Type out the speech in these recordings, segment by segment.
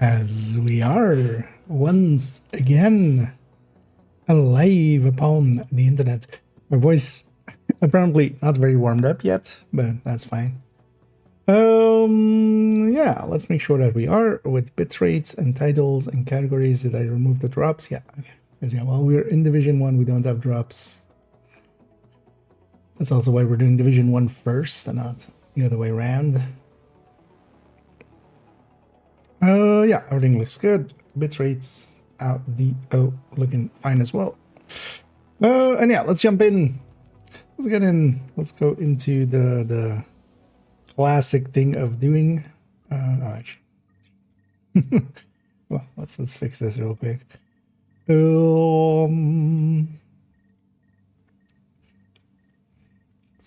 As we are once again alive upon the internet. My voice apparently not very warmed up yet, but that's fine. Yeah, let's make sure that we are with bit rates and titles and categories. Did I remove the drops? Yeah, okay. Because yeah, while we're in Division 1, we don't have drops. That's also why we're doing Division 1 first and not the other way around. Yeah, everything looks good. Bit rates out the looking fine as well. And yeah, let's jump in. Let's get in. Let's go into the classic thing of doing. Actually. Well, let's fix this real quick.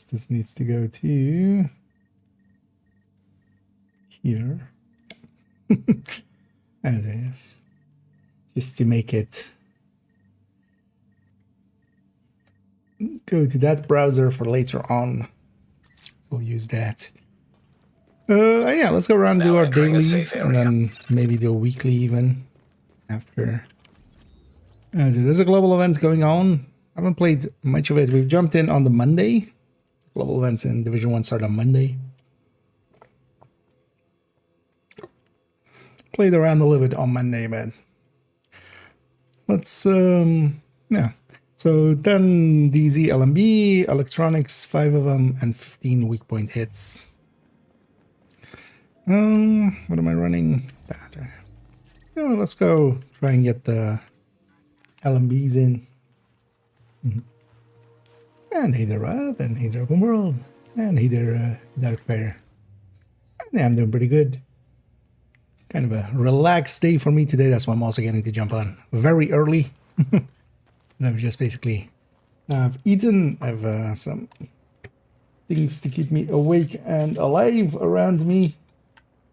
This needs to go to here. And it is. Just to make it go to that browser for later on. We'll use that. Yeah, let's go around and do our dailies and then maybe do a weekly even after. So there's a global event going on. I haven't played much of it. We've jumped in on the Monday. Global events in Division 1 start on Monday. Played around a little bit on Monday, but let's yeah. So 10 DZ LMB, electronics, 5 of them, and 15 weak point hits. What am I running? You know, let's go try and get the LMBs in. And hey there, and hey there, open world, and hey there, dark fire. Yeah, I'm doing pretty good. Kind of a relaxed day for me today. That's why I'm also getting to jump on very early. I've just basically I've eaten. I've some things to keep me awake and alive around me.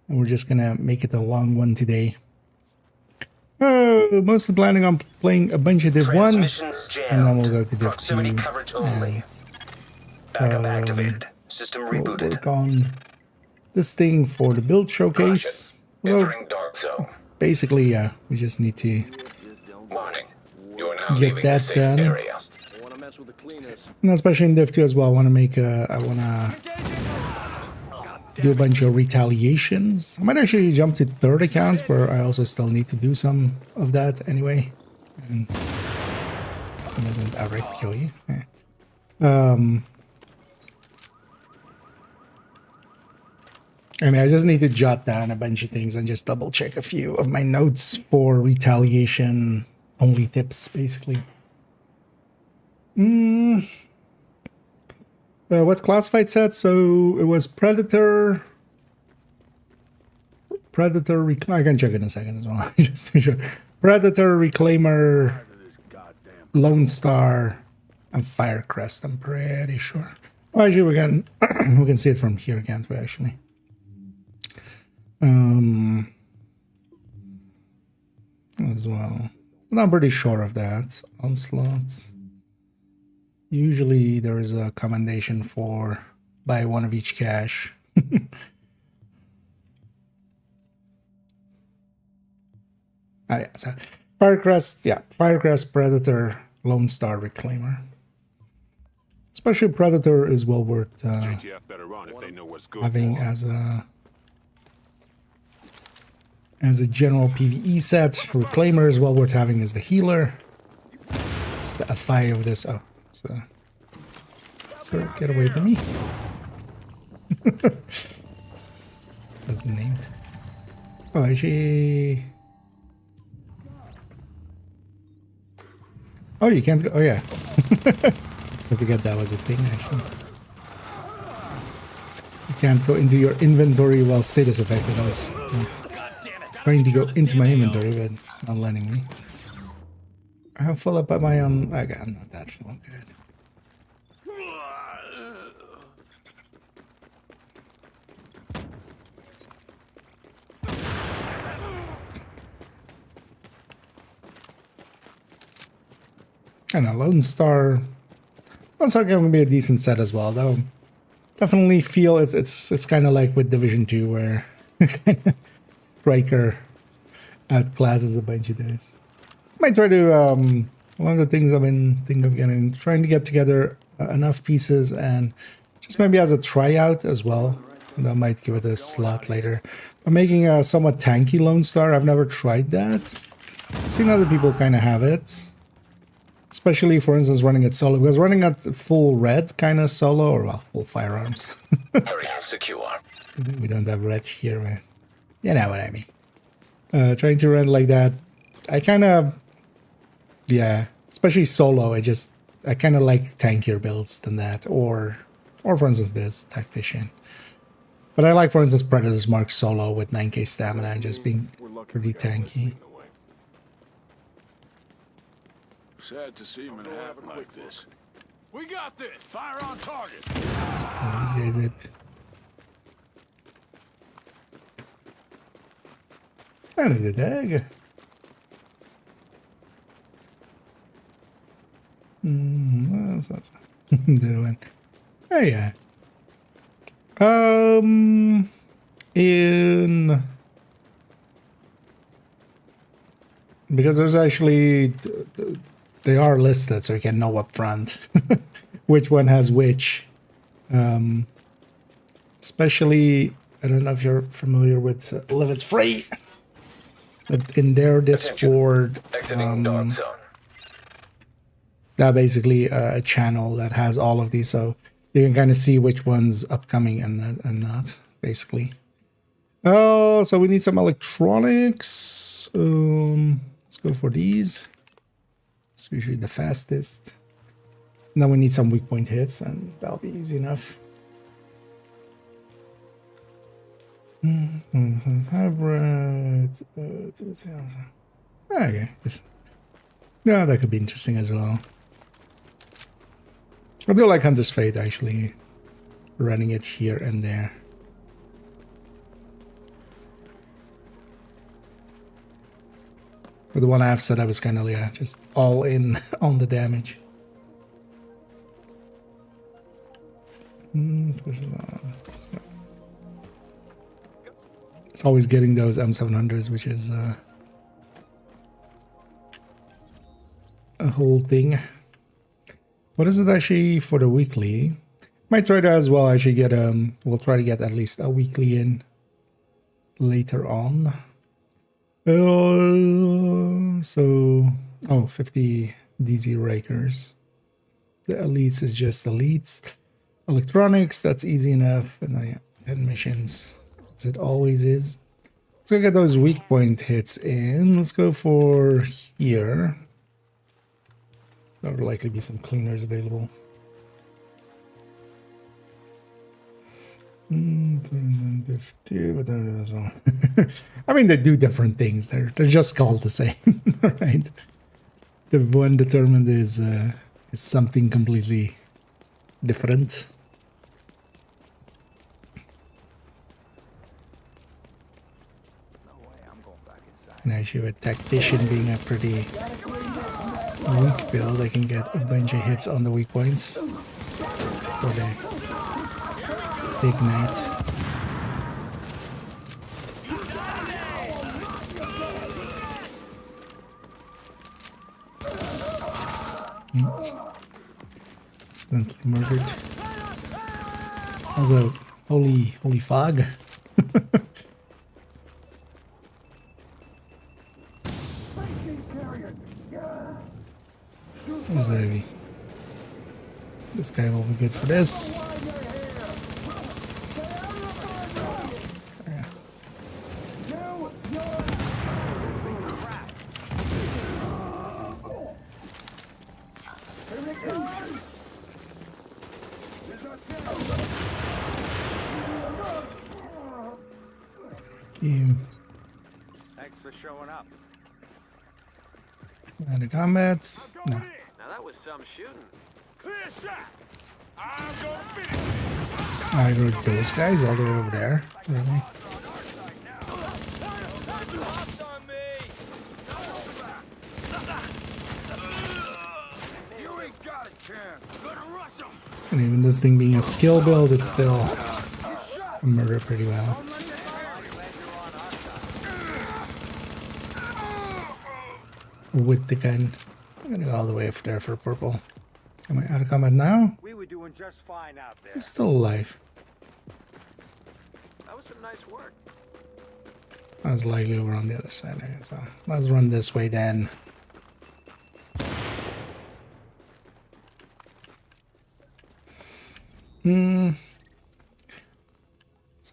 And we're just gonna make it a long one today. Mostly planning on playing a bunch of Div1, and then we'll go to Div2. Backup activated. System rebooted. We'll work on this thing for the build showcase. Entering dark zone. Basically, we just need to get that done. Area. And especially in Div2 as well, I want to make I want to do a bunch of retaliations. I might actually jump to third account where I also still need to do some of that anyway. And it doesn't outright kill you. I mean, I just need to jot down a bunch of things and just double check a few of my notes for retaliation only tips, basically. What's classified set? So it was Predator. I can check in a second as well, just to be sure. Predator, Reclaimer, Lone Star, and Firecrest. I'm pretty sure. Oh, actually, we can see it from here, can't we? Actually. As well. I'm pretty sure of that. Onslaughts. Usually there is a commendation for buy one of each cache. Yeah, so Firecrest, yeah, Firecrest, Predator, Lone Star, Reclaimer. Especially Predator is well worth having as a general PVE set. Reclaimer is well worth having as the healer. It's the F5 of this. Oh, so get away from me. That's named. Oh, actually. Oh, you can't go. Oh, yeah. I forget that was a thing, actually. You can't go into your inventory while status affected. I was trying to go into my inventory, but it's not letting me. How full up am I on? Okay, I'm not that full. Good. And a Lone Star can be a decent set as well, though. Definitely feel it's kind of like with Division 2 where Striker add classes a bunch of days. Might try to one of the things I've been thinking of getting, trying to get together enough pieces and just maybe as a tryout as well. And I might give it a slot later. I'm making a somewhat tanky Lone Star. I've never tried that. I've seen other people kind of have it. Especially, for instance, running it solo. Because running at full red kind of solo, or well, full firearms. Area secure. We don't have red here, man. You know what I mean. Trying to run like that, I kind of, yeah, especially solo, I kind of like tankier builds than that. Or for instance, this Tactician. But I like, for instance, Predator's Mark solo with 9k stamina and just being pretty tanky. Sad to see him in a happen like this. We got this. Fire on target. Let's pull these guys up. I need a dag. That's not the one. Oh yeah. Because there's actually they are listed, so you can know up front which one has which. Especially, I don't know if you're familiar with Live It's Free. But in their Discord, Exiting dark zone. basically a channel that has all of these, so you can kind of see which one's upcoming and not, basically. Oh, so we need some electronics. Let's go for these. It's usually the fastest. And then we need some weak point hits, and that'll be easy enough. Hybrid. Okay, yeah, that could be interesting as well. I do like Hunter's Fate, actually, running it here and there. But the one I have set up is kind of, yeah, just all in on the damage. It's always getting those M700s, which is a whole thing. What is it actually for the weekly? Might try to as well actually get we'll try to get at least a weekly in later on. So 50 DZ Rakers. The elites is just elites. Electronics, that's easy enough. And then yeah, 10 missions, as it always is. Let's go get those weak point hits in. Let's go for here. There'll likely be some cleaners available. Div2, but then as well. I mean, they do different things. They're just called the same, right? Div1 determined is something completely different. And actually, with Tactician being a pretty weak build, I can get a bunch of hits on the weak points for the ignite. Accidentally murdered. Also, holy fog. Who's the heavy? This guy will be good for this. Thanks for showing up. And the combats. No. Now that was some shooting. Clear shot. I'm gonna finish. I wrote those guys all the way over there. Really? You ain't got a chance. Gonna rush him. And even this thing being a skill build, it's still a murder pretty well. with the gun. I'm gonna go all the way up there for purple. Am I out of combat now? We were doing just fine out there. He's still alive. That was some nice work. I was likely over on the other side there, so let's run this way then. So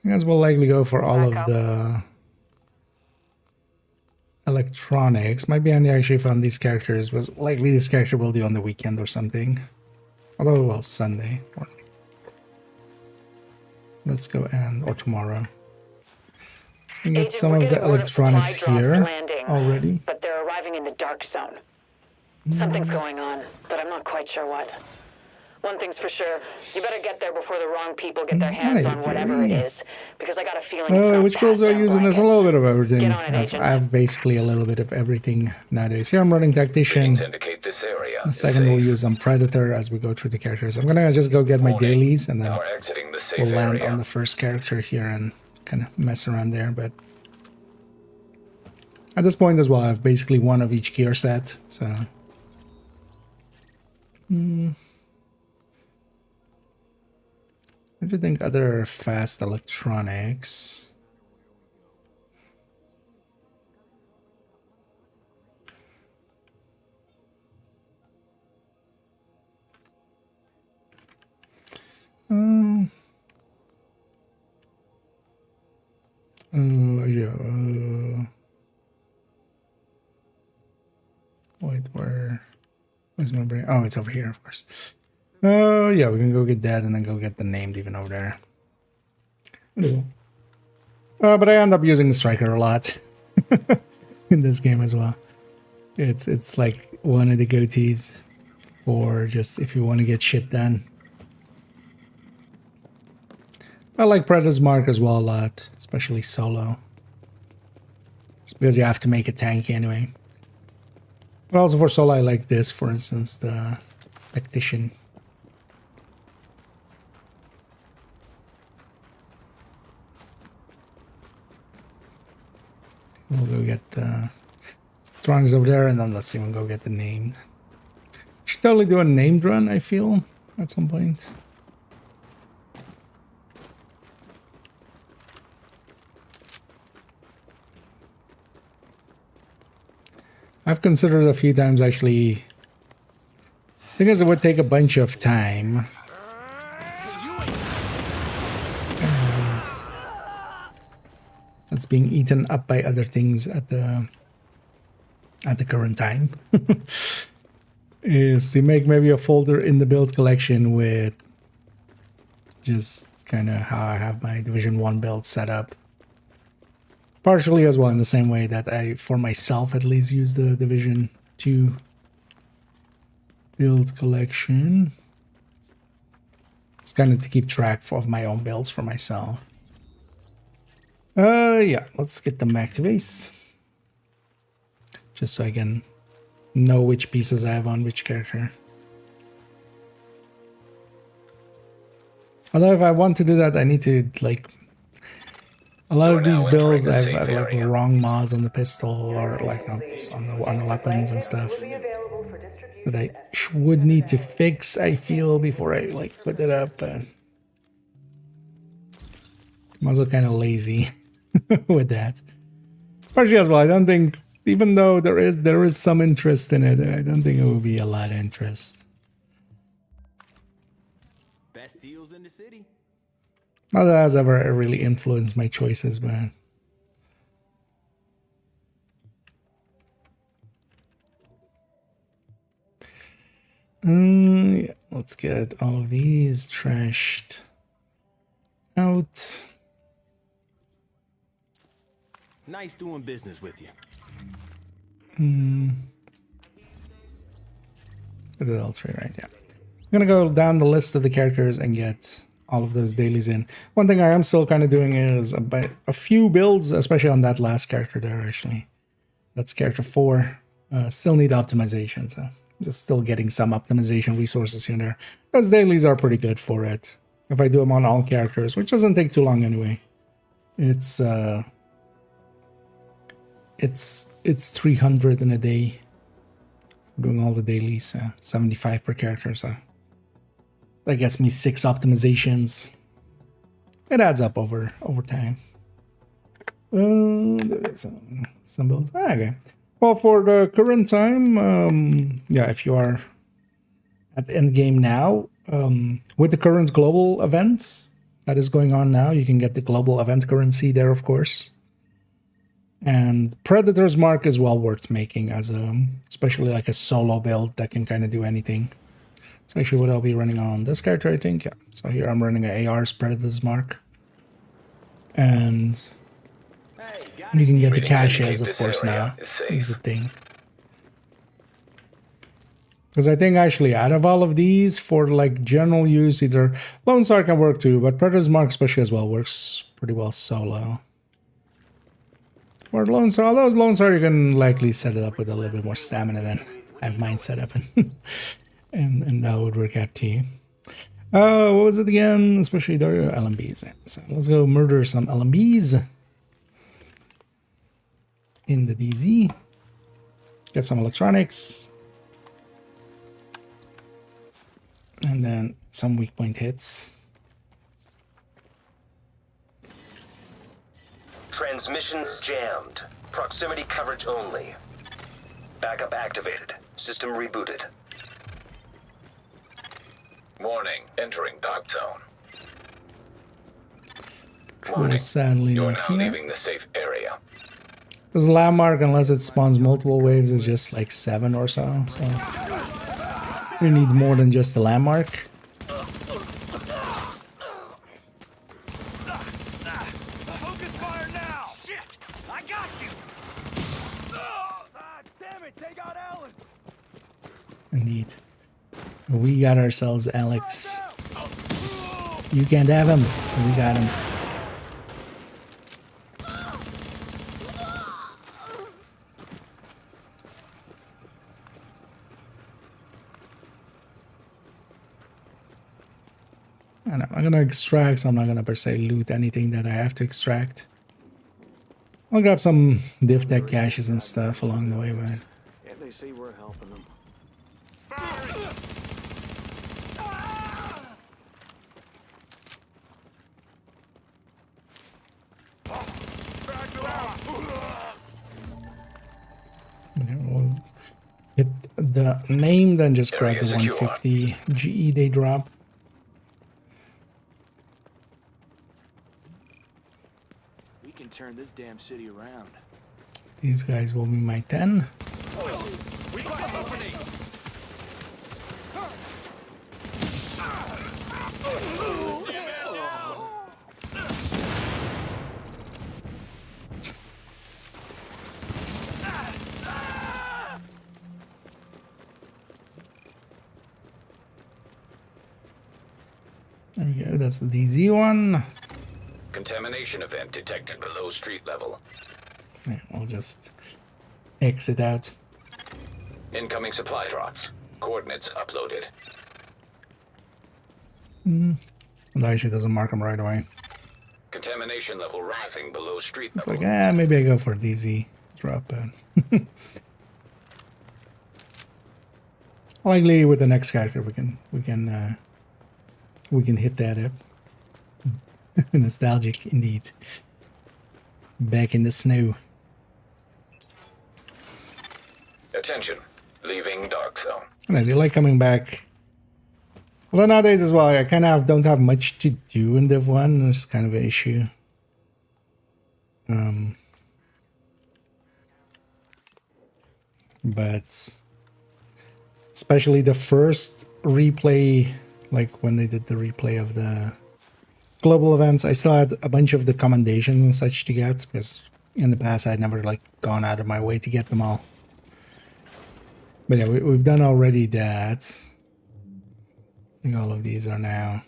I guess we'll likely go for all of the electronics. Might be handy actually if on these characters, was likely this character will do on the weekend or something. Although, well, Sunday. Let's go or tomorrow. Let's go get some of the electronics here already. But they're arriving in the dark zone. Something's going on, but I'm not quite sure what. One thing's for sure, you better get there before the wrong people get their hands on whatever it is, because I got a feeling it's not which builds are you using? There's a little bit of everything. Get on it, I have basically a little bit of everything nowadays. Here I'm running Tactician. Readings indicate this area The is second we'll safe. use some Predator as we go through the characters. I'm gonna just go get my dailies and then Now we're exiting the safe we'll land area. on the first character here and kind of mess around there. But at this point as well, I have basically one of each gear set. So what do you think other fast electronics? Yeah. Wait, where's my brain? Oh, it's over here, of course. Yeah, we can go get that and then go get the named even over there. But I end up using the striker a lot in this game as well. It's like one of the go-tos for just if you want to get shit done. I like Predator's Mark as well a lot, especially solo. It's because you have to make it tanky anyway. But also for solo, I like this, for instance, the Tactician. We'll go get the drawings over there, and then let's see, we'll go get the named. Should totally do a named run, I feel, at some point. I've considered a few times actually. I think it would take a bunch of time. And that's being eaten up by other things at the current time. Is to make maybe a folder in the build collection with just kind of how I have my Division 1 build set up. Partially as well in the same way that I, for myself at least, use the Division 2 build collection. It's kind of to keep track of my own builds for myself. Yeah, let's get them back to base. Just so I can know which pieces I have on which character. Although if I want to do that, I need to like... A lot of these builds, I have like wrong mods on the pistol or like on the weapons and stuff that I would need to fix, I feel, before I like put it up. But I'm also kind of lazy with that. Partially as well, I don't think, even though there is some interest in it, I don't think it will be a lot of interest. Best deals in the city. Not that has ever really influenced my choices, man. Yeah, let's get all of these trashed out. Nice doing business with you. Put it all three right, yeah. I'm gonna go down the list of the characters and get all of those dailies in. One thing I am still kind of doing is a few builds, especially on that last character there, actually. That's character 4. Still need optimization, so I'm just still getting some optimization resources here and there. Those dailies are pretty good for it. If I do them on all characters, which doesn't take too long anyway. It's 300 in a day doing all the dailies, 75 per character, so that gets me 6 optimizations. It adds up over time. There is some builds. Okay. Well, for the current time, yeah, if you are at the end game now, with the current global event that is going on now, you can get the global event currency there, of course. And Predator's Mark is well worth making as especially like a solo build that can kind of do anything. It's actually what I'll be running on this character, I think. Yeah. So here I'm running an AR's Predator's Mark. And you can get the caches, of course, now. Is the thing. Because I think actually out of all of these, for like general use, either Lone Star can work too, but Predator's Mark especially as well works pretty well solo. For Lone Star, although Lone Star you can likely set it up with a little bit more stamina than I have mine set up, and that would work out too. What was it again? Especially the LMBs. So let's go murder some LMBs in the DZ. Get some electronics. And then some weak point hits. Transmissions jammed. Proximity coverage only. Backup activated. System rebooted. Warning, entering dark zone. Cool, Warning, sadly you are not now here. leaving the safe area. This landmark, unless it spawns multiple waves, is just like 7 or so. So you need more than just the landmark. Focus fire now! Shit! I got you! Damn it, they got Alan! Indeed. We got ourselves Alex. You can't have him. We got him. I know, I'm gonna extract, so I'm not gonna per se loot anything that I have to extract. I'll grab some div tech caches and stuff along the way, man. If they see we're helping them. Okay, we'll hit the name, then just grab Area the secure. 150 GE they drop. We can turn this damn city around. These guys will be my 10. We got an opening! There we go, that's the DZ one. Contamination event detected below street level. Yeah, we'll just exit out. Incoming supply drops. Coordinates uploaded. It actually doesn't mark them right away. Contamination level rising below street It's level. like, maybe I go for DZ drop. Likely with the next character we can hit that up. Nostalgic indeed. Back in the snow. Attention, leaving dark zone. And I do like coming back. Although nowadays as well, I kind of don't have much to do in Div1. It's kind of an issue. But especially the first replay, like when they did the replay of the global events, I still had a bunch of the commendations and such to get, because in the past I'd never like gone out of my way to get them all. But yeah, we've done already that. I think all of these are now,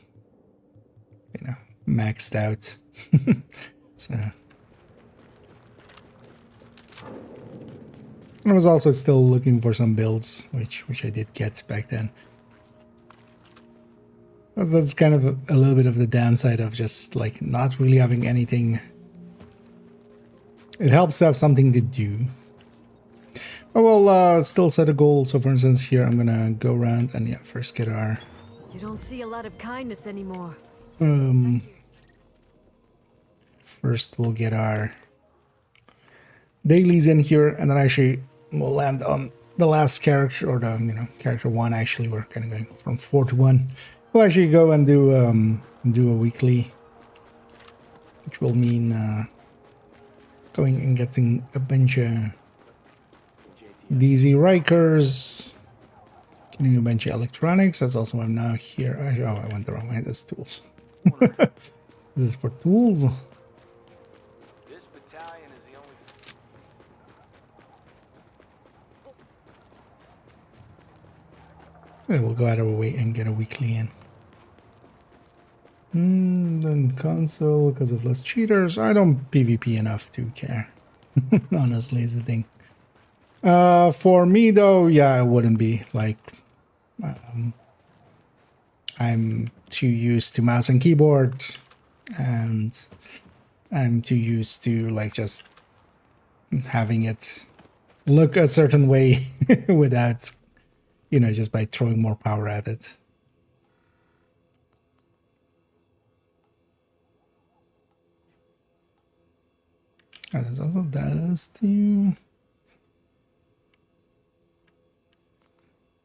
you know, maxed out. So, and I was also still looking for some builds, which I did get back then. That's kind of a little bit of the downside of just like not really having anything. It helps to have something to do. Oh, well, still set a goal. So for instance, here I'm gonna go around and yeah, first get our You don't see a lot of kindness anymore. first we'll get our dailies in here, and then actually we'll land on the last character, or the character 1. Actually, we're kind of going from 4 to 1. We'll actually go and do a weekly, which will mean going and getting a bunch of DZ Rikers, getting a bunch of electronics. That's also why I'm now here. Oh, I went the wrong way. That's tools. This is for tools. This battalion is the only. And we'll go out of our way and get a weekly in. Then console because of less cheaters. I don't PvP enough to care. Honestly, is the thing. For me though, yeah, I wouldn't be like. I'm too used to mouse and keyboard, and I'm too used to like just having it look a certain way without, just by throwing more power at it. Oh, there's also those two.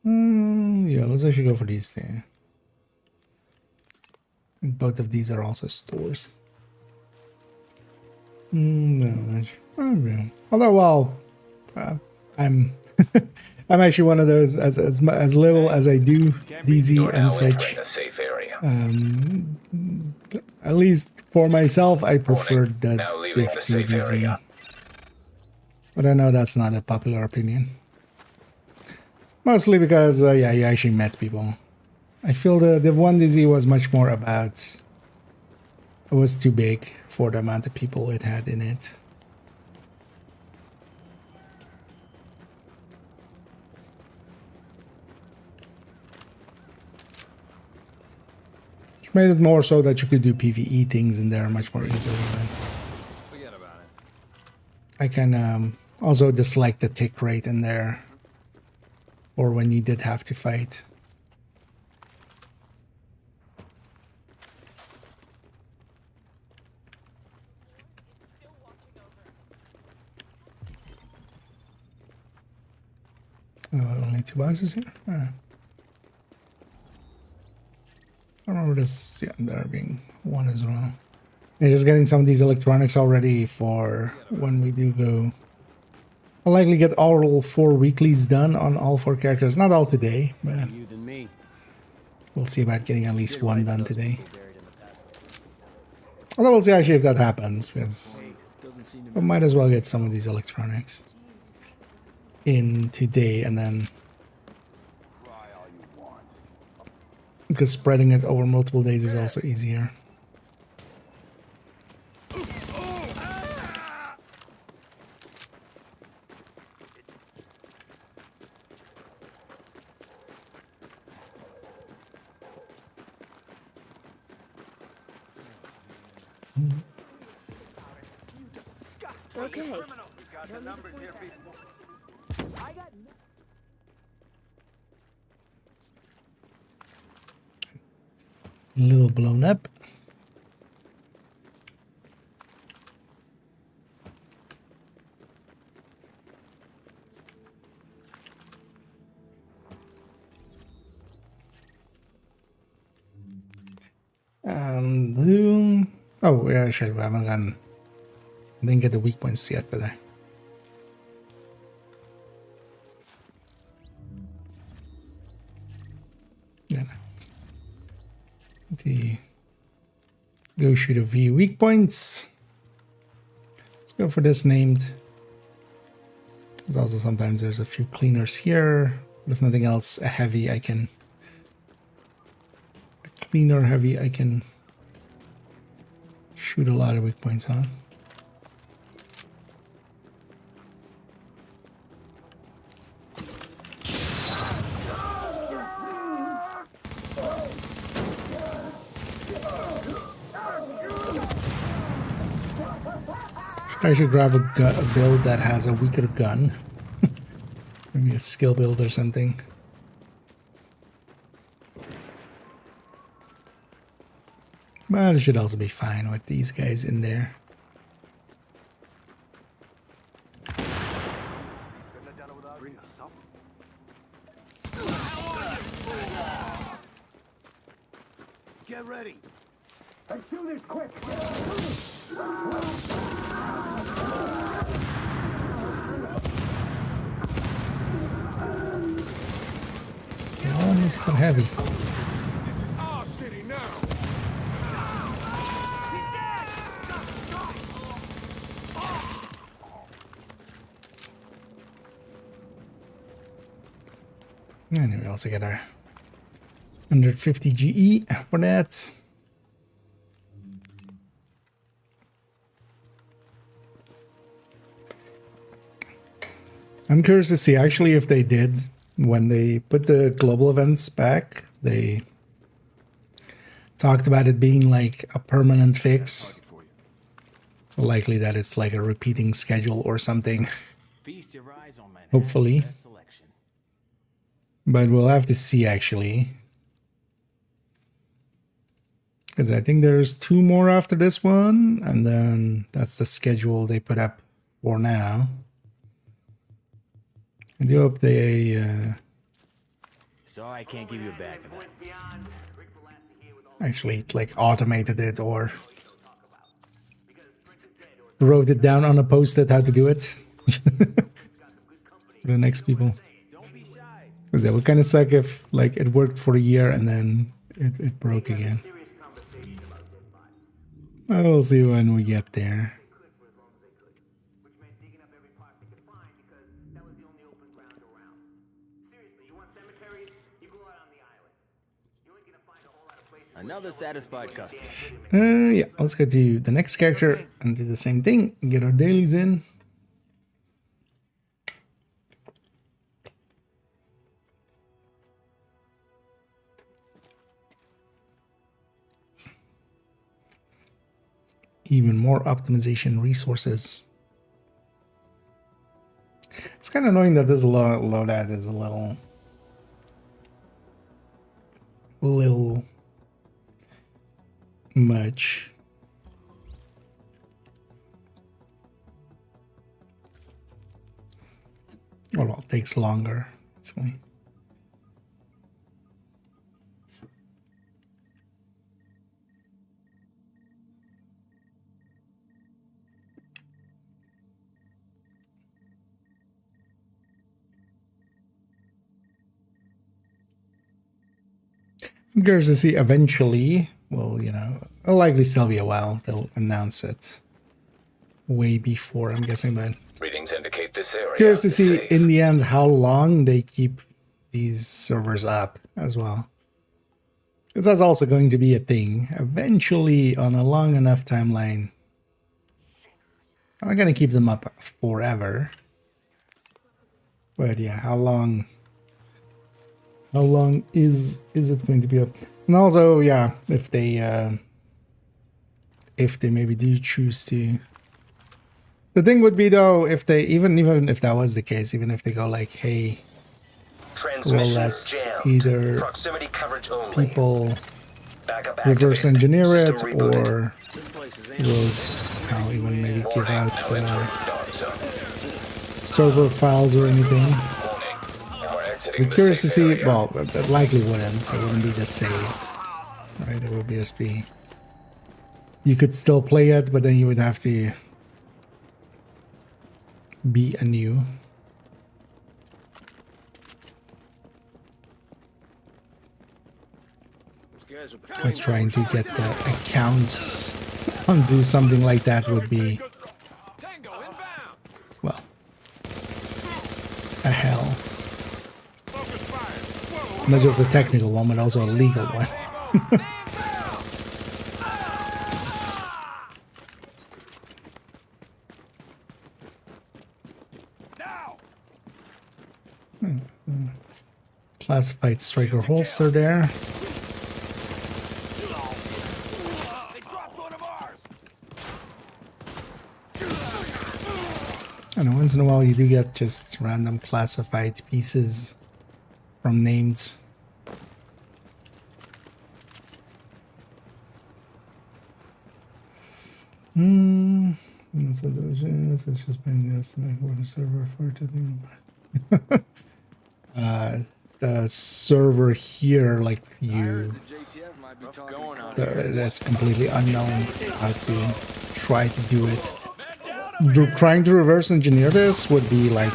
Yeah, let's actually go for these two. Both of these are also stores. No, actually, although, well, I'm I'm actually one of those as little as I do DZ You're now and such. entering a safe area. At least for myself, I prefer the Now leaving the Div2 safe DZ. area. But I know that's not a popular opinion. Mostly because, yeah, you actually met people. I feel the Div1 DZ was much more about... It was too big for the amount of people it had in it. Which made it more so that you could do PVE things in there much more easily. Forget about it. I can also dislike the tick rate in there. Or when you did have to fight. Only 2 boxes here? I remember this, yeah, there being 1 as well. Yeah, just getting some of these electronics already for when we do go. I'll likely get all 4 weeklies done on all 4 characters. Not all today, but You than me. we'll see about getting at least 1 done today. Although we'll see actually if that happens, because we might as well get some of these electronics in today, and then because spreading it over multiple days is also easier. It's okay. A little blown up. And oh yeah, shit, we haven't gotten. I didn't get the weak points yet, did I? Yeah. The go shoot a V weak points. Let's go for this named. There's also sometimes there's a few cleaners here, but if nothing else, a heavy I can. A cleaner heavy I can shoot a lot of weak points on. I should grab a build that has a weaker gun. Maybe a skill build or something. But it should also be fine with these guys in there. Get ready. Oh, Mr. Heavy. This is our city now. And we also get our 150 GE for that. I'm curious to see actually if they did, when they put the global events back, they talked about it being like a permanent fix. So likely that it's like a repeating schedule or something. Feast your eyes on Manhattan's Hopefully. best selection. But we'll have to see actually. Because I think there's 2 more after this one, and then that's the schedule they put up for now. I do hope they Sorry, I can't give you a bag for that. actually like automated it or wrote it down on a post-it how to do it for the next people. Because it would kind of suck if like it worked for a year and then it broke again. We'll see when we get there. Another satisfied customer. Yeah, let's go to the next character and do the same thing. Get our dailies in. Even more optimization resources. It's kind of annoying that this loadout is a little much. Oh, well, it takes longer. Actually. I'm curious to see eventually. Well, you know, it'll likely still be a while. They'll announce it way before, I'm guessing, but Readings indicate this area curious to is see safe. in the end how long they keep these servers up as well. Because that's also going to be a thing. Eventually, on a long enough timeline, I'm not going to keep them up forever. But yeah, how long is it going to be up? And also, yeah, if they maybe do choose to. The thing would be though, if they even if that was the case, even if they go like, hey, Transmissions let's jammed. either Proximity coverage only. people Backup reverse activated. engineer it, System rebooted. or we'll even maybe give out Now entering dark zone. server files or anything. Warning. Now we're exiting I'm the curious to safe see. area. Well, that likely wouldn't. It wouldn't be the save, right? It would just be. You could still play it, but then you would have to be anew. Because trying to get the accounts onto something like that would be, Tango inbound. well, a hell. Focus fire. Whoa. Not just a technical one, but also a legal one. Now. Classified striker holster there. They dropped one of ours. know, once in a while you do get just random classified pieces from names. So those, it's just been this the server for to the server here, like you, that's completely unknown how to try to do it. Trying to reverse engineer this would be like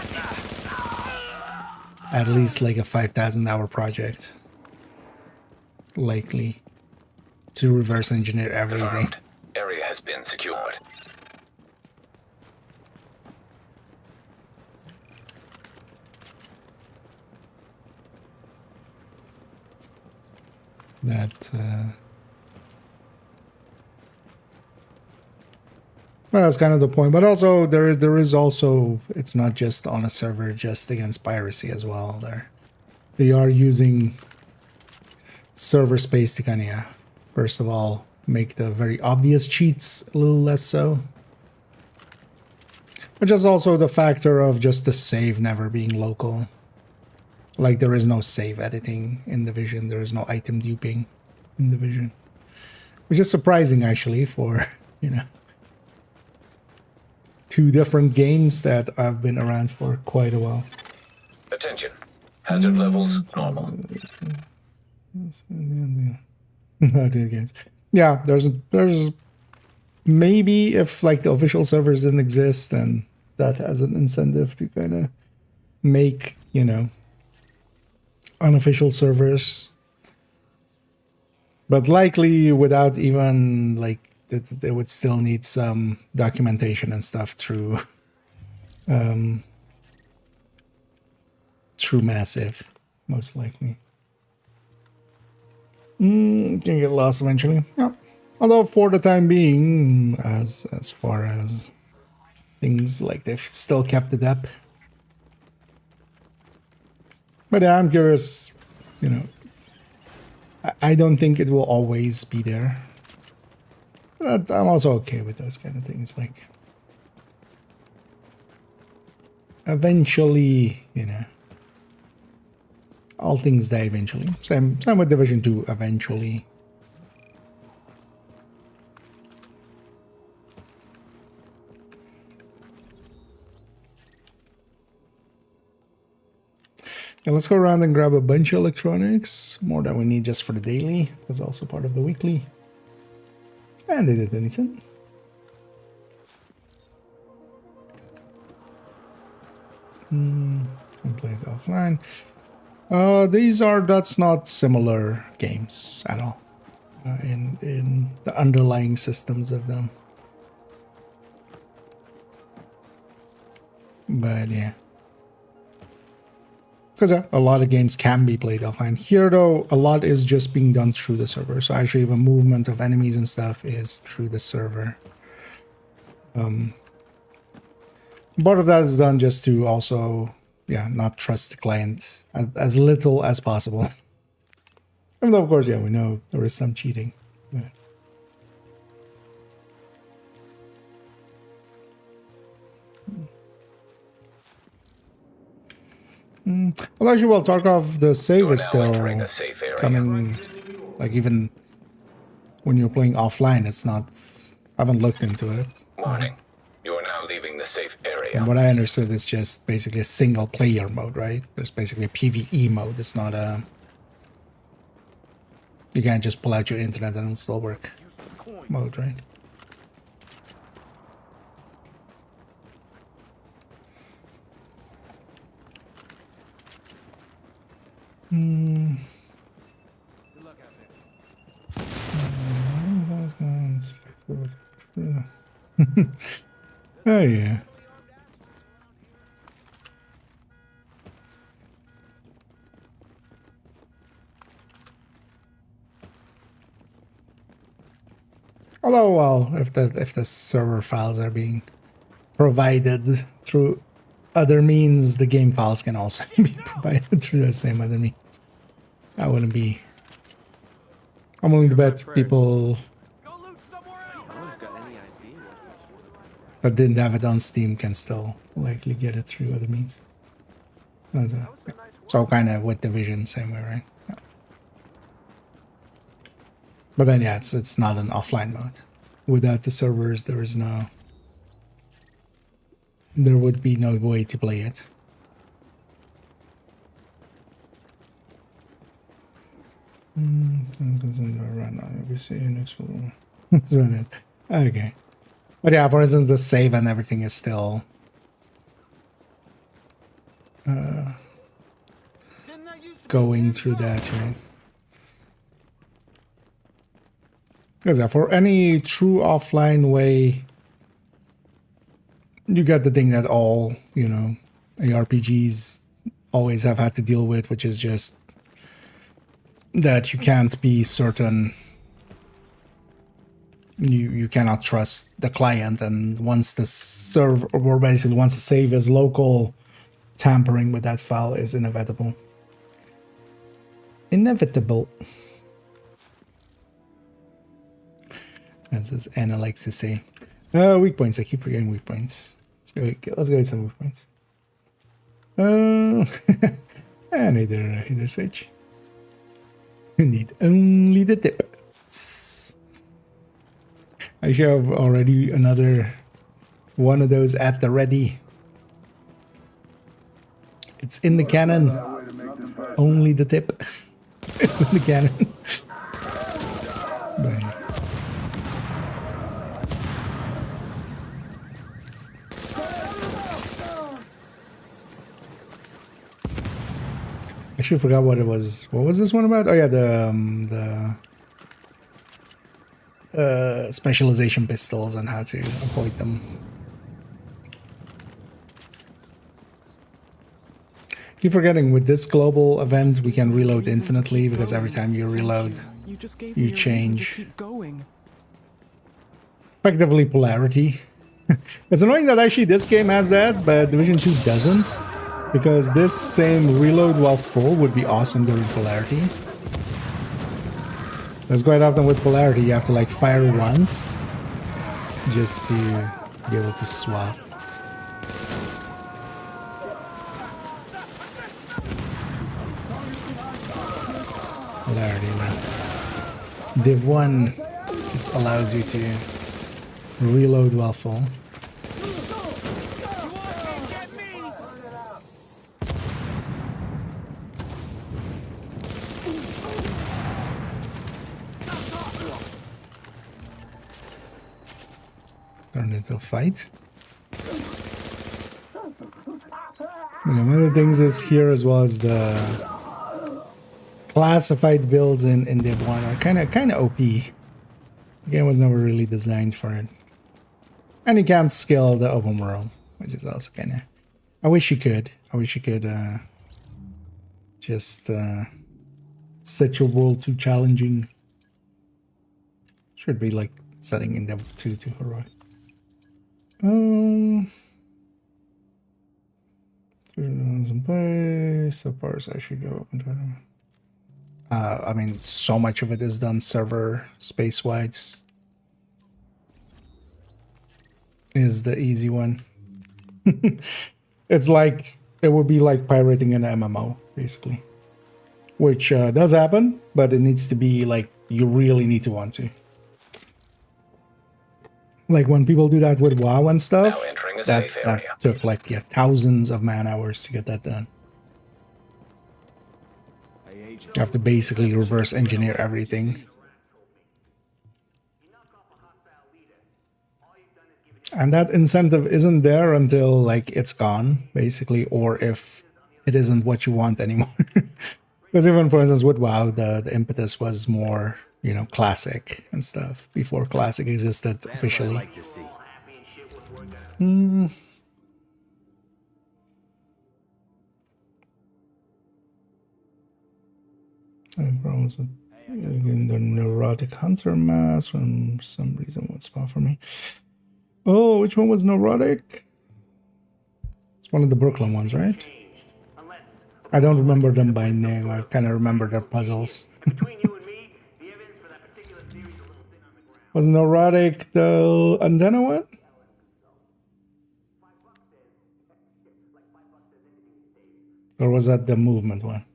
at least like a 5,000 hour project, likely, to reverse engineer everything. Confirmed. Area has been secured. That well, that's kind of the point, but also there is also, it's not just on a server just against piracy as well. They are using server space to kind of, first of all, make the very obvious cheats a little less so, which is also the factor of just the save never being local. Like, there is no save editing in Division, there is no item duping in Division, which is surprising actually for, you know, two different games that have been around for quite a while. Attention. Hazard levels normal. Yeah, there's maybe if like the official servers didn't exist, then that has an incentive to kind of make, you know, unofficial servers, but likely without even like they would still need some documentation and stuff through through Massive, most likely. Can get lost eventually. Yeah. Although for the time being, as far as things, like, they've still kept the depth. But yeah, I'm curious, you know, I don't think it will always be there. But I'm also okay with those kind of things, like, eventually, you know, all things die eventually. Same with Division 2, eventually. Okay, let's go around and grab a bunch of electronics, more than we need just for the daily. That's also part of the weekly. And they did anything. Play it offline. That's not similar games at all in the underlying systems of them. But yeah. Because a lot of games can be played offline. Here, though, a lot is just being done through the server. So actually, the movement of enemies and stuff is through the server. Part of that is done just to also, yeah, not trust the client as little as possible. Even though, of course, yeah, we know there is some cheating. But well, actually, well, Tarkov, the save is still coming, like, even when you're playing offline, it's not, I haven't looked into it. Warning. You are now leaving the safe area. From what I understood, it's just basically a single player mode, right? There's basically a PVE mode. It's not a, you can't just pull out your internet and it'll still work mode, right? Oh yeah. Although, well, if the server files are being provided through other means, the game files can also be provided through the same other means. I wouldn't be. I'm willing to bet people. No one's got any idea what this was. that didn't have it on Steam can still likely get it through other means. So kind of with Division, same way, right? Yeah. But then yeah, it's not an offline mode. Without the servers, there would be no way to play it. So it is. Okay. But yeah, for instance, the save and everything is still going through that, right? Because yeah, for any true offline way, you got the thing that all, you know, ARPGs always have had to deal with, which is just that you can't be certain. You cannot trust the client, and once the server, or basically once the save is local, tampering with that file is inevitable. Inevitable. As Anna likes to say. Weak points. I keep forgetting weak points. Let's go with some weak points. And either switch. You need only the tip. I should have already another one of those at the ready. It's in the cannon. Only the tip. It's in the cannon. Bang. I should forgot what it was. What was this one about? Oh yeah, the specialization pistols and how to avoid them. Keep forgetting with this global event we can reload infinitely because every time you reload you change. Effectively Polarity. It's annoying that actually this game has that, but Division 2 doesn't, because this same reload while full would be awesome during Polarity. That's quite often with Polarity, you have to like fire once just to be able to swap. Polarity, man. Div1 just allows you to reload while full. Turn into a fight. One of the things is here as well as the classified builds in Div1 are kind of OP. The game was never really designed for it. And you can't scale the open world, which is also kind of... I wish you could. I wish you could just set your world too challenging. Should be like setting in Div2 to heroic. Some place. So far as I should go up and try to... I mean, so much of it is done server space-wide. Is the easy one. It's like, it would be like pirating an MMO, basically. Which does happen, but it needs to be like, you really need to want to. Like when people do that with WoW and stuff, that took like thousands of man hours to get that done. You have to basically reverse engineer everything. And that incentive isn't there until like it's gone, basically, or if it isn't what you want anymore. Because even for instance with WoW, the impetus was more, you know, classic and stuff before classic existed officially. Problems with the neurotic hunter mask for some reason won't spawn for me. Oh, which one was neurotic? It's one of the Brooklyn ones, right? I don't remember them by name. I kind of remember their puzzles. Was neurotic the antenna one? Or was that the movement one?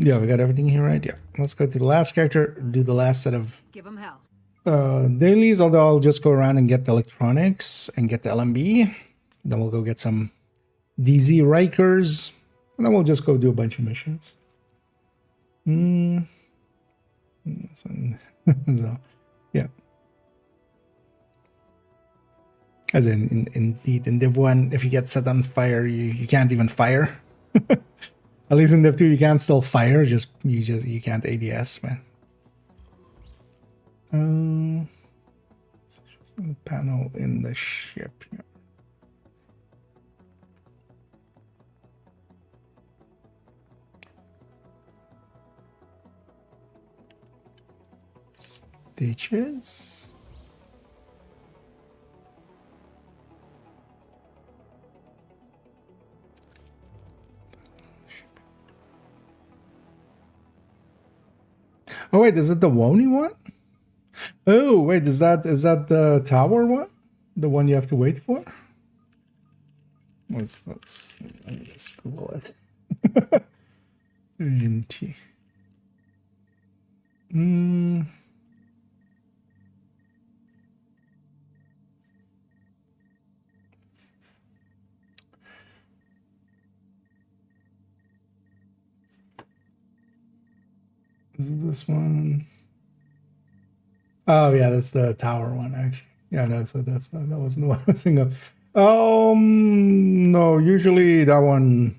Yeah, we got everything here, right? Yeah. Let's go to the last character, do the last set of Give them hell. dailies, although I'll just go around and get the electronics and get the LMB. Then we'll go get some DZ Rikers. And then we'll just go do a bunch of missions. So, yeah. As indeed, in Div1, if you get set on fire, you can't even fire. At least in Div2, you can still fire, you can't ADS, man. The panel in the ship here. Stitches. Oh wait, is it the Wony one? Oh wait, is that the tower one? The one you have to wait for? Let's let me just Google it. Version T. Is it this one? Oh yeah, that's the tower one actually. Yeah, no, so that wasn't the one I was thinking of. No, usually that one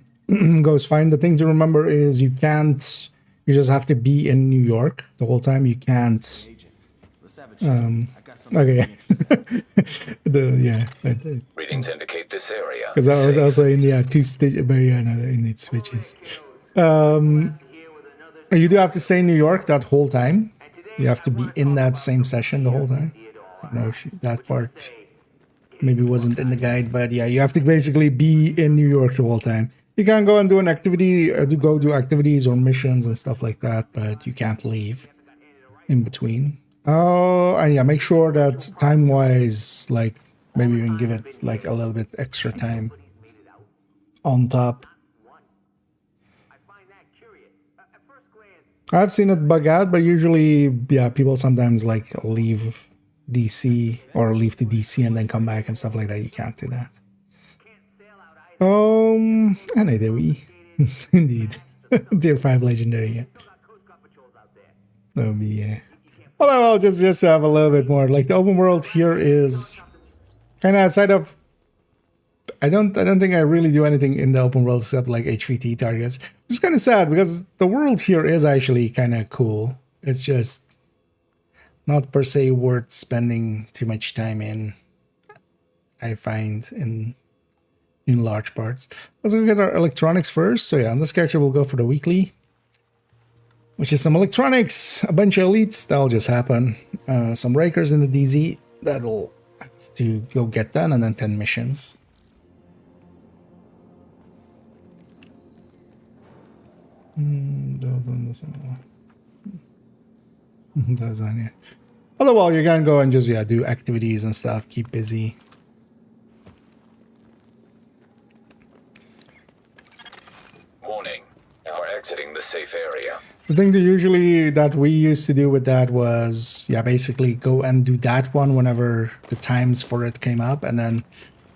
goes fine. The thing to remember is you just have to be in New York the whole time. You can't. Okay. Readings indicate this area. Because I was also in two stages, but yeah, no, they need switches. You do have to stay in New York that whole time. You have to be in that same session the whole time. I don't know if that part maybe wasn't in the guide, but yeah, you have to basically be in New York the whole time. You can go and do an activity, do activities or missions and stuff like that, but you can't leave in between. Oh, and yeah, make sure that time-wise, like maybe you can give it like a little bit extra time on top. I've seen it bug out, but usually, yeah, people sometimes like leave DC or leave to DC and then come back and stuff like that. You can't do that. And neither we. Indeed. Tier 5 legendary, yeah. That would be, yeah. Although I'll just have a little bit more. Like the open world here is kind of outside of. I don't think I really do anything in the open world except like HVT targets. It's kind of sad because the world here is actually kind of cool. It's just not per se worth spending too much time in, I find, in large parts. Let's go get our electronics first. So yeah, on this character we'll go for the weekly, which is some electronics, a bunch of elites, that'll just happen. Some Rikers in the DZ, that'll have to go get done, and then 10 missions. Otherwise, you can go and just do activities and stuff, keep busy. Warning, you are exiting the safe area. The thing that we used to do with that was basically go and do that one whenever the times for it came up, and then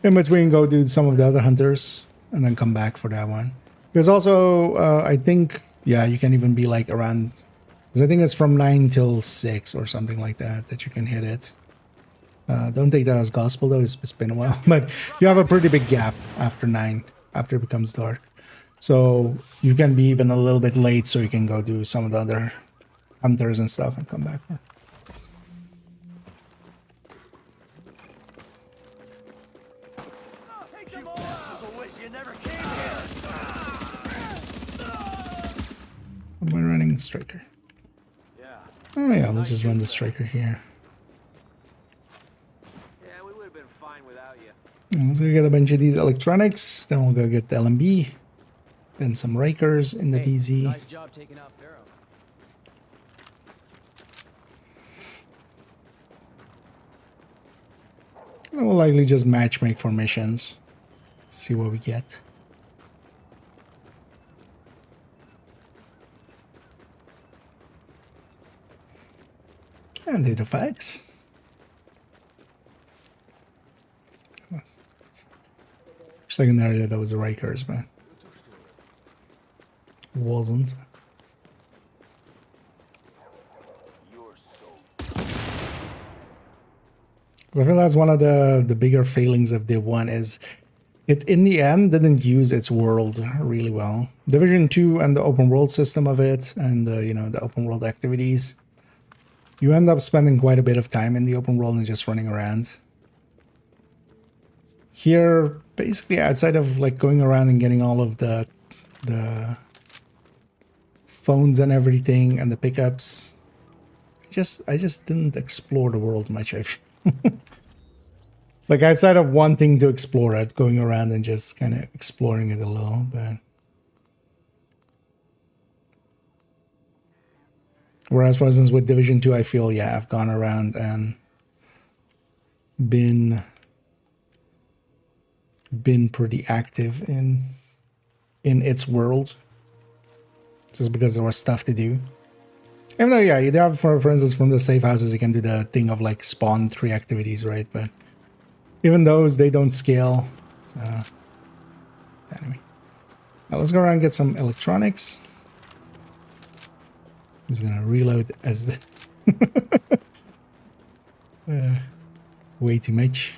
in between go do some of the other hunters and then come back for that one. There's also, I think, you can even be like around, because I think it's from 9 till 6 or something like that you can hit it. Don't take that as gospel though, it's been a while, but you have a pretty big gap after 9, after it becomes dark. So you can be even a little bit late so you can go do some of the other hunters and stuff and come back. Am I running Striker? Oh yeah, let's just run the Striker here. Yeah, we would have been fine without you. And let's go get a bunch of these electronics, then we'll go get the LMB, then some Rikers in the DZ. Nice job taking out Pharaoh. We'll likely just matchmake for missions. See what we get. And data facts. Secondary that was the Rikers, but wasn't. I feel that's one of the bigger failings of Div1 is it in the end didn't use its world really well. Division 2 and the open world system of it, and you know, the open world activities. You end up spending quite a bit of time in the open world and just running around. Here, basically, outside of like going around and getting all of the phones and everything and the pickups, I just didn't explore the world much. I feel. Like outside of wanting to explore it, going around and just kind of exploring it a little, but. Whereas, for instance, with Division 2, I feel, yeah, I've gone around and been pretty active in its world. Just because there was stuff to do. Even though, yeah, you have, for instance, from the safe houses, you can do the thing of like spawn 3 activities, right? But even those, they don't scale. So, anyway. Now let's go around and get some electronics. I'm just gonna reload as way too much.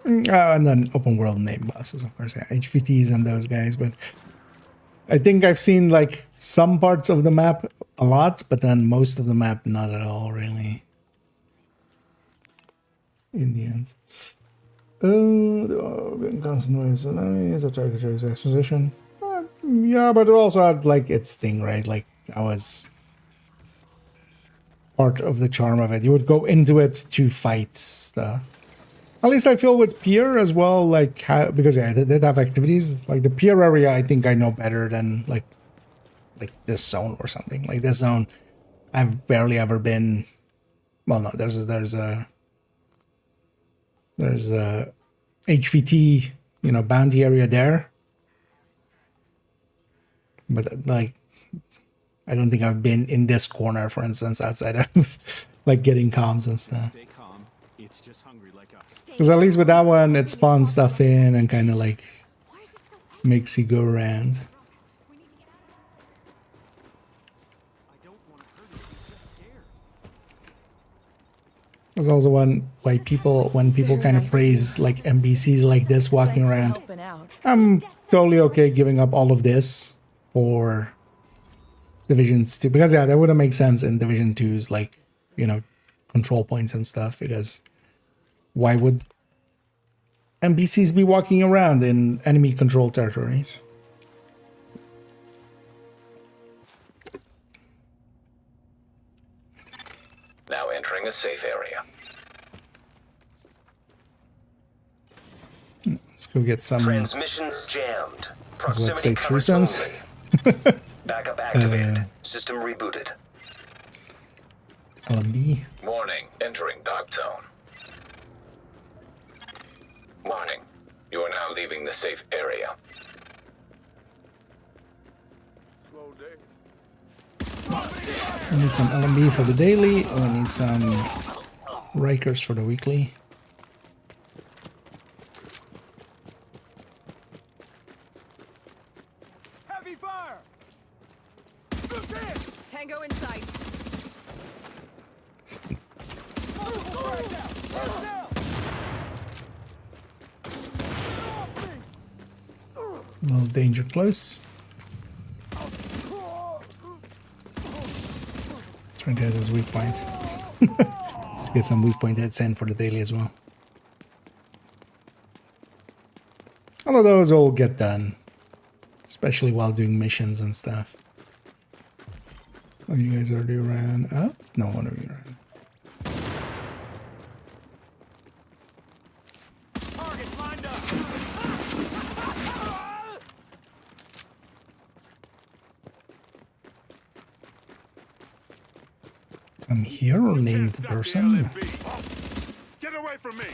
And then open world name bosses, of course, yeah, HVTs and those guys. But I think I've seen like some parts of the map a lot, but then most of the map not at all, really. In the end. Constant noise is a target exposition. Yeah, but it also had like its thing, right? Like that was part of the charm of it. You would go into it to fight stuff. At least I feel with Pier as well, like how, because yeah, they did have activities. Like the Pier area, I think I know better than like this zone or something. Like this zone, I've barely ever been. Well, no, there's a HVT, you know, bounty area there. But like, I don't think I've been in this corner, for instance, outside of like getting comms and stuff. Stay calm. It's just hungry like us. Because at least with that one, it spawns stuff in and kind of like makes you go around. There's also one why people, when people kind of praise like NPCs like this walking around, I'm totally okay giving up all of this for Divisions 2, because yeah, that wouldn't make sense in Division 2's like, you know, control points and stuff, because why would NPCs be walking around in enemy controlled territories? Now entering a safe area. Let's go get some. Transmissions jammed. Proximity Let's say true coverage sense. only. Backup activated. System rebooted. LMD. Warning, entering dark zone. Warning, you are now leaving the safe area. Slow day. We need some LMB for the daily. We need some Rikers for the weekly. Heavy fire! Tango in sight. A little danger close. Trying to hit his weak point. Let's get some weak point hits in for the daily as well. All of those will get done, especially while doing missions and stuff. Oh, you guys already ran up? No, one of you ran. Target lined up. I'm here or named person? Get away from me!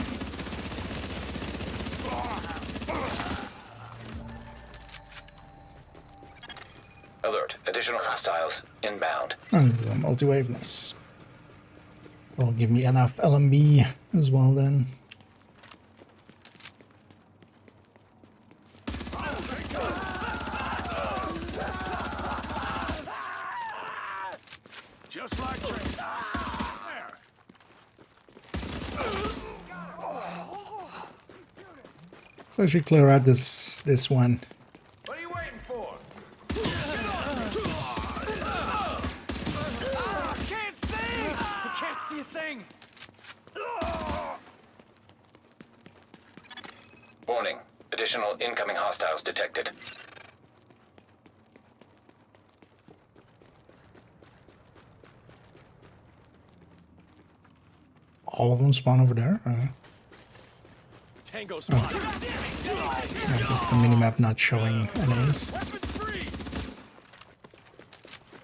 Alert. Additional hostiles inbound. Oh, there's a multi-waveness. So it'll give me enough LMB as well then. Just like there. So I should clear out this one. What are you waiting for? Can't see! I can't see a thing! Warning. Additional incoming hostiles detected. All of them spawn over there? Tango spotted. I guess the minimap not showing enemies.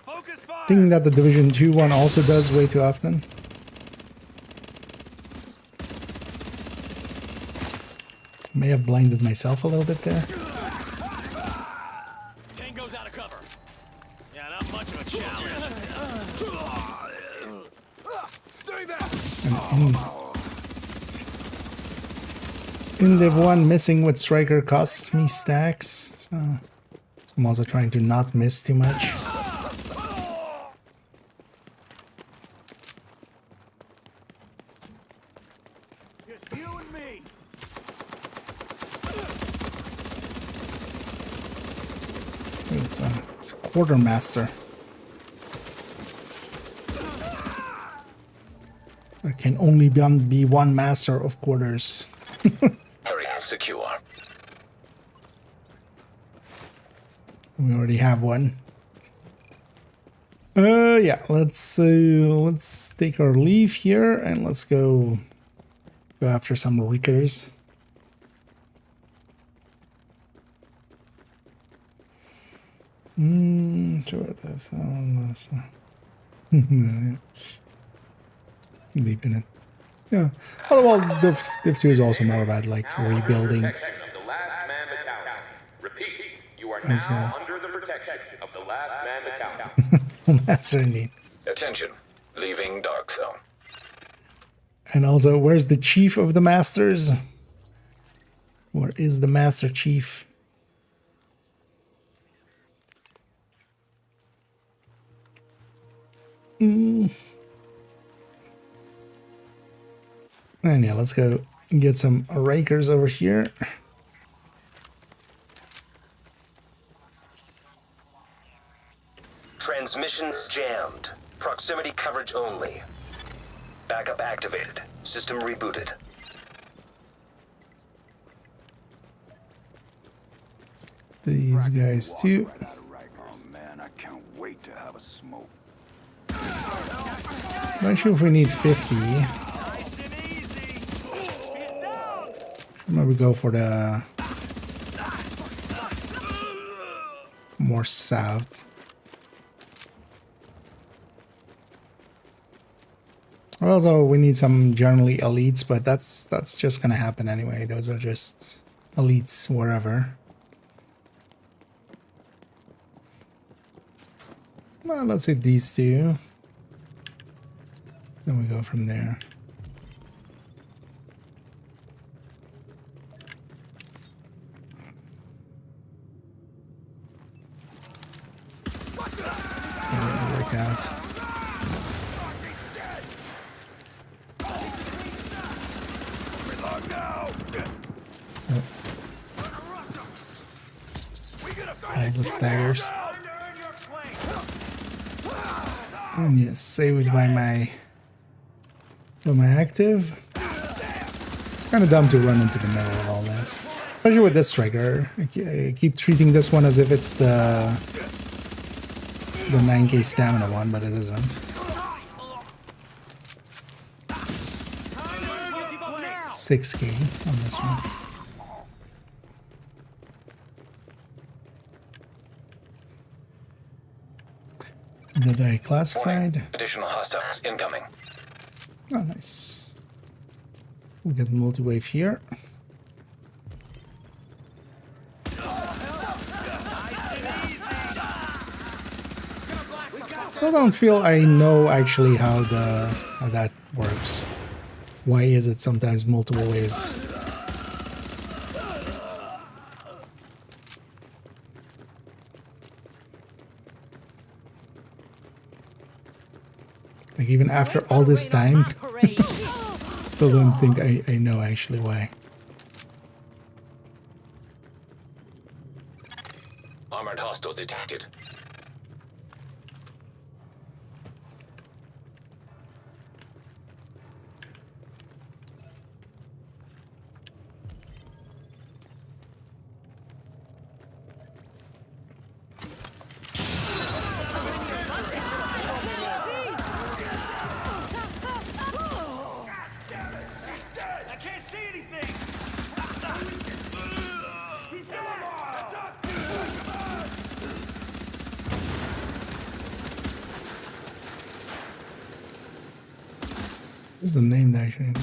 Focus fire! Thing that the Division 2 one also does way too often. May have blinded myself a little bit there. Tango's out of cover. Yeah, not much of a challenge. Stay back! In Div1, missing with Striker costs me stacks, so I'm also trying to not miss too much. Just you and me. It's a quartermaster. There can only be one master of quarters. Area secure. We already have one. Yeah, let's take our leave here and let's go after some reekers. Sure, I found this. Deep in it. Yeah. Oh, well, Div2 is also more about like rebuilding Of the last man battalion. Repeat, you are as now well. under the protection of the last man battalion. That's indeed. Attention. Leaving dark zone. And also, where's the chief of the masters? Where is the master chief? And yeah, let's go get some rakers over here. Transmissions jammed. Proximity coverage only. Backup activated. System rebooted. These guys too. Oh man, I can't wait to have a smoke. Not sure if we need 50. Maybe go for the more south. Also, we need some generally elites, but that's just gonna happen anyway. Those are just elites wherever. Well, let's hit these two. Then we go from there. It'll work out. All the staggers. And yes, saved by my active. It's kind of dumb to run into the middle of all this, especially with this trigger. I keep treating this one as if it's the 9k stamina one, but it isn't. 6k on this one. Did I classified? Additional hostiles incoming. Oh, nice. We got multi-wave here. Still don't feel I know actually how that works. Why is it sometimes multiple waves? Like even after all this time, still don't think I know actually why. Armored hostile detected. What's the name there actually?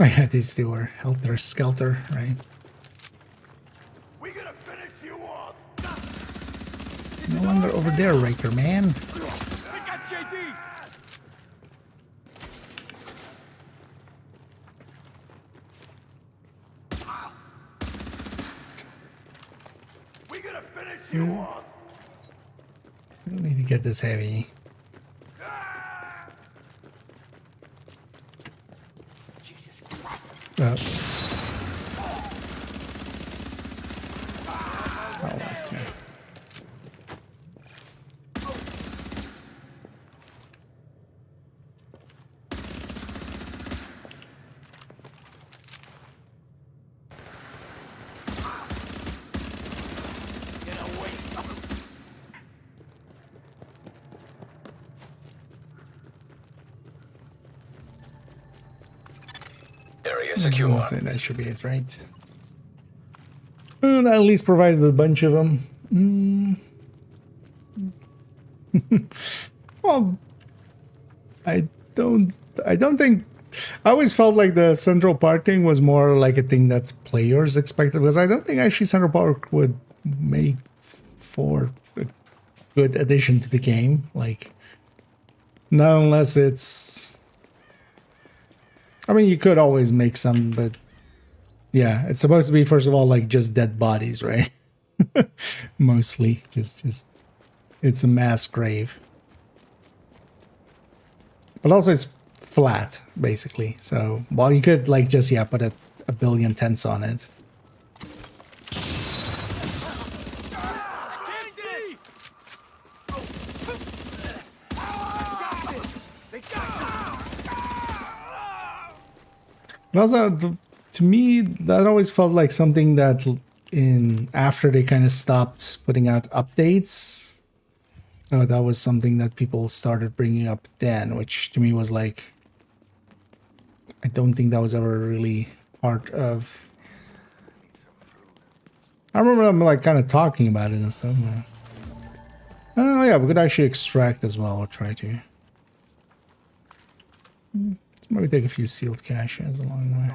Oh yeah, these two were Helter Skelter, right? We gonna finish you off. No longer over there, Raker man. We got JD. We gonna finish you off. I don't need to get this heavy. Oh, okay. Area I secure. say that should be it, right? That at least provided a bunch of them. Well, I don't think. I always felt like the Central Park thing was more like a thing that players expected, because I don't think actually Central Park would make for a good addition to the game. Like, not unless it's. I mean, you could always make some, but yeah, it's supposed to be, first of all, like just dead bodies, right? Mostly, just it's a mass grave. But also it's flat, basically. So, well, you could like just, yeah, put a billion tents on it. But also, to me, that always felt like something that after they kind of stopped putting out updates, that was something that people started bringing up then, which to me was like, I don't think that was ever really part of. I remember them like kind of talking about it and stuff. Oh yeah, we could actually extract as well. I'll try to. Let's maybe take a few sealed caches along the way.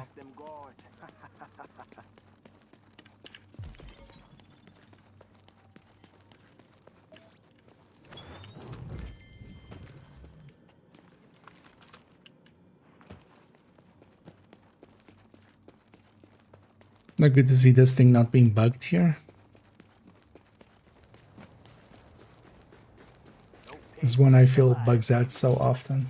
Not good to see this thing not being bugged here. This is one I feel bugs out so often.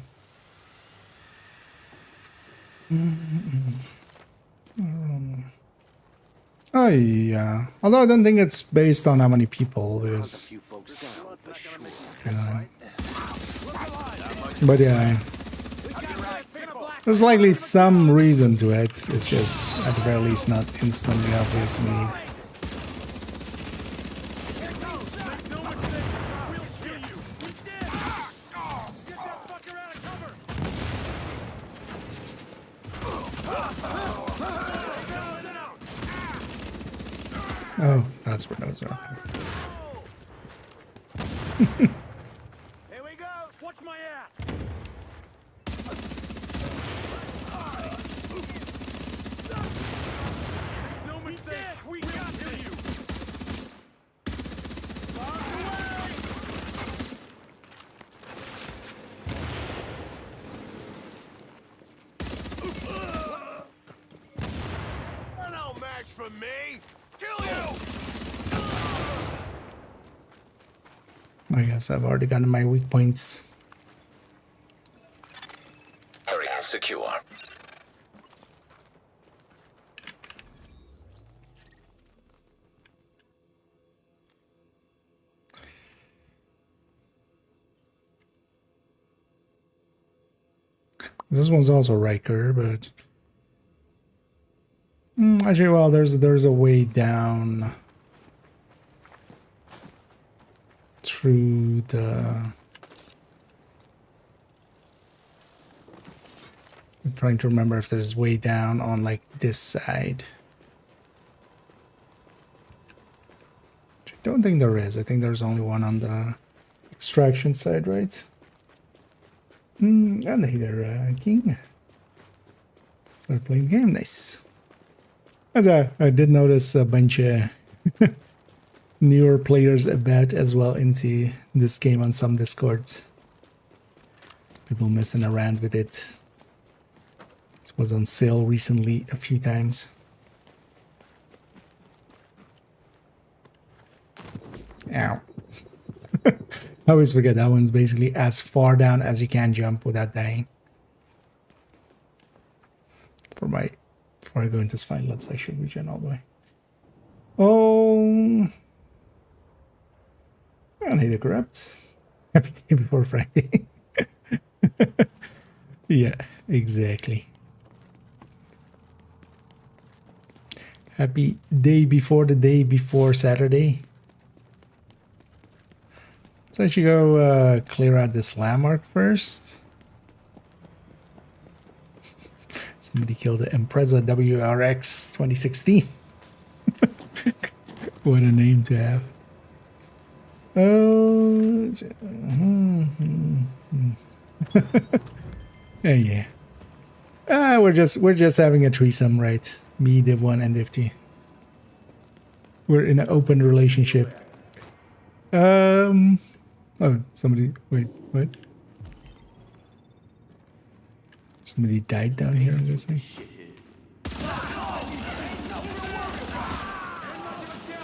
Oh yeah. Although I don't think it's based on how many people there's. But yeah. There's likely some reason to it. It's just at the very least not instantly obvious indeed. Oh, that's where those are. match for me. Kill you. I guess I've already gotten my weak points. Area secure. This one's also Riker, but actually, well, there's a way down through the. I'm trying to remember if there's way down on like this side. Which I don't think there is. I think there's only one on the extraction side, right? And hey there, King. Start playing the game, nice. As I did notice a bunch of newer players about as well into this game on some Discords. People messing around with it. This was on sale recently a few times. Ow. I always forget that one's basically as far down as you can jump without dying. Before I go into this fight, I should regen all the way. Oh, I need to corrupt. Happy day before Friday. Yeah, exactly. Happy day before Saturday. So I should go clear out this landmark first. Somebody killed the Impreza WRX 2016. What a name to have. Oh, yeah. We're just having a threesome, right? Me, Div1, and Div2. We're in an open relationship. Oh, somebody, wait, what? Somebody died down here, I'm guessing.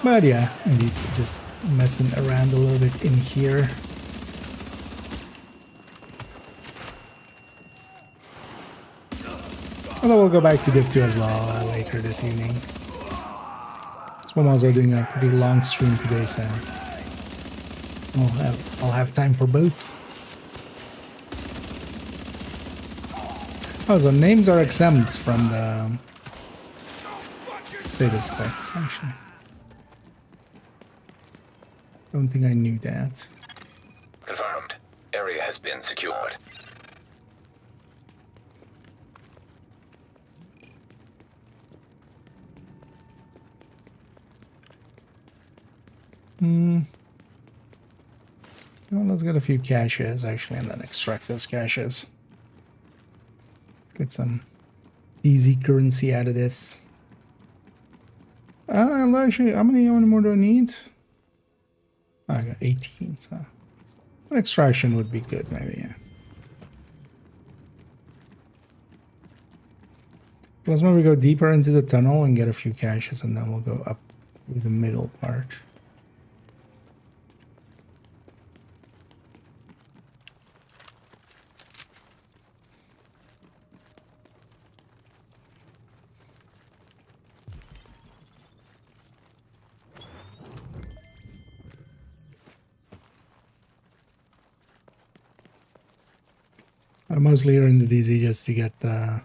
But yeah, indeed, just messing around a little bit in here. Although we'll go back to Div2 as well later this evening. So I'm also doing a pretty long stream today, so I'll have time for both. Oh, so names are exempt from the status effects, actually. Don't think I knew that. Confirmed. Area has been secured. Well, let's get a few caches, actually, and then extract those caches. Get some easy currency out of this. Actually, how many more do I need? Oh, I got 18, so an extraction would be good, maybe, yeah. Let's maybe go deeper into the tunnel and get a few caches, and then we'll go up through the middle part. I'm mostly here in the DZ just to get the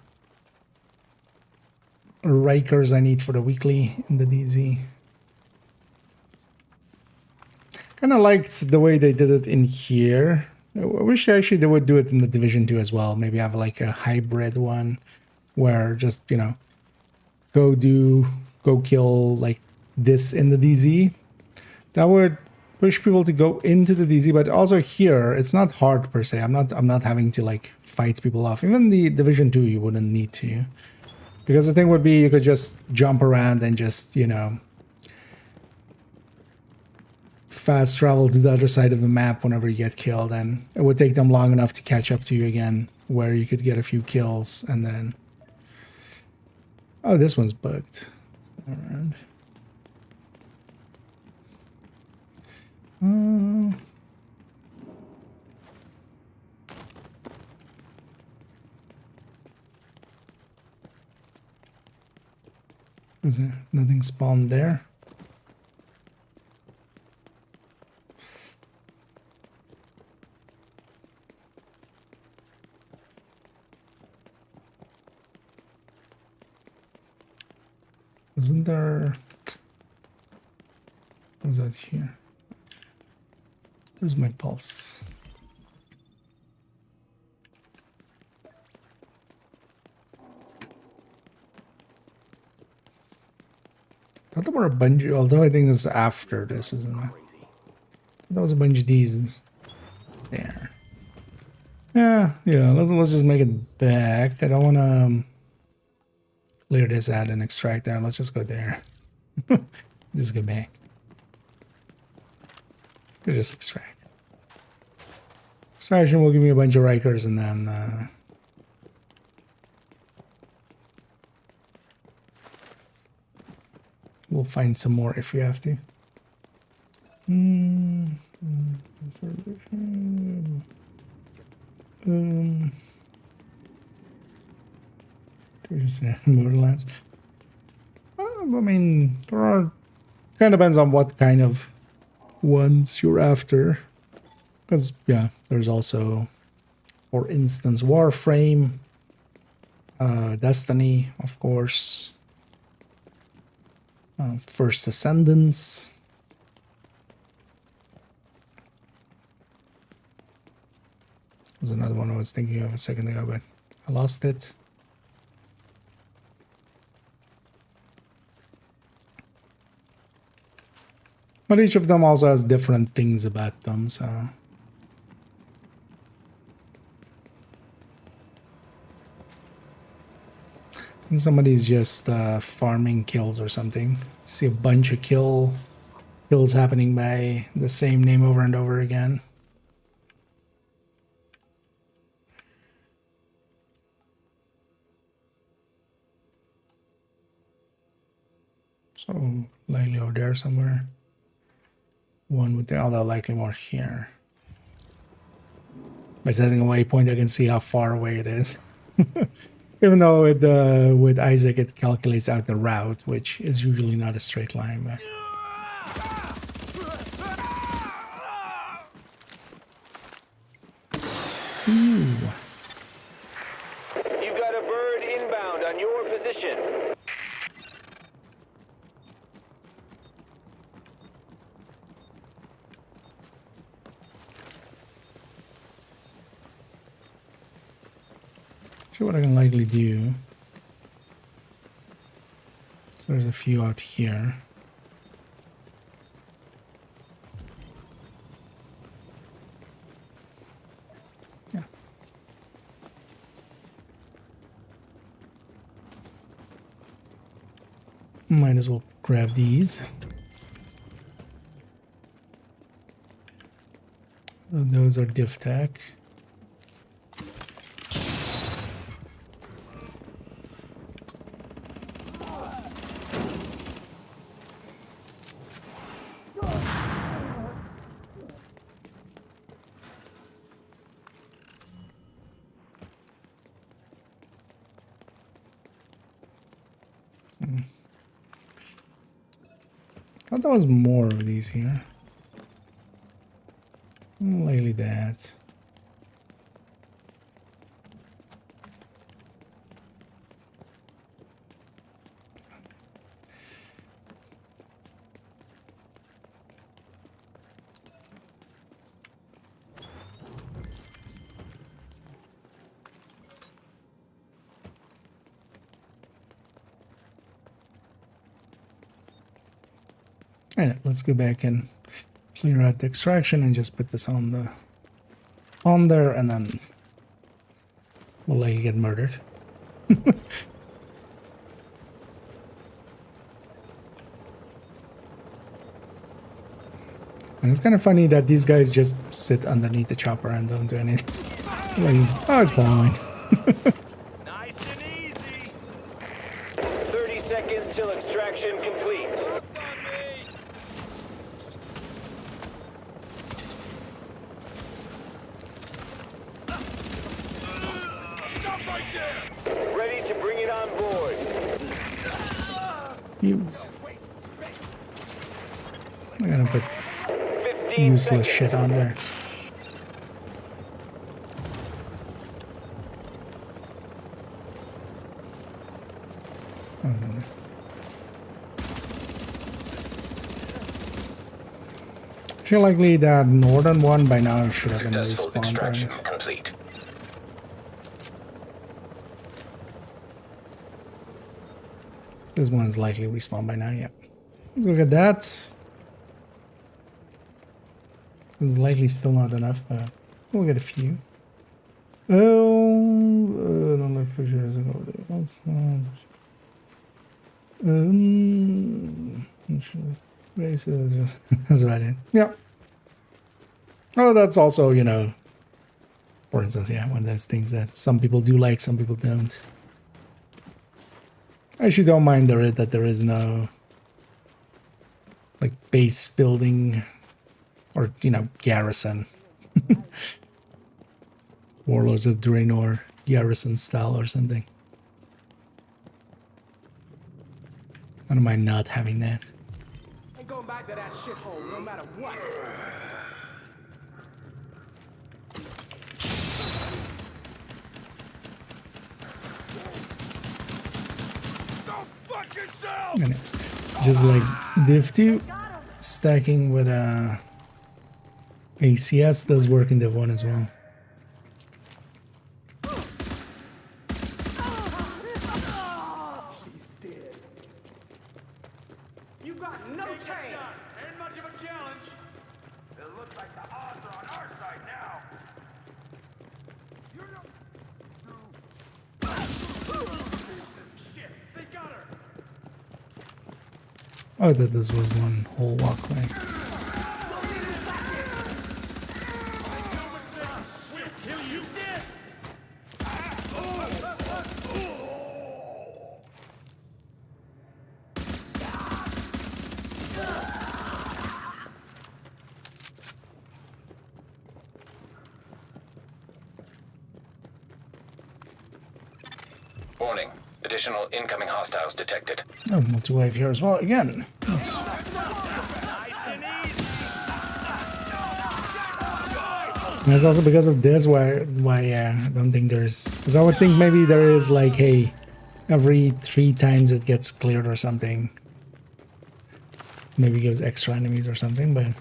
Rikers I need for the weekly in the DZ. Kind of liked the way they did it in here. I wish actually they would do it in the Division 2 as well. Maybe have like a hybrid one where just, you know, go kill like this in the DZ. That would push people to go into the DZ, but also here it's not hard per se. I'm not having to like fight people off. Even the Division 2 you wouldn't need to. Because the thing would be you could just jump around and just, you know, fast travel to the other side of the map whenever you get killed, and it would take them long enough to catch up to you again, where you could get a few kills and then... Oh, this one's bugged. Let's Alright. Is there nothing spawned there? Isn't there? What's that here? Where's my pulse? I thought there were a bunch, although I think this is after this, isn't it? That was a bunch of these there. Yeah, let's just make it back. I don't want to clear this out and extract out. Let's just go there. Just go back. We'll just extract. Extraction will give me a bunch of Rikers and then we'll find some more if we have to. Borderlands. I mean, there are. Kind of depends on what kind of ones you're after. Because, yeah, there's also, for instance, Warframe, Destiny, of course, First Ascendants. Was another one I was thinking of a second ago, but I lost it. But each of them also has different things about them, so. I think somebody's just farming kills or something. See a bunch of kills happening by the same name over and over again. So likely over there somewhere. One with the other, likely more here. By setting a waypoint, I can see how far away it is. Even though with Isaac it calculates out the route, which is usually not a straight line. But... Ooh. You've got a bird inbound on your position. Sure, what I can likely do. So there's a few out here. Yeah. Might as well grab these. Those are div tech. I thought there was more of these here. Likely that. Alright, let's go back and clear out the extraction and just put this on there, and then we'll likely get murdered. And it's kind of funny that these guys just sit underneath the chopper and don't do anything. Like, oh, it's fine. Nice and easy. 30 seconds till extraction Mission complete. Stop right there! Ready to bring it on board. Use. I'm gonna put 15 useless seconds. shit on there. Oh, no. Feel likely that northern one by now should have been Successful respawned, extraction right? complete. This one is likely respawned by now, yeah. Let's look at that. It's likely still not enough, but we'll get a few. Oh, I don't know if sure is over there. Not sure. Races, that's about it. Yeah. Oh, that's also, you know, for instance, yeah, one of those things that some people do like, some people don't. I actually don't mind that there is no like base building or, you know, garrison. Warlords of Draenor garrison style or something. I don't mind not having that. Ain't going back to that shithole no matter what. Go fuck yourself! And just like Div2, stacking with ACS does work in Div1 as well. You got no chance. Ain't much of a challenge. It looks like the odds are on our side now. Shit, they got her. Oh, that this was one whole walkway. We'll kill you dead. Warning. Additional incoming hostiles detected. Oh, multi-wave here as well again. Nice. And it's also because of this why I don't think there's, because I would think maybe there is like, hey, every 3 times it gets cleared or something, maybe gives extra enemies or something, but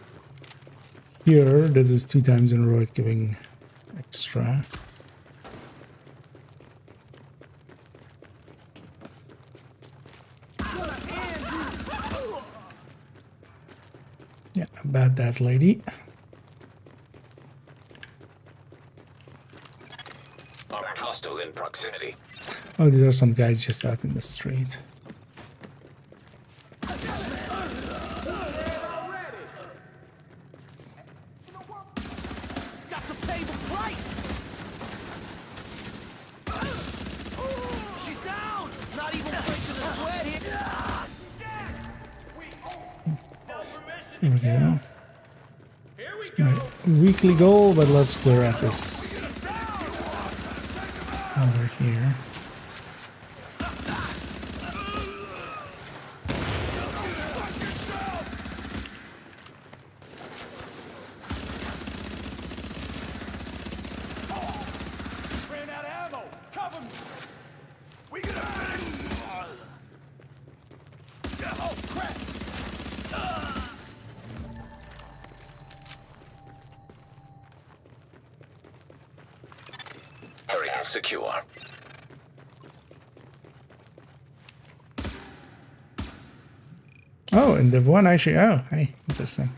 here this is 2 times in a row it's giving extra. Yeah, about that lady. Armored hostile in proximity. Oh, these are some guys just out in the street. Got to pay the price. She's down. Not even breaking a sweat here. Here we go. It's my weekly goal, but let's clear out this over here. Ran out of ammo. Cover me. We gonna finish. Oh crap! Area secure. Oh, in Div1 actually, oh, hey, interesting.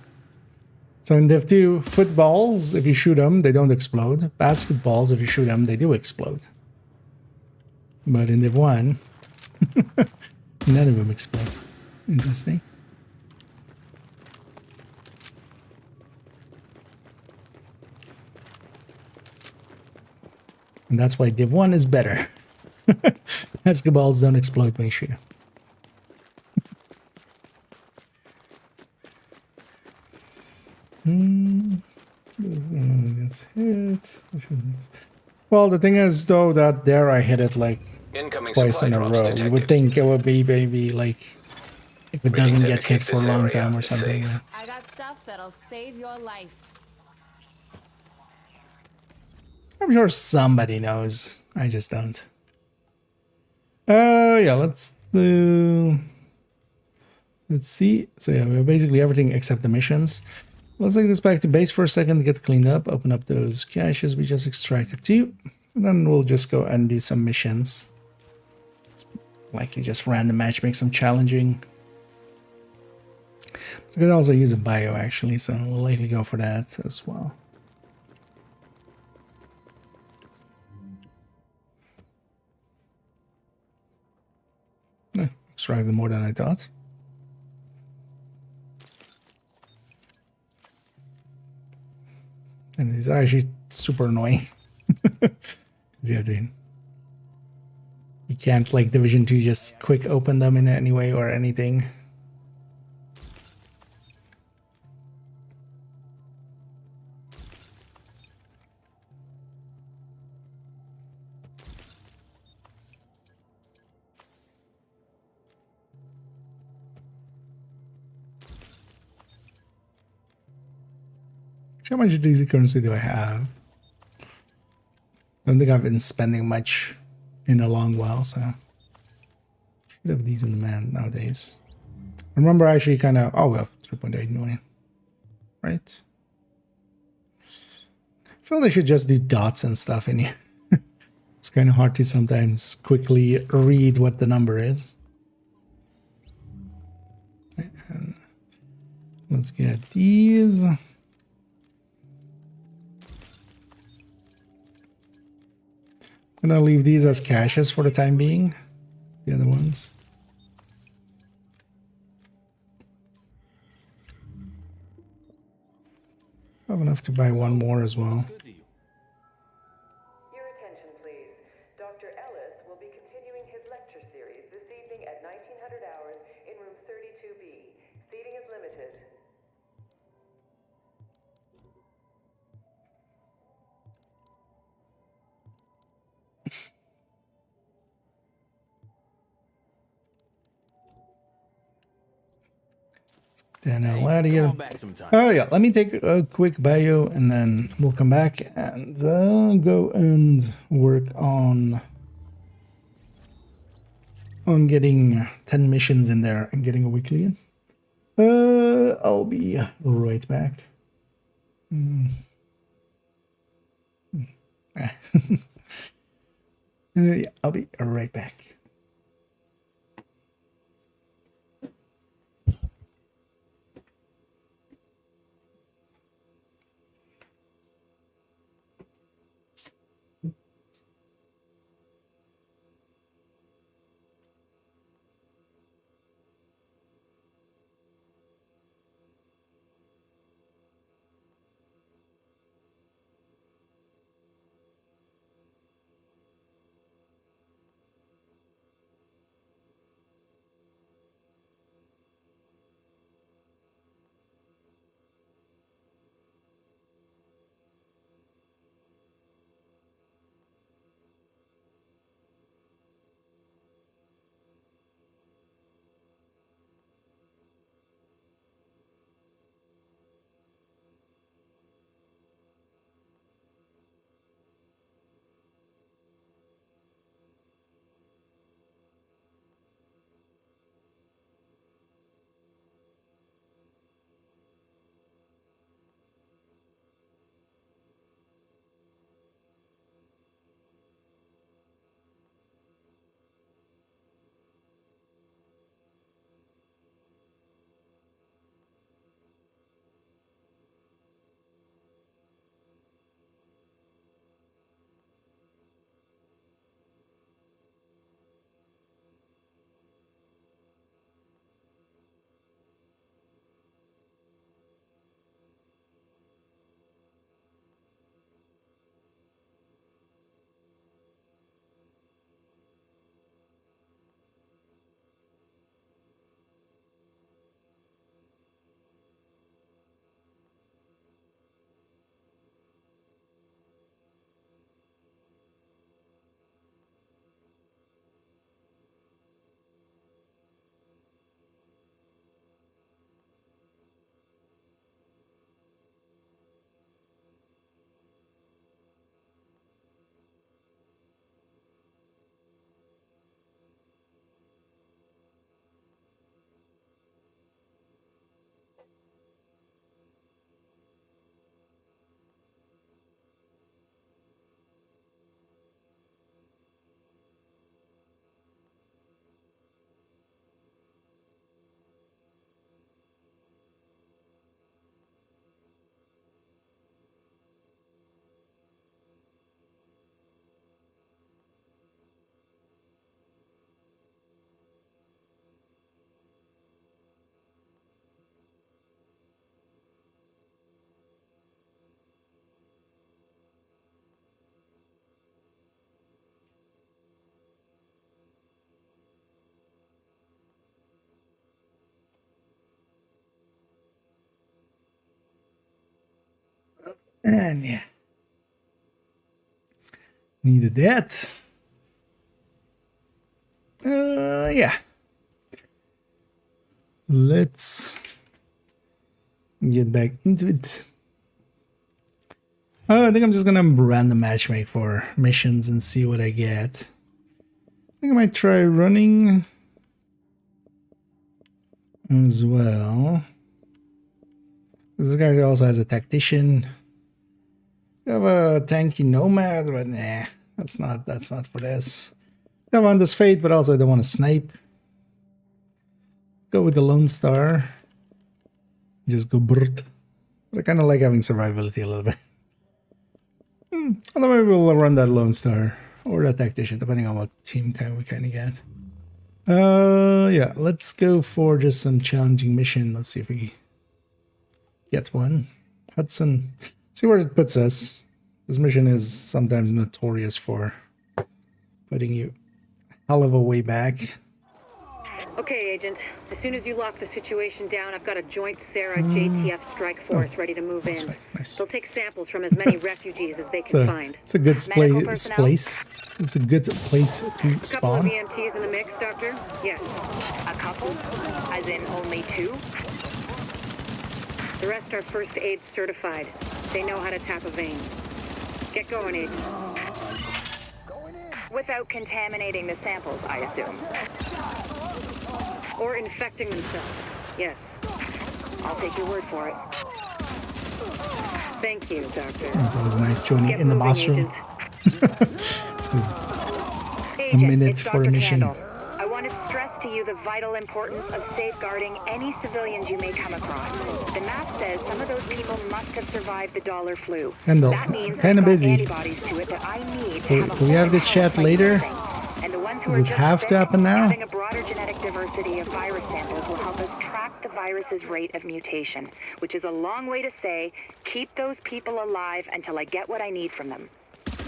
So in Div2, footballs, if you shoot them, they don't explode. Basketballs, if you shoot them, they do explode. But in Div1, none of them explode. Interesting. And that's why Div1 is better. Basketballs don't explode when you shoot them. That's hit. Well, the thing is, though, that there I hit it like Incoming twice supply in a drops row. detected. You would think it would be maybe like if it Readings doesn't get hit indicate for a this long area time or is something. safe. I got stuff that'll save your life. I'm sure somebody knows. I just don't. Yeah, let's do. Let's see. So yeah, we have basically everything except the missions. Let's take this back to base for a second, get cleaned up, open up those caches we just extracted too, and then we'll just go and do some missions. Likely just random match, make some challenging. I could also use a bio actually, so we'll likely go for that as well. Extracted more than I thought. And these are actually super annoying. You can't, like, Division 2 just quick open them in any way or anything. How much DZ currency do I have? Don't think I've been spending much in a long while, so should have these in demand nowadays. I remember actually kind of, oh, we have 3.8 million, right? I feel they should just do dots and stuff in here. It's kind of hard to sometimes quickly read what the number is. And let's get these. I'm gonna leave these as caches for the time being. The other ones. I have enough to buy one more as well. Your attention, please. Dr. Ellis will be continuing his lecture series this evening at 1900 hours in room 32B. Seating is limited. Then I'll out of here. Oh yeah, let me take a quick bio and then we'll come back and go and work on getting 10 missions in there and getting a weekly in. I'll be right back. Yeah, I'll be right back. And yeah. Needed that. Yeah. Let's get back into it. I think I'm just gonna random matchmake for missions and see what I get. I think I might try running as well. This guy also has a tactician. I have a tanky nomad, but nah, that's not for this. I want this fate, but also I don't want to snipe. Go with the Lone Star. Just go brrrt. But I kind of like having survivability a little bit. Although maybe we'll run that Lone Star or that Tactician, depending on what team we kind of get. Yeah, let's go for just some challenging mission. Let's see if we get one. Hudson. See where it puts us. This mission is sometimes notorious for putting you a hell of a way back. Okay, Agent. As soon as you lock the situation down, I've got a joint Sarah JTF strike force ready to move in. Right. Nice. They'll take samples from as many refugees as they can find. It's a good Medical place. personnel? It's a good place to Couple of spawn. EMTs in the mix, Doctor? Yes. A couple? As in only two? The rest are first aid certified. They know how to tap a vein. Get going, Agent. Without contaminating the samples, I assume. Or infecting themselves. Yes. I'll take your word for it. Thank you, Doctor. It's always nice joining Get in the moving, bathroom. Agent, minute it's for Dr. a mission. Candle. I want to stress to you the vital importance of safeguarding any civilians you may come across. The map says some of those people must have survived the dollar flu. Candle, That means kind of I've got busy. antibodies to it that I need to have a Do we have this whole chat house like later? nothing. And the ones who Does are it just have to sick, happen now? Having a broader genetic diversity of virus samples will help us track the virus's rate of mutation, which is a long way to say, keep those people alive until I get what I need from them.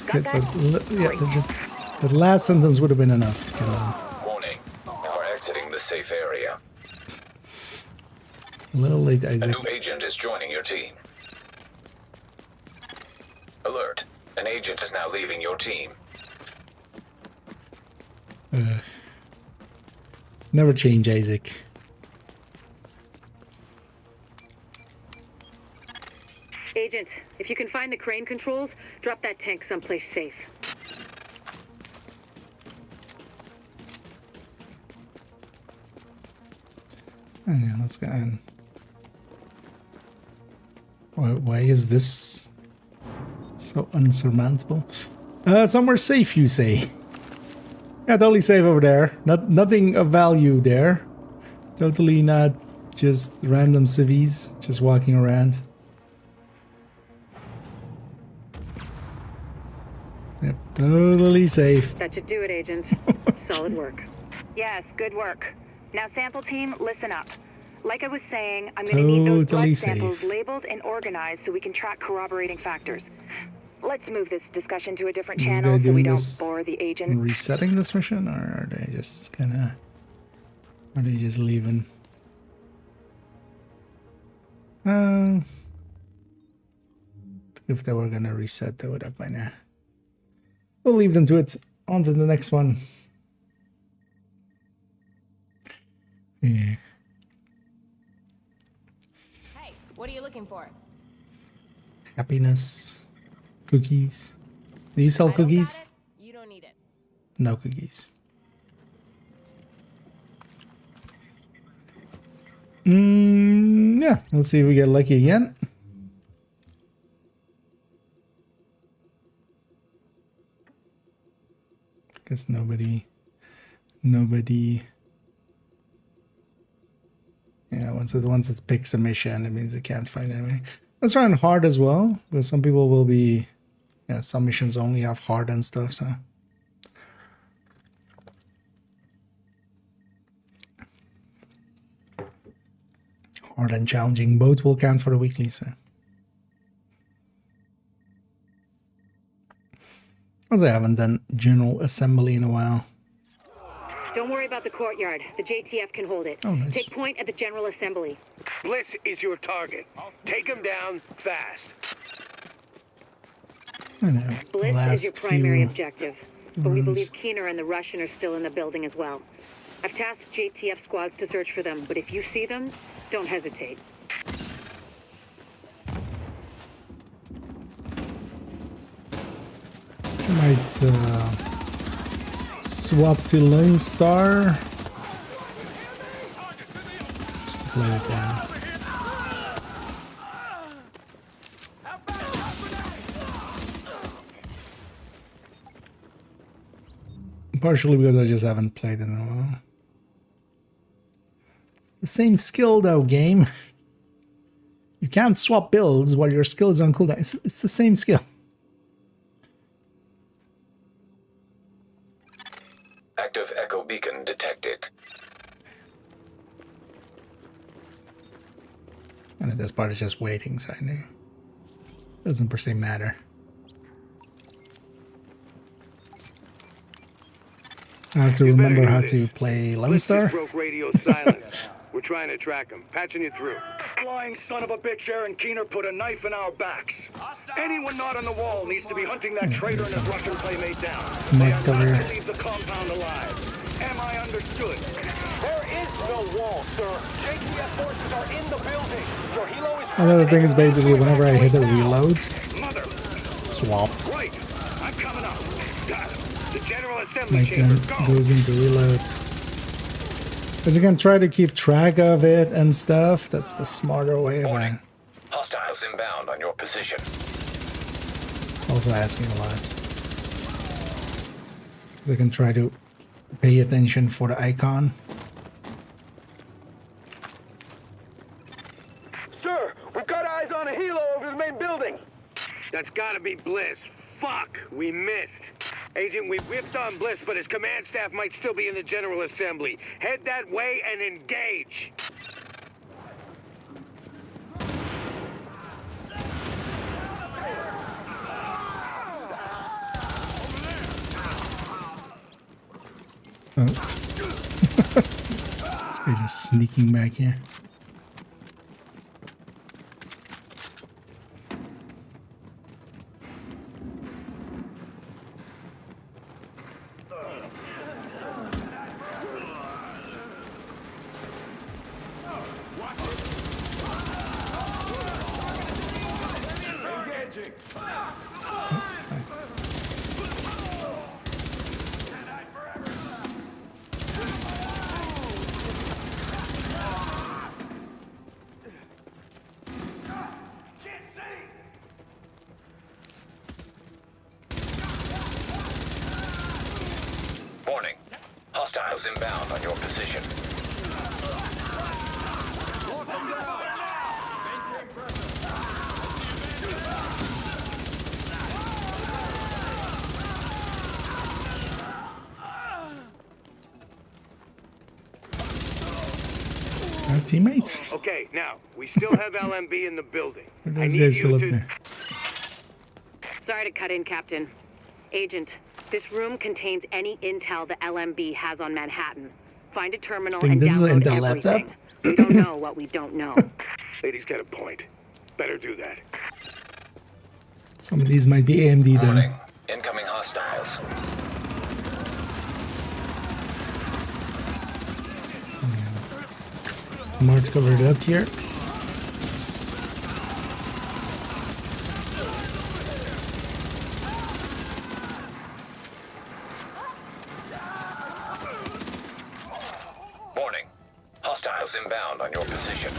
Got Okay, so that? yeah, just the last sentence would have been enough. Warning. You are exiting the safe area. A little late, A Isaac. new agent is joining your team. Alert. An agent is now leaving your team. Never change, Isaac. Agent, if you can find the crane controls, drop that tank someplace safe. Yeah, let's go in. Why is this so unsurmountable? Somewhere safe, you say? Yeah, totally safe over there. Nothing of value there. Totally not just random civvies just walking around. Yep, totally safe. That should do it, Agent. Solid work. Yes, good work. Now, sample team, listen up. Like I was saying, I'm going to need those Totally blood safe. samples labeled and organized so we can track corroborating factors. Let's move this discussion to a different Is this channel guy so we doing don't this bore the agent. resetting this mission, or are they just gonna... Are they just leaving? If they were gonna reset, they would have by now. We'll leave them to it. On to the next one. Yeah. Hey, what are you looking for? Happiness. Cookies. Do you sell I don't got cookies? it, you don't need it. No cookies. Yeah. Let's see if we get lucky again. Guess nobody. Yeah, once it picks a mission, it means it can't find anything. Let's try on hard as well, because some people will be. Yeah, some missions only have hard and stuff, so. Hard and challenging both will count for the weekly, so. As I haven't done General Assembly in a while. Don't worry about the courtyard. The JTF can hold it. Oh, nice. Take point at the General Assembly. Bliss is your target. Take him down fast. I know. Bliss Last is your primary few objective, but we runs. believe Keener and the Russian are still in the building as well. I've tasked JTF squads to search for them, but if you see them, don't hesitate. I might swap to Lone Star. Just to play it down. Partially because I just haven't played it in a while. It's the same skill though, game. You can't swap builds while your skill is on cooldown. It's the same skill. Active echo beacon detected. And this part is just waiting, so I knew. Doesn't per se matter. I have to remember how to play Lone Star. Broke radio silence. We're trying to track him. Patching you through. Flying son of a bitch, Aaron Keener put a knife in our backs. Anyone not on the wall needs to be hunting that traitor and his Russian playmate down. Smart They are cover. not to leave the compound alive. Am I understood? There is no wall, sir. JTF forces are in the building. Your helo is... Another thing is basically whenever I hit a reload, Mother. swap. Right. I'm coming up. The General Assembly Like chamber. then Go. goes into reloads. Because you can try to keep track of it and stuff. That's the smarter way of it. Hostiles inbound on your position. It's also asking a lot. Because I can try to pay attention for the icon. Sir, we've got eyes on a helo over the main building. That's gotta be Bliss. Fuck, we missed. Agent, we whipped on Bliss, but his command staff might still be in the General Assembly. Head that way and engage. Oh. This guy just sneaking back here. Warning. Hostiles inbound on your position. Our teammates. Okay, now, we still have LMB in the building. Are I those need guys still you up to... there? Sorry to cut in, Captain. Agent, this room contains any intel the LMB has on Manhattan. Find a terminal Think and this is an download Intel laptop? everything. We don't know what we don't know. Lady's got a point. Better do that. Some of these might be AMD though. Warning. Incoming hostiles. Smart covered up here. Warning. Hostiles inbound on your position.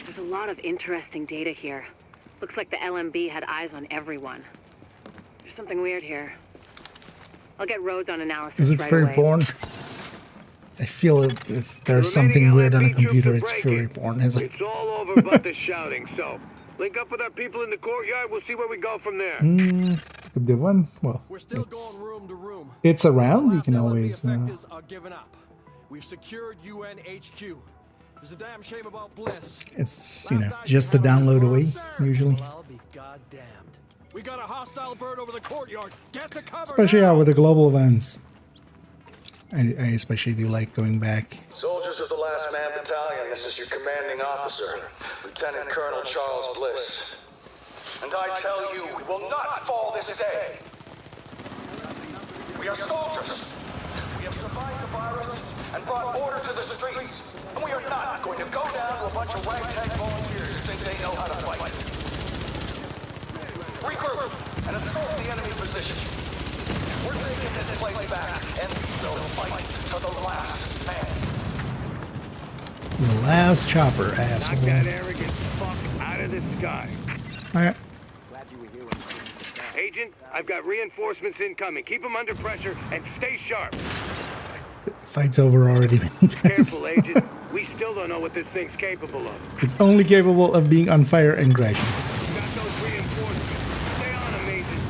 There's a lot of interesting data here. Looks like the LMB had eyes on everyone. There's something weird here. I'll get Rhodes on analysis Is it right Fury away. Porn? I feel if there's something weird on a computer, it's Fury Porn, is it? It's all over but the shouting, so link up with our people in the courtyard. We'll see where we go from there. Div1, well, We're still going room to room. it's around. You can Last always. LMB effectors are giving up. We've secured UN HQ. There's a damn shame about Bliss. It's just a download away usually. Well, I'll be goddamned. We got a hostile bird over the courtyard. Get the cover. Especially out with the global events. I especially do like going back. Soldiers of the Last Man Battalion, this is your commanding officer, Lieutenant Colonel Charles Bliss. And I tell you, we will not fall this day. We are soldiers. We have survived the virus and brought order to the streets. And we are not going to go down to a bunch of ragtag volunteers who think they know how to fight. Regroup and assault the enemy position. We're taking this place back and we'll fight to the last man. The last chopper, asshole. Knock that arrogant fuck out of the sky. Alright. Agent, I've got reinforcements incoming. Keep them under pressure and stay sharp. Fight's over already many times. Careful, Agent. We still don't know what this thing's capable of. It's only capable of being on fire and crashing. You got those reinforcements. Stay on them, Agent.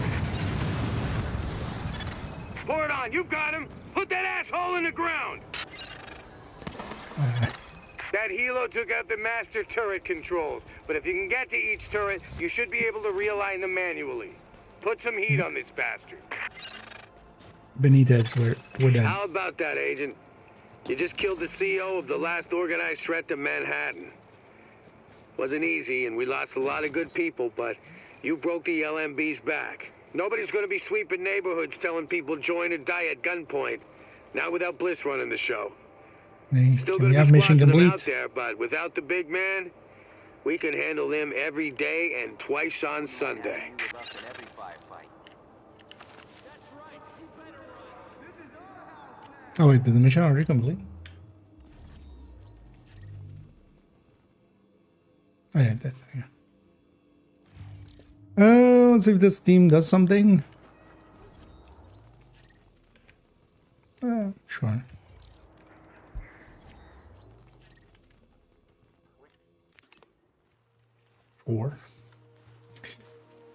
Pour it on. You've got him. Put that asshole in the ground. That helo took out the master turret controls. But if you can get to each turret, you should be able to realign them manually. Put some heat on this bastard. Benitez, we're done. How about that, Agent? You just killed the CEO of the last organized threat to Manhattan. Wasn't easy, and we lost a lot of good people, but you broke the LMB's back. Nobody's gonna be sweeping neighborhoods telling people join or die at gunpoint. Not without Bliss running the show. Hey, Still can we gonna have be mission squatting them out complete? there, but without the big man, we can handle them every day and twice on Sunday. Oh wait, did the mission already complete? Oh yeah, that. Yeah. Let's see if this team does something. Sure. Sure.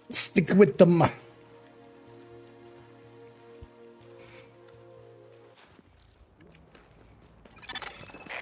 Stick with them.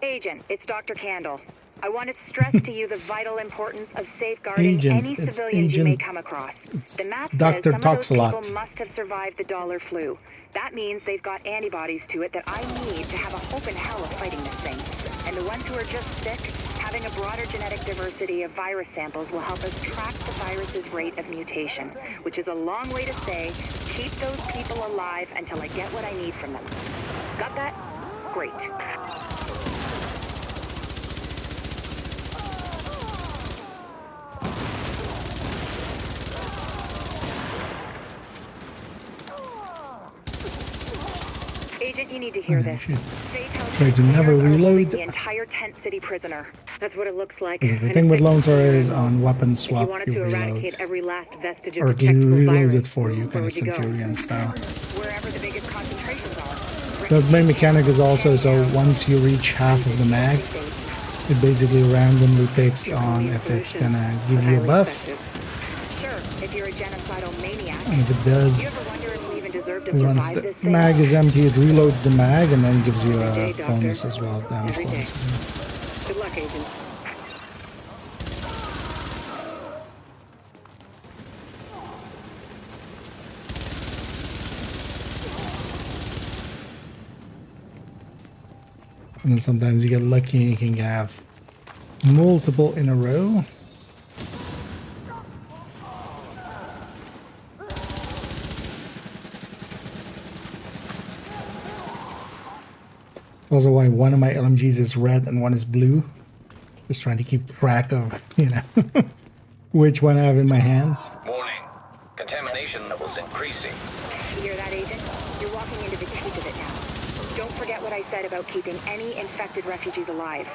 Agent, it's Dr. Candle. I want to stress to you the vital importance of safeguarding any civilians you may come across. The map says some of those people must have survived the dollar flu. That means they've got antibodies to it that I need to have a hope in hell of fighting this thing. And the ones who are just sick, having a broader genetic diversity of virus samples will help us track the virus's rate of mutation, which is a long way to say, keep those people alive until I get what I need from them. Got that? Great. Agent, you need to hear this. Try to never reload. The entire tent city prisoner. That's what it looks like. The thing with Lone Star is on weapon swap, you reload. Every last vestige Or of he detectable reloads virus. it for you, kind of Where would you go? Centurion style. Wherever the biggest concentrations are. Those main mechanic is also so once you reach half of the mag, it basically randomly picks on if it's gonna give you a buff. Sure, if you're a genocidal maniac. And if it does, once the mag is empty, it reloads the mag and then gives you a bonus as well. Damage bonus. Good luck, Agent. And then sometimes you get lucky and you can have multiple in a row. That's also why one of my LMGs is red and one is blue. Just trying to keep track of, you know, which one I have in my hands. Warning. Contamination levels increasing. You hear that, Agent? You're walking into the teeth of it now. Don't forget what I said about keeping any infected refugees alive.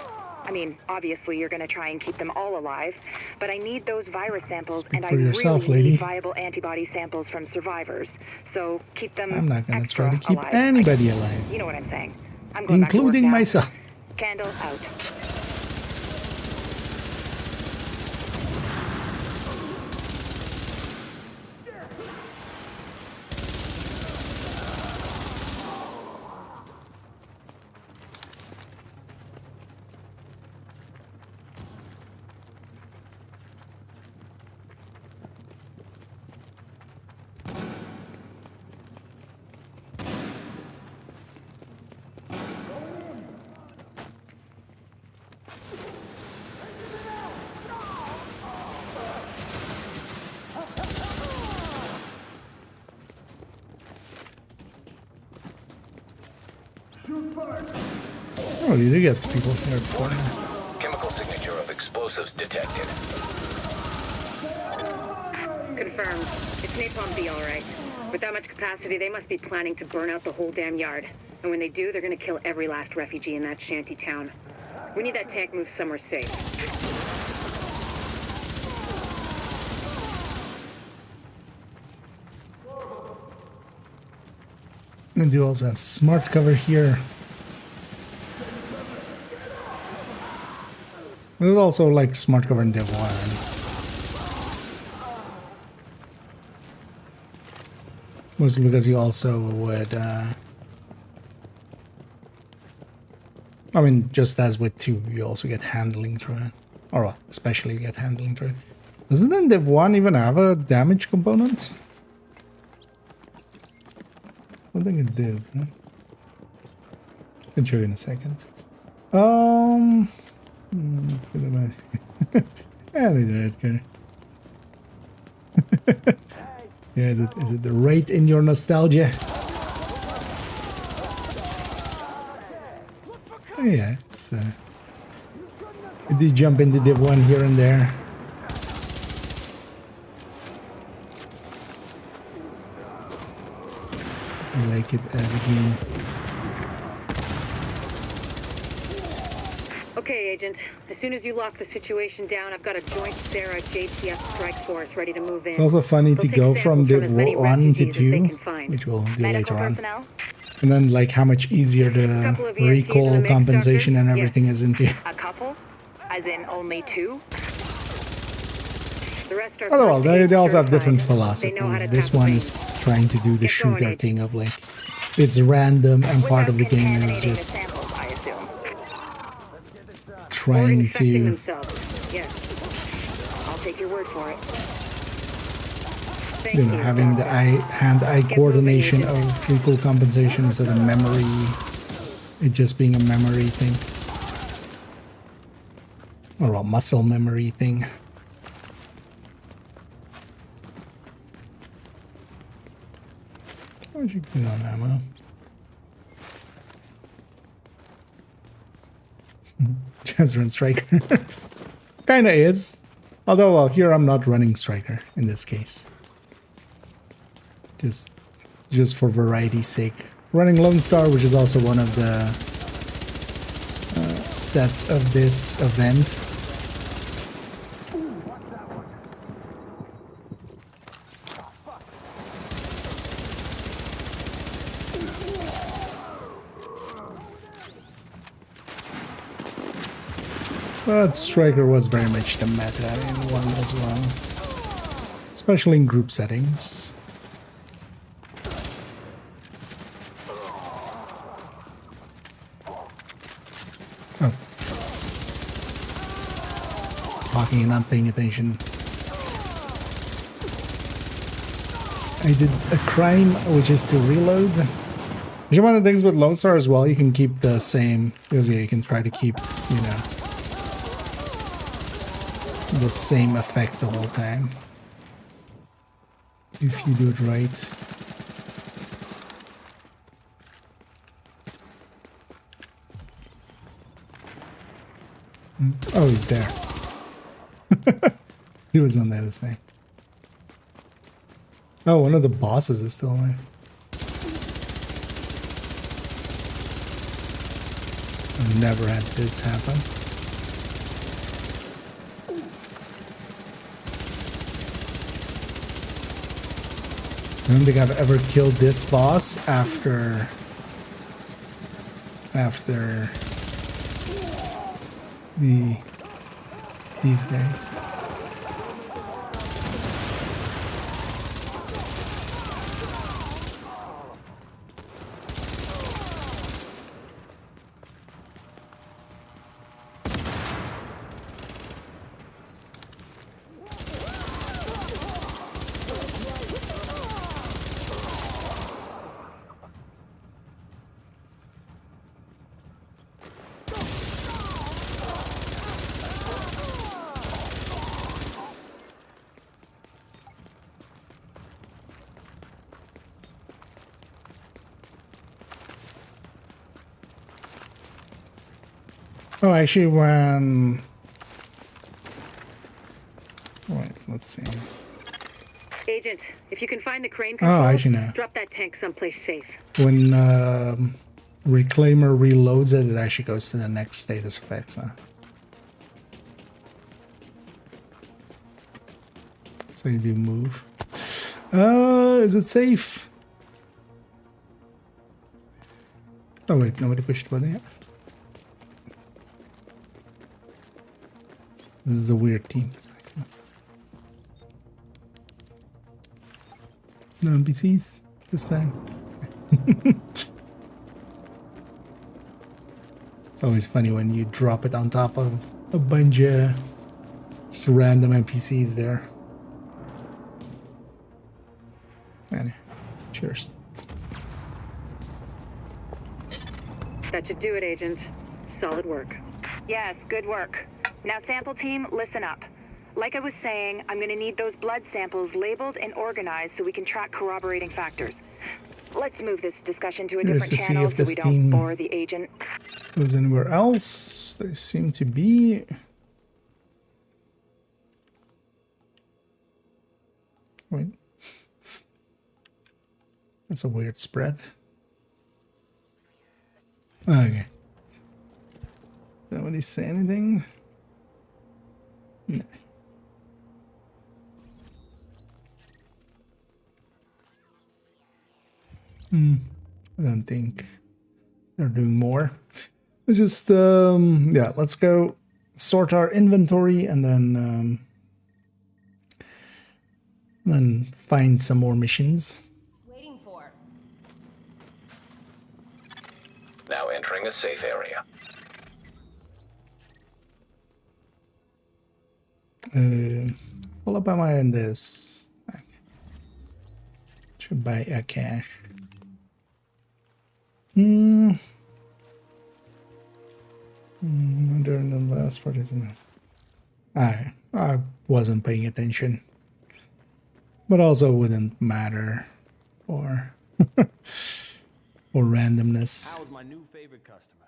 I mean, obviously you're going to try and keep them all alive, but I need those virus samples, Speak and I for yourself, really lady. need viable antibody samples from survivors. So keep them I'm not going to extra try to keep alive. anybody alive, You know what I'm saying. I'm going back to work including now. myself. Candle out. Oh, you do get people here before now. Chemical signature of explosives detected. Confirmed. It's napalm B, all right. With that much capacity, they must be planning to burn out the whole damn yard. And when they do, they're gonna kill every last refugee in that shanty town. We need that tank moved somewhere safe. And do also have smart cover here. There's also like smart cover in Div1. Mostly because you also would, I mean, just as with 2, you also get handling through it. Or well, especially you get handling through it. Doesn't then Div1 even have a damage component? I don't think it did. Huh? I can show you in a second. Yeah, neither Edgar. Yeah, is it the rate in your nostalgia? Oh, yeah, it's I do jump into Div1 here and there. I like it as a game. Okay, Agent. As soon as you lock the situation down, I've got a joint Sarah JTF strike force ready to move in. It's also funny to go from Div1 to 2, which we'll do later on. And then like how much easier the recall compensation and everything is into. A couple? As in only 2? The rest are Oh well, they also have different philosophies. This one is trying to do the shooter thing of like, it's random and part of the game is just trying to, yes. I'll take your word for it. you know, having the hand-eye coordination of recall compensation instead of memory, it just being a memory thing. Or a muscle memory thing. Where'd you get on ammo? Jezrin Striker. Kinda is. Although, well, here I'm not running Striker in this case. Just for variety's sake. Running Lone Star, which is also one of the sets of this event. But Striker was very much the meta in 1 as well. Especially in group settings. Oh. Just talking and not paying attention. I did a crime, which is to reload. Which is one of the things with Lone Star as well, you can keep the same, because yeah, you can try to keep, you know, the same effect the whole time if you do it right. Oh, he's there. He was on the other side. Oh, one of the bosses is still there. I've never had this happen. I don't think I've ever killed this boss after these guys. Oh, actually, when... Wait, let's see. Agent, if you can find the crane control, actually, no. drop that tank someplace safe. When Reclaimer reloads it, it actually goes to the next status effect, so... So you do move. Is it safe? Oh wait, nobody pushed the button yet. This is a weird team. No NPCs this time. It's always funny when you drop it on top of a bunch of just random NPCs there. Anyway, cheers. That should do it, Agent. Solid work. Yes, good work. Now, sample team, listen up. Like I was saying, I'm gonna need those blood samples labeled and organized so we can track corroborating factors. Let's move this discussion to a different channel so we don't bore the agent. Goes anywhere else? They seem to be. Wait. That's a weird spread. Okay. Did anybody say anything? No. I don't think they're doing more. Let's just yeah, let's go sort our inventory and then find some more missions. Waiting for. Now entering a safe area. What am I in this? Okay. Should buy a cash. During the last part, isn't it? I wasn't paying attention, but also wouldn't matter or or randomness. How's my new favorite customer?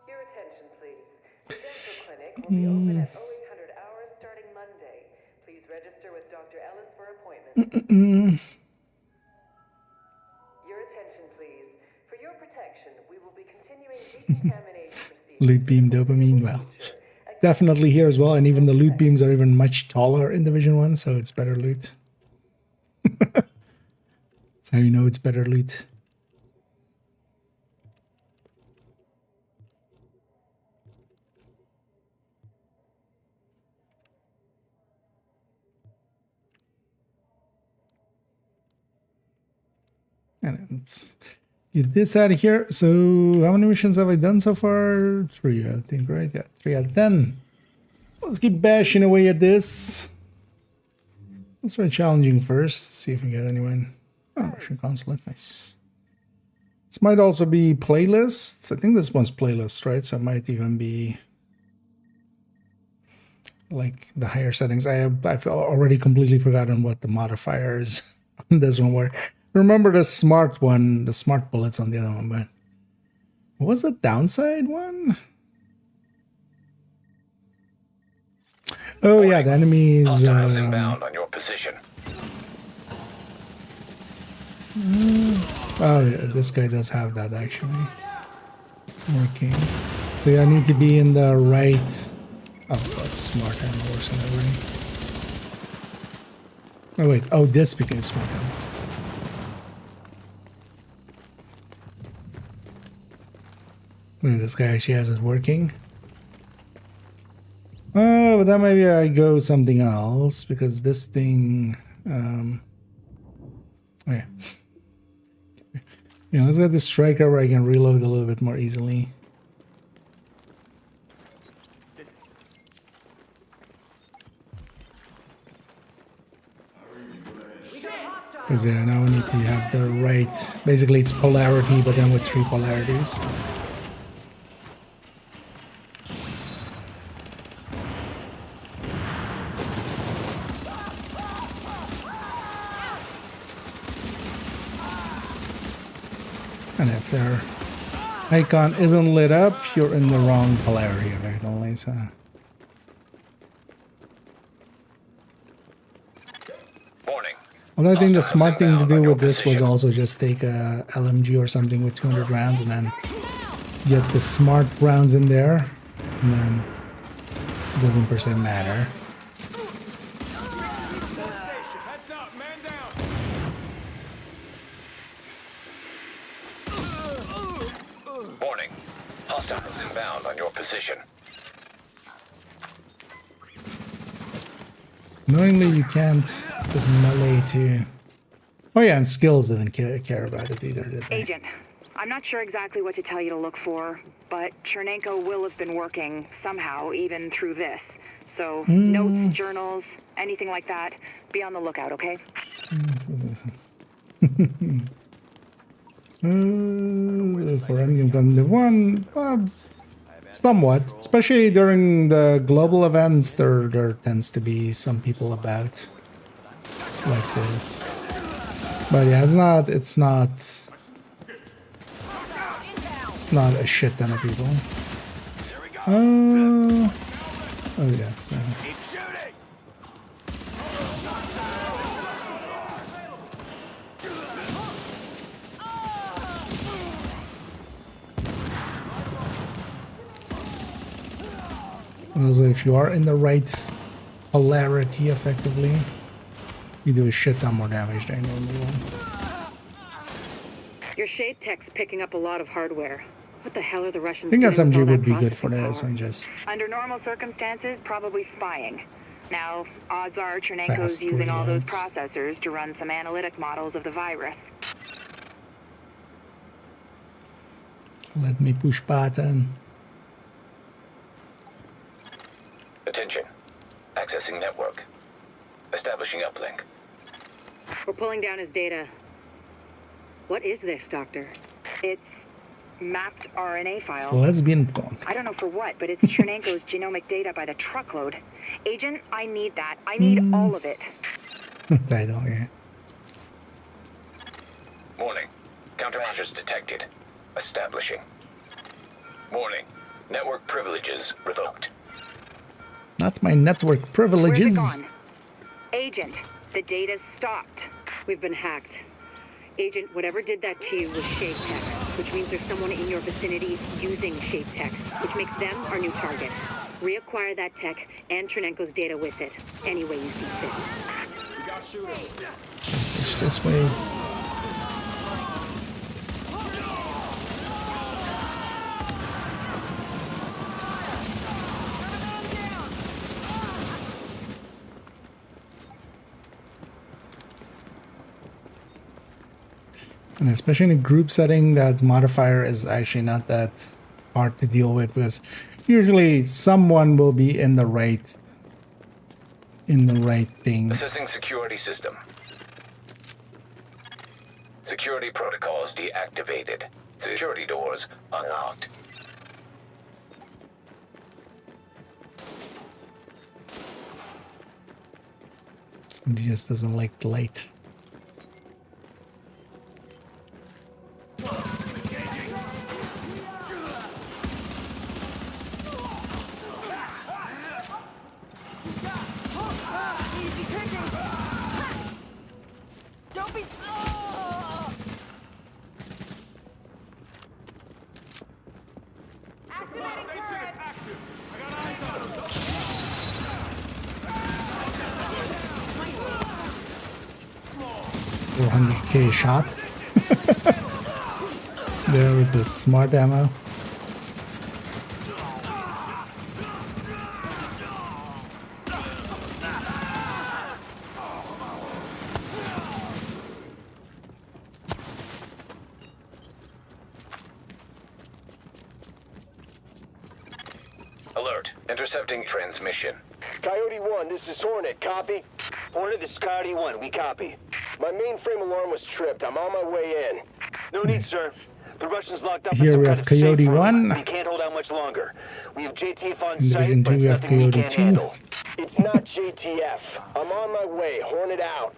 Your attention, please. The dental clinic will be open at 0800 hours starting Monday. Please register with Dr. Ellis for appointment. Your attention, please. For your protection, we will be continuing decontamination procedures. Loot beam dopamine, well, definitely here as well, and even the loot beams are even much taller in Division 1, so it's better loot. That's how you know it's better loot. And let's get this out of here. So how many missions have I done so far? 3, I think, right? Yeah, 3 out of 10. Let's keep bashing away at this. Let's try challenging first. See if we get anyone. Oh, Russian consulate, nice. This might also be playlist. I think this one's playlist, right? So it might even be like the higher settings. I've already completely forgotten what the modifiers on this one were. Remember the smart one, the smart bullets on the other one, but what was the downside one? Oh yeah, the enemies. Hostiles inbound on your position. Oh yeah, this guy does have that actually working. So yeah, I need to be in the right. Oh, that's smart ammo works on everybody. Oh wait, oh this became smart ammo. This guy actually has it working. Oh, but then maybe I go something else because this thing. Oh yeah. Yeah, let's get this striker where I can reload a little bit more easily. Because yeah, now we need to have the right. Basically, it's polarity, but then with 3 polarities. And if their icon isn't lit up, you're in the wrong polarity effectively, so. Warning. Although I think the smart thing to do with this was position. also just take a LMG or something with 200 rounds and then get the smart rounds in there, and then it doesn't per se matter. Heads up, man down. Warning. Hostiles inbound on your position. Knowingly, you can't just melee to. Oh yeah, and skills didn't care about it either, did they? Agent, I'm not sure exactly what to tell you to look for, but Chernenko will have been working somehow, even through this. So, notes, journals, anything like that, be on the lookout, okay? For endgame gun, the one, somewhat, especially during the global events, there tends to be some people about like this. But yeah, it's not a shit ton of people. Oh yeah, so. Also, if you are in the right polarity, effectively, you do a shit ton more damage than normal one. Your shade tech's picking up a lot of hardware. What the hell are the Russians I think doing with all SMG would that be good for processing this power? and just Under normal circumstances, probably spying. Now, odds are Chernenko's fast using all those reloads. processors to run some analytic models of the virus. Let me push button. Attention. Accessing network. Establishing uplink. We're pulling down his data. What is this, Doctor? It's mapped RNA It's files. lesbian porn. I don't know for what, but it's Chernenko's genomic data by the truckload. Agent, I need that. I need all of it. I don't, yeah. Warning. Countermeasures detected. Establishing. Warning. Network privileges revoked. Not my network privileges. Where's it gone? Agent, the data's stopped. We've been hacked. Agent, whatever did that to you was shade tech, which means there's someone in your vicinity using shade tech, which makes them our new target. Reacquire that tech and Chernenko's data with it, any way you see fit. We got shooters. Push this way. And especially in a group setting, that modifier is actually not that hard to deal with, because usually someone will be in the right thing. Assessing security system. Security protocols deactivated. Security doors unlocked. Somebody just doesn't like the light. Don't be slow. Activating turret. Active. I got eyes on them. 400k shot. There with the smart ammo. Alert. Intercepting transmission. Coyote 1, this is Hornet, copy? Hornet, this is Coyote 1, we copy. My mainframe alarm was tripped. I'm on my way in. No need, sir. The Russians locked up Here we have Coyote 1. We can't hold out much longer. We have JTF on In Division 2 we have Coyote 2. It's not JTF. I'm on my way. Hornet out.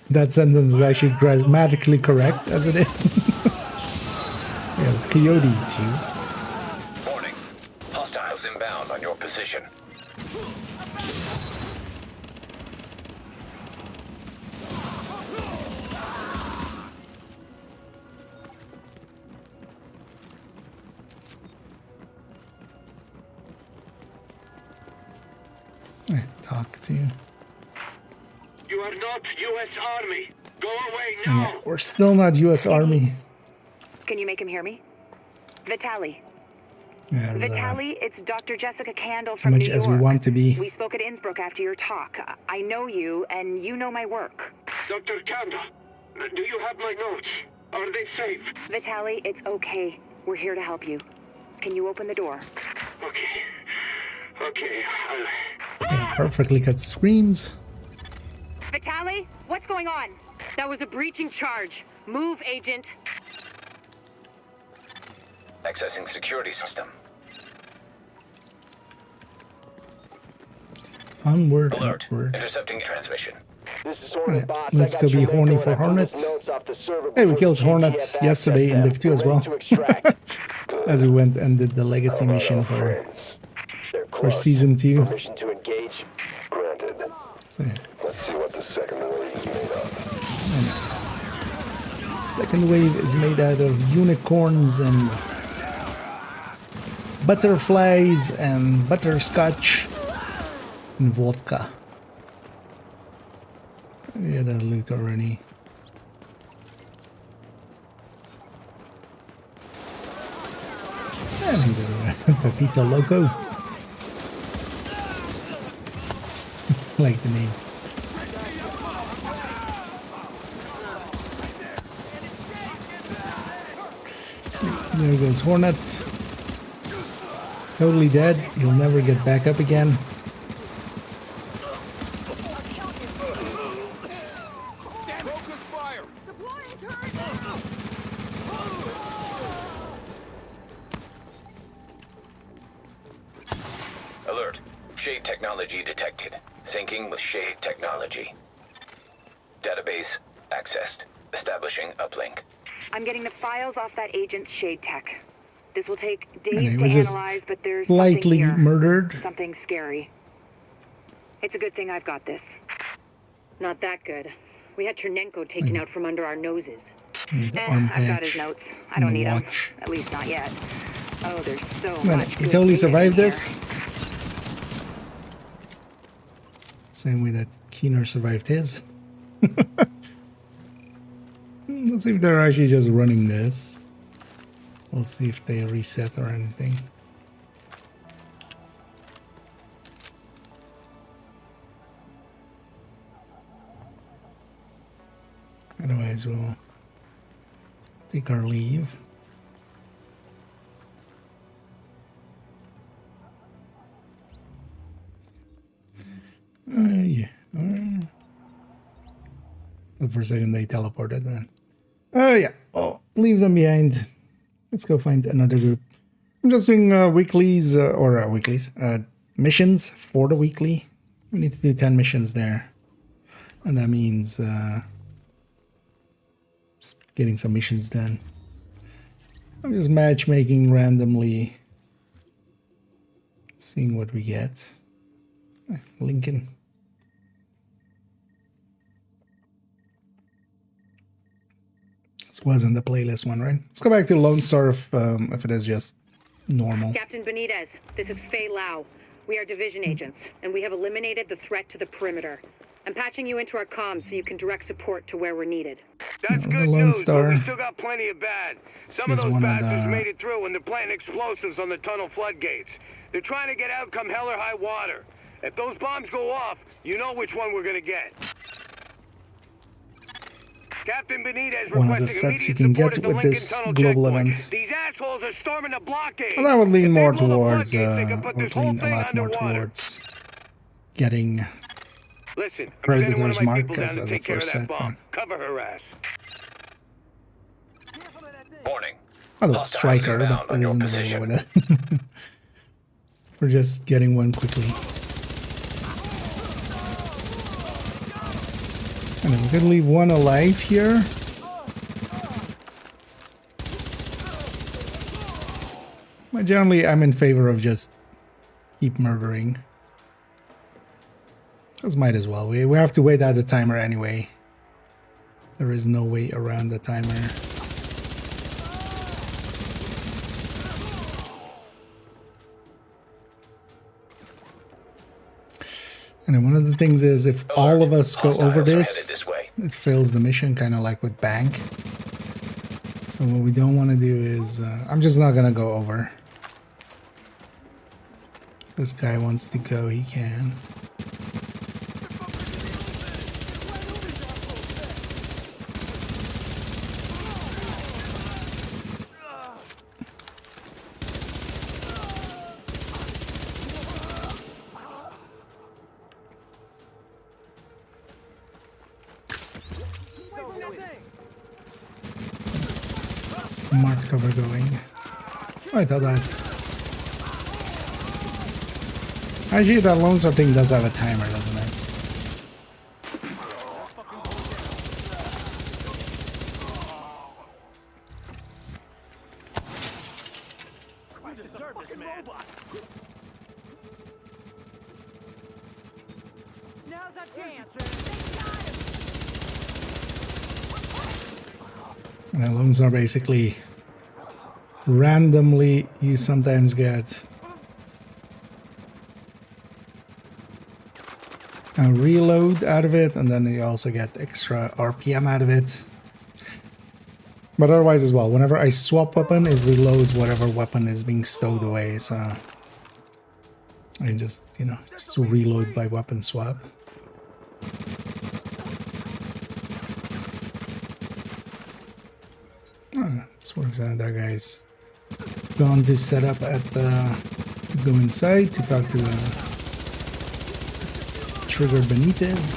That sentence is actually grammatically correct as it is. Coyote 2. Warning. Hostiles inbound on your position. Talk to you. You are not U.S. Army. Go away And yeah, we're still not U.S. Army. Can you make him hear me? Vitali. Yeah, Vitali, it's Dr. Jessica Candle as from much New York. as we want to be. We spoke at Innsbruck after your talk. I know you, and you know my work. Dr. Candle, do you have my notes? Are they safe? Vitali, it's okay. We're here to help you. Can you open the door? Okay. Okay, Yeah, perfectly cut screams. Vitali, what's going on? That was a breaching charge. Move, Agent. Accessing security system. Onward and Alert. upward. Intercepting transmission. This is Alright, let's go be horny for Hornets. Hey, we killed Hornet yesterday in Div2 as well. As we went and did the legacy mission for season 2. Permission to engage granted. So, yeah. Let's see what the second wave is made of. Second wave is made out of unicorns and butterflies and butterscotch and vodka. Yeah, that loot already. And Pepito Loco. Like the name. There goes Hornet. Totally dead. He'll never get back up again. Alert. Shade technology detected. Syncing with shade technology. Database accessed. Establishing uplink. I'm getting the files off that agent's shade tech. This will take And days he to was just analyze, but there's lightly something here. murdered. Something scary. It's a good thing I've got this. Not that good. We had Chernenko taken out from under our noses. The arm I've got his patch notes. I and don't the need them. watch. At least not yet. Oh, there's so Man, much. he good totally data in survived here. this. Same way that Keener survived his. Let's see if they're actually just running this. We'll see if they reset or anything. Otherwise, we'll take our leave. Yeah. But for a second, they teleported, man. Yeah. Oh, leave them behind. Let's go find another group. I'm just doing weeklies, missions for the weekly. We need to do 10 missions there. And that means just getting some missions done. I'm just matchmaking randomly. Seeing what we get. Lincoln. This wasn't the playlist one, right? Let's go back to Lone Star if it is just normal. Captain Benitez, this is Fei Lau. We are division agents, and we have eliminated the threat to the perimeter. I'm patching you into our comms so you can direct support to where we're needed. That's No, good Lone news, Star. but we still got plenty of bad. Some of She's those one of bastards the- made it through and they're planting explosives on the tunnel floodgates. They're trying to get out come hell or high water. If those bombs go off, you know which one we're gonna get. Captain Benitez One of the requesting sets you immediate can support get at the with Lincoln this Tunnel global checkpoint. event. These assholes are storming the blockade. And I would lean If more they blow the towards, floodgates, they can put would this whole lean a thing lot more underwater. towards getting Listen, I'm sending one Predator's of my mark people down as to a take care of first that set. bomb. Cover her ass. Warning. I don't Hostiles strike her, inbound but on it your isn't the position. way with it. We're just getting one quickly. And then we could leave one alive here. But generally, I'm in favor of just keep murdering. Because might as well. We have to wait out the timer anyway. There is no way around the timer. And then one of the things is if all of us go over this, it fails the mission, kind of like with Bank. So what we don't want to do is, I'm just not going to go over. This guy wants to go, he can. Smart cover going. Oh, I thought that. Actually, that Lone Star thing does have a timer, doesn't it? And loans are basically randomly, you sometimes get a reload out of it, and then you also get extra RPM out of it. But otherwise as well, whenever I swap weapon, it reloads whatever weapon is being stowed away, so I just, you know, just reload by weapon swap. Oh, this works out. That guy's gone to set up at the... go inside to talk to the Trigger Benitez.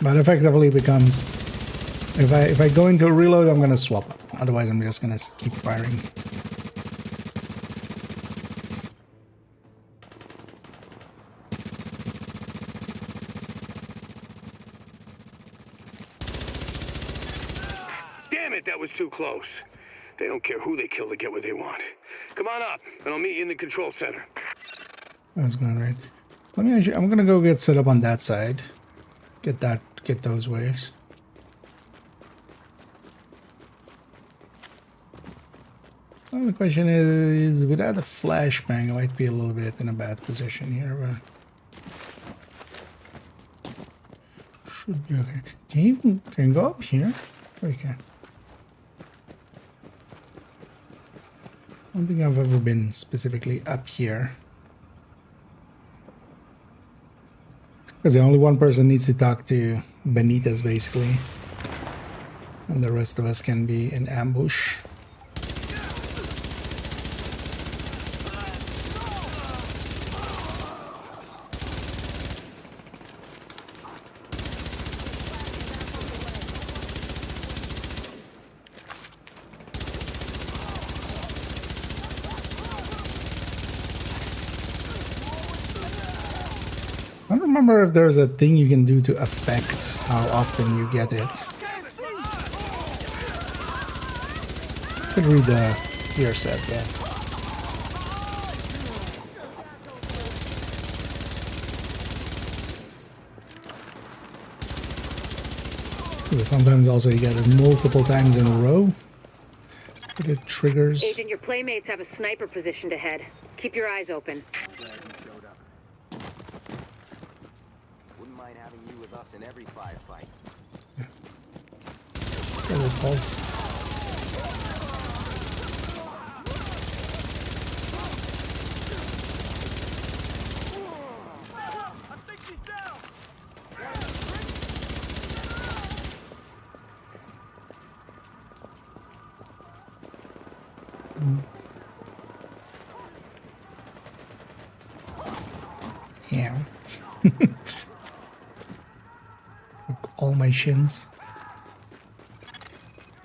But effectively becomes, if I go into a reload, I'm gonna swap up. Otherwise, I'm just gonna keep firing. Damn it, that was too close. They don't care who they kill to get what they want. Come on up, and I'll meet you in the control center. That's going right. Let me actually, I'm gonna go get set up on that side. Get those waves. Well, the question is, without a flashbang, I might be a little bit in a bad position here, but should be okay. Can you go up here? Oh, you can. I don't think I've ever been specifically up here. Because the only one person needs to talk to Benitez, basically. And the rest of us can be in ambush. I don't remember if there's a thing you can do to affect how often you get it. Could read the gear set, yeah. Because sometimes also you get it multiple times in a row. But it triggers. Agent, your playmates have a sniper positioned ahead. Keep your eyes open. Having you with us in every firefight. Pulse. I think she's down. Yeah. All my shins.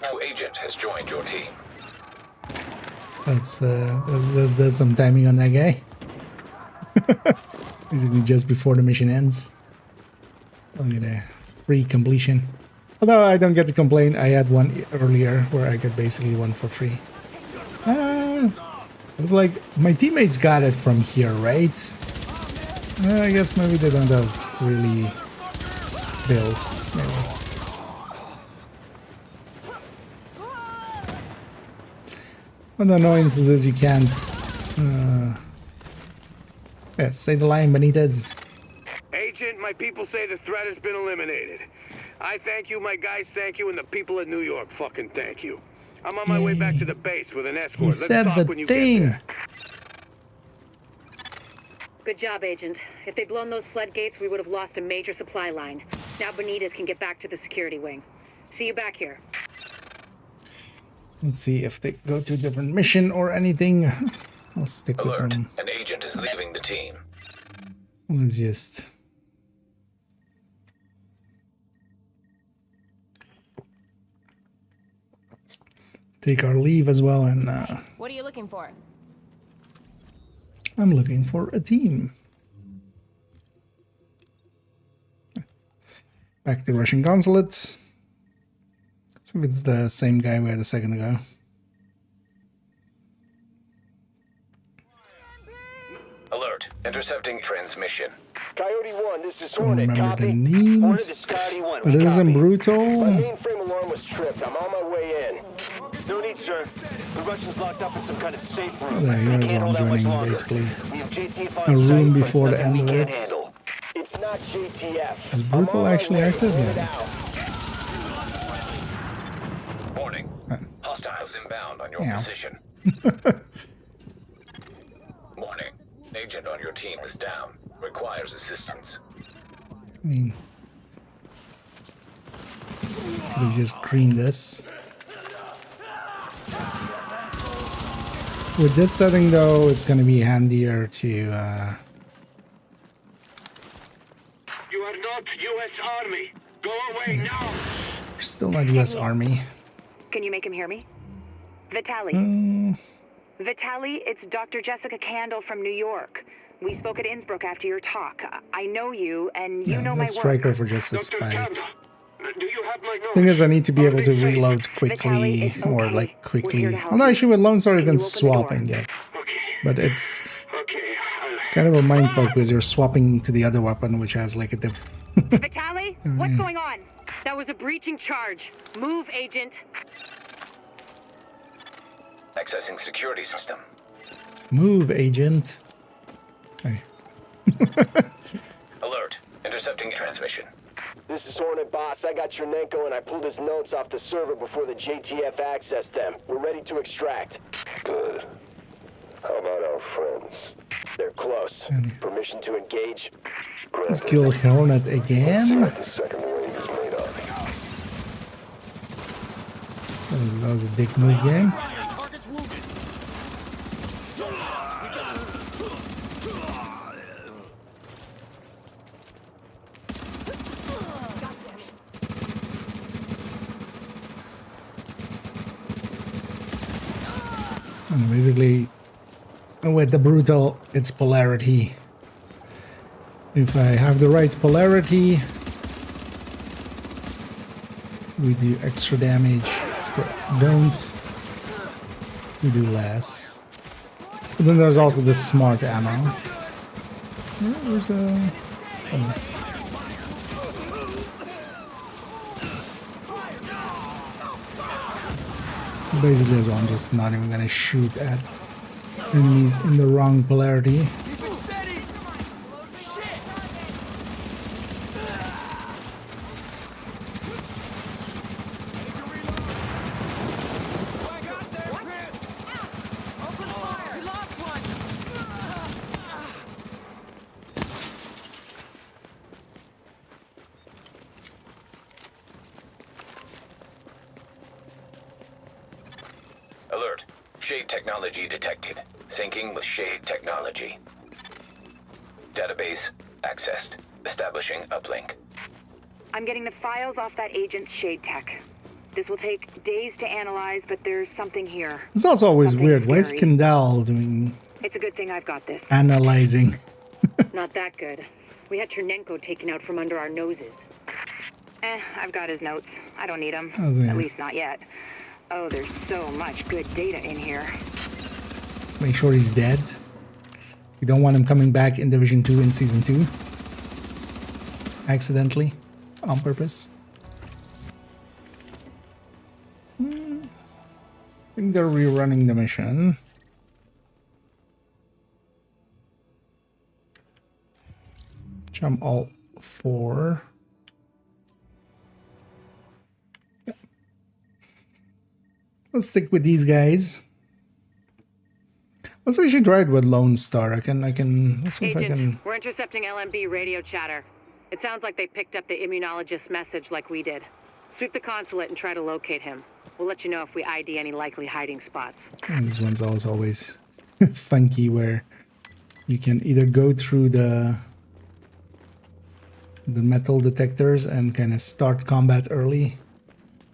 New agent has joined your team. That's some timing on that guy. Basically just before the mission ends. Look at that. Free completion. Although I don't get to complain, I had one earlier where I got basically one for free. It was like, my teammates got it from here, right? I guess maybe they don't have really builds. Maybe. One of the annoyances is you can't... yeah, say the line, Benitez. Agent, my people say the threat has been eliminated. I thank you, my guys thank you, and the people of New York fucking thank you. I'm on my way back to the base with an escort. He Let's said talk the when you thing. get there. Good job, Agent. If they'd blown those floodgates, we would have lost a major supply line. Now Benitez can get back to the security wing. See you back here. Let's see if they go to a different mission or anything. I'll stick Alert. with them. An agent is leaving the team. Let's just... take our leave as well, and What are you looking for? I'm looking for a team. Back to Russian consulate. See if it's the same guy we had a second ago. Alert. Intercepting transmission. Coyote 1, this is Don't Hornet. remember Copy. the names, Hornet to Scotty 1. but it isn't brutal. My mainframe alarm was tripped. I'm on my way in. No need, sir. The Russians locked up in some kind of safe room. There, here's Can't where I'm hold that much joining, longer. basically. We have JTF A on room site, but before the nothing end we of can't it. handle. It's not JTF. Is brutal I'm on my actually way. active? Hold it Yeah. out. Warning. Hostiles inbound on your Yeah. position. Warning. Agent on your team is down. Requires assistance. I mean, we just green this. With this setting, though, it's going to be handier to. You are not U.S. Army. Go away now. We're still not U.S. Army. Can you make him hear me? Vitaly. Vitaly, it's Dr. Jessica Candle from New York. We spoke at Innsbruck after your talk. I know you, and you know my let's work. strike her for just this fight. Do you have my notes? Thing is, I need to be able to reload quickly, or like quickly. Although actually, with Lone Star you can swap and get, but it's kind of a mindfuck because you're swapping to the other weapon, which has like a Vitaly, what's going on? That was a breaching charge. Move, Agent. Accessing security system. Move, Agent. Hey. Alert. Intercepting transmission. This is Hornet, boss. I got Chernenko and I pulled his notes off the server before the JTF accessed them. We're ready to extract. Good. How about our friends? They're close. Permission to engage? Let's kill Hornet again. The second wave is made up. That was a dick move game. And basically, with the brutal, it's polarity. If I have the right polarity, we do extra damage. If don't, we do less. But then there's also the smart ammo. There's a... Oh. Basically as well, I'm just not even gonna shoot at enemies in the wrong polarity. Alert. Shade technology detected. Syncing with shade technology. Database accessed. Establishing uplink. I'm getting the files off that agent's shade tech. This will take days to analyze, but there's something here. It's also always Something weird. Why is scary. Kendall doing It's a good thing I've got this. analyzing? Not that good. We had Chernenko taken out from under our noses. I've got his notes. I don't need them. Oh, yeah. At least not yet. Oh, there's so much good data in here. Let's make sure he's dead. We don't want him coming back in Division 2 in Season 2. Accidentally. On purpose. I think they're rerunning the mission. Jump Alt 4. Yeah. Let's stick with these guys. Let's actually try it with Lone Star. Let's see if I can. We're intercepting LMB radio chatter. It sounds like they picked up the immunologist's message like we did. Sweep the consulate and try to locate him. We'll let you know if we ID any likely hiding spots. And this one's always funky, where you can either go through the metal detectors and kind of start combat early,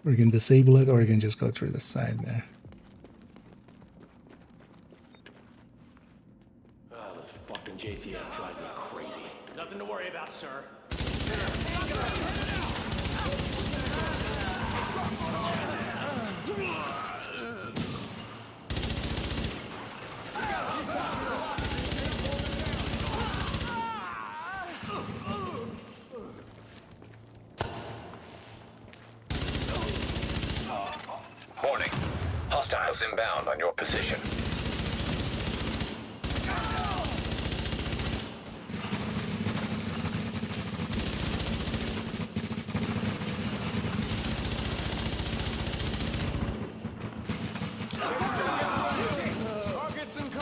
or you can disable it, or you can just go through the side there. Oh, those fucking JTF drive me crazy. Nothing to worry about, sir. Warning. Hostiles inbound on your position.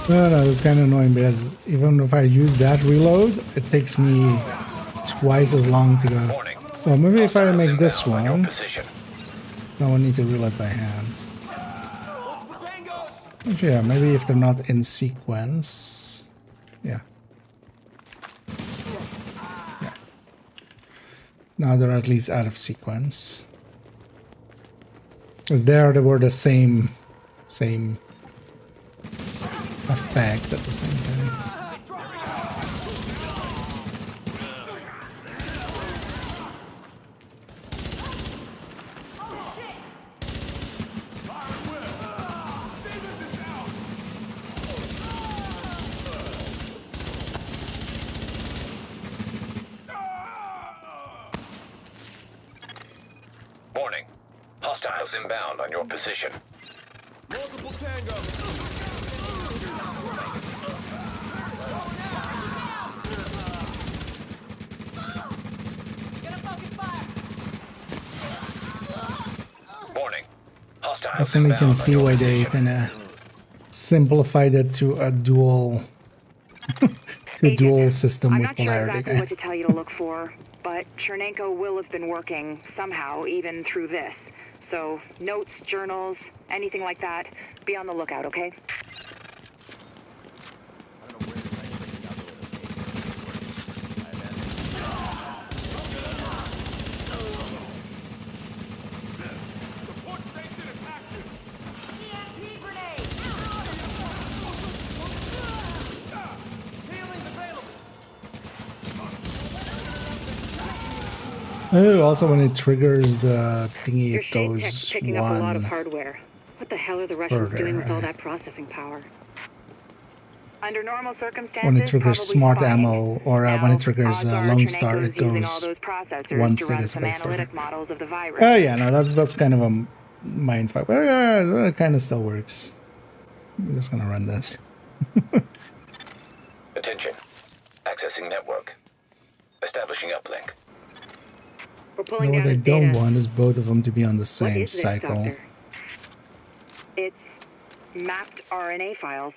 Well, that was kind of annoying because even if I use that reload, it takes me twice as long to go. Warning. Well, maybe if I Hostiles make this inbound on your one, position. I won't need to reload by hand. Actually, yeah, maybe if they're not in sequence. Yeah. Yeah. Now they're at least out of sequence. Because they were the same effect at the same time. Warning. Hostiles inbound on your position. Multiple tango. Warning. Hostiles Definitely inbound can on see your why they position. kind of simplified it to a dual system I'm with not sure Polarity. exactly what to tell you to look for, but Chernenko will have been working somehow, even through this. So, notes, journals, anything like that, be on the lookout, okay? Support station is active. EMP grenade! Healing available. Oh, also when it triggers the thingy, Your it shade tech's goes picking up a lot of one. hardware. What the hell are the Russians doing with all further. that processing power? Under normal circumstances, When it triggers probably smart spying. ammo, or when Now, it triggers odds are Lone Star, Chernenko's it using all goes those processors one to run status some bit further. analytic models of the virus. Oh yeah, no, that's kind of a mindfuck, but it kind of still works. I'm just gonna run this. Attention. Accessing network. Establishing uplink. We're pulling No, down what I his don't data. want is both of them to be on the What same is this, cycle. Doctor? It's mapped RNA files.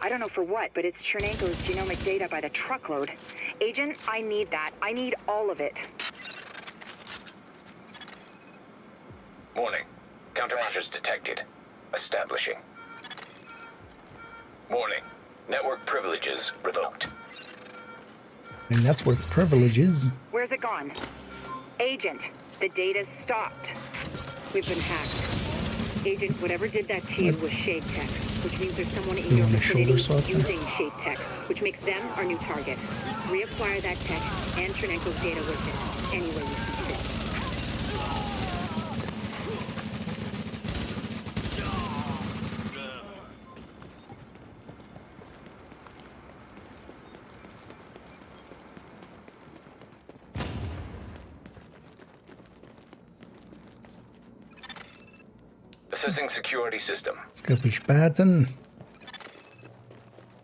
I don't know for what, but it's Chernenko's genomic data by the truckload. Agent, I need that. I need all of it. Warning. Countermeasures detected. Establishing. Warning. Network privileges revoked. And network privileges. Where's it gone? Agent, the data's stopped. We've been hacked. Agent, whatever did that to you was shade tech, which means there's someone in your vicinity using shade tech, which makes them our new target. Reacquire that tech and Chernenko's data with it, any way you see fit. Assessing security system. Ska push button.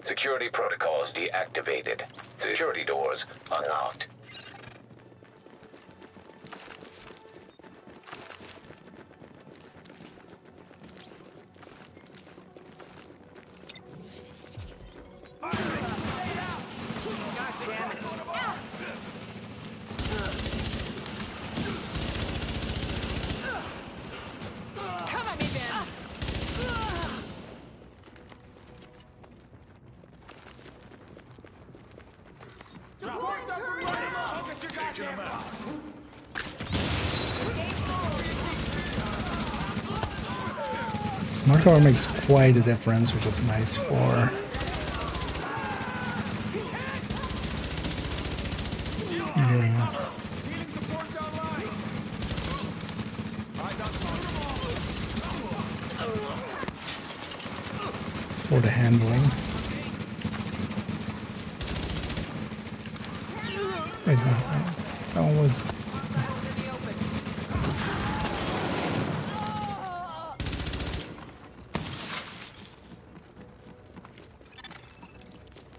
Security protocols deactivated. Security doors unlocked. Smart car makes quite a difference, which is nice for the handling. Wait, no, that one was.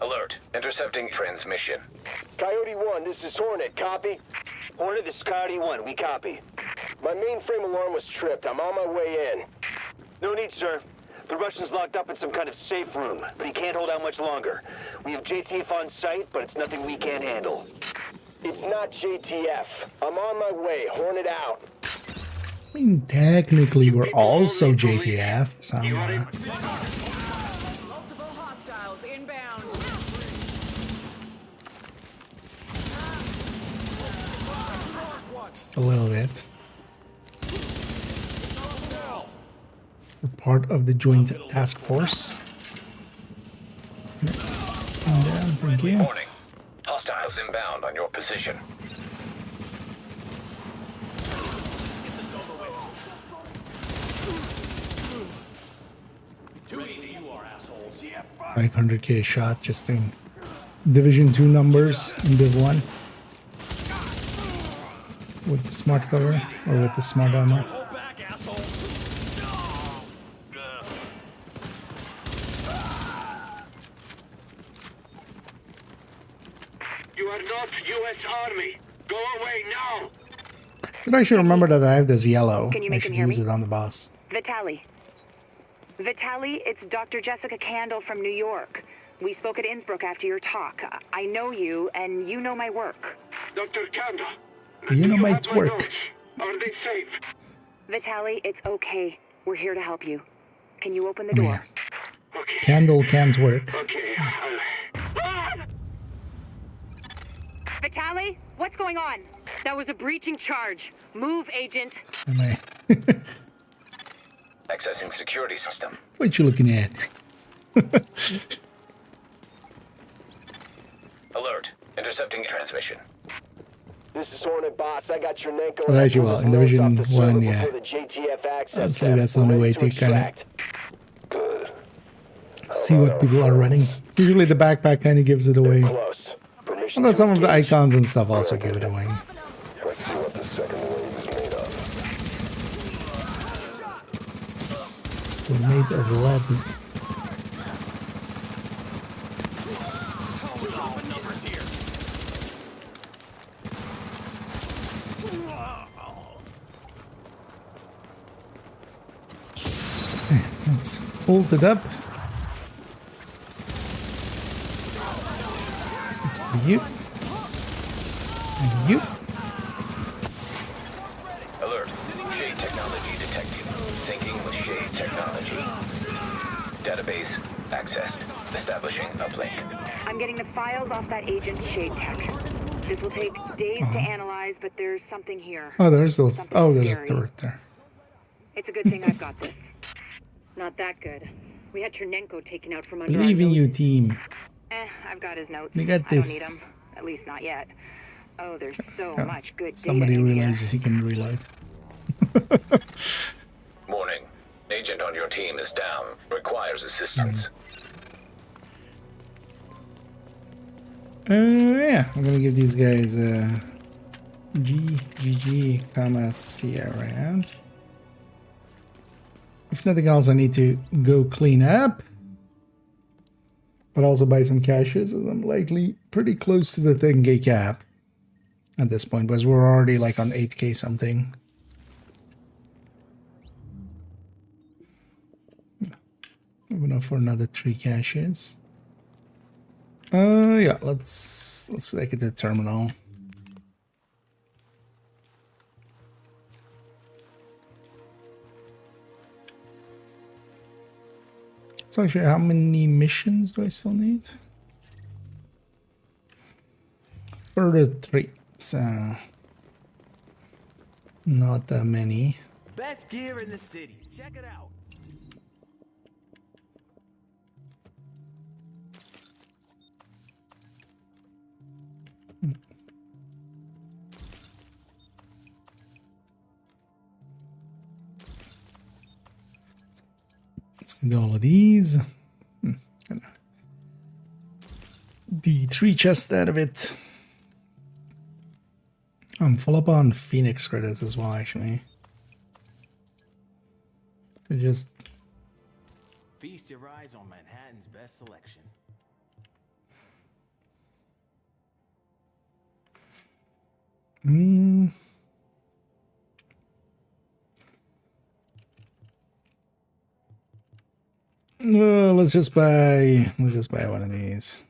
Alert. Intercepting transmission. Coyote 1, this is Hornet. Copy? Hornet, this is Coyote 1. We copy. My mainframe alarm was tripped. I'm on my way in. No need, sir. The Russian's locked up in some kind of safe room, but he can't hold out much longer. We have JTF on site, but it's nothing we can't handle. It's not JTF. I'm on my way. Hornet out. I mean, technically, we're also JTF, so. Multiple hostiles inbound. Just a little bit. We're part of the joint task force. Thank you. Warning. Hostiles inbound on your position. Too easy you are, assholes. 500k shot just in Division 2 numbers in Div 1. With the smart cover or with the smart ammo. Hold back, asshole. You are not U.S. Army. Go away now. But I should remember that I have this yellow. Can you I make should him hear use me? it on the boss. Vitaly, it's Dr. Jessica Candle from New York. We spoke at Innsbruck after your talk. I know you, and you know my work. Dr. Candle. You know my have my work. notes. Are they safe? Vitaly, it's okay. We're here to help you. Can you open the door? Yeah. Candle can't work. Okay. Vitaly, what's going on? That was a breaching charge. Move, Agent. Am I? Accessing security system. What you looking at? Alert. Intercepting transmission. This is Hornet, boss. I got Chernenko. Well, as you will, in Division 1, yeah. Honestly, that's the only way to kind of see what people are running. Usually the backpack kind of gives it away. And then some of the icons and stuff also give it away. Let's see what the second wave is made of. They're made of lead. Let's hold it up. Next to you. And you. Alert. Shade technology detected. Syncing with shade technology. Database accessed. Establishing uplink. I'm getting the files off that agent's shade tech. This will take days to analyze, but there's something here. Oh, there's those. Something Oh, there's a scary. third there. It's a good thing I've got this. Not that good. We had Chernenko taken out from under Believe our in you, noses. team. I've got his notes. You got I don't need this. them. At least not yet. Oh, there's so Oh, much good somebody data in realizes here. he can reload. Warning. Agent on your team is down. Requires assistance. Yeah, I'm gonna give these guys G, comma, C around. If nothing else, I need to go clean up. But also buy some caches, as I'm likely pretty close to the 10k cap at this point, because we're already like on 8k something. Enough for another 3 caches. Yeah, let's take it to the terminal. So actually, how many missions do I still need? Further 3, so not that many. Best gear in the city. Check it out. Let's get all of these. The 3 chests out of it. I'm full up on Phoenix credits as well, actually. Just Feast your eyes on Manhattan's best selection. let's just buy one of these.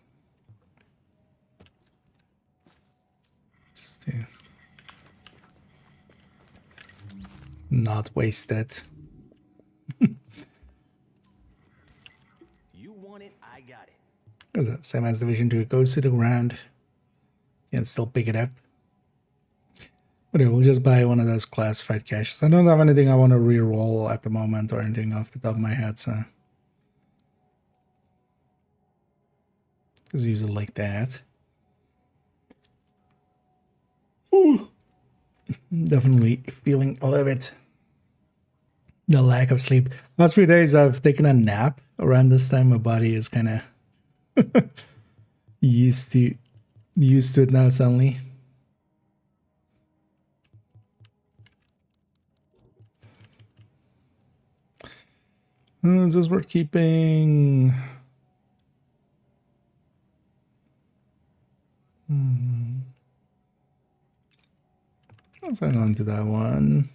Just to not waste it. You want it, I got it. Because that same as Division 2, it goes to the ground. You can still pick it up. But yeah, we'll just buy one of those classified caches. I don't have anything I want to re-roll at the moment or anything off the top of my head, so just use it like that. Ooh. Definitely feeling a little bit the lack of sleep. Last few days I've taken a nap around this time. My body is kind of used to it now suddenly. Is this worth keeping? Let's hang on to that one.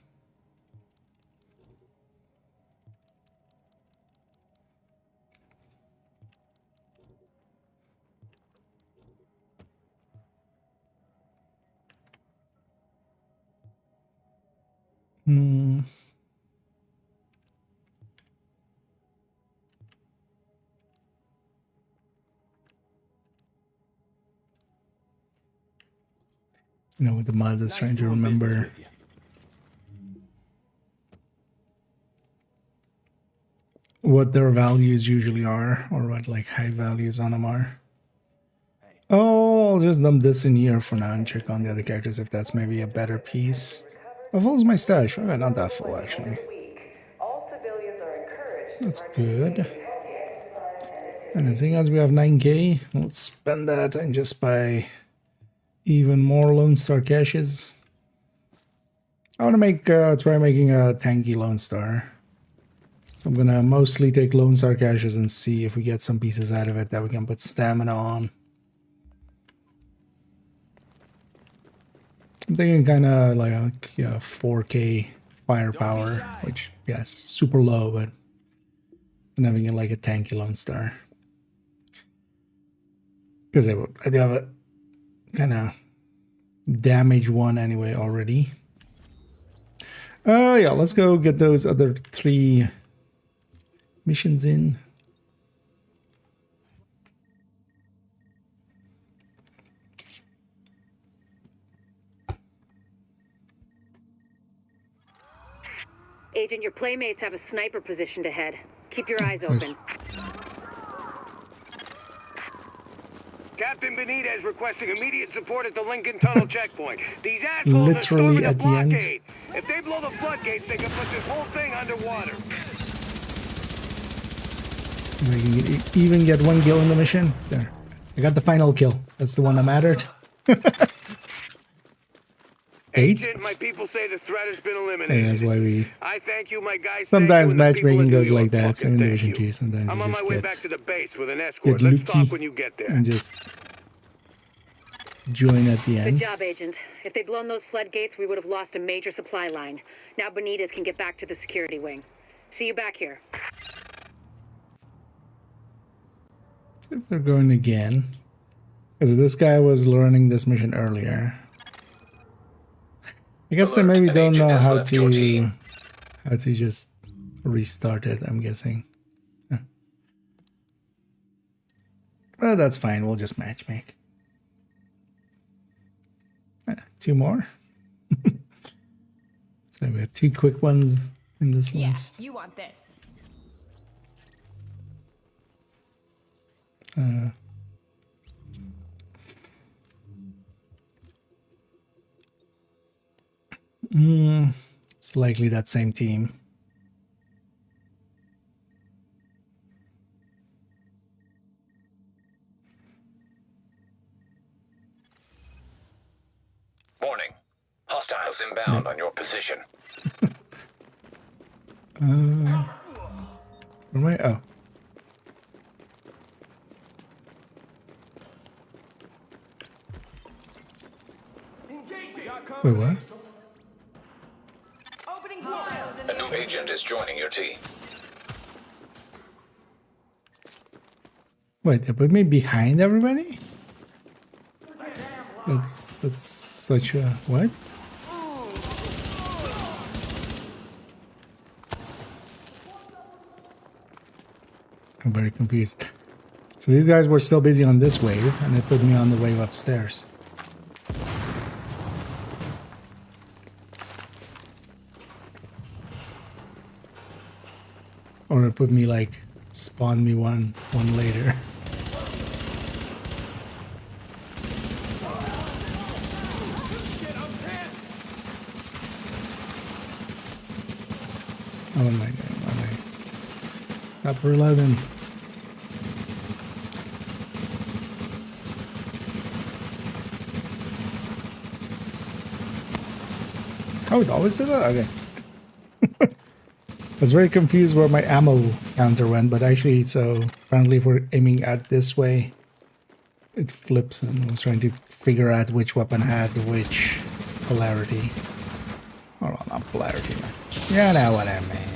You know, with the mods, it's trying to remember what their values usually are, or what like high values on them are. Oh, I'll just dump this in here for now and check on the other characters if that's maybe a better piece. How full is my stash? Okay, not that full actually. That's good. And I think as we have 9k, let's spend that and just buy even more Lone Star caches. I want to make try making a tanky Lone Star. So I'm gonna mostly take Lone Star caches and see if we get some pieces out of it that we can put stamina on. I'm thinking kind of like 4k firepower, which yes, super low, but and having it like a tanky Lone Star. Because I do have a kind of damage one anyway already. Yeah, let's go get those other 3 missions in. Agent, your playmates have a sniper positioned ahead. Keep your eyes open. Captain Benitez requesting immediate support at the Lincoln Tunnel checkpoint. These assholes Literally are at the end. blockade. If they blow the floodgates, they can put this whole thing underwater. See if I can even get one kill in the mission. There. I got the final kill. That's the one that mattered. 8? Agent, my people say the threat has been eliminated. Yeah, that's why we... I thank you, my guys. Sometimes matchmaking goes like that. Same in Division 2. Sometimes I'm you on just my way get... back to the base with an escort. Get Let's talk lucky when you get there. and just join at the end. Good job, Agent. If they'd blown those floodgates, we would have lost a major supply line. Now Benitez can get back to the security wing. See you back here. See if they're going again. Because this guy was learning this mission earlier. I guess they maybe don't know how to just restart it, I'm guessing. Yeah. Well, that's fine. We'll just matchmake. 2 more. So we have 2 quick ones in this list. Yeah, you want this. It's likely that same team. Warning. Hostiles inbound on your position. Where am I? Oh. Wait, what? A new agent is joining your team. Wait, they put me behind everybody? That's such a... what? I'm very confused. So these guys were still busy on this wave, and they put me on the wave upstairs. Or it put me like, spawn me one later. Oh my god, Upper 11. Oh, it always did that? Okay. I was very confused where my ammo counter went, but actually, so apparently if we're aiming at this way, it flips, and I was trying to figure out which weapon had which polarity. Oh, well, not polarity, man. You know what I mean.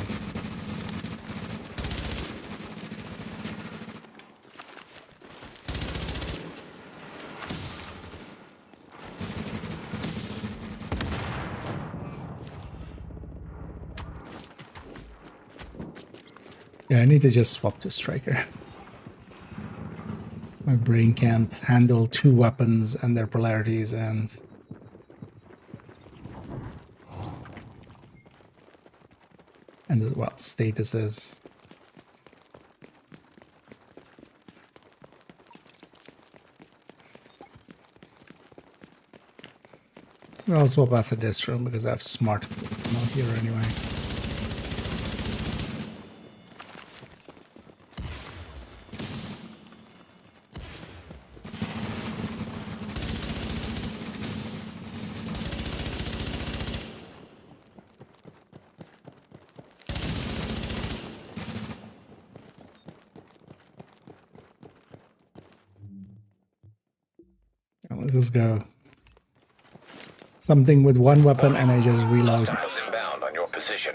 Yeah, I need to just swap to striker. My brain can't handle 2 weapons and their polarities and... well, statuses. I'll swap after this room because I have smart ammo here anyway. Let's just go. Something with 1 weapon and I just reload. Hostiles inbound on your position.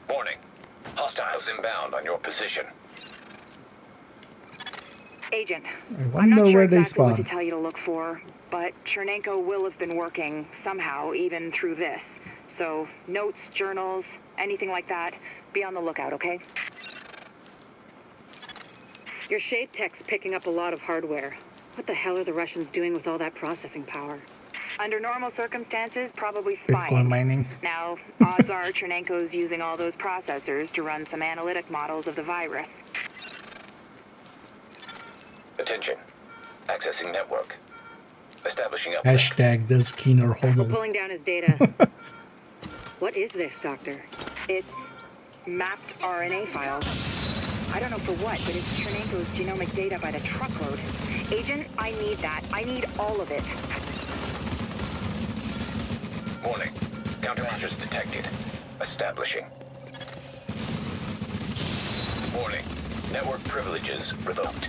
Warning. Hostiles inbound on your position. Agent, I I'm not wonder sure where they exactly what spawn. to tell you to look for, but Chernenko will have been working somehow, even through this. So, notes, journals, anything like that, be on the lookout, okay? Your shade tech's picking up a lot of hardware. What the hell are the Russians doing with all that processing power? Under normal circumstances, probably Bitcoin spying. mining. Now, odds are Chernenko's using all those processors to run some analytic models of the virus. Attention. Accessing network. Establishing up. Hashtag does Keener We're hold pulling down his data. What is this, Doctor? It's mapped RNA files. I don't know for what, but it's Chernenko's genomic data by the truckload. Agent, I need that. I need all of it. Warning. Countermeasures detected. Establishing. Warning. Network privileges revoked.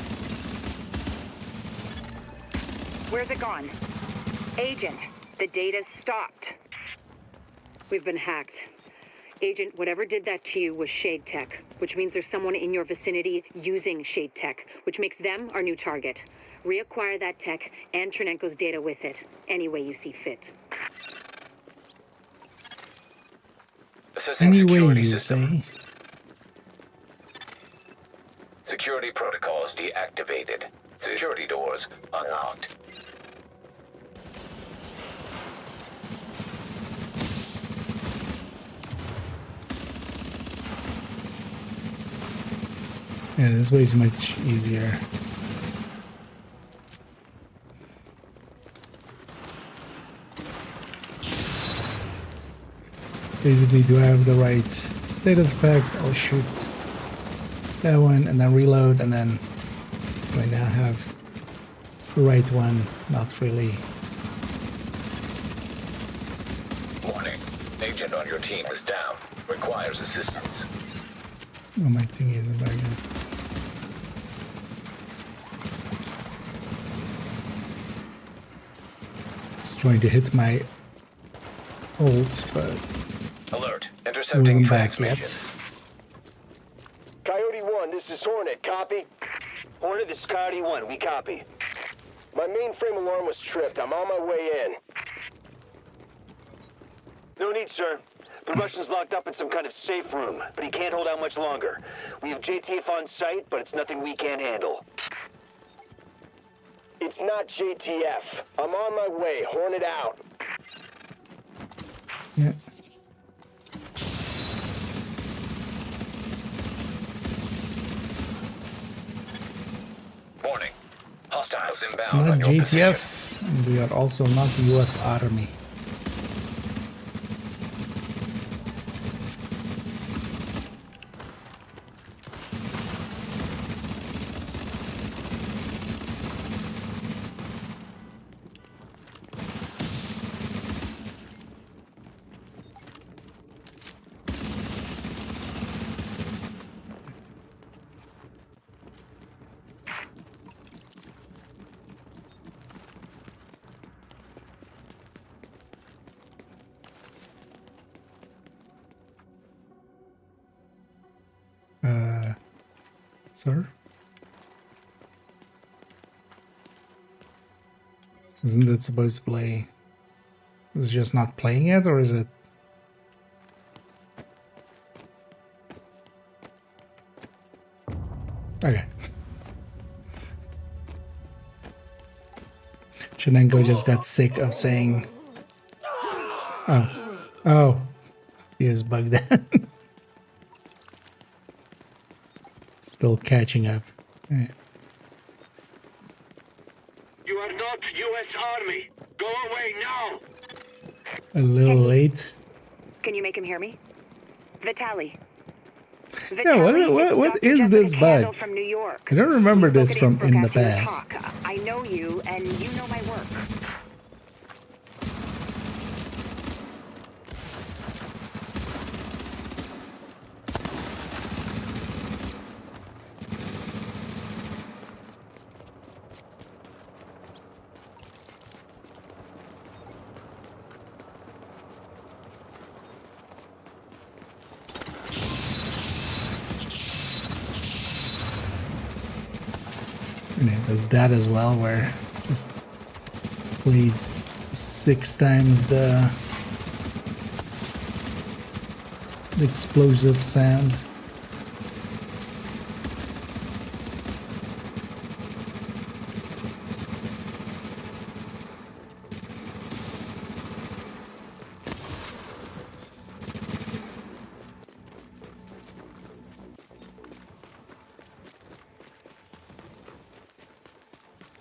Where's it gone? Agent, the data's stopped. We've been hacked. Agent, whatever did that to you was Shade Tech, which means there's someone in your vicinity using Shade Tech, which makes them our new target. Reacquire that tech and Chernenko's data with it, any way you see fit. Assessing Any way security you system. say. Security protocols deactivated. Security doors unlocked. Yeah, this way is much easier. So basically, do I have the right status effect? I'll shoot that one and then reload, and then do I now have the right one? Not really. Warning. Agent on your team is down. Requires assistance. Oh, my thing isn't very good. Just trying to hit my ults, but Alert. it Intercepting wasn't back transmission. yet. Coyote 1, this is Hornet. Copy? Hornet, this is Coyote 1. We copy. My mainframe alarm was tripped. I'm on my way in. No need, sir. The Russian's locked up in some kind of safe room, but he can't hold out much longer. We have JTF on site, but it's nothing we can't handle. It's not JTF. I'm on my way. Hornet out. Yeah. Warning. Hostiles It's inbound not on your position. JTF, and we are also not the US Army. Sir? Isn't it supposed to play? Is it just not playing it, or is it? Okay. Chernenko just got sick of saying, oh, he was bugged out. Still catching up. Yeah. You are not U.S. Army. Go away now. A little late. Can you make him hear me? Vitaly. Yeah, what is this bug? From New York. I don't remember this from in the past. I know you, and you know my work. And it does that as well, where it just plays 6 times the explosive sound.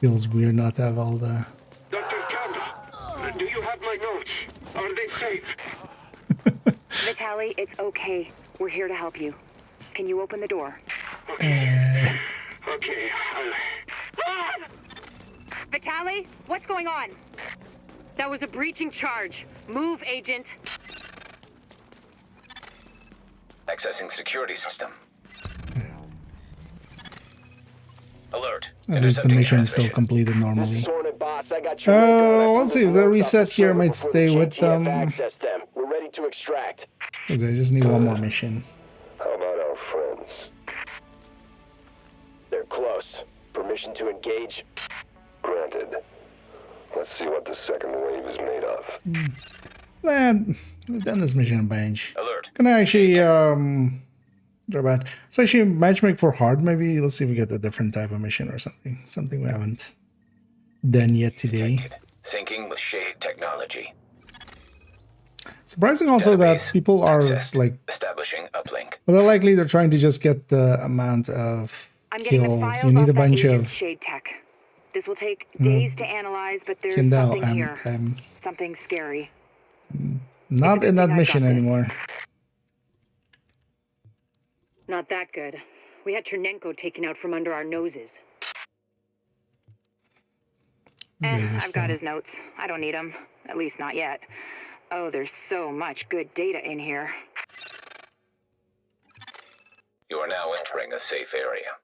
Feels weird not to have all the... Dr. Campbell, do you have my notes? Are they safe? Vitaly, it's okay. We're here to help you. Can you open the door? Okay. Vitaly, what's going on? That was a breaching charge. Move, Agent. Accessing security system. Alert. At least the mission is still completed normally. Let's see if the reset here might stay with them. We're ready to extract. Because I just need one more mission. How about our friends? They're close. Permission to engage? Granted. Let's see what the second wave is made of. Man, we've done this mission a bunch. Alert. Can I actually, it's actually matchmake for hard, maybe? Let's see if we get a different type of mission or something. Something we haven't done yet today. Detected. Syncing with shade technology. Surprising also that people are accessed. like... Establishing uplink. Well, likely they're trying to just get the amount of kills. You need a bunch of... Shade tech. This will take days to analyze, but there's Kindle, something here. Something scary. Not in that mission anymore. Not that good. We had Chernenko taken out from under our noses. I've got his notes. I don't need them. At least not yet. Oh, there's so much good data in here. You are now entering a safe area.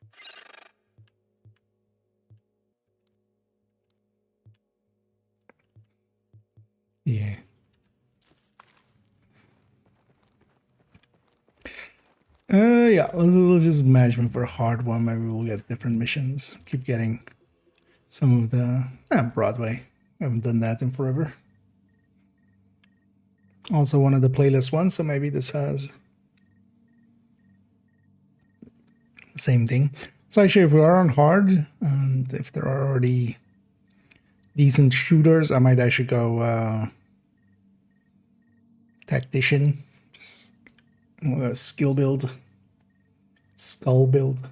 Yeah. Yeah, let's just matchmake for a hard one. Maybe we'll get different missions. Keep getting some of the Broadway. I haven't done that in forever. Also one of the playlist ones, so maybe this has the same thing. So actually, if we are on hard, and if there are already decent shooters, I might actually go tactician. Just skill build. Skull build.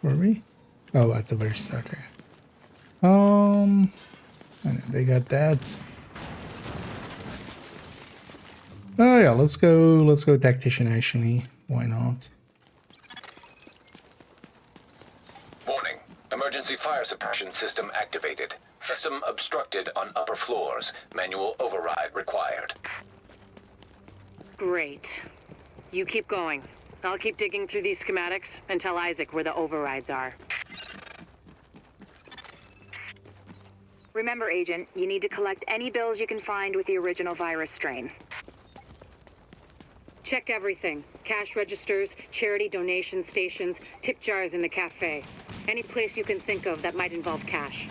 Were we? Oh, at the very start there. I know they got that. Oh yeah, let's go tactician actually. Why not? Warning. Emergency fire suppression system activated. System obstructed on upper floors. Manual override required. Great. You keep going. I'll keep digging through these schematics and tell Isaac where the overrides are. Remember, Agent, you need to collect any bills you can find with the original virus strain. Check everything. Cash registers, charity donation stations, tip jars in the cafe. Any place you can think of that might involve cash.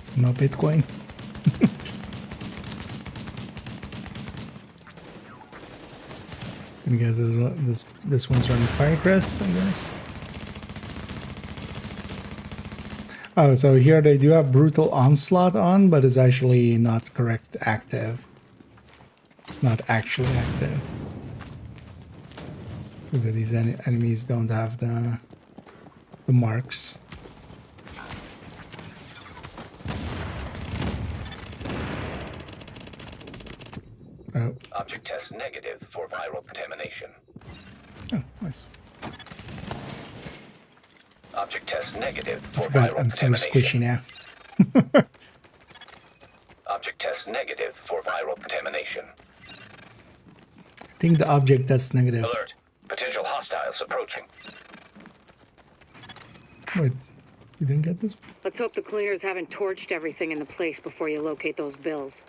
So no Bitcoin. I guess this one's running Firecrest, I guess. Oh, so here they do have Brutal Onslaught on, but it's actually not correct active. It's not actually active. Because these enemies don't have the marks. Oh. Object test negative for viral contamination. Oh, nice. Object test negative for God, viral I'm so contamination. squishy now. Object test negative for viral contamination. I think the object test negative. Alert. Potential hostiles approaching. Wait, you didn't get this? Let's hope the cleaners haven't torched everything in the place before you locate those bills.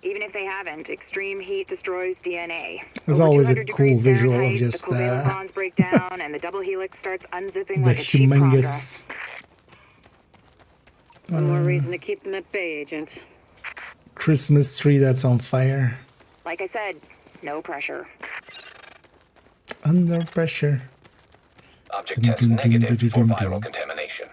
Even if they haven't, extreme heat destroys DNA. There's Over always a 200 cool degrees visual of Fahrenheit, just the covalent bonds break down and the double helix starts unzipping the like a cheap humongous. One more reason to keep them at bay, Agent. Christmas tree that's on fire. Like I said, no pressure. Under pressure. Object test negative for viral contamination.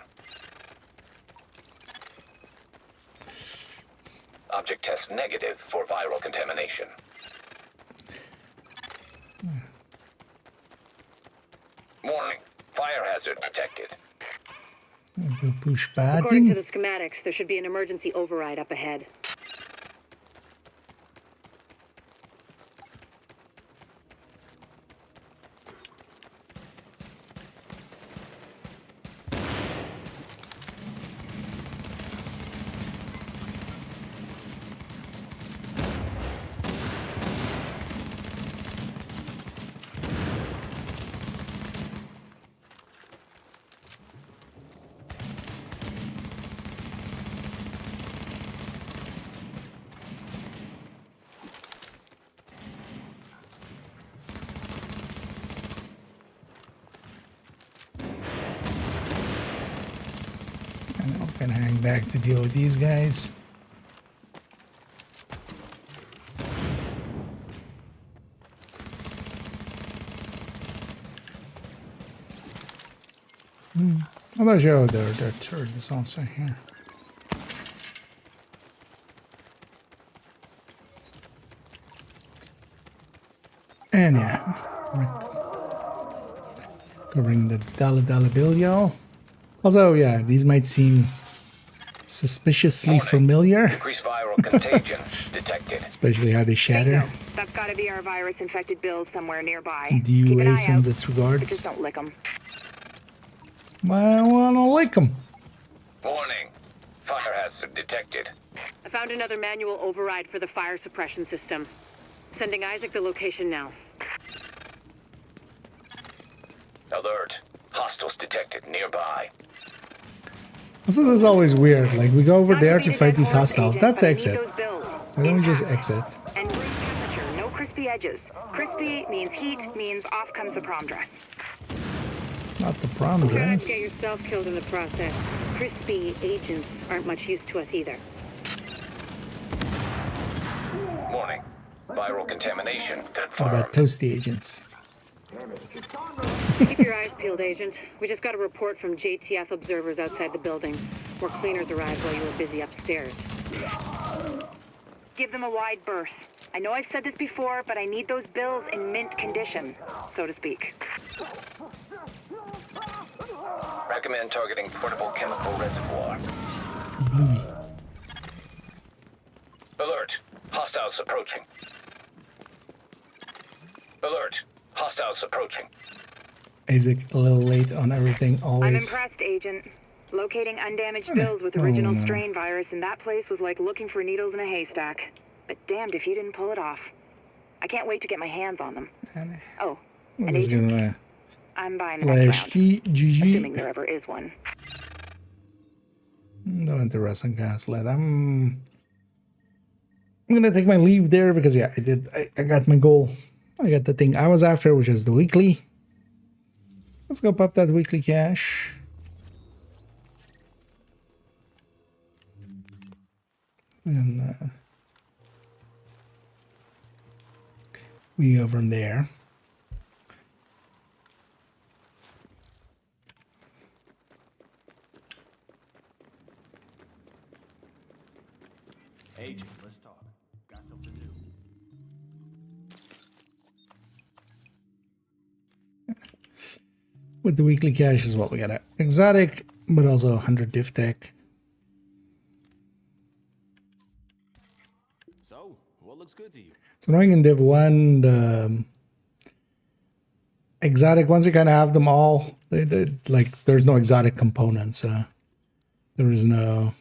Object test negative for viral contamination. Warning. Fire hazard detected. Push According to button. the schematics, there should be an emergency override up ahead. I can hang back to deal with these guys. I'm not sure their turret is also here. And yeah, covering the dollar bill, y'all. Also, yeah, these might seem suspiciously familiar. Increased viral contagion detected. Especially how they shatter. That's gotta be our virus-infected bills somewhere nearby. DUA sends its regards. But just don't lick them. I wanna lick them. Warning. Fire hazard detected. I found another manual override for the fire suppression system. Sending Isaac the location now. Alert. Hostiles detected nearby. Also, this is always weird. Like, we go over there to fight these hostiles. That's exit. Why don't we just exit? And room temperature, no crispy edges. Crispy means heat, means off comes the prom dress. Not the prom Try not dress. to get yourself killed in the process. Crispy agents aren't much use to us either. Warning. Viral contamination What confirmed. about toasty agents? Keep your eyes peeled, Agent. We just got a report from JTF observers outside the building. More cleaners arrived while you were busy upstairs. Give them a wide berth. I know I've said this before, but I need those bills in mint condition, so to speak. Recommend targeting portable chemical reservoir. Alert. Hostiles approaching. Alert. Hostiles approaching. Isaac, a little late on everything, I'm always. impressed, Agent. Locating undamaged bills with original strain virus in that place was like looking for needles in a haystack. But damned if you didn't pull it off. I can't wait to get my hands on them. Oh, an agent? I'm buying the next round. Assuming there ever is one. No interesting, Gaslit. I'm gonna take my leave there because yeah, I got my goal. I got the thing I was after, which is the weekly. Let's go pop that weekly cash. And we go from there. Agent, let's talk. Got something new. With the weekly cash as well, we got an exotic, but also 100 div tech. So, what looks good to you? It's annoying in Div1, the exotic, once you kind of have them all, they like, there's no exotic components. There is no,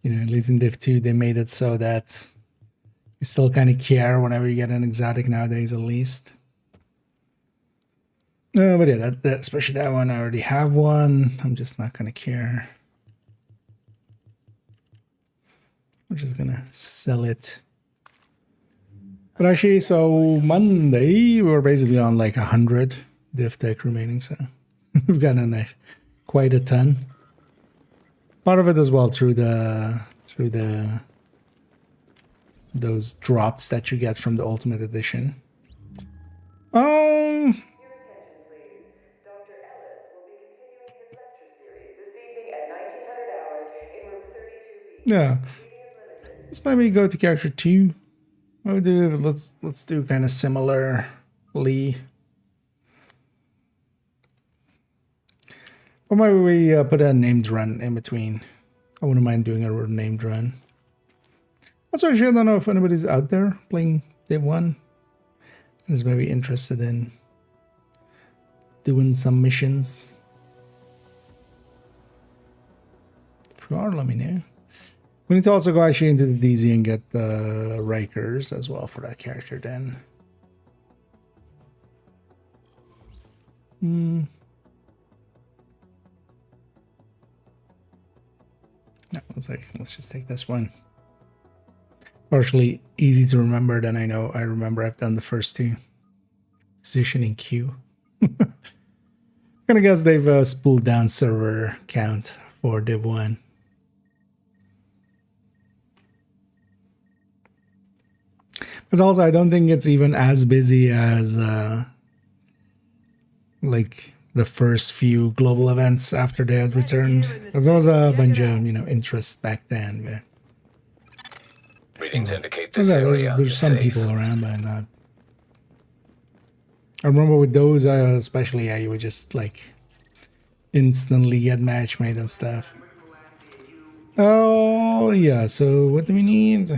you know, at least in Div2, they made it so that you still kind of care whenever you get an exotic nowadays, at least. But yeah, that especially that one, I already have one. I'm just not going to care. I'm just going to sell it. But actually, so Monday, we were basically on like 100 div tech remaining, so we've gotten quite a ton. Part of it as well through those drops that you get from the Ultimate Edition. Yeah. Let's maybe go to character 2. Let's do kind of similarly. Or maybe we put a named run in between. I wouldn't mind doing a named run. Also, actually, I don't know if anybody's out there playing Div1 and is maybe interested in doing some missions. If you are, let me know. We need to also go actually into the DZ and get the Rikers as well for that character then. No, let's just take this one. Partially easy to remember than I remember I've done the first two. Positioning queue. Gonna guess they've spooled down server count for Div1. But also, I don't think it's even as busy as like the first few global events after they had returned. There was a bunch of interest back then. But readings indicate this area there's some safe. people around, but not. I remember with those, especially, you would just like instantly get match made and stuff. Oh yeah. So what do we need?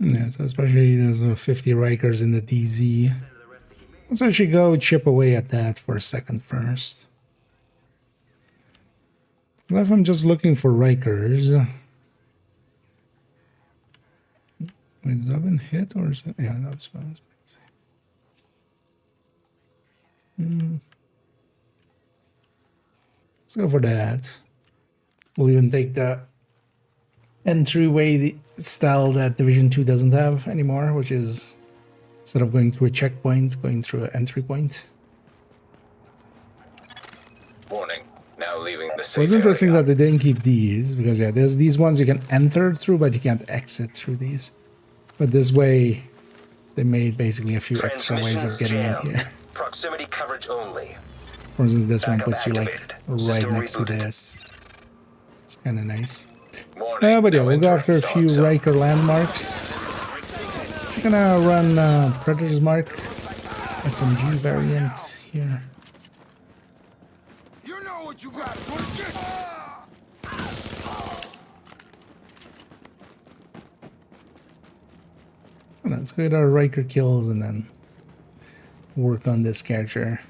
Yeah, so especially there's 50 Rikers in the DZ. Let's actually go chip away at that for a second first. Well, if I'm just looking for Rikers. Wait, has that been hit or is it? Yeah, that was fine. Let's go for that. We'll even take the entryway style that Division 2 doesn't have anymore, which is instead of going through a checkpoint, going through an entry point. Warning, now leaving the safe So it's interesting area. that they didn't keep these, because yeah, there's these ones you can enter through, but you can't exit through these. But this way, they made basically a few extra ways of getting in here. Proximity coverage only. For instance, this one Backup puts you like activated. right System next to rebooted. this. It's kind of nice. Warning, But yeah, no we'll go entering after a few zone. Riker landmarks. I'm gonna run Predator's Mark SMG variant here. You know what you got. Let's go get our Riker kills and then work on this character.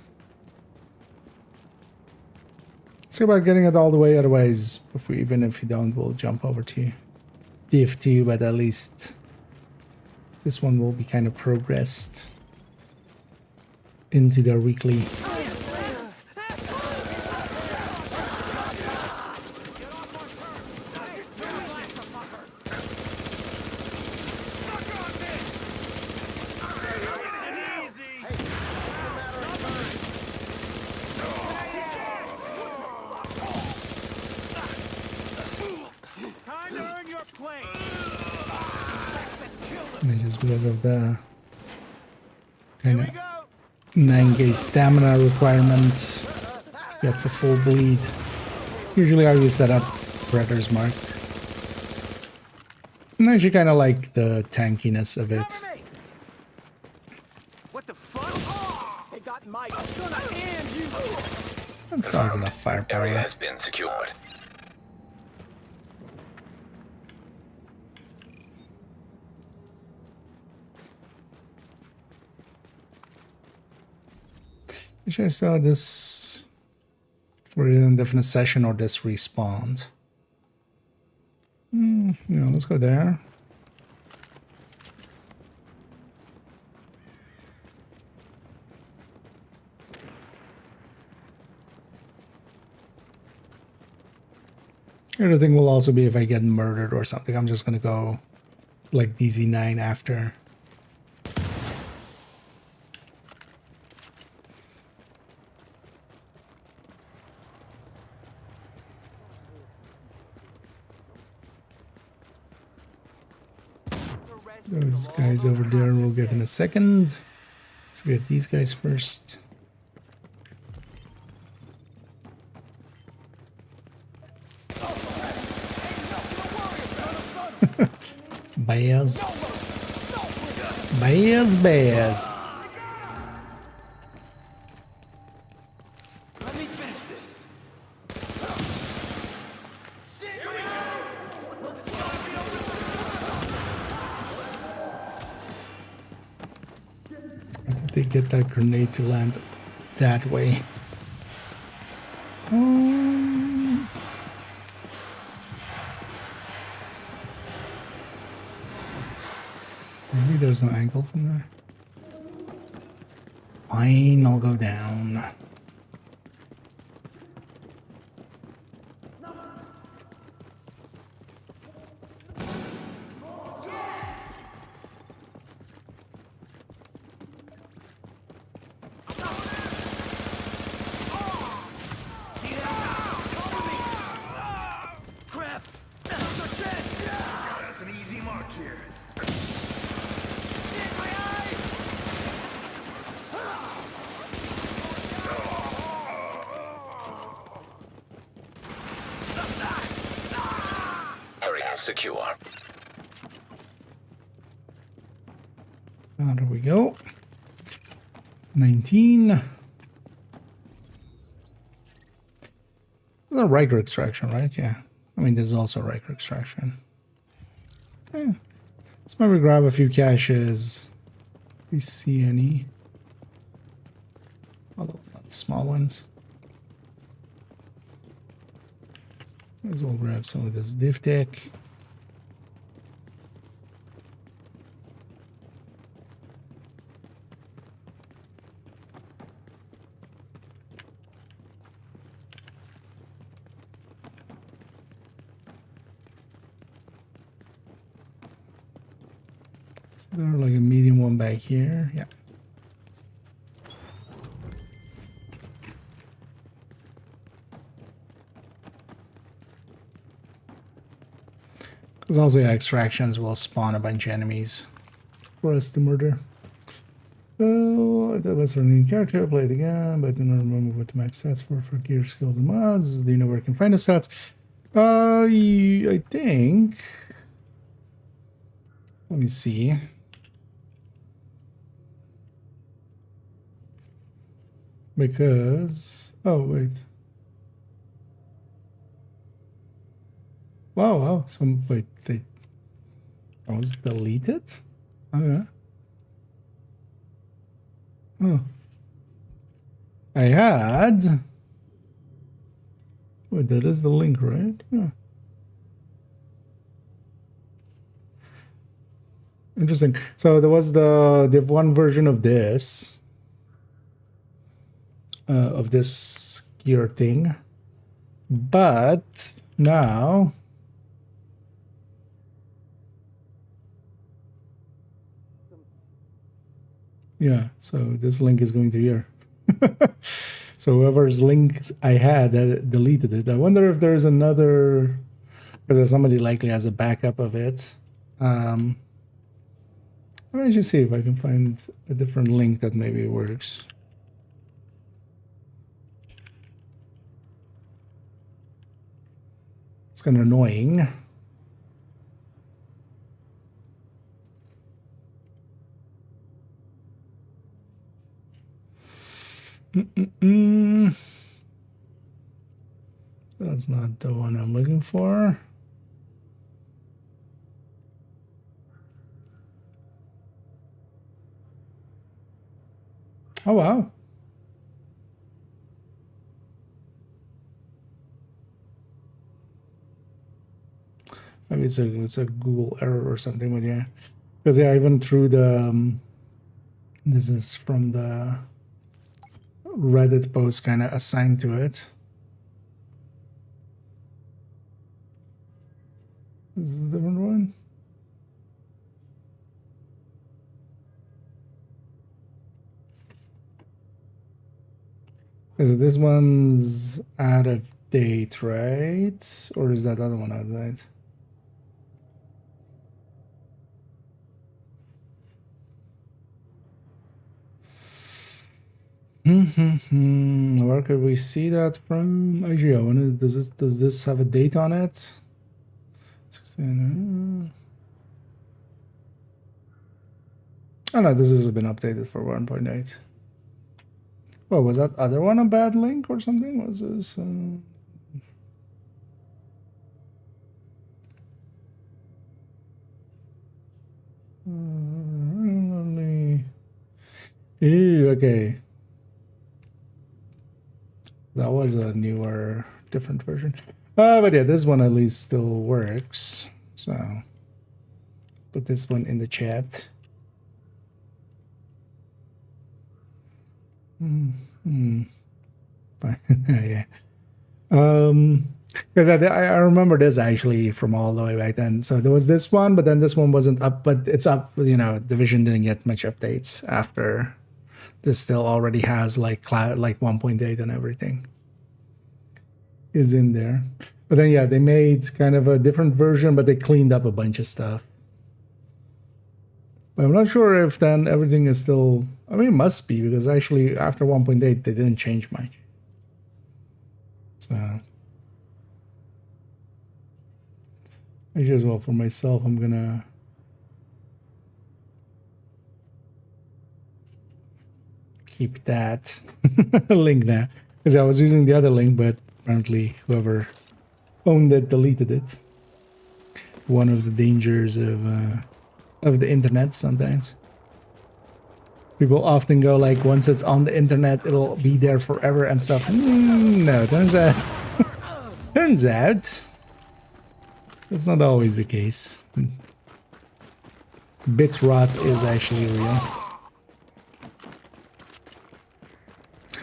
See about getting it all the way, otherwise, even if you don't, we'll jump over to Div2, but at least this one will be kind of progressed into their weekly. Just because of the kind of 9k stamina requirement to get the full bleed. It's usually how you set up Predator's Mark. And I actually kind of like the tankiness of it. What the fuck? It got Mike. I'm gonna hand you. That still has enough firepower. Area has been secured. Actually, I saw this for an indefinite session or this respawned. Yeah, let's go there. The other thing will also be if I get murdered or something, I'm just gonna go like DZ9 after. Those guys over there we'll get in a second. Let's get these guys first. Bears. Bears, bears. Let me finish this. How did they get that grenade to land that way? Maybe there's no angle from there. Fine, I'll go down. Crap! That's an easy mark here. Area secure. There we go. 19. This is a Riker extraction, right? Yeah. I mean, this is also Riker extraction. Yeah. Let's maybe grab a few caches. If we see any. Although not the small ones. Might as well grab some of this div tech. Is there like a medium one back here? Yeah. Because also extractions will spawn a bunch of enemies for us to murder. Oh, that was for a new character. Play the game, but do not remember what the max stats for gear, skills, and mods. Do you know where I can find the stats? I think. Let me see. Because. Oh, wait. Wow. Wait, that was deleted? Oh, yeah. Oh. I had. Wait, that is the link, right? Yeah. Interesting. So there was the Div1 version of this gear thing, but now yeah, so this link is going to here. So whoever's links I had that deleted it. I wonder if there's another, because somebody likely has a backup of it. Let me just see if I can find a different link that maybe works. It's kind of annoying. That's not the one I'm looking for. Oh, wow. Maybe it's a Google error or something, but yeah. Because yeah, I went through the this is from the Reddit post kind of assigned to it. This is a different one. Is this one's out of date, right? Or is that other one out of date? Where could we see that from? Actually, I wonder, does this have a date on it? 16, Oh no, this has been updated for 1.8. Well, was that other one a bad link or something? Was this? Okay. That was a newer, different version. But yeah, this one at least still works. So put this one in the chat. Yeah. Because I remember this actually from all the way back then. So there was this one, but then this one wasn't up, but it's up. You know, Division didn't get much updates after. This still already has like cloud, like 1.8 and everything is in there. But then yeah, they made kind of a different version, but they cleaned up a bunch of stuff. But I'm not sure if then everything is still. I mean, it must be, because actually after 1.8 they didn't change much. So actually, as well, for myself, I'm gonna keep that link now, because I was using the other link, but apparently whoever owned it deleted it. One of the dangers of the internet sometimes. People often go like, once it's on the internet, it'll be there forever and stuff. No, turns out that's not always the case. Bit rot is actually real.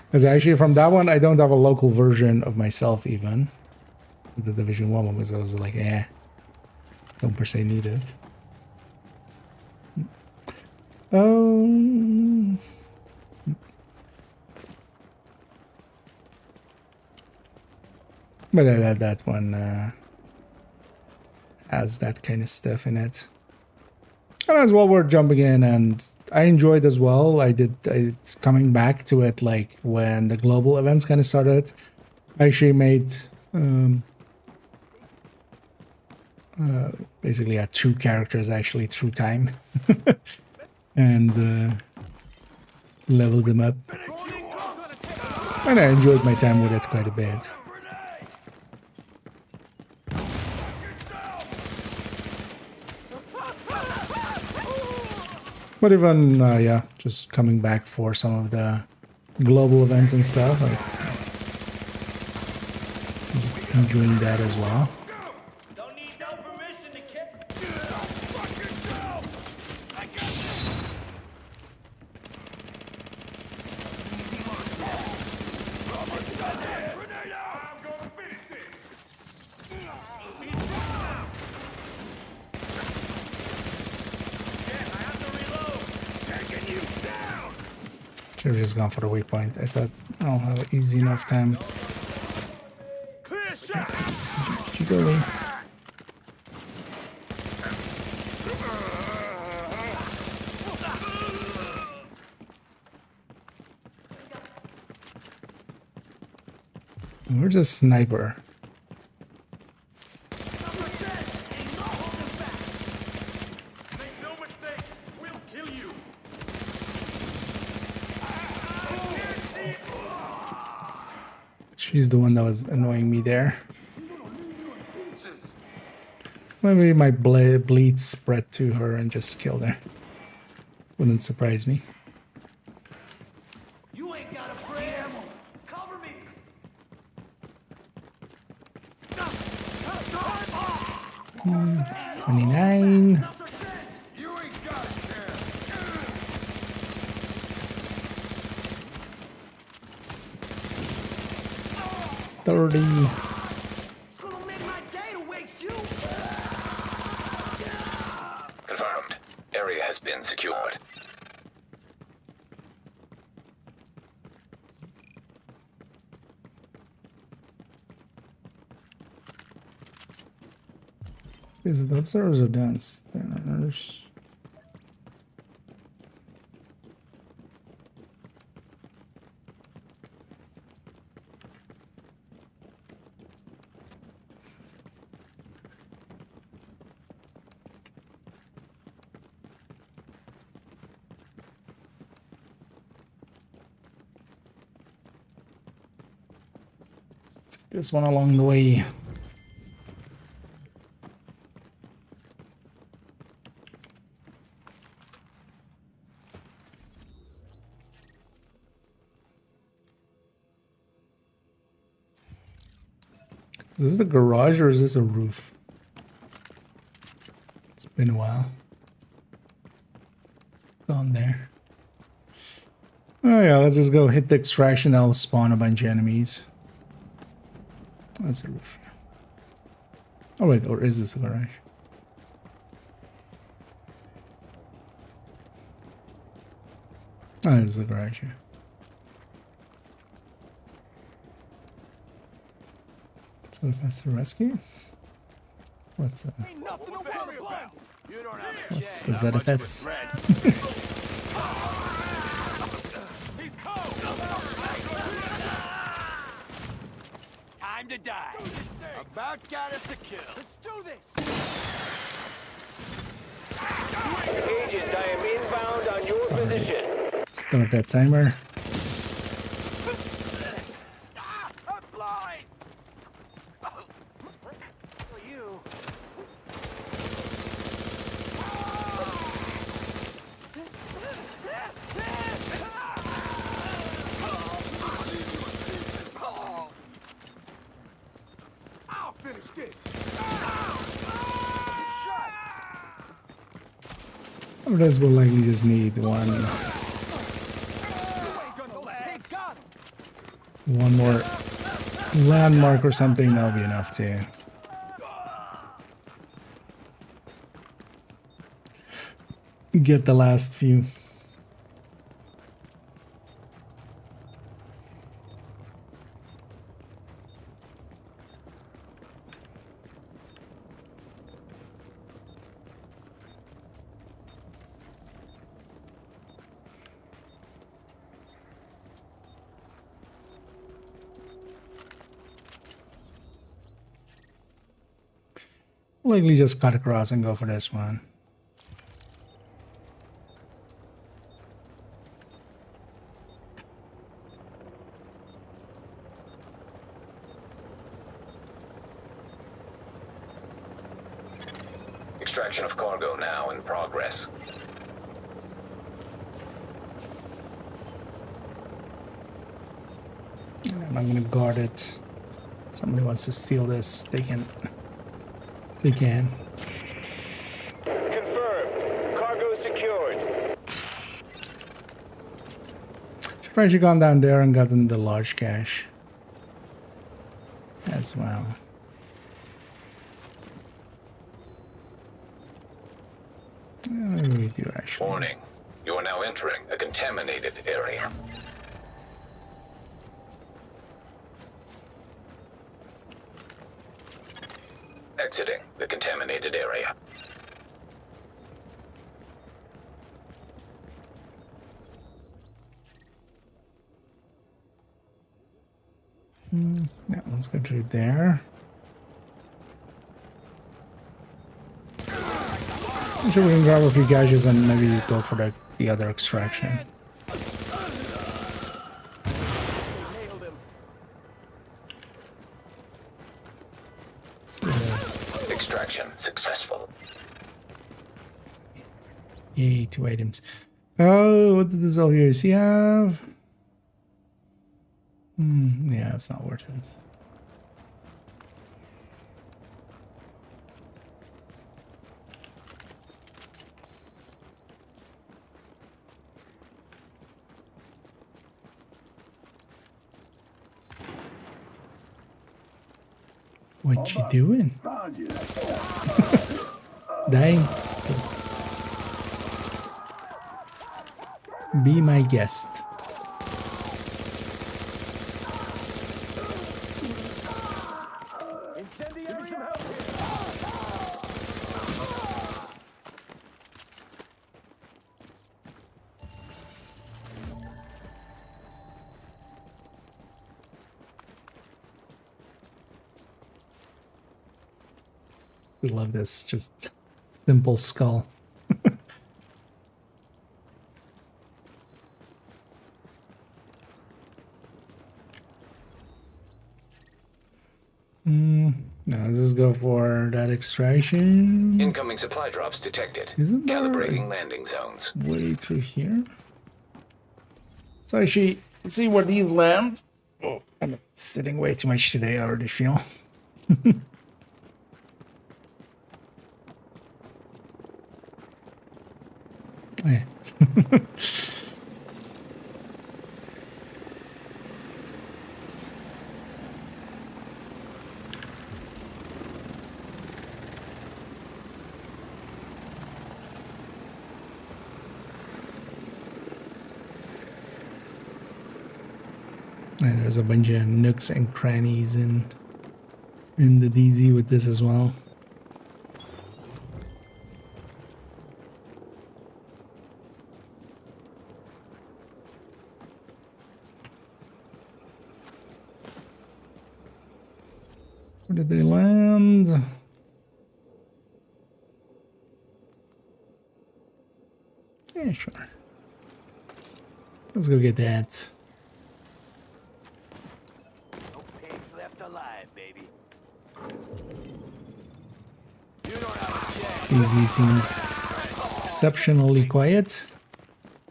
Because actually from that one, I don't have a local version of myself even. The Division 1 one was always like, don't per se need it. But that one has that kind of stuff in it. And as well, we're jumping in, and I enjoyed as well. It's coming back to it, like when the global events kind of started. I actually made basically had 2 characters actually through time. And leveled them up. And I enjoyed my time with it quite a bit. But even, yeah, just coming back for some of the global events and stuff, I'm just enjoying that as well. Should have just gone for the weak point. I thought I'll have an easy enough time. Jiggly. Where's a sniper? She's the one that was annoying me there. Maybe my bleed spread to her and just killed her. Wouldn't surprise me. You ain't got a friend. Cover me. 29. 30. Confirmed. Area has been secured. Is it upstairs or downstairs? this one along the way. Is this the garage or is this a roof? It's been a while. Gone there. Oh yeah, let's just go hit the extraction. I'll spawn a bunch of enemies. That's a roof. Oh wait, or is this a garage? Oh, this is a garage here. So fast to rescue? What's the ZFS? Time to die. About got us a kill. Let's do this. Agent, I am inbound on your position. Start that timer. I'm blind. You. I'll finish this. Others will likely just need one more landmark or something. That'll be enough to get the last few. Likely just cut across and go for this one. Extraction of cargo now in progress. I'm not gonna guard it. Somebody wants to steal this, they can. They can. Confirmed. Cargo secured. Should probably gone down there and gotten the large cache as well. Maybe we do actually. Warning. You are now entering a contaminated area. Exiting the contaminated area. Yeah, let's go through there. I'm sure we can grab a few gauges and maybe go for the other extraction. Extraction successful. Yay, 2 items. Oh, what did this LVAC have? Yeah, it's not worth it. What you doing? Dang. Be my guest. We love this, just simple skull. Now let's just go for that extraction. Incoming supply drops detected. Isn't there Calibrating landing zones. way through here? So actually, see where these land. Oh, I'm sitting way too much today, I already feel. Yeah. And there's a bunch of nooks and crannies in the DZ with this as well. Where did they land? Yeah, sure. Let's go get that. No pigs left alive, baby. Easy seems exceptionally quiet.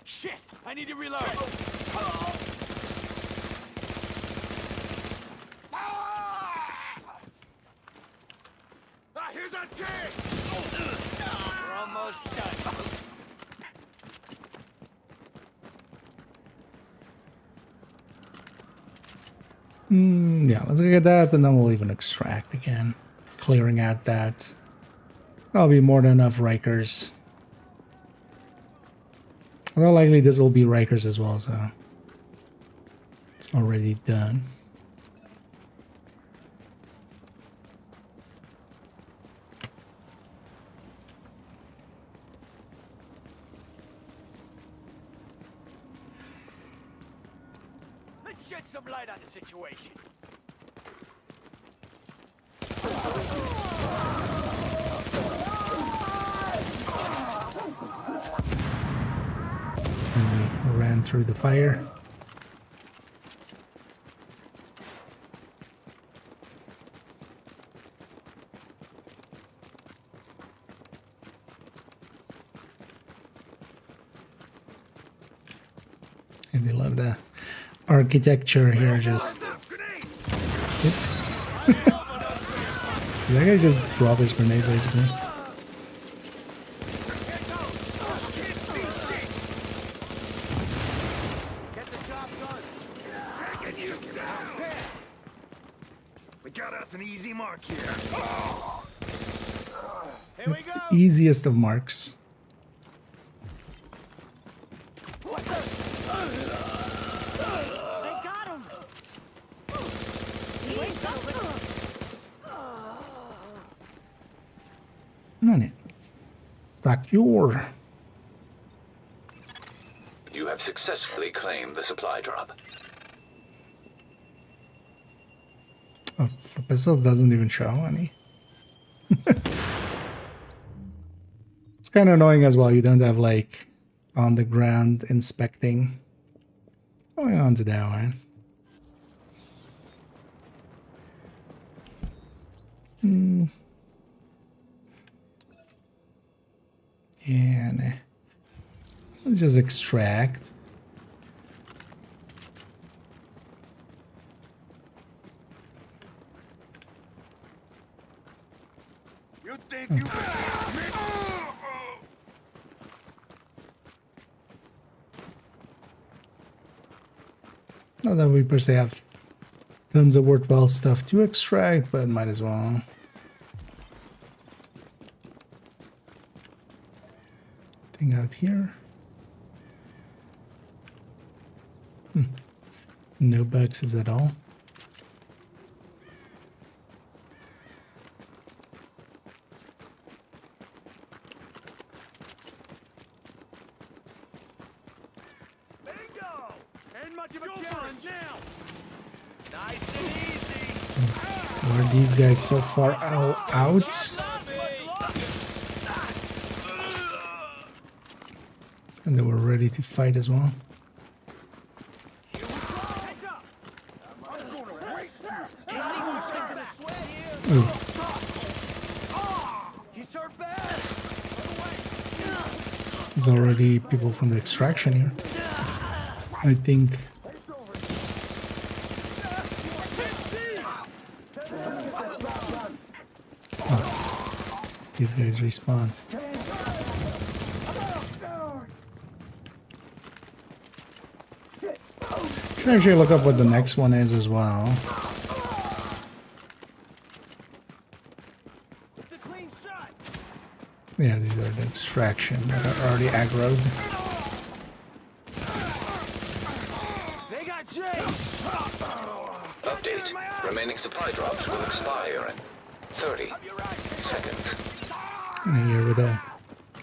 Shit! I need to reload. Here's our tank! We're almost done. Yeah, let's go get that, and then we'll even extract again. Clearing out that. That'll be more than enough Rikers. Well, likely this will be Rikers as well, so it's already done. Let's shed some light on the situation. And we ran through the fire. And they love the architecture here, just... Did that guy just drop his grenade, basically? We got us an easy mark here. Here we go. Easiest of marks. They got him. No. Secure. You have successfully claimed the supply drop. Oh, the pistol doesn't even show any. It's kind of annoying as well. You don't have like on the ground inspecting. Going on to that one. And let's just extract. You think you Not that we per se have tons of worthwhile stuff to extract, but might as well. Thing out here. No boxes at all. bingo? Ain't much of a challenge now. Nice and easy. Why are these guys so far out? And they were ready to fight as well. There's already people from the extraction here. I think. Oh, these guys respawn. Should actually look up what the next one is as well. Yeah, these are the extraction that are already aggroed. Update. Remaining supply drops will expire in 30 seconds. And here with a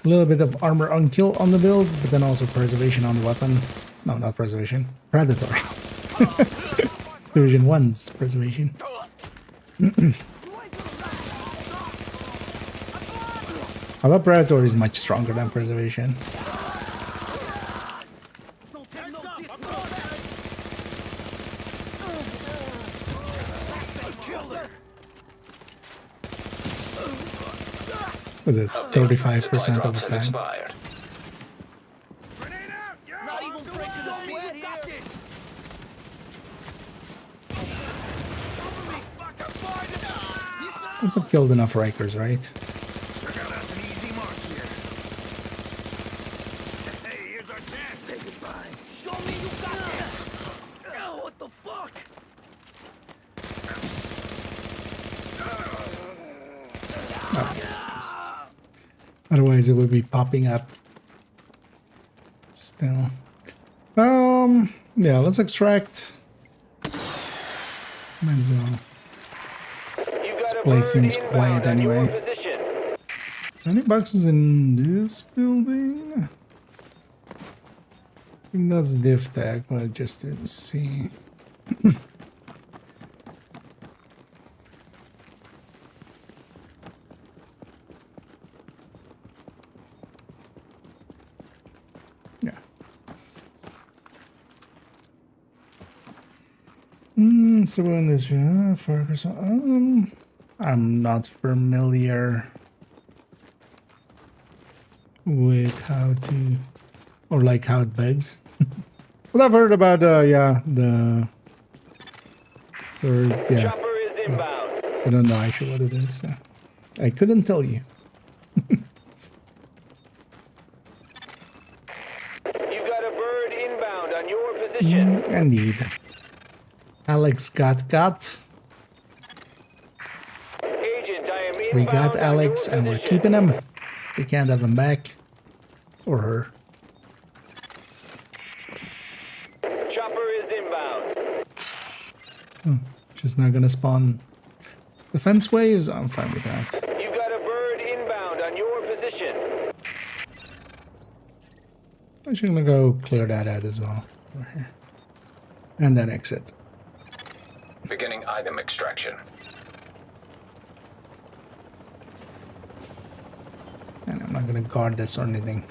little bit of armor on kill on the build, but then also preservation on the weapon. No, not preservation. Predatory. Division 1's preservation. Although Predatory is much stronger than Preservation. Was it 35% of the time? Expired. Must have killed enough Rikers, right? Otherwise, it would be popping up still. Yeah, let's extract. Might as well. This place seems quiet anyway. Is there any boxes in this building? I think that's div tag, but I just didn't see. So in this focus, I'm not familiar with how to, or like how it bugs. Well, I've heard about yeah, yeah. I don't know actually what it is. I couldn't tell you. You got a bird inbound on your position. Indeed. Alex got. Agent, I am We got Alex and we're keeping him. We can't have him back. Or her. Chopper is inbound. Oh, she's not gonna spawn defense waves? I'm fine with that. You got a bird inbound on your position. I'm actually gonna go clear that out as well. Over here. And then exit. Beginning item extraction. And I'm not gonna guard this or anything.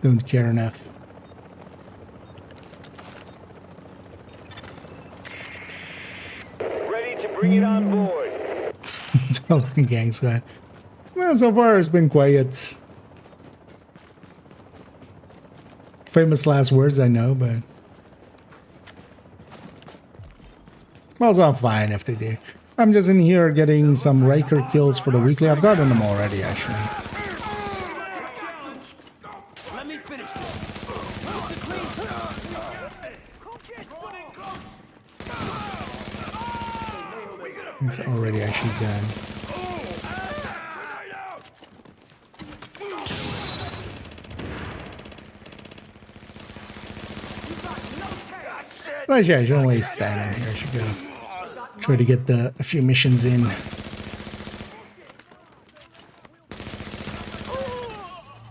Don't care enough. Ready to bring it on board. Gang squad. Well, so far it's been quiet. Famous last words, I know, but also I'm fine if they do. I'm just in here getting some Riker kills for the weekly. I've gotten them already, actually. Let me finish this. It's already actually done. Actually, I should only stand in here. I should go try to get a few missions in.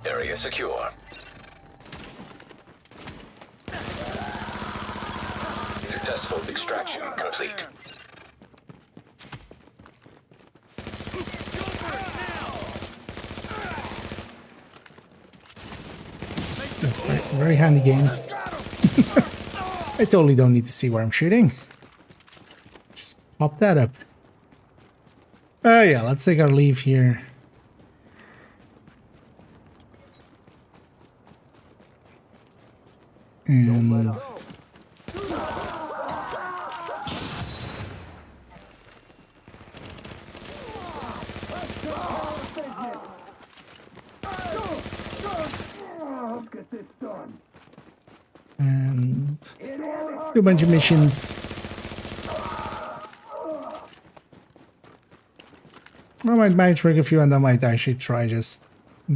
Area secure. Successful extraction complete. That's very, very handy game. I totally don't need to see where I'm shooting. Just pop that up. Yeah, let's take our leave here. And and do a bunch of missions. I might matchmake a few, and I might actually try just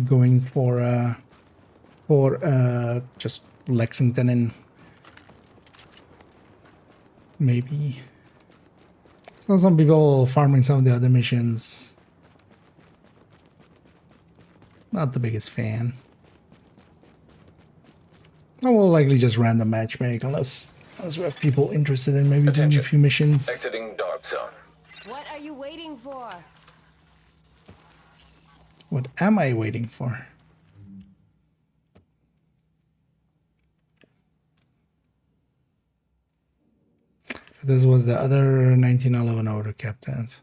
going for just Lexington and maybe some people farming some of the other missions. Not the biggest fan. I will likely just random matchmake unless we have people interested in maybe doing a few missions. Exiting dark zone. What are you waiting for? What am I waiting for? This was the other 1911 order captains.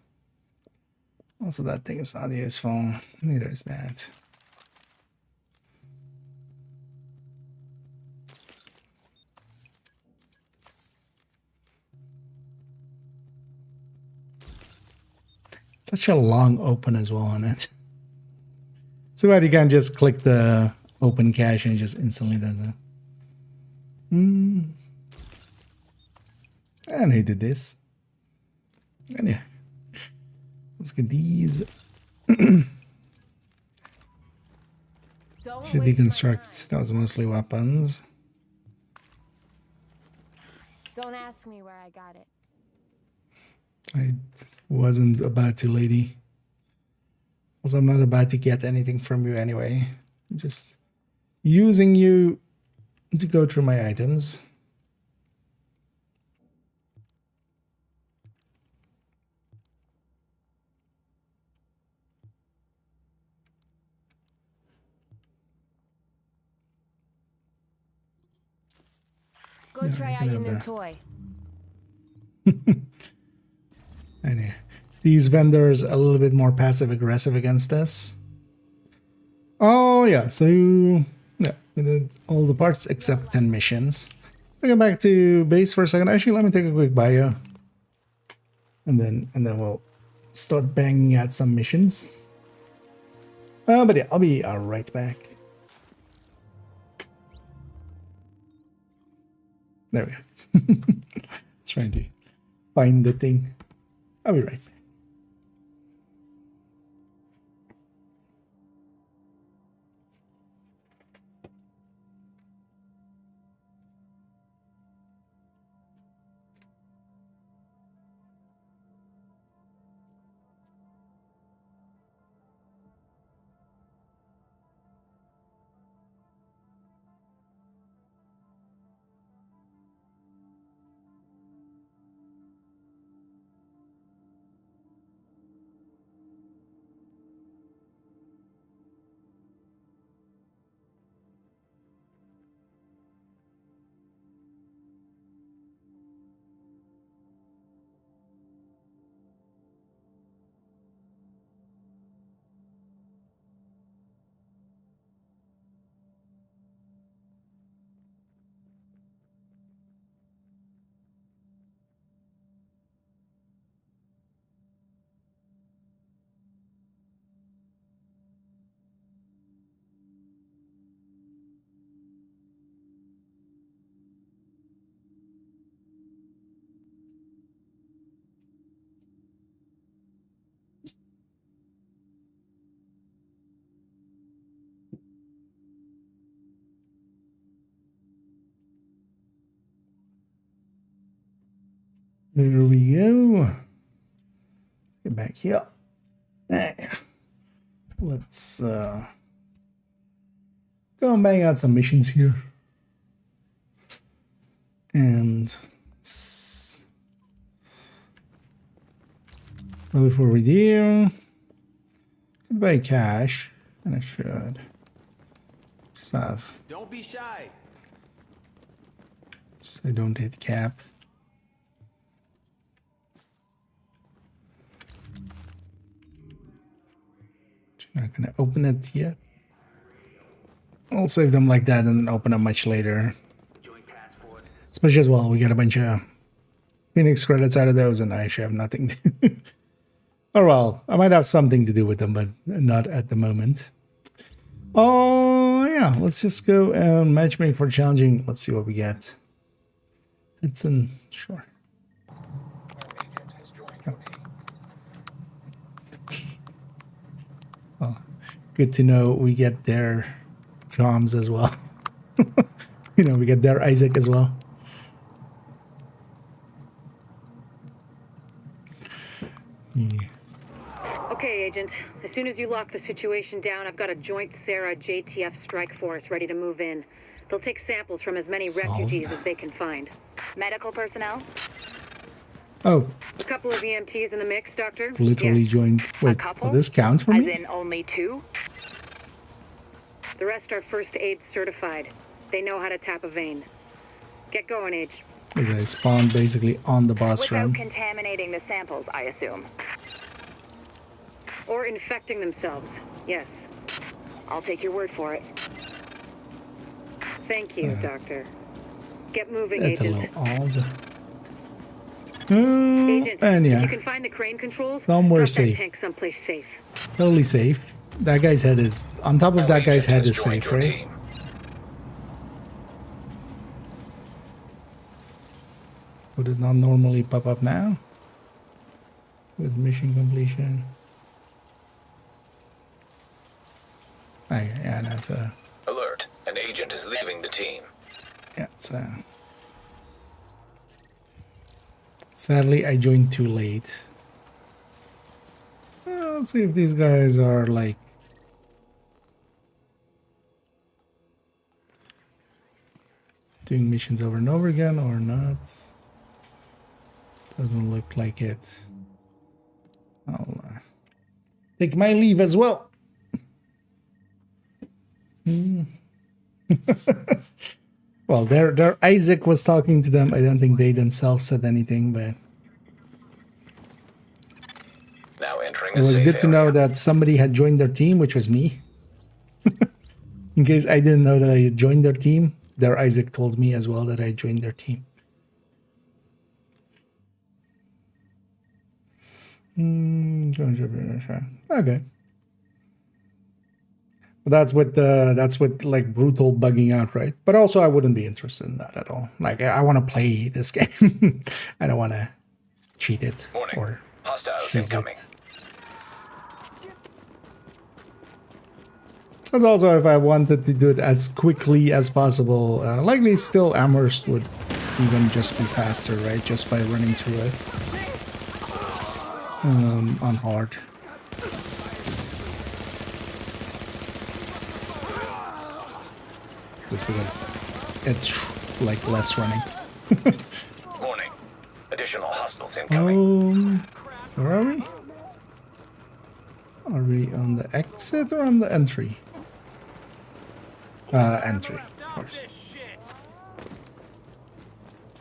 Also, that thing is not useful. Neither is that. Such a long open as well on it. So that you can just click the open cache and it just instantly does it. And he did this. And yeah. Let's get these. Should deconstruct. That was mostly weapons. Don't ask me where I got it. I wasn't about to, lady. Also, I'm not about to get anything from you anyway. I'm just using you to go through my items. Go try out your new toy. Anyway, these vendors are a little bit more passive aggressive against us. Oh yeah, so yeah, we did all the parts except 10 missions. Let's go back to base for a second. Actually, let me take a quick bio, and then we'll start banging out some missions. But yeah, I'll be right back. There we go. Let's try to find the thing. I'll be right back. There we go. Let's get back here. Let's go and bang out some missions here. And before we do, goodbye cash, and I should just have. Don't be shy. Just I don't hit cap. Not gonna open it yet. I'll save them like that and then open them much later. Especially as well, we get a bunch of Phoenix credits out of those, and I actually have nothing to. Or well, I might have something to do with them, but not at the moment. Oh yeah, let's just go and matchmake for challenging. Let's see what we get. It's in sure. Oh. Well, good to know we get their comms as well. You know, we get their Isaac as well. Yeah. Okay, Agent. As soon as you lock the situation down, I've got a joint Sarah JTF strike force ready to move in. They'll take samples from as many refugees as they can find. Medical personnel? Oh. A couple of EMTs in the mix, Doctor? Literally joined. Wait, will this count for me? As in only 2? The rest are first aid certified. They know how to tap a vein. Get going, Age. As I spawned basically on the boss Without room. contaminating the samples, I assume. Or infecting themselves. Yes. I'll take your word for it. Thank you, Doctor. Get moving, That's Agent. a little odd. Agent, And if yeah, you can find the crane controls, somewhere drop safe. that tank someplace safe. Totally safe. That guy's head is on top of that guy's head is safe, right? Would it not normally pop up now? With mission completion. Oh, yeah, that's a. Alert. An agent is leaving the team. Yeah, it's a. Sadly, I joined too late. Well, let's see if these guys are like. Doing missions over and over again or not. Doesn't look like it. I'll take my leave as well. Well, their Isaac was talking to them. I don't think they themselves said anything, but Now entering it was a good to know that somebody had joined their team, which was me. In case I didn't know that I had joined their team, their Isaac told me as well that I joined their team. Okay. That's with like brutal bugging out, right? But also I wouldn't be interested in that at all. Like I want to play this game. I don't want to cheat it. Warning. Or Hostiles choose incoming. it. But also if I wanted to do it as quickly as possible, likely still Amherst would even just be faster, right? Just by running through it. On hard. Just because it's like less running. Warning. Additional hostiles incoming. Where are we? Are we on the exit or on the entry? Entry, of course.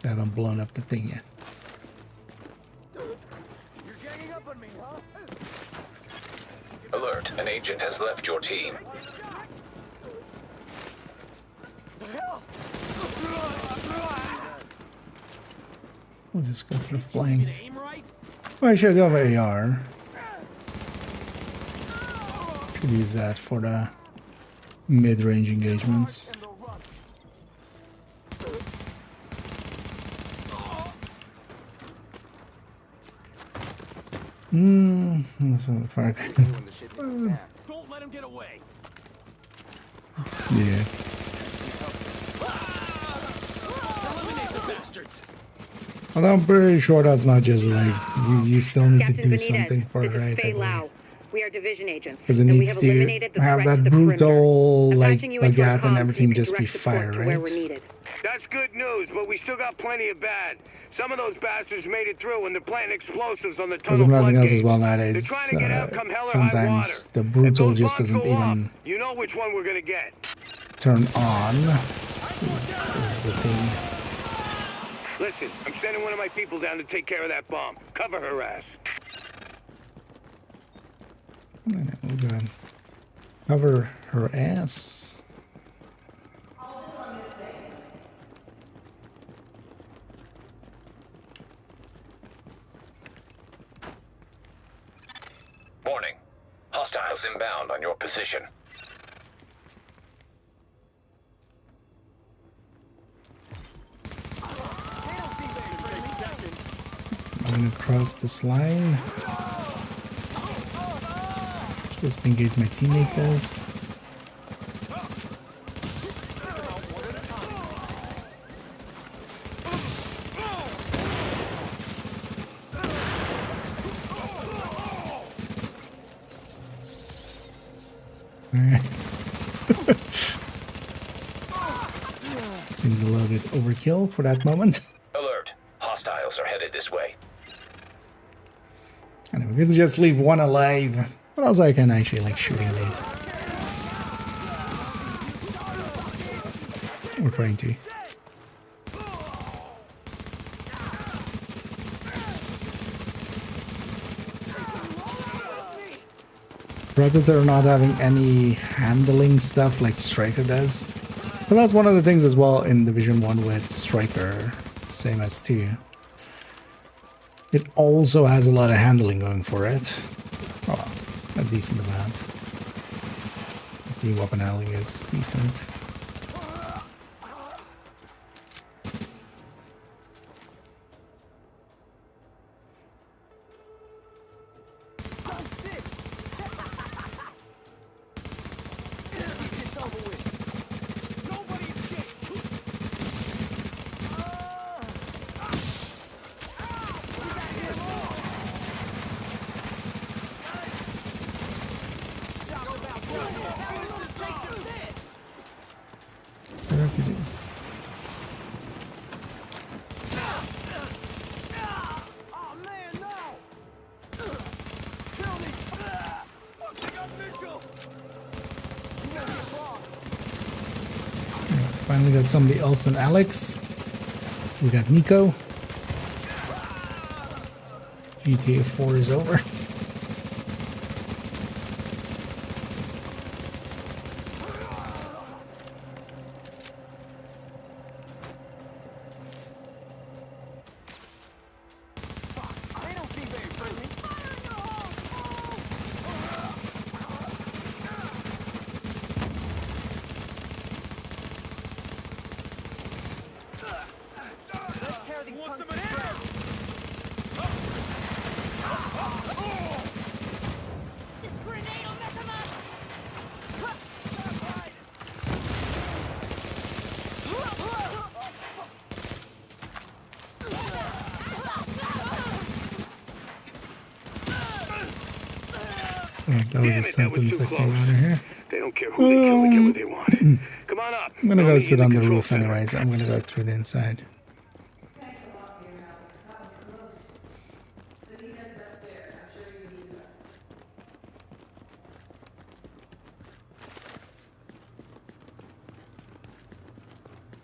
I haven't blown up the thing yet. Alert. An agent has left your team. We'll just go for the flank. Well, actually, I do have an AR. Should use that for the mid-range engagements. That's on the fire. Don't let him get away. Yeah. Well, I'm pretty sure that's not just like you still need to do something for it, right? We are division agents. Because it needs to have that brutal, like, baguette and everything just be fire, right? That's good news, but we still got plenty of bad. Some of those bastards made it through and they're planting explosives on the tunnel. Because if nothing else as well nowadays, sometimes the brutal just doesn't even you know which one we're gonna get. Turn on is the thing. Listen, I'm sending one of my people down to take care of that bomb. Cover her ass. We'll go Cover her ass. Warning. Hostiles inbound on your position. I'm gonna cross this line. Just in case my teammate does. Seems a little bit overkill for that moment. Alert. Hostiles are headed this way. And we're gonna just leave one alive. What else I can actually like shooting these? We're trying to. Predator not having any handling stuff like Striker does. But that's one of the things as well in Division 1 with Striker, same as 2. It also has a lot of handling going for it. Oh, a decent amount. The weapon handling is decent. Finally got somebody else than Alex. We got Nico. GTA 4 is over. That was a sentence that came out of here. They don't care who they kill, they get what they want. Come on up. I'm gonna go sit on the roof anyways. I'm gonna go through the inside.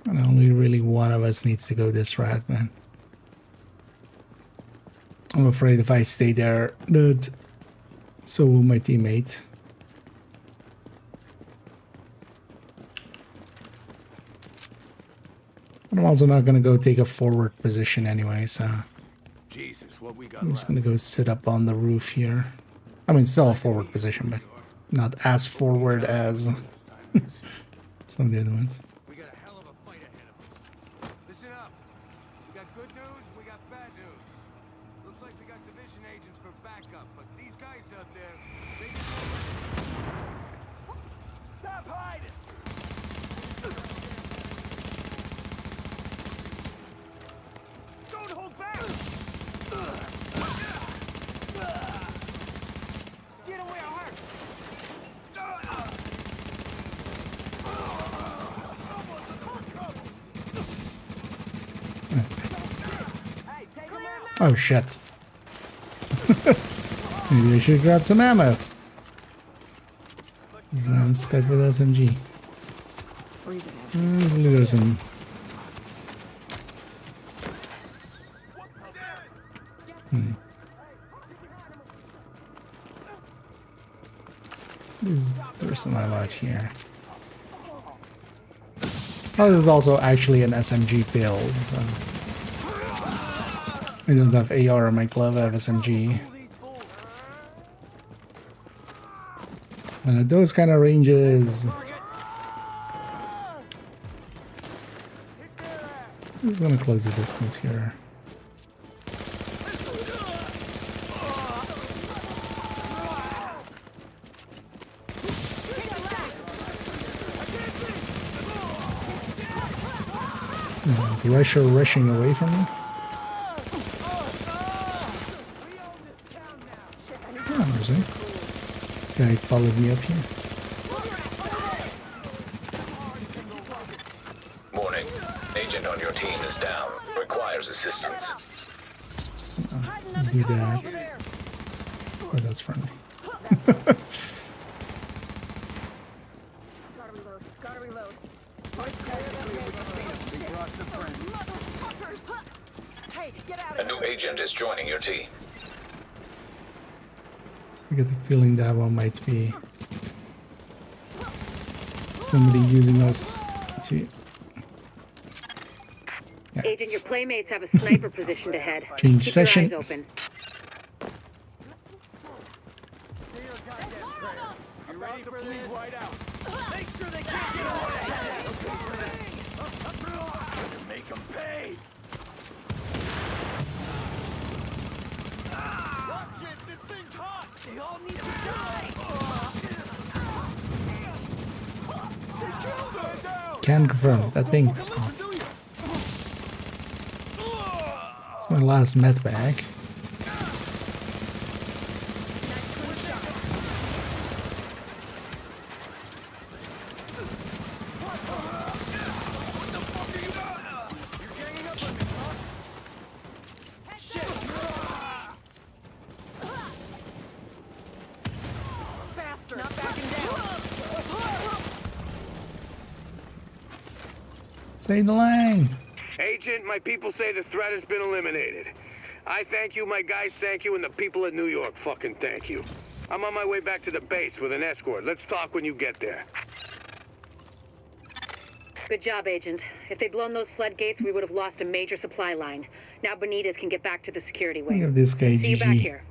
And only really one of us needs to go this route, man. I'm afraid if I stay there, that so will my teammate. But I'm also not gonna go take a forward position anyway, so Jesus, what we got I'm just gonna go sit up on the roof here. I mean, still a forward position, but not as forward as some of the other ones. We got a hell of a fight ahead of us. Listen up. We got good news, we got bad news. Looks like we got division agents for backup, but these guys out there, they stop hiding. Don't hold back. Get away, I'll hurt. Oh shit. Maybe I should grab some ammo. Because now I'm stuck with SMG. There's some. There's some out here. Oh, this is also actually an SMG build. So I don't have AR on my glove, I have SMG. And at those kind of ranges, I'm just gonna close the distance here. The Rush are rushing away from me. Oh, there's him. Guy followed me up here. Morning. Agent on your team is down. Requires assistance. Just gonna do that. Oh, that's friendly. A new agent is joining your team. I get the feeling that one might be somebody using us to... Yeah. Agent, your playmates have a sniper positioned ahead. Change Keep session. your eyes open. You ready to bleed right out? Make sure they can't get away! Make them pay! Watch it! This thing's hot! They all need to die! Can confirm that thing. It's my last med bag. Stay in the lane. Agent, my people say the threat has been eliminated. I thank you, my guys thank you, and the people of New York fucking thank you. I'm on my way back to the base with an escort. Let's talk when you get there. Good job, Agent. If they'd blown those floodgates, we would have lost a major supply line. Now Benitez can get back to the security wing. Look at this guy, See you back GG. here.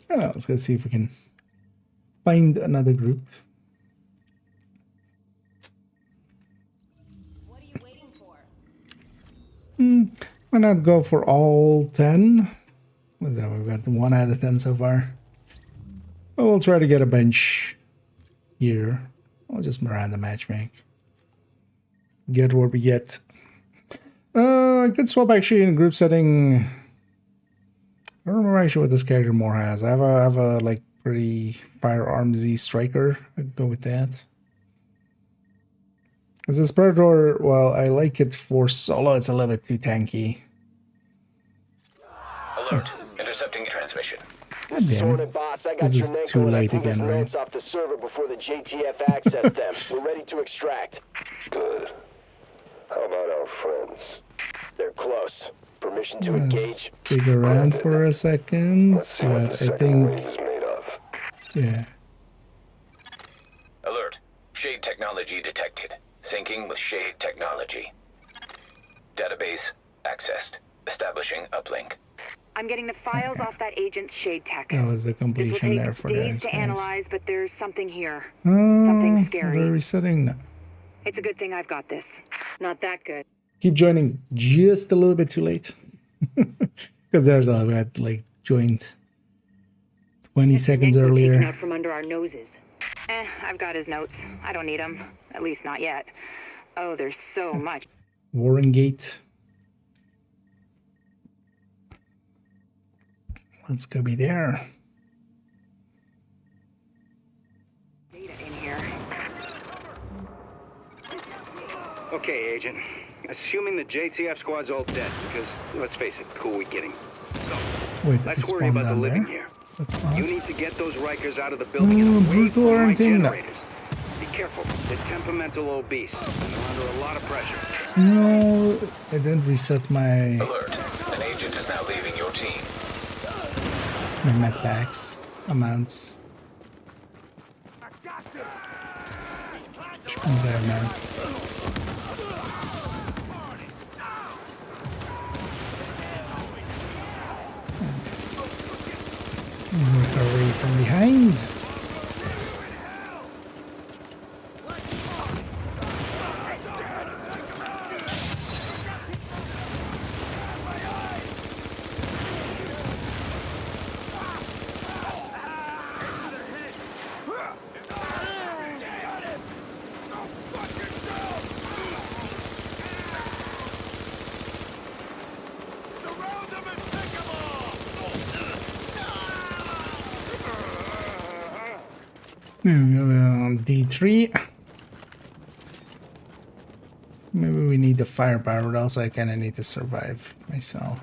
Oh, let's go see if we can find another group. What are you waiting for? Why not go for all 10? What's that? We've got 1 out of 10 so far. But we'll try to get a bench here. I'll just Miranda matchmake. Get what we get. I could swap actually in a group setting. I don't remember actually what this character more has. I have a like pretty firearmsy striker. I'd go with that. As a Predator, well, I like it for solo. It's a little bit too tanky. Alert. Intercepting transmission. God damn Assorted, it. boss. I got This your is Nanko too and I late pulled his again, right? notes off the server before the JTF access them. We're ready to extract. Good. How about our friends? They're close. Permission to Let's engage. dig around for a second, but I think, Is made of. yeah. Alert. Shade technology detected. Syncing with Shade technology. Database accessed. Establishing uplink. I'm getting the files off that agent's shade tech. That was the This will completion there take for days that. to analyze, but there's something here. Something scary. We're resetting now. It's a good thing I've got this. Not that good. Keep joining just a little bit too late. Because there's we had like joined 20 seconds Nanko taken earlier. out from under our noses. I've got his notes. I don't need them. At least not yet. Oh, there's so much. Warren Gate. Let's go be there. Data in here. Okay, Agent. Assuming the JTF squad's all dead, because, let's face it, who are we kidding? So, Wait, they let's worry spawned about the down living there? here. That's fine. You need to get those Rikers out of the building and away brutal from my orienting. generators. Be careful. They're temperamental obese, and they're under a lot of pressure. No, I didn't reset my Alert. An agent is now leaving your team. med packs. amounts. Which one's there now? Recovery from behind. D3. Maybe we need the firepower, but also I kind of need to survive myself.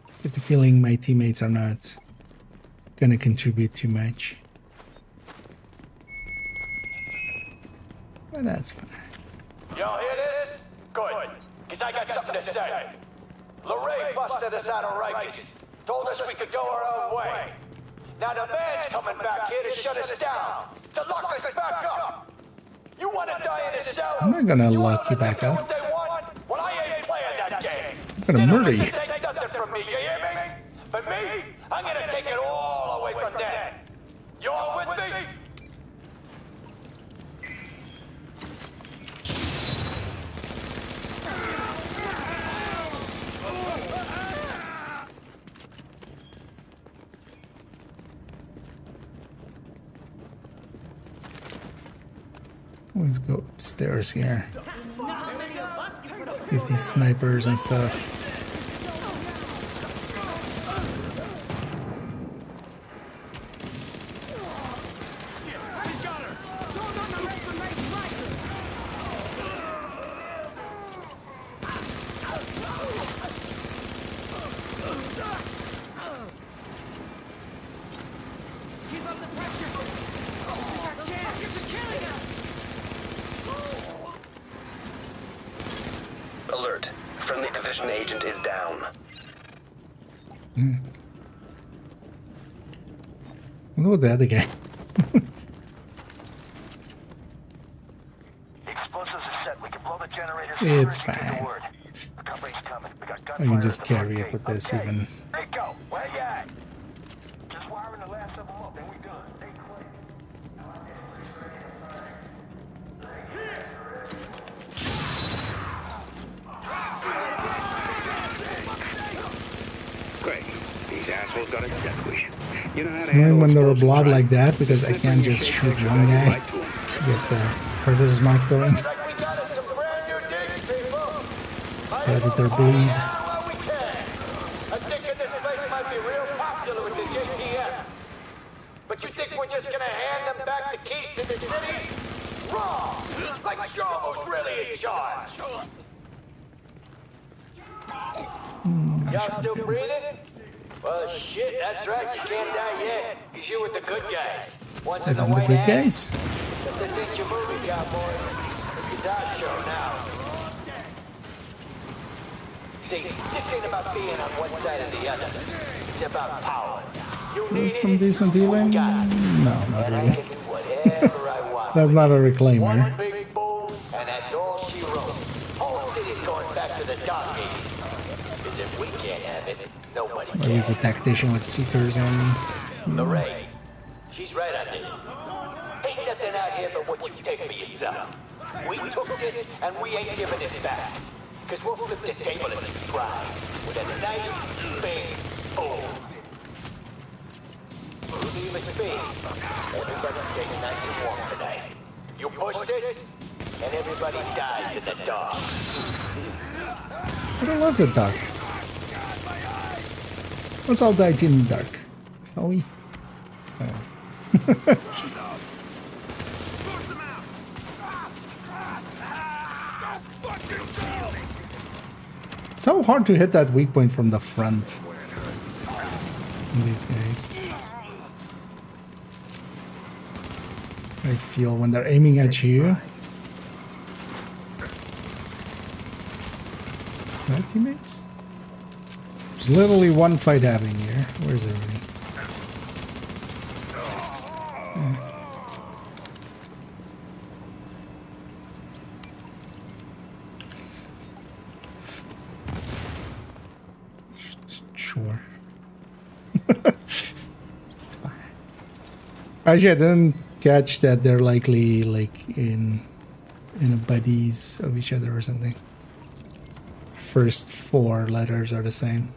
I get the feeling my teammates are not gonna contribute too much. But that's fine. Y'all hear this? Good. Because I got something to say. Lorraine busted us out of Rikers. Told us we could go our own way. Now the man's coming back here to shut us down. To lock us back up. You want to die in a cell? I'm not gonna lock you back up. Well, I ain't playing that game. I'm gonna murder you. Take nothing from me, you hear me? But me, I'm gonna take it all away from them. You all with me? Always go upstairs here. Let's get these snipers and stuff. Alert. Friendly division agent is down. What about the other guy? Explosives are set. We can blow the generators. It's fine. I can just carry it with this even. Hey, go. Where you at? Just wiring the last of them up, and we done. They clear. Great. These assholes got a death wish. You know how It's to annoying handle when they're a explosives, blob right? like that because I can't just shoot one guy. Get the predator's mark going. Predator bleed. I'm thinking this place might be real popular with the JTF. But you think we're just gonna hand them back the keys to the city? Wrong! Like show who's really in charge. Y'all still breathing? Well, shit, that's right. You can't die yet. Because you're with the good guys. Once in the The white good hat. guys. But this ain't your movie, cowboy. This is our show now. See, this ain't about being on one side or the other. It's about power. You need Some it, decent healing? No, not and I really. can do whatever I want. That's not a reclaimer. One big boom, and that's all she wrote. Whole city's going back to the dark ages. Because if we can't have it, nobody Maybe can. he's a tactician with seekers and... Lorraine, she's right on this. Ain't nothing out here but what you take for yourself. We took this, and we ain't giving it back. Because we'll flip the table if you try. With a nice, big boom. Leave it be. Everybody stays nice and warm tonight. You push this, and everybody dies in the dark. I don't love the dark. Let's all die in the dark. Shall we? Oh. It's so hard to hit that weak point from the front. These guys. I feel when they're aiming at you. My teammates? There's literally one fight happening here. Where's everybody? Sure. It's fine. Actually, I didn't catch that they're likely like in a buddies of each other or something. First 4 letters are the same.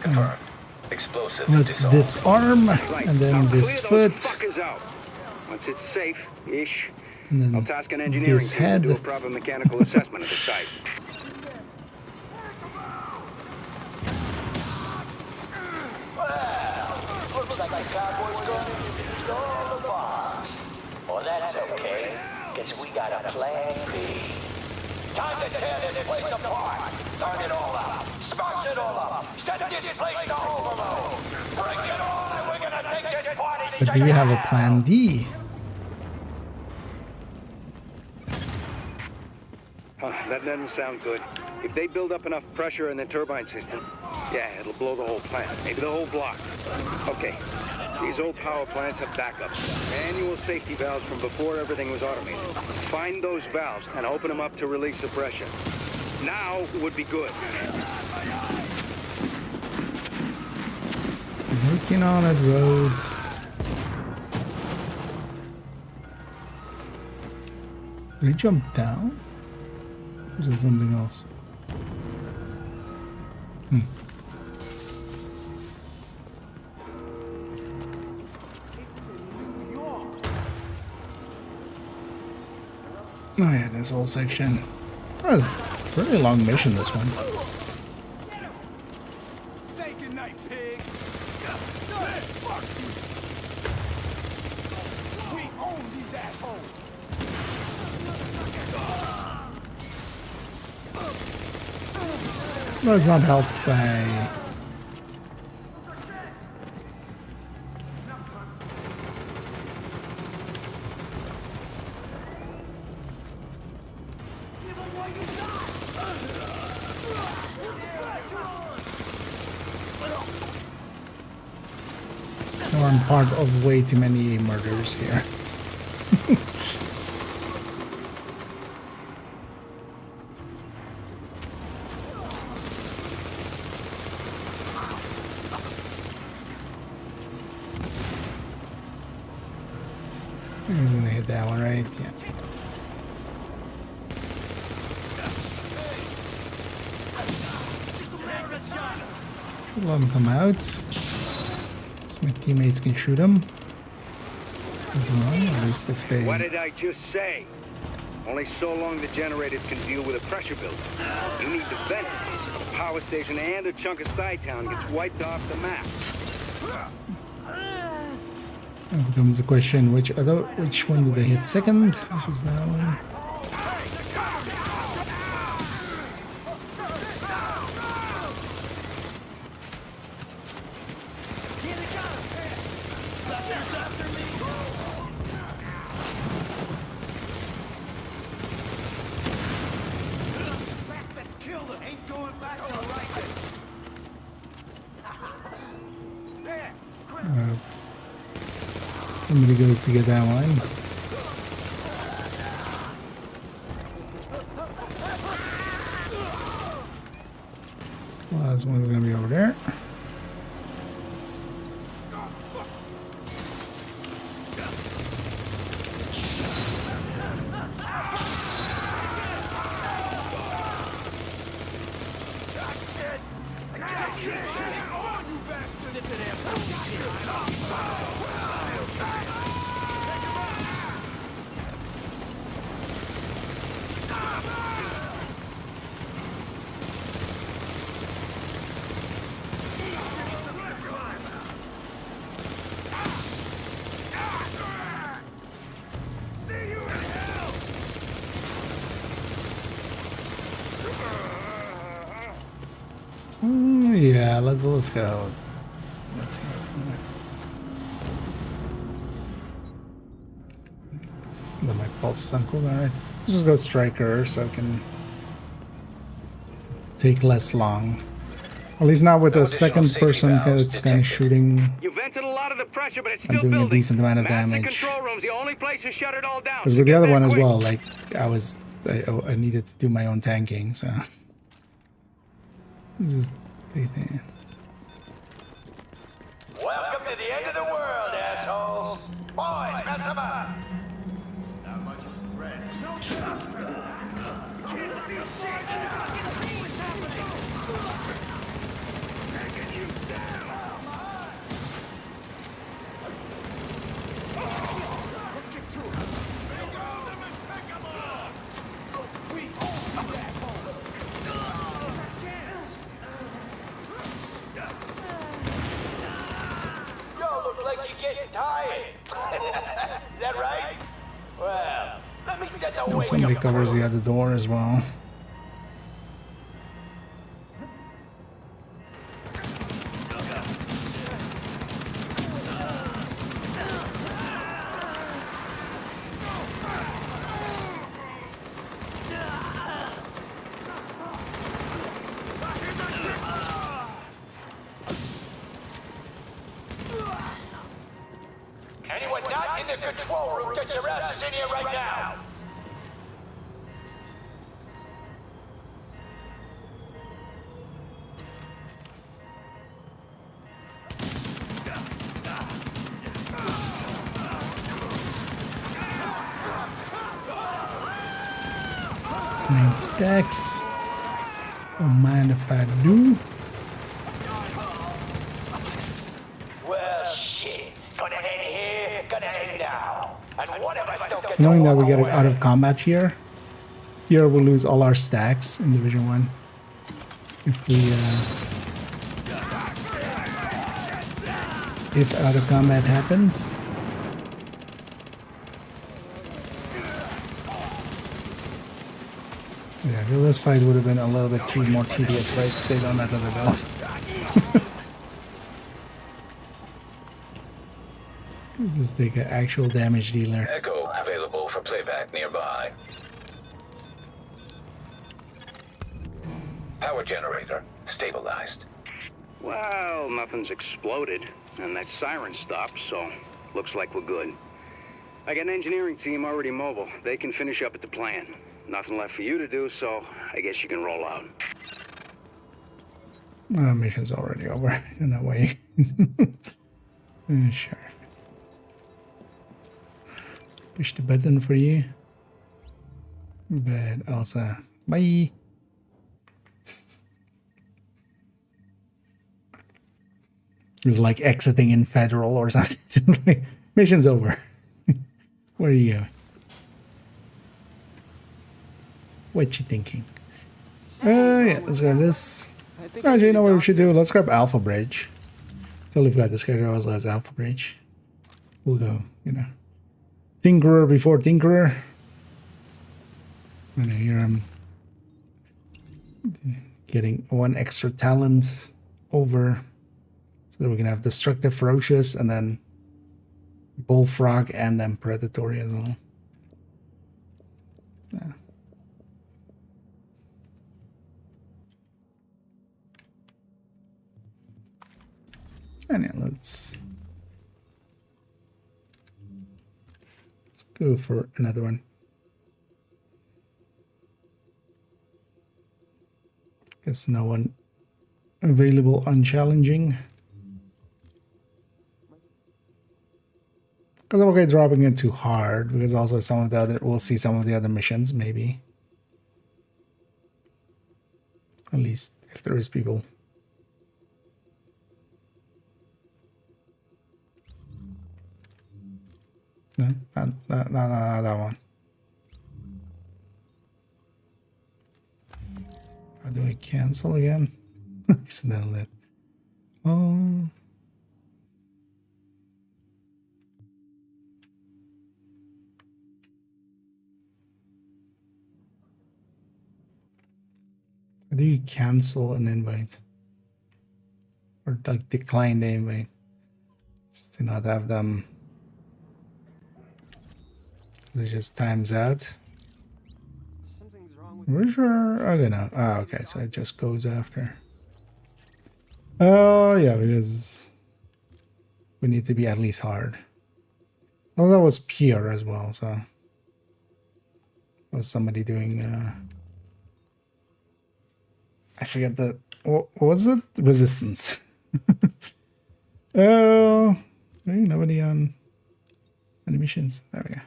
Confirmed. Explosives. Let's disarm, and then this foot, Once it's safe-ish, and then I'll task an engineering this team to head. do a proper mechanical assessment of the site. Well, looks like the cowboys gonna use all the bombs. Well, that's okay, because we got a plan B. Time to tear this place apart. Turn it all up. Smash it all up. Set this place to overload. Bring it on, and we're gonna take this party straight. But do you have a plan D? That doesn't sound good. If they build up enough pressure in the turbine system, yeah, it'll blow the whole plant, maybe the whole block. Okay, these old power plants have backups. Manual safety valves from before everything was automated. Find those valves and open them up to release the pressure. Now would be good. Working on it, Rhodes. Did he jump down? Or is it something else? Oh yeah, this whole section. That was a pretty long mission, this one. Say goodnight, pig. Fuck you. We own these assholes. No, it's not helped by... Or I'm part of way too many murders here. He's gonna hit that one, right? Yeah. Should let him come out. So my teammates can shoot him as well, at least if they... What did I just say? Only so long the generators can deal with a pressure buildup. You need to vent it. A power station and a chunk of Town gets wiped off the map. It becomes the question, which one did they hit second? Which was that one? Somebody goes to get that one. So last one's gonna be over there. Let's go. Let's go. Nice. Then my pulse is on cooldown. Alright. Just go striker so I can take less long. At least not with a second person because it's kind of shooting You vented a lot of the pressure, but it's and still doing a building. decent amount of Master damage. control room's the only place to shut it all down. Because So with the get other there one as quick. well, like I needed to do my own tanking, so just take that. Welcome to the end of the world, assholes. Boys, mess them up. Not much of a threat. Y'all look like you're getting tired. Is that right? Well, let me set the And wake somebody up covers crew. the other door as well. Anyone not in the control room, get your asses in here right now. Stacks. Don't mind if I do. Well, shit. Gonna end here, gonna end now. And one of us don't get It's to knowing that we walk get it away. out of combat here. Here we'll lose all our stacks in Division 1. If we if out of combat happens. Yeah, this fight would have been a little bit more tedious if I had stayed on that other belt. Just take an actual damage dealer. Echo available for playback nearby. Power generator stabilized. Well, nothing's exploded, and that siren stopped, so looks like we're good. I got an engineering team already mobile. They can finish up at the plant. Nothing left for you to do, so I guess you can roll out. Mission's already over in that way. Sure. Push the button for you. But also, bye. It was like exiting in Federal or something. Just like, mission's over. Where are you going? What you thinking? Yeah, let's grab this. Actually, you know what we should do? Let's grab Alpha Bridge. Still, we've got this guy also has Alpha Bridge. We'll go, you know, Tinkerer before Tinkerer. And here I'm getting one extra talent over so that we can have Destructive, Ferocious, and then Bullfrog, and then Predatory as well. Yeah. And yeah, let's go for another one. Guess no one available unchallenging. Because I'm okay dropping it too hard, because also some of the other, we'll see some of the other missions, maybe. At least if there is people. No, not that one. How do I cancel again? Accidentally. Oh. How do you cancel an invite? or like decline the invite, just to not have them. It just times out. Where's your? I don't know. Oh, okay, so it just goes after. Oh yeah, because we need to be at least hard. Oh, that was pure as well, so that was somebody doing. I forget the what was it? Resistance. Oh, nobody on missions. There we go.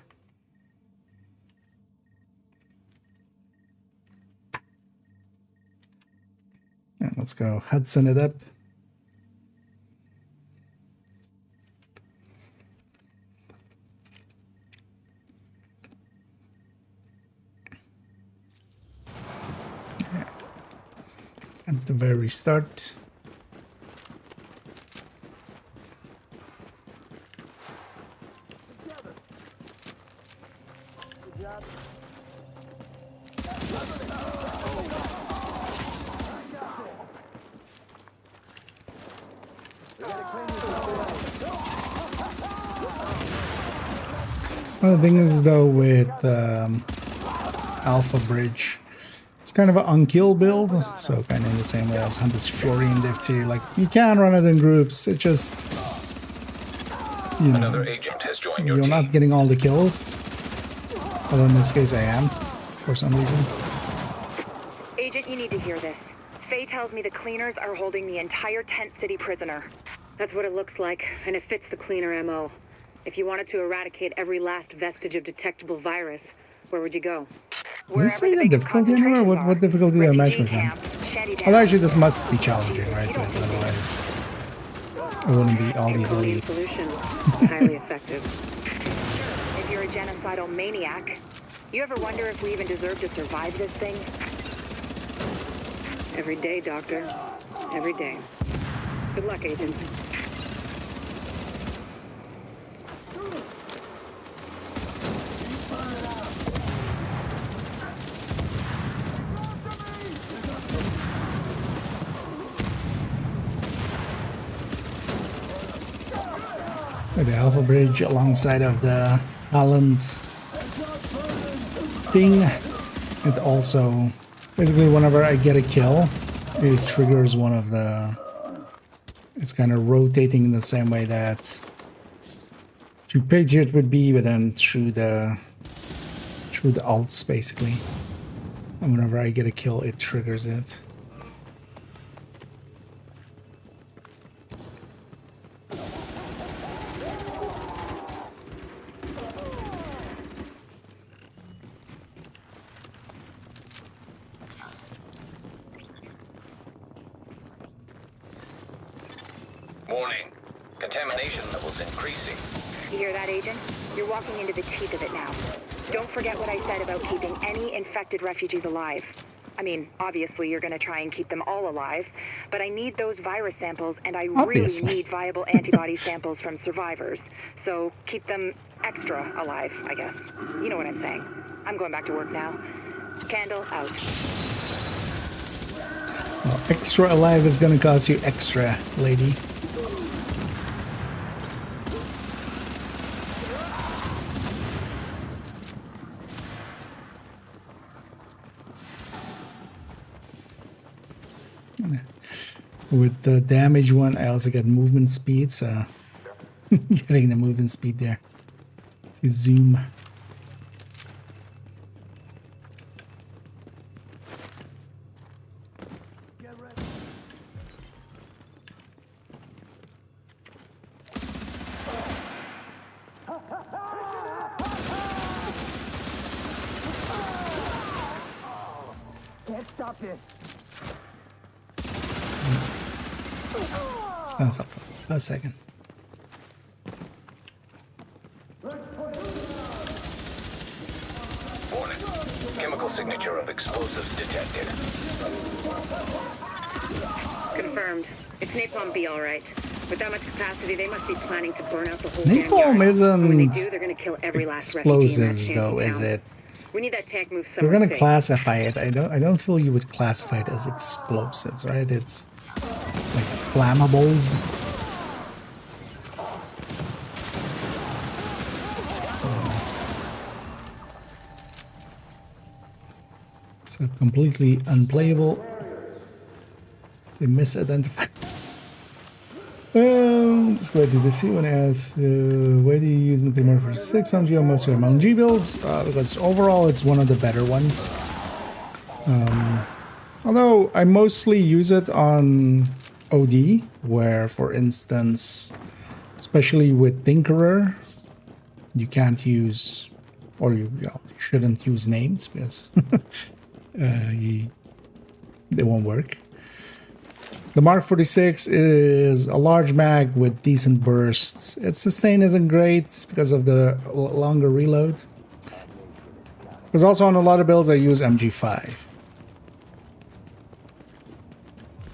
Yeah, let's go Hudson it up. At the very start. Well, the thing is though with Alpha Bridge, it's kind of an unkill build, so kind of in the same way as Hunter's Fury in Div2. Like, you can run it in groups, it just, you know, another agent has joined your you're team. not getting all the kills. Although in this case I am, for some reason. Agent, you need to hear this. Faye tells me the cleaners are holding the entire Tent City prisoner. That's what it looks like, and it fits the cleaner MO. If you wanted to eradicate every last vestige of detectable virus, where would you go? Does it say the difficulty anywhere? What difficulty are matchmaking on? Well, actually, this must be challenging, right? Because otherwise, it wouldn't be all these elites. Highly effective. If you're a genocidal maniac, you ever wonder if we even deserve to survive this thing? Every day, Doctor. Every day. Good luck, Agent. The Alpha Bridge alongside of the Island thing. It also, basically whenever I get a kill, it triggers one of the, it's kind of rotating in the same way that through Patriot would be, but then through the alts basically. And whenever I get a kill, it triggers it. Warning. Contamination levels increasing. You hear that, Agent? You're walking into the teeth of it now. Don't forget what I said about keeping any infected refugees alive. I mean, obviously you're gonna try and keep them all alive, but I need those virus samples, and I really need viable antibody samples from survivors. So keep them extra alive, I guess. You know what I'm saying. I'm going back to work now. Candle out. Well, extra alive is gonna cost you extra, lady. With the damage one, I also get movement speed, so getting the movement speed there to zoom. Can't stop this. Stands up for a second. Warning. Chemical signature of explosives detected. Confirmed. It's Napalm B, all right. With that much capacity, they must be planning to burn out the whole Napalm isn't when they do, they're gonna kill every last explosives, though, is it? We need that tank move We're somewhere gonna safe. classify it. I don't feel you would classify it as explosives, right? It's like flammables. So completely unplayable. They misidentified. Let's go ahead to Div2 and ask, why do you use Multimorph 6 on G on most of your MLG builds? Because overall it's one of the better ones. Although I mostly use it on OD, where for instance, especially with Tinkerer, you can't use, or you shouldn't use names because they won't work. The Mark 46 is a large mag with decent bursts. Its sustain isn't great because of the longer reload. Because also on a lot of builds I use MG5.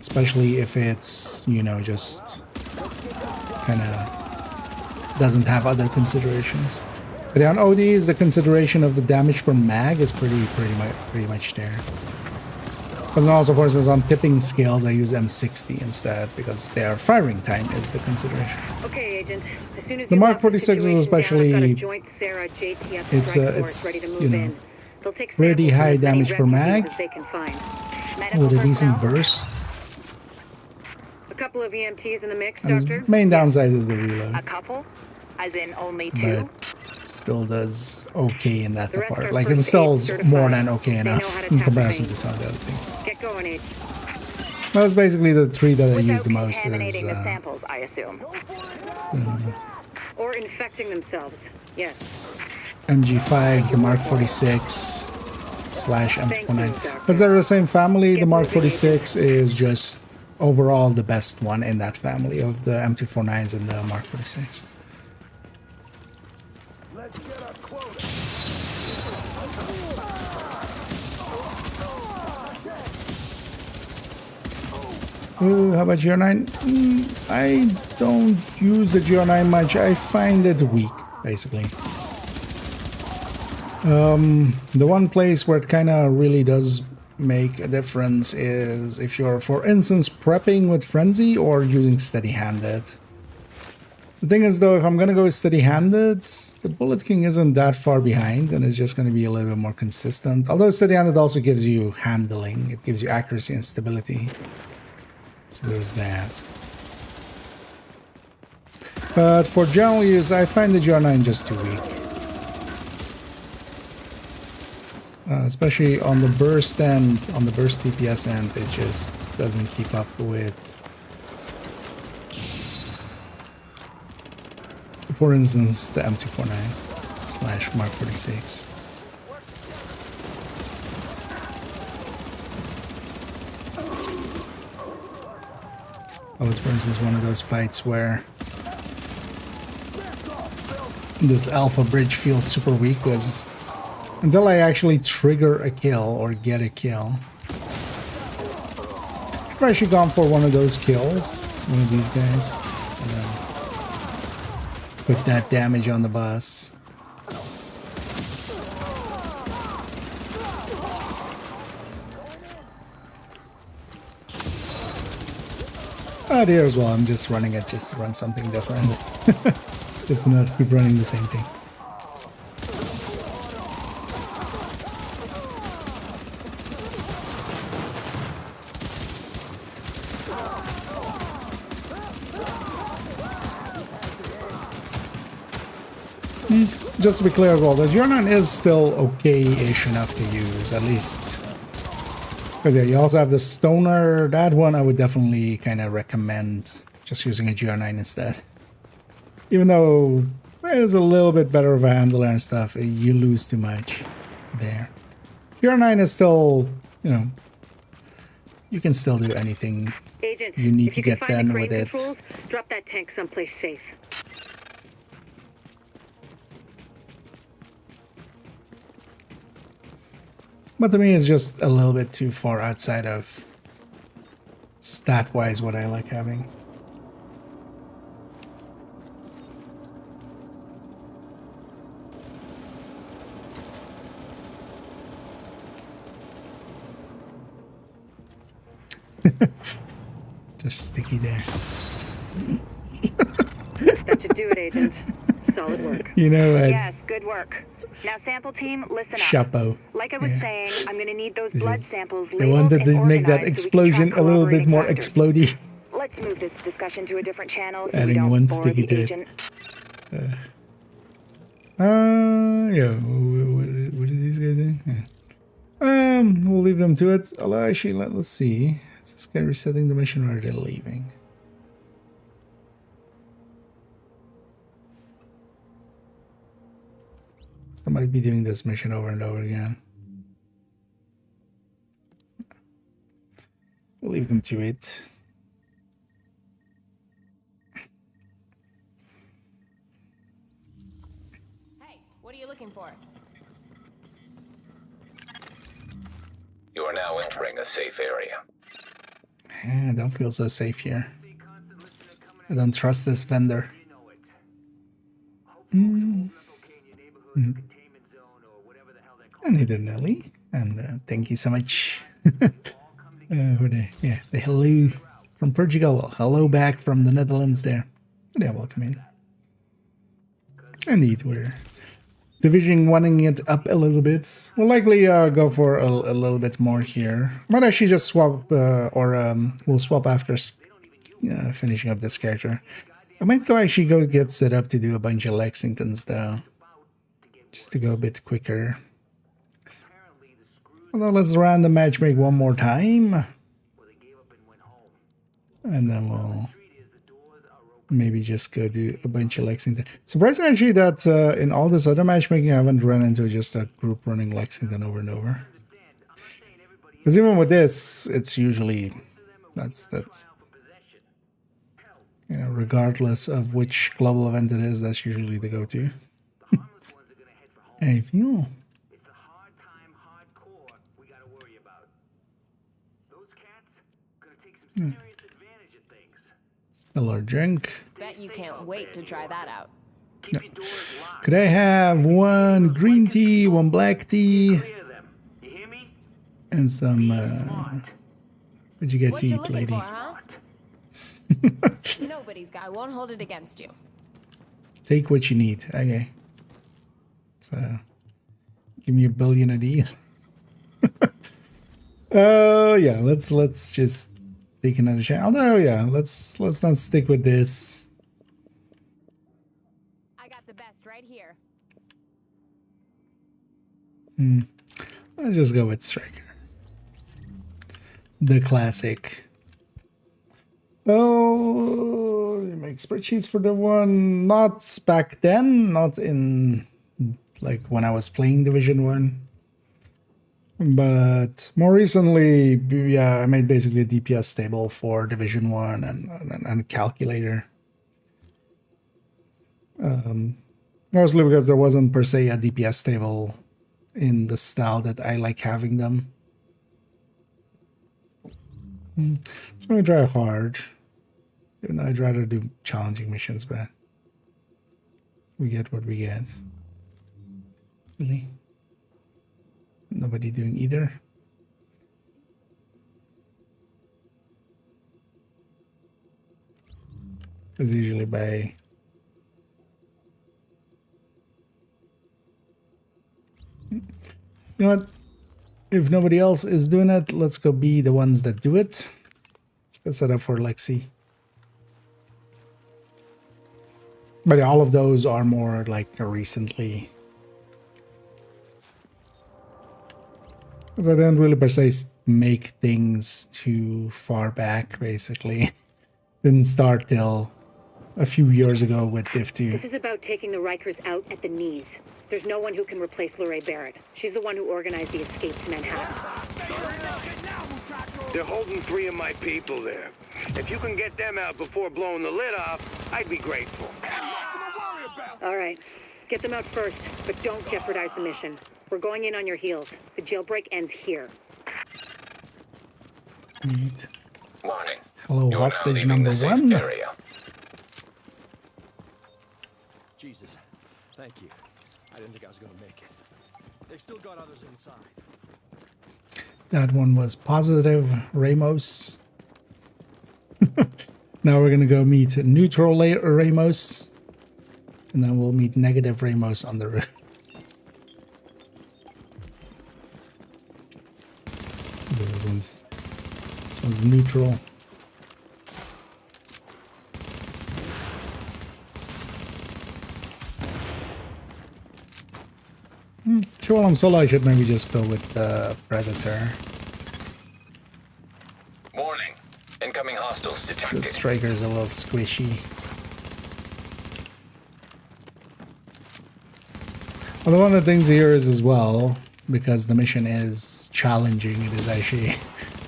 Especially if it's, you know, just kind of doesn't have other considerations. But on ODs, the consideration of the damage per mag is pretty much there. But then also, for instance, on tipping scales, I use M60 instead because their firing time is the consideration. Okay, Agent. As soon as the Mark 46 is especially, it's you know, pretty high damage per mag with a decent burst. A couple of EMTs in the mix, And Doctor. its main downside is the reload. A couple? As in only two? But still does okay in that part. Like it still more than okay enough in comparison to some of the other things. Get going, Age. Well, that's basically the three that I use the most. Is, the samples, I assume. Or infecting themselves. Yes. MG5, the Mark 46 / M49. Because they're the same family, the Mark 46 is just overall the best one in that family of the M249s and the Mark 46. How about GR9? I don't use the GR9 much. I find it weak, basically. The one place where it kind of really does make a difference is if you're, for instance, prepping with Frenzy or using steady-handed. The thing is, though, if I'm going to go with steady-handed, the Bullet King isn't that far behind and it's just going to be a little bit more consistent. Although steady-handed also gives you handling. It gives you accuracy and stability. So there's that. But for general use, I find the GR9 just too weak. Especially on the burst end, on the burst DPS end, it just doesn't keep up with, for instance, the M249 / Mark 46. That was, for instance, one of those fights where this alpha bridge feels super weak was until I actually trigger a kill or get a kill. I should have gone for one of those kills, one of these guys, and then put that damage on the boss. Oh, dear as well, I'm just running it just to run something different. Just to not keep running the same thing. Just to be clear as well, the GR9 is still okay-ish enough to use, at least. Because yeah, you also have the Stoner. That one I would definitely kind of recommend just using a GR9 instead. Even though it is a little bit better of a handler and stuff, you lose too much there. GR9 is still, you know, you can still do anything Agent, you need to get done with it. Controls, drop that tank someplace safe. But to me, it's just a little bit too far outside of stat-wise what I like having. Just sticky there. That should do it, Agent. Solid work. You know what? Yes, good work. Now, sample team, listen up. Chapeau. Like I was saying, I'm going to need those blood samples They wanted to make that explosion a little bit more explodey. Let's move this discussion to a different channel so we Adding don't one bore sticky the to agent. it. Yeah. What are these guys doing? Yeah. We'll leave them to it. Although actually, let's see. Is this guy resetting the mission or are they leaving? So might be doing this mission over and over again. We'll leave them to it. Hey, what are you looking for? You are now entering a safe area. I don't feel so safe here. I don't trust this vendor. And neither Nelly. And thank you so much. Yeah, the hello from Portugal. Well, hello back from the Netherlands there. Yeah, welcome in. Indeed, we're Division 1ing it up a little bit. We'll likely go for a little bit more here. Might actually just swap, we'll swap after finishing up this character. I might actually go get set up to do a bunch of Lexingtons though. Just to go a bit quicker. Although let's run the matchmake one more time. And then we'll maybe just go do a bunch of Lexington. Surprising actually that in all this other matchmaking I haven't run into just a group running Lexington over and over. Because even with this, it's usually that's you know, regardless of which global event it is, that's usually the go-to. I feel. Still our drink. Bet you can't wait to try that out. No. Could I have one green tea, one black tea, and some, what'd you get to eat, lady? For, huh? Nobody's guy won't hold it against you. Take what you need. Okay. So, give me a billion of these. Oh, yeah, let's just take another shot. Although, yeah, let's not stick with this. I got the best right here. I'll just go with Striker. The classic. Oh, you make spreadsheets for the one. Not back then, not in like when I was playing Division 1. But more recently, yeah, I made basically a DPS table for Division 1 and a calculator. Mostly because there wasn't per se a DPS table in the style that I like having them. So I'm going to try hard. Even though I'd rather do challenging missions, but we get what we get. Really? Nobody doing either. It's usually by... You know what? If nobody else is doing it, let's go be the ones that do it. Let's go set up for Lexi. But yeah, all of those are more like recently. Because I didn't really per se make things too far back, basically. Didn't start till a few years ago with Div2. This is about taking the Rikers out at the knees. There's no one who can replace Lorraine Barrett. She's the one who organized the escape to Manhattan. They're holding 3 of my people there. If you can get them out before blowing the lid off, I'd be grateful. All right. Get them out first, but don't jeopardize the mission. We're going in on your heels. The jailbreak ends here. Warning. Hello, hostage number 1. Area. Jesus. Thank you. I didn't think I was going to make it. They've still got others inside. That one was positive, Ramos. Now we're gonna go meet neutral Ramos, and then we'll meet negative Ramos on the roof. This one's neutral. Sure, while I'm solo, I should maybe just go with the Predator. Warning. Incoming hostiles detected. The Striker is a little squishy. Although one of the things here is as well, because the mission is challenging, it is actually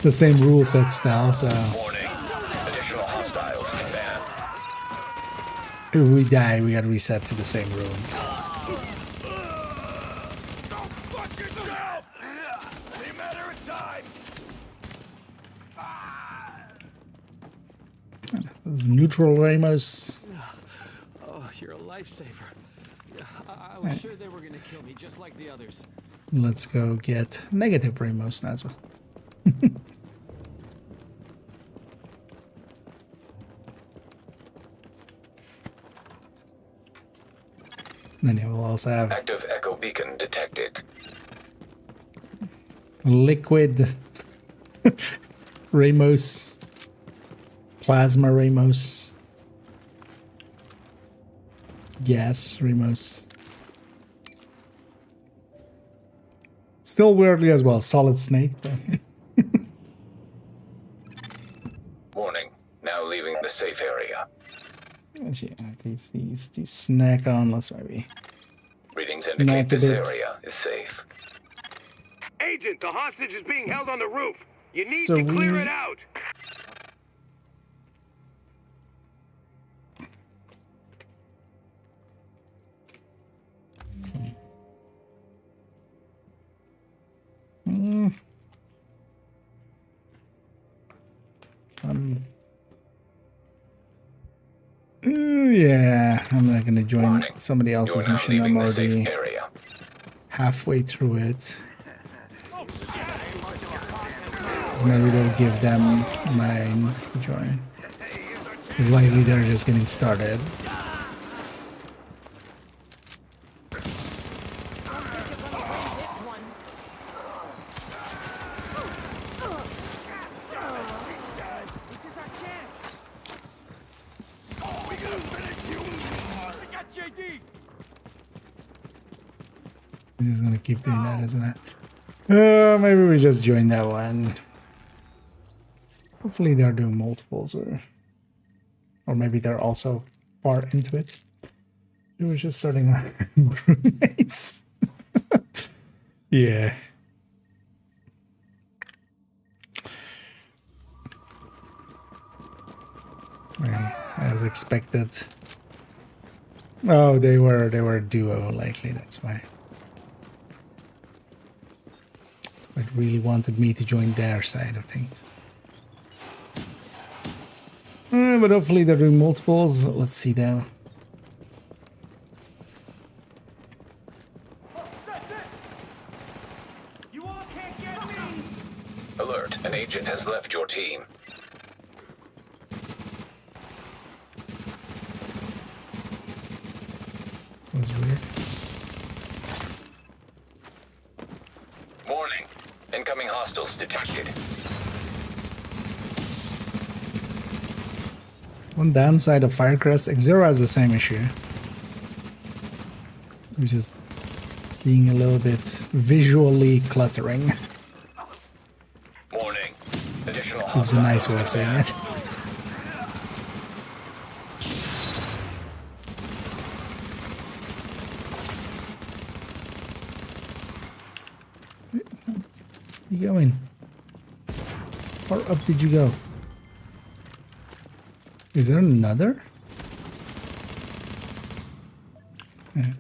the same rule set style, so... Warning. Additional hostiles inbound. If we die, we gotta reset to the same room. Neutral Ramos. Oh, you're a lifesaver. I was sure they were gonna kill me just like the others. Let's go get negative Ramos now as well. Then you will also have active echo beacon detected. Liquid Ramos. Plasma Ramos. Gas Ramos. Still weirdly as well, Solid Snake. Warning. Now leaving the safe area. Actually, these snack on, let's maybe. Readings indicate this area is safe. Agent, the hostage is being held on the roof. You need to clear it out. Yeah, I'm not gonna join somebody else's mission. I'm already halfway through it. So maybe they'll give them mine to join. Because likely they're just getting started. We're just gonna keep doing that, isn't it? Maybe we just join that one. Hopefully they're doing multiples, or maybe they're also far into it. We were just starting our roommates. Yeah. As expected. Oh, they were a duo, likely, that's why. It really wanted me to join their side of things. But hopefully they're doing multiples. Let's see though. Alert, an agent has left your team. That was weird. Warning, incoming hostiles detected. One downside of Firecrest, X0 has the same issue. Which is being a little bit visually cluttering. Warning, additional This is a nice way of saying it. Where are you going? Far up did you go? Is there another? Yeah.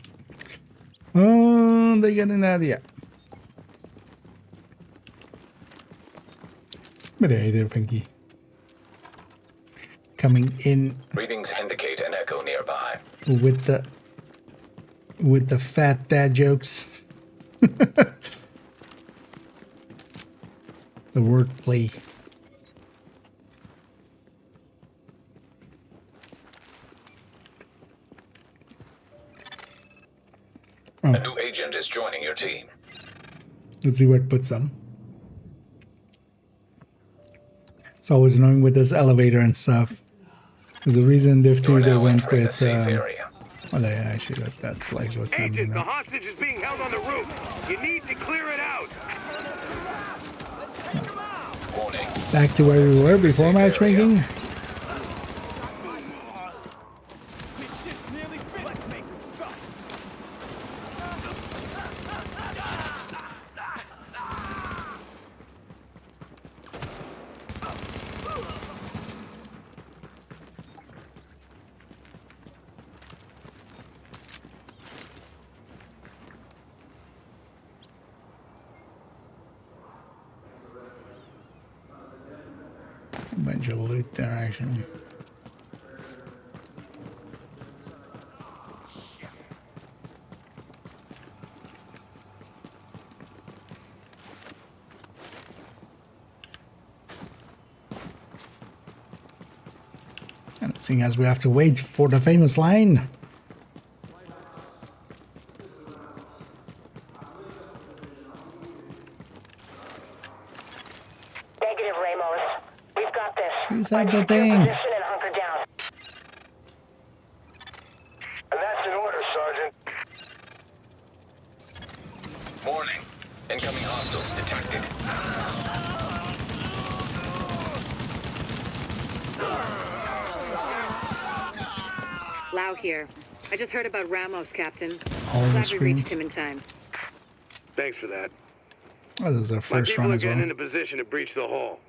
Oh, they getting that, yeah. But hey there, Pinky. Coming in readings indicate an echo nearby. with the fat dad jokes. The wordplay. A new agent is joining your team. Let's see where it puts them. It's always annoying with this elevator and stuff. There's a reason Div2 they went with. Well, they actually that's like what's happening. Agent, the now. hostage is being held on the roof. You need to clear it out. Back to where we were before matchmaking. A bunch of loot there, actually. And seeing as we have to wait for the famous line. Negative, Ramos. We've got this. She said the thing. Position and hunker down. And that's an order, Sergeant. Warning. Incoming hostiles detected. Lau here. I just heard about Ramos, Captain. All the Glad we screens. reached him in time. Thanks for that. Oh, this is our My first people run are as well. getting in a position to breach the hall.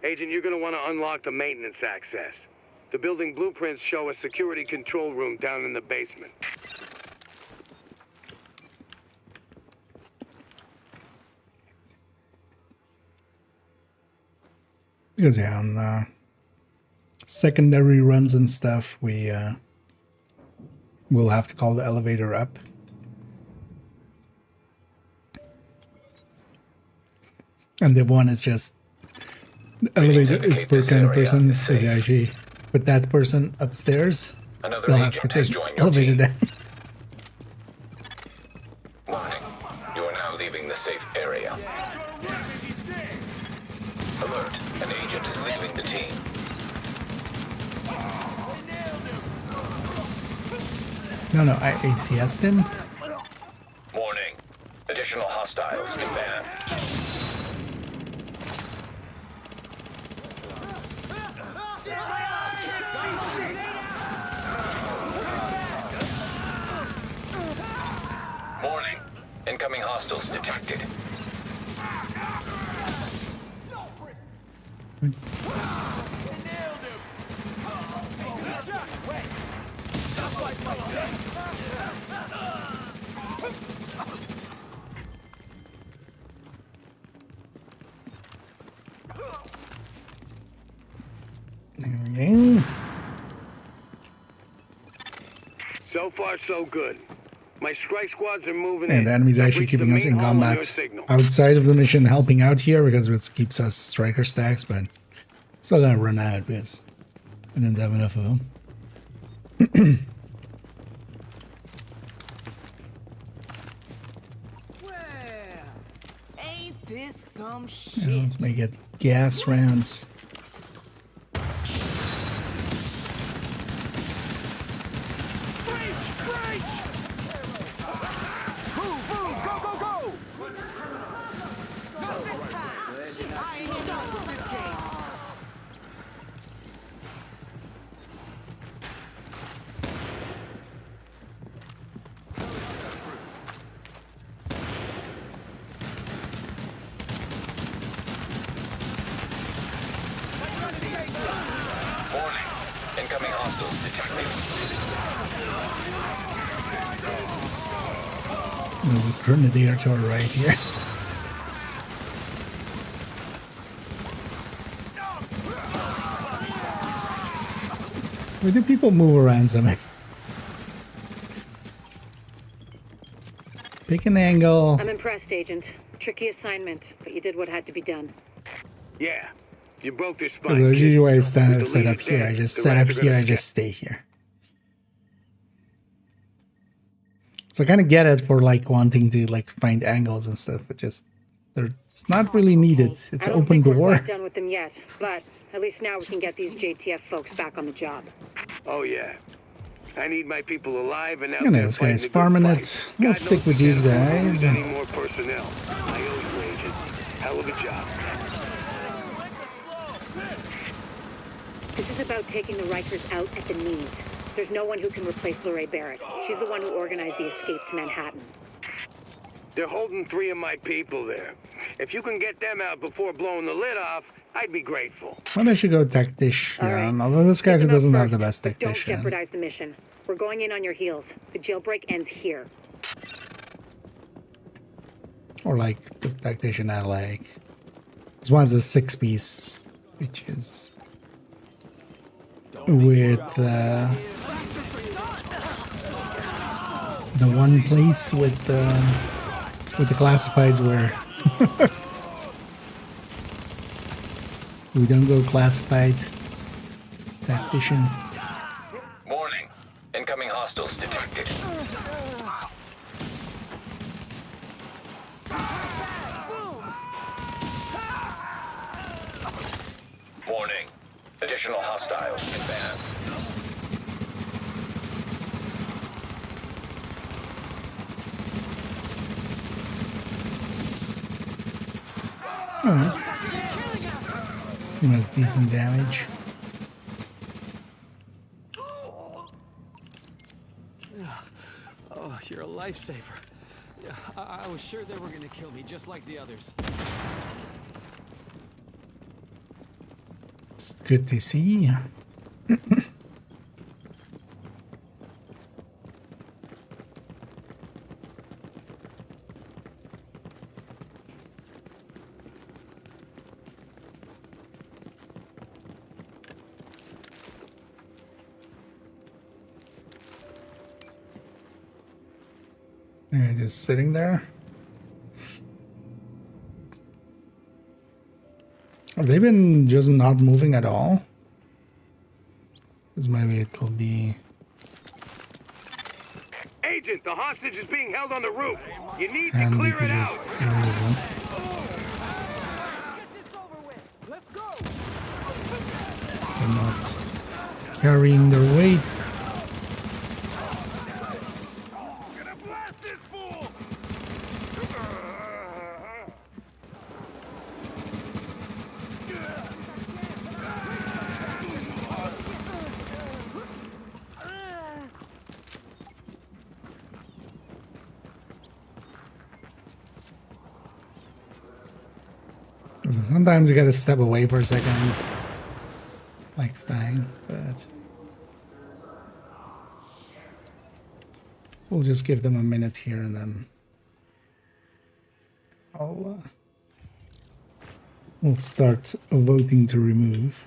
Agent, you're going to want to unlock the maintenance access. The building blueprints show a security control room down in the basement. Because yeah, on secondary runs and stuff, we'll have to call the elevator up. And Div1 is just the elevator is per kind of person. Because yeah, actually put that person upstairs, Another they'll have to agent take has joined the your elevator team. down. Warning. You are now leaving the safe area. Alert. An agent is leaving the team. No, I ACS'd him. Warning. Additional hostiles inbound. Warning. Incoming hostiles detected. There we go. So far, so good. My strike squads are moving And in. the enemy's They'll actually reach the keeping us main in hall on your combat signal. outside of the mission, helping out here because it keeps us striker stacks, but still gonna run out because I didn't have enough of them. Ain't this some Yeah, shit? let's make it gas rounds. Move, go, go, go! Not this time! I ain't done with this game! Warning. Incoming hostiles detected. There's a grenadier to our right here. Where do people move around something? Pick an angle. I'm impressed, Agent. Tricky assignment, but you did what had to be done. Yeah, you broke their spine. Because that's kid. usually why I With stand the set up lead here. dead, I just the set up rats are here, gonna I just stay here. So I kind of get it for like wanting to like find angles and stuff, but just it's not really needed. It's an open door. We're not done with them yet, but at least now we can get these JTF folks back on the job. Oh yeah, I need my people alive and out You know, there this fighting guy's the good farming fight. it. God I'll stick knows with we these can't afford to guys. lose any more personnel. I owe you, Agent. Hell of a job. This is about taking the Rikers out at the knees. There's no one who can replace Lorraine Barrett. She's the one who organized the escape to Manhattan. They're holding 3 of my people there. If you can get them out before blowing the lid off, I'd be grateful. Well, I should go tactician, Right. although this character doesn't have the best Don't tactician. jeopardize the mission. We're going in on your heels. The jailbreak ends here. Or like the tactician I like. This one's a 6-piece, which is with the one place with the classifieds where we don't go classified. It's tactician. Warning. Incoming hostiles detected. Warning. Additional hostiles inbound. Alright. Still has decent damage. Oh, you're a lifesaver. Yeah, I was sure they were gonna kill me just like the others. It's good to see. They're just sitting there. Have they been just not moving at all? Because maybe it'll be... Agent, the hostage is being held on the roof. You need to handy clear to it out. just remove them. They're not carrying their weight. So sometimes you gotta step away for a second. Like, fine, but... we'll just give them a minute here and then... we'll start voting to remove.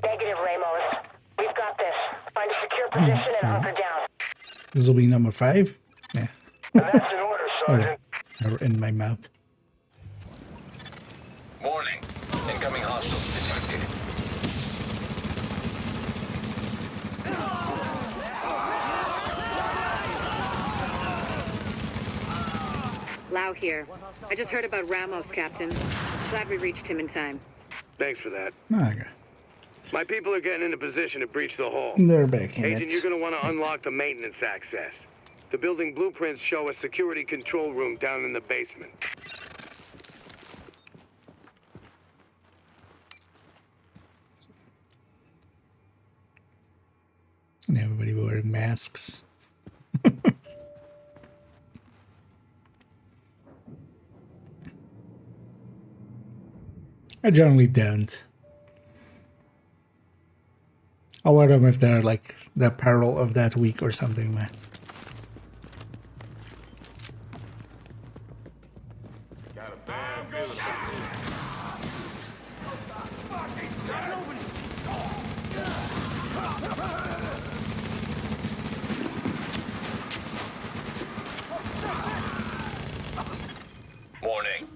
Negative, Ramos. We've got this. Find a secure position and hunker down. This will be number 5. Yeah. That's an order, Sergeant. Or in my mouth. Warning. Incoming hostiles detected. Lau here. I just heard about Ramos, Captain. Glad we reached him in time. Thanks for that. Okay. My people are getting into position to breach the hull. They're back in Agent, it. you're going to want to unlock the maintenance access. The building blueprints show a security control room down in the basement. And everybody wearing masks. I generally don't. I'll wear them if they're like the apparel of that week or something, man. Got a bad feeling about this. Warning.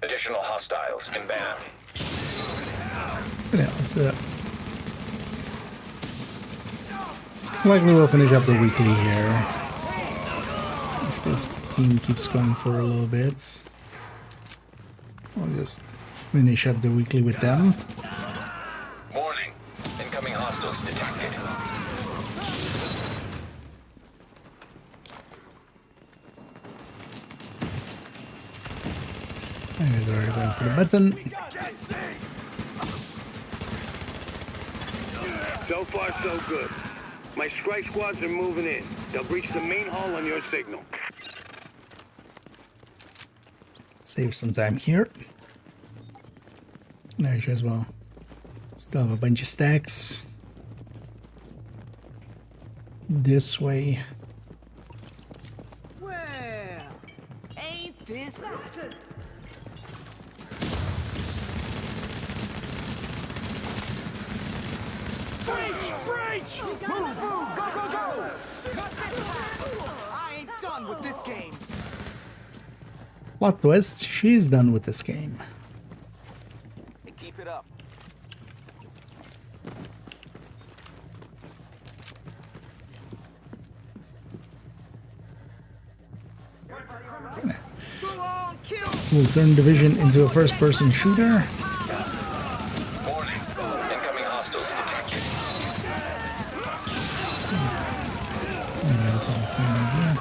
Additional Additional hostiles inbound. Yeah, let's likely we'll finish up the weekly here. If this team keeps going for a little bit, I'll just finish up the weekly with them. Warning. Incoming hostiles detected. And we're already going for the button. So far, so good. My strike squads are moving in. They'll breach the main hall on your signal. Save some time here. There's as well. Still have a bunch of stacks. This way. Well, ain't this Breach! Move, move! Go, go, go! I ain't done with this game. Plot twist, she's done with this game. Hey, keep it up. We'll turn Division into a first-person shooter. Warning. Incoming hostiles detected. That's all the same idea.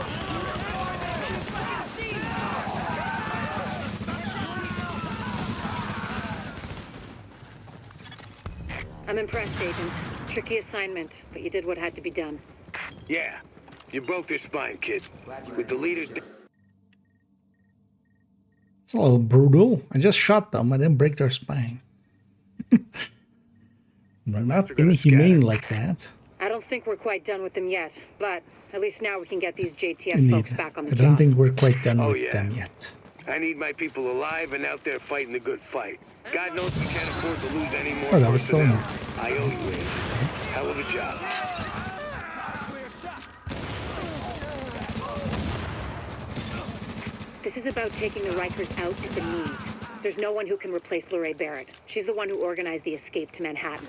I'm impressed, Agent. Tricky assignment, but you did what had to be done. Yeah, you broke their spine, kid. With the leaders... It's a little brutal. I just shot them and then break their spine. We're not inhumane like that. I don't think we're quite done with them yet, but at least now we can get these JTF Indeed. folks back on the I job. don't think we're quite done Oh, with yeah. them yet. I need my people alive and out there fighting the good fight. God knows we can't afford to lose any more Oh, that was still personnel. new. I owe you a hell of a job. This is about taking the Rikers out at the knees. There's no one who can replace Lorraine Barrett. She's the one who organized the escape to Manhattan.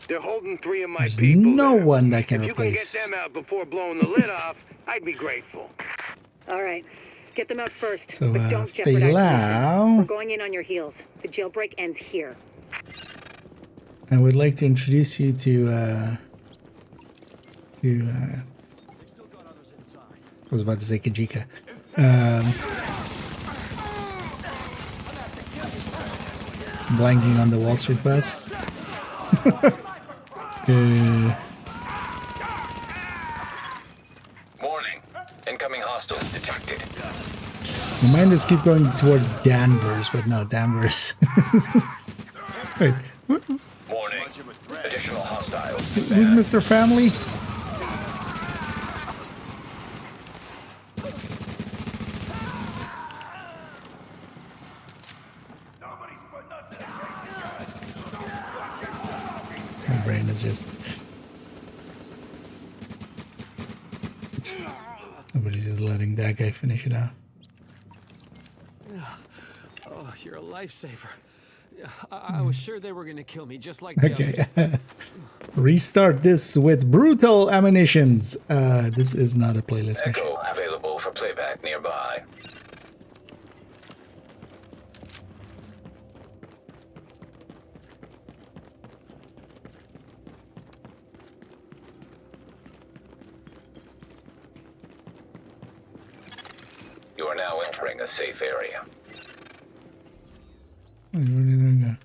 They're holding 3 of my There's people no there. one that can If you can get replace. them out before blowing the lid off, I'd be grateful. All right, get them out first, So, but don't jeopardize the mission. Feilau. We're going in on your heels. The jailbreak ends here. I would like to introduce you to I was about to say Kajika. Blanking on the Wall Street bus. Warning. Incoming hostiles detected. My mind is keep going towards Danvers, but no, Danvers. Wait, Warning. Additional hostiles who's inbound. Mr. Family? My brain is just... Nobody's just letting that guy finish it out. Oh, you're a lifesaver. I was sure they were gonna kill me, just like the Okay. others. Restart this with brutal ammunitions. This is not a playlist mission. Echo available for playback nearby. You are now entering a safe area. Where did that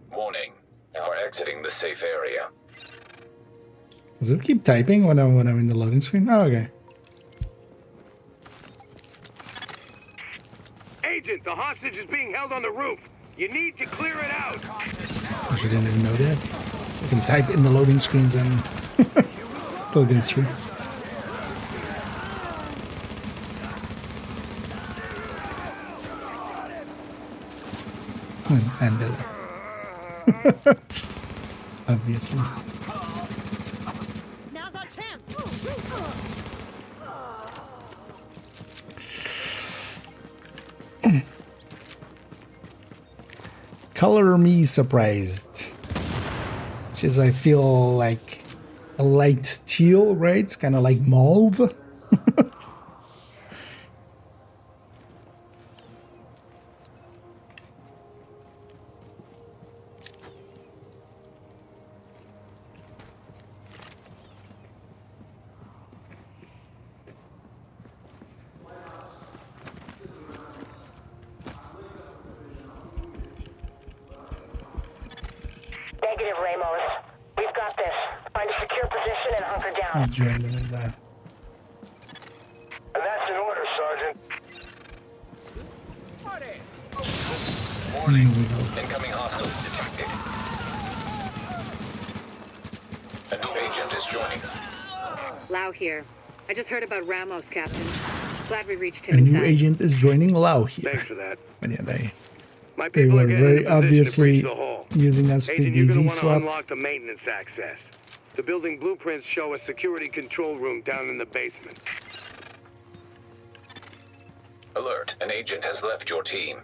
go? Warning. You are exiting the safe area. Does it keep typing when I'm in the loading screen? Oh, okay. Agent, the hostage is being held on the roof. You need to clear it out. I didn't even know that. I can type in the loading screens and still gets through. And Obviously. Now's our chance. Color me surprised. Which is, I feel like a light teal, right? Kind of like mauve. Negative, Ramos. We've got this. Find a secure position and hunker down. Joining in there. And that's an order, Sergeant. Warning. Incoming hostiles detected. A new agent is joining. Lau here. I just heard about Ramos, Captain. Glad we reached A him in new time. agent is joining Lau here. Thanks for that. But yeah, they My They people were are getting very in a position to obviously breach the hull. using us to Agent, you're gonna DZ want to swap. unlock the maintenance access. The building blueprints show a security control room down in the basement. Alert, an agent has left your team.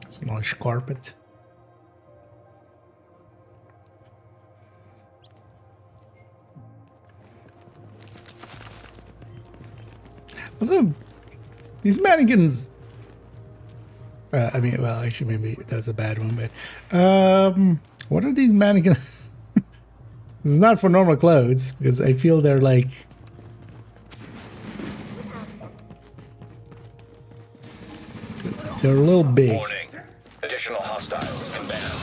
It's a launch carpet. Also, these mannequins. I mean, well, actually, maybe that's a bad one, but what are these mannequins? This is not for normal clothes because I feel they're like. They're a little big. Warning. Additional hostiles inbound.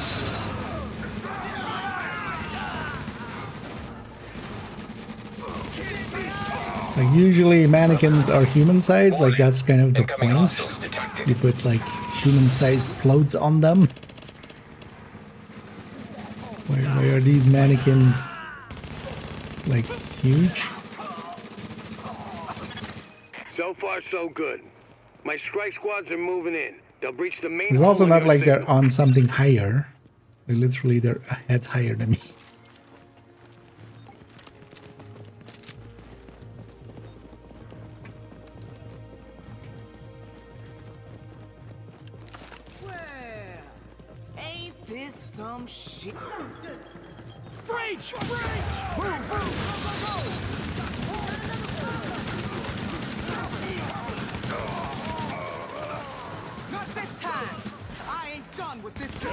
Like usually mannequins are human sized, like that's kind of the point. You put like human sized clothes on them. Why are these mannequins like huge? So far, so good. My strike squads are moving in. They'll breach the main. It's also hull on not your like they're signal. on something higher. Like literally they're a head higher than me. Ain't this some shit? Breach! Breach! Not this time! I ain't done with this game!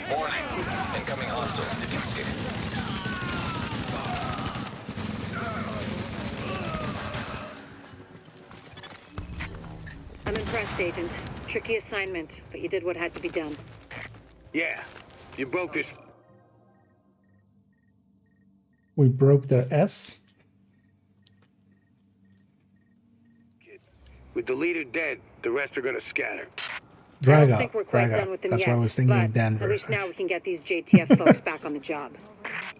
Warning. Incoming hostiles detected. I'm impressed, Agent. Tricky assignment, but you did what had to be done. Yeah, you broke this. We broke the S. With the leader dead, the rest are gonna scatter. I Drag don't out. think we're quite Drag done out. with them That's yet, what I was thinking but of Denver. at least now we can get these JTF folks back on the job.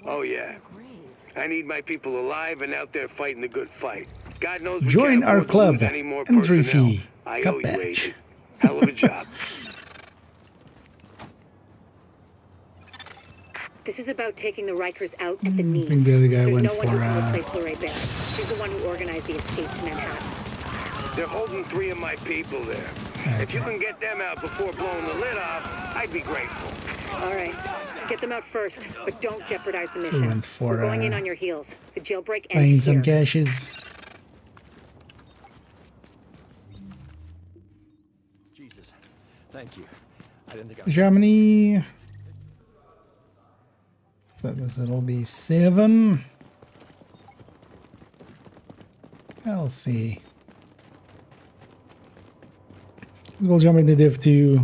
Oh yeah. I need my people alive and out there fighting the good fight. God knows we Join can't our afford to club. lose any more Entry personnel. fee. I Cup owe you, badge. Agent. Hell of a job. This is about taking the Rikers out at the I knees. think the other guy There's went no one who for can replace Lorraine Bear. She's the one who organized the escape to Manhattan. They're holding 3 of my people there. If you can get them out before blowing the lid off, I'd be grateful. All right. Get them out first, but don't jeopardize the mission. went for, We're going in on your heels. The jailbreak ends buying some here. caches. Jesus. Thank you. I didn't think I was... Germany. So this will be 7. I'll see. We'll jump into Div2.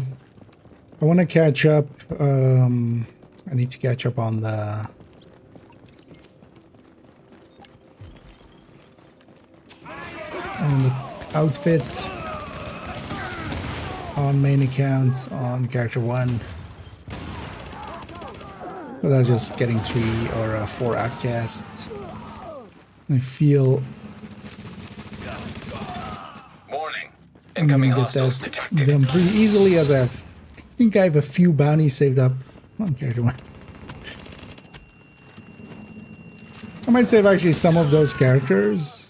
I want to catch up. I need to catch up on the outfit on main account on character 1. But that's just getting 3 or 4 outcasts. I feel I'm gonna get that done pretty easily, as I think I have a few bounties saved up on character 1. I might save actually some of those characters.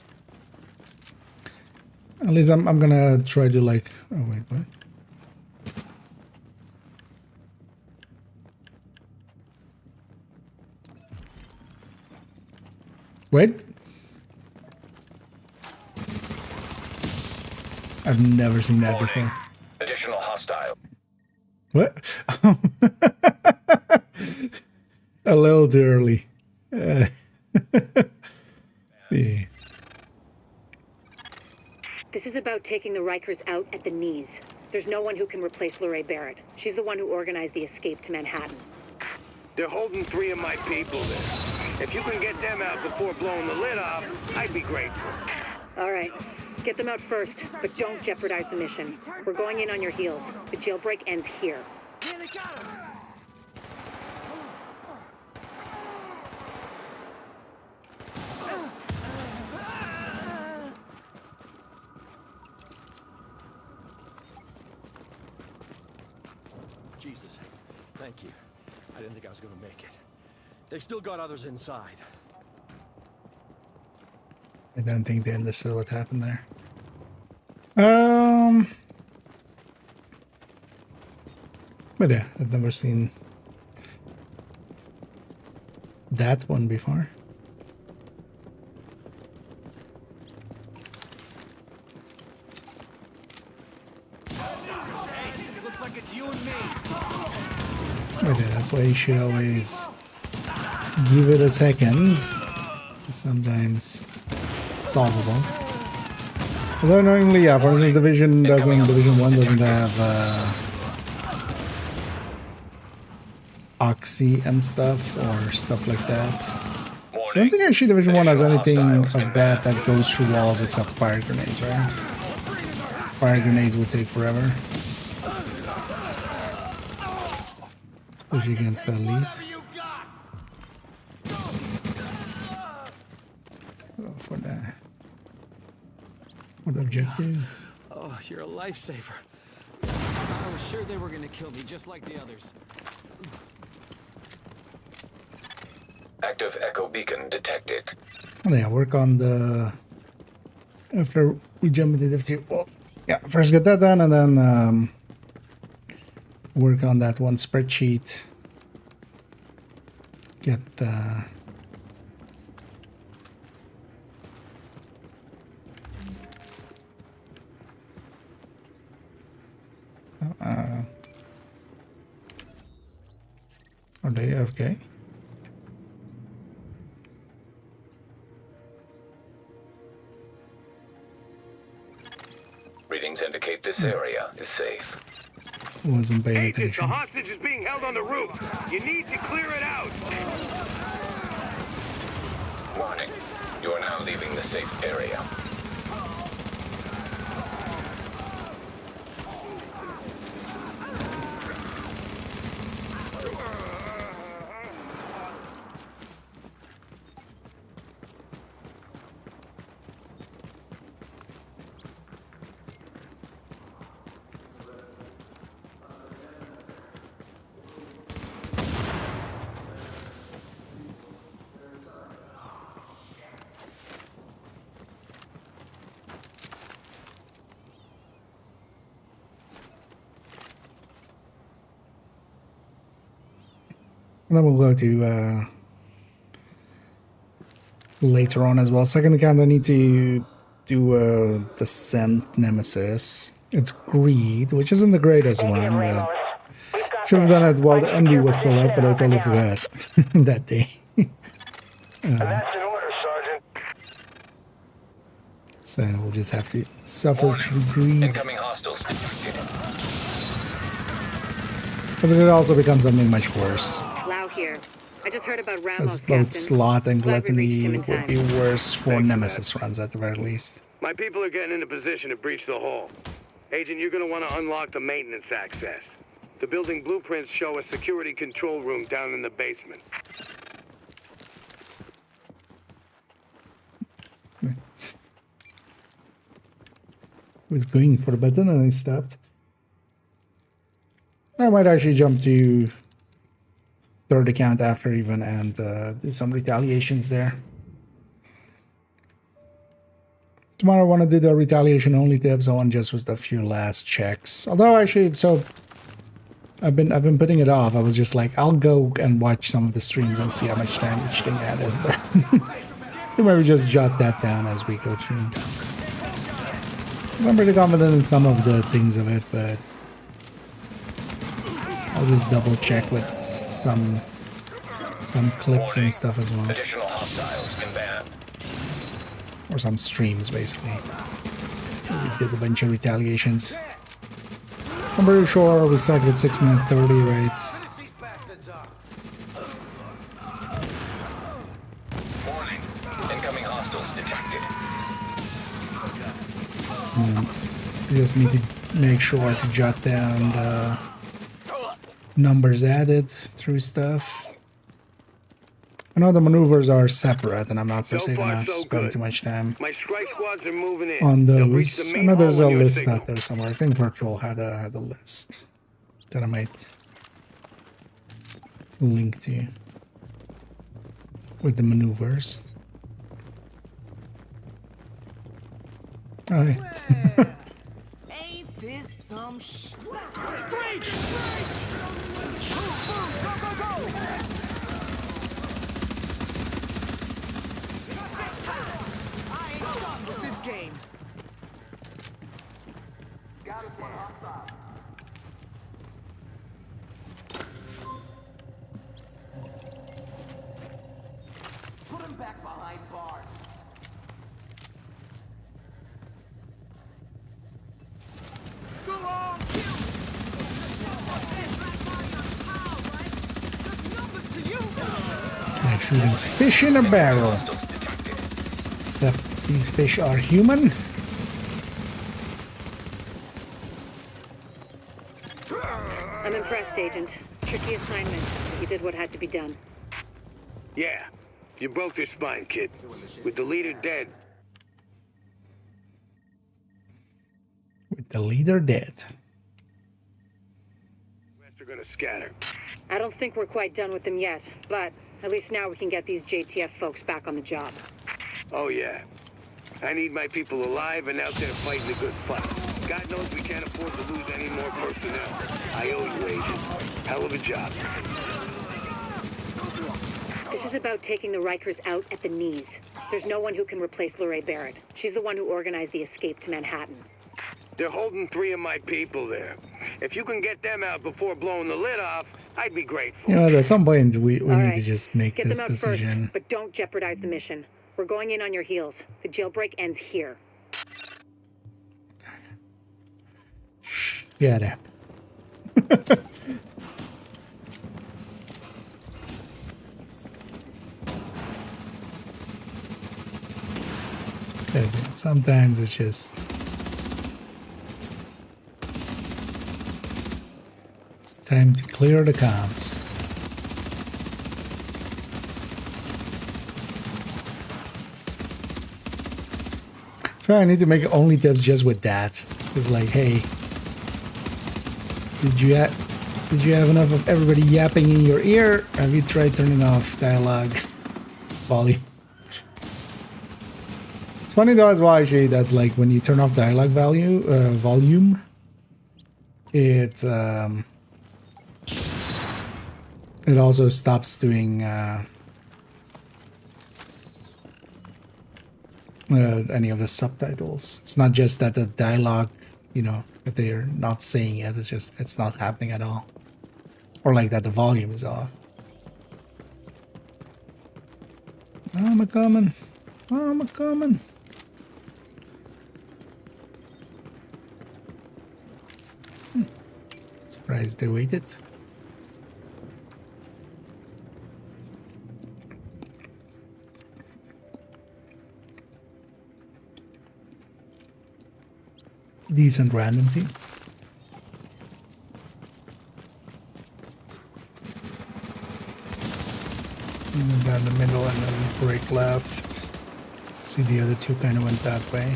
At least I'm gonna try to like. Oh wait, what? Wait. I've never seen that before. Additional hostile. What? A little too early. Yeah. This is about taking the Rikers out at the knees. There's no one who can replace Lorraine Barrett. She's the one who organized the escape to Manhattan. They're holding 3 of my people there. If you can get them out before blowing the lid off, I'd be grateful. All right. Get them out first, but don't jeopardize the mission. We're going in on your heels. The jailbreak ends here. Jesus, thank you. I didn't think I was gonna make it. They've still got others inside. I don't think they understood what happened there. But yeah, I've never seen that one before. Hey, looks like it's you and me. But yeah, that's why you should always give it a second. Sometimes it's solvable. Although annoyingly, yeah, for instance, Division 1 doesn't have Oxy and stuff or stuff like that. I don't think actually Division 1 has anything of that that goes through walls except fire grenades, right? Fire grenades would take forever. Especially against the elite. For the objective. Oh, you're a lifesaver. I was sure they were gonna kill me just like the others. Active echo beacon detected. Oh yeah, work on the... After we jump into Div2, well, yeah, first get that done and then work on that one spreadsheet. Get the... Are they AFK? Readings indicate this area is safe. Wasn't paying Agent, attention. the hostage is being held on the roof. You need to clear it out. Warning. You are now leaving the safe area. And then we'll go to later on as well. Second account, I need to do Descent Nemesis. It's Greed, which isn't the greatest one, but should have done it while the Envy was still up, but I totally forgot that day. That's in order, Sergeant. So we'll just have to suffer through Greed. Incoming hostiles detected. Because it could also become something much worse. Lau here. I just heard about As Ramos, both Captain. slot and Glad we reached him gluttony in time. would be worse for Nemesis runs at the very least. My people are getting into position to breach the hull. Agent, you're gonna want to unlock the maintenance access. The building blueprints show a security control room down in the basement. I was going for the button and I stopped. I might actually jump to third account after even and do some retaliations there. Tomorrow I want to do the retaliation only tips. I want just with a few last checks. Although actually, so I've been putting it off. I was just like, I'll go and watch some of the streams and see how much time each thing added. So maybe just jot that down as we go through. I'm pretty confident in some of the things of it, but I'll just double check with some clips and stuff as well. Additional hostiles inbound. Or some streams, basically. We did a bunch of retaliations. I'm pretty sure we started at 6 minutes 30, right? Warning. Incoming hostiles detected. We just need to make sure to jot down the numbers added through stuff. I know the maneuvers are separate, and I'm not per se gonna spend too much time My strike squads are moving in. on They'll reach those. the I main know there's a hall on your list signal. out there somewhere. I think Virtual had a list that I might link to with the maneuvers. Oh, yeah. Ain't this some sh... I ain't done with this game. Got us one hostile. Put him back behind bars. Go on, kill! Like shooting fish in a barrel. Except these fish are human. I'm impressed, Agent. Tricky assignment, but you did what had to be done. Yeah, you broke their spine, kid. With the leader dead, With the leader dead. the rest are gonna scatter. I don't think we're quite done with them yet, but at least now we can get these JTF folks back on the job. Oh yeah. I need my people alive and out there fighting a good fight. God knows we can't afford to lose any more personnel. I owe you, Agent. Hell of a job. This is about taking the Rikers out at the knees. There's no one who can replace Lorraine Barrett. She's the one who organized the escape to Manhattan. They're holding 3 of my people there. If you can get them out before blowing the lid off, I'd be grateful. You know, at some point we All need right, to just make get this them out decision. first, but don't jeopardize the mission. We're going in on your heels. The jailbreak ends here. Shut up. Sometimes it's just... It's time to clear the comms. So I need to make only tips just with that. It's like, hey, did you have enough of everybody yapping in your ear? Have you tried turning off dialogue volume? It's funny though as well actually that like when you turn off dialogue volume, it also stops doing any of the subtitles. It's not just that the dialogue, you know, that they're not saying it. It's just it's not happening at all, or like that the volume is off. I'm a coming. I'm a coming. Surprised they waited. decent random team. And down the middle and then break left. See, the other two kind of went that way.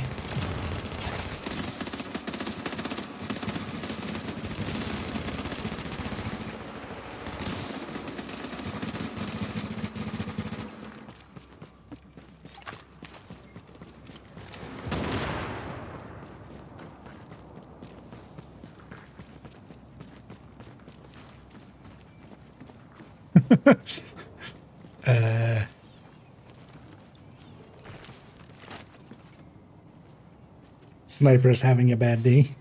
Sniper's having a bad day.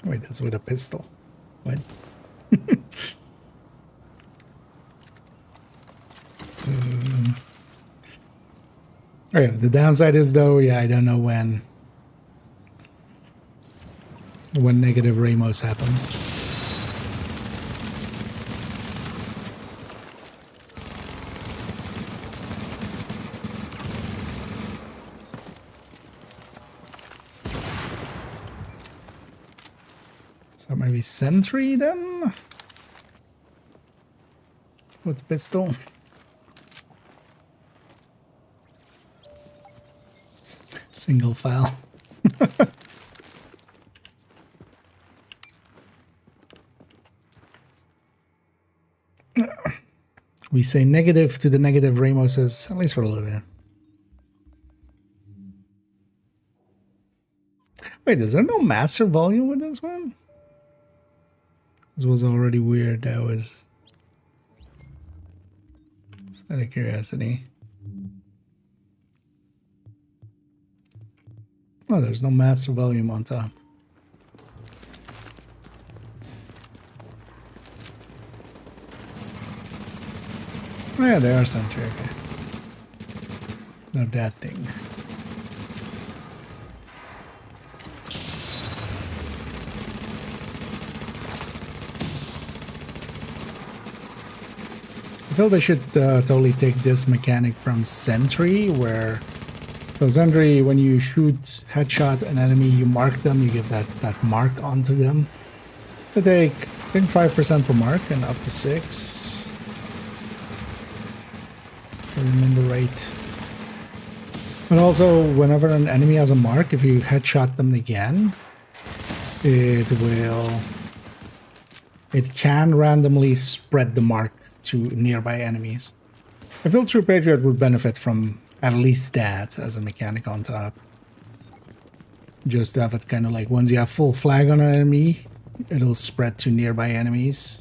Wait, that's with a pistol. What? Okay, the downside is though, yeah, I don't know when negative Ramos happens. So maybe sentry then? With pistol. Single file. We say negative to the negative Ramoses, at least for a little bit. Wait, is there no master volume with this one? This was already weird. That was... It's out of curiosity. Oh, there's no master volume on top. Oh yeah, they are sentry, okay. Not that thing. I feel they should totally take this mechanic from sentry, where so sentry, when you shoot headshot an enemy, you mark them, you give that mark onto them. They take, I think, 5% per mark and up to 6. If I remember right. But also, whenever an enemy has a mark, if you headshot them again, it can randomly spread the mark to nearby enemies. I feel True Patriot would benefit from at least that as a mechanic on top. Just to have it kind of like, once you have full flag on an enemy, it'll spread to nearby enemies.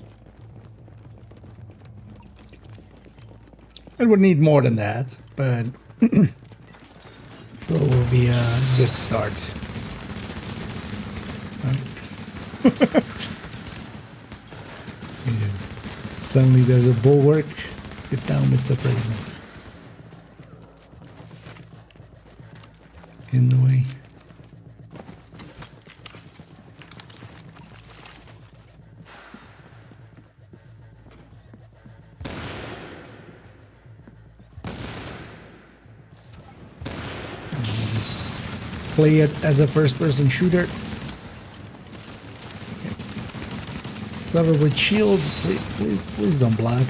It would need more than that, but it will be a good start. Yeah. Suddenly there's a bulwark. Get down, Mr. President. In the way. Play it as a first-person shooter. Start with shields, please don't block.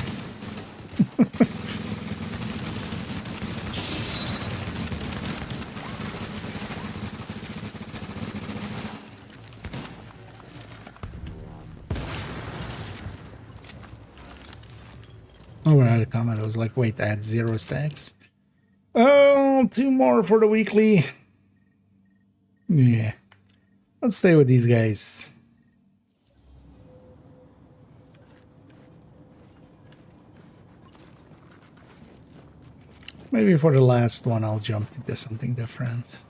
Oh, I had a comment. I was like, wait, I had 0 stacks. Oh, 2 more for the weekly. Yeah. Let's stay with these guys. Maybe for the last one, I'll jump to something different.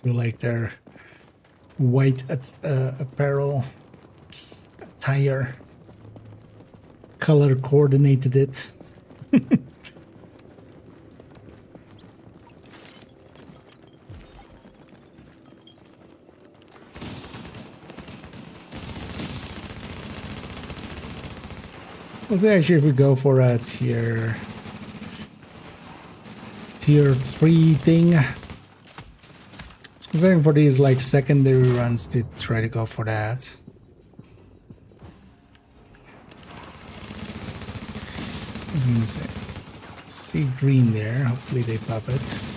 to like their white apparel, just attire, color coordinated it. Let's see actually if we go for a tier 3 thing. I was considering for these like secondary runs to try to go for that. I was gonna say, see green there. Hopefully they pop it.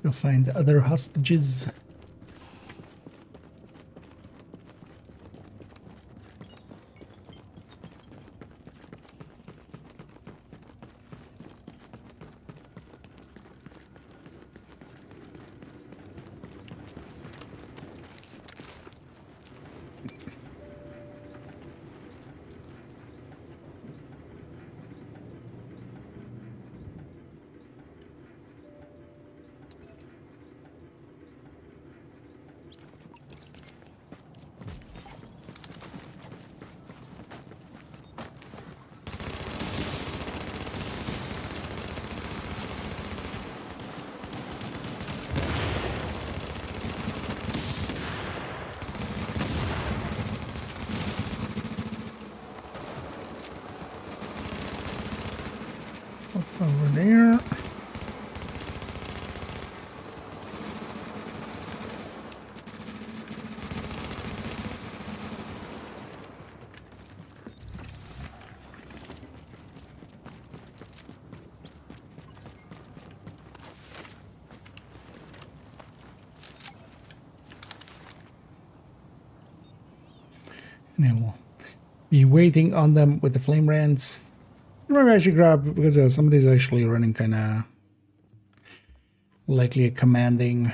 You'll find other hostages. Over there. And then we'll be waiting on them with the flame rants. Maybe I should grab, because somebody's actually running kind of likely a commanding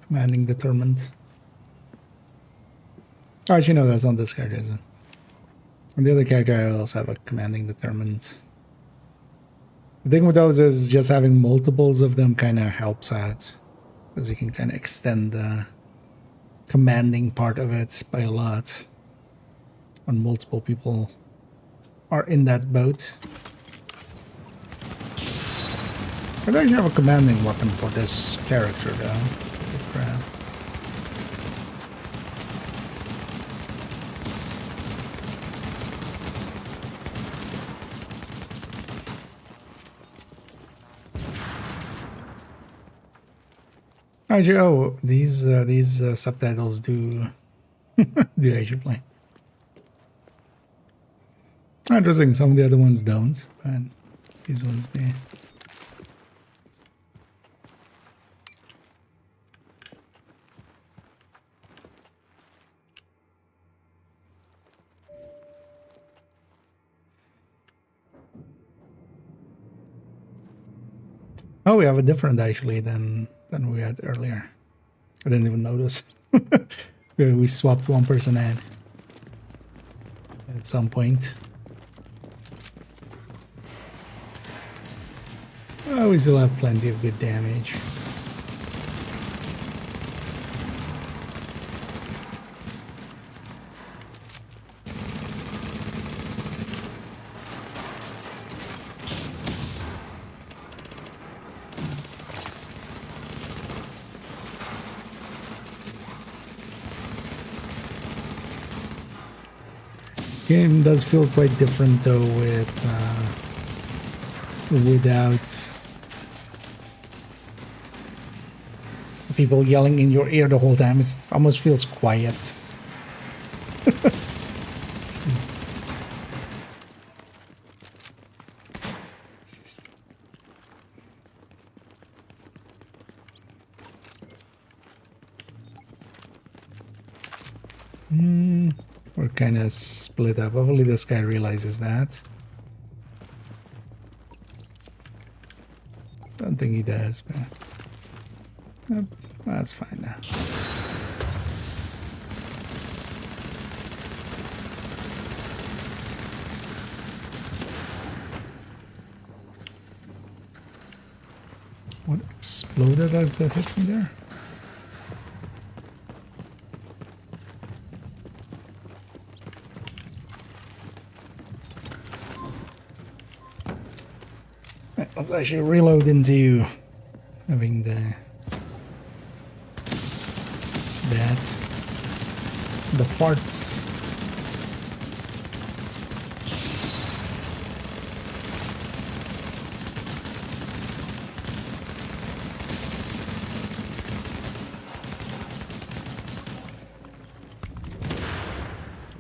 determined. Oh, actually no, that's not this character, is it? And the other character I also have a commanding determined. The thing with those is just having multiples of them kind of helps out, because you can kind of extend the commanding part of it by a lot when multiple people are in that boat. I don't have a commanding weapon for this character though. Crap. Actually, oh, these subtitles do do actually play. Interesting, some of the other ones don't, but these ones do. Oh, we have a different actually than we had earlier. I didn't even notice. We swapped one person in at some point. Oh, we still have plenty of good damage. Game does feel quite different though without people yelling in your ear the whole time. It almost feels quiet. We're kind of split up. Hopefully this guy realizes that. Don't think he does, but nope, that's fine now. What exploded that hit me there? Right, let's actually reload into having the farts.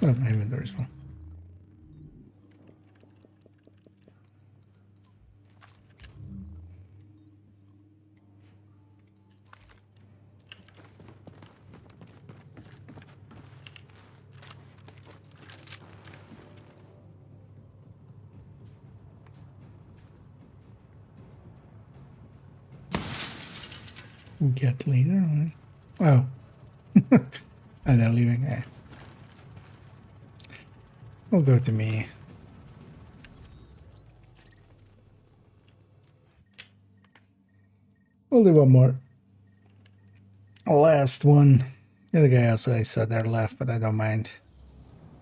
Oh, my inventory as well. We'll get later, right? Oh. And they're leaving. Eh. We'll go to me. We'll do one more. Last one. The other guy also I said there left, but I don't mind.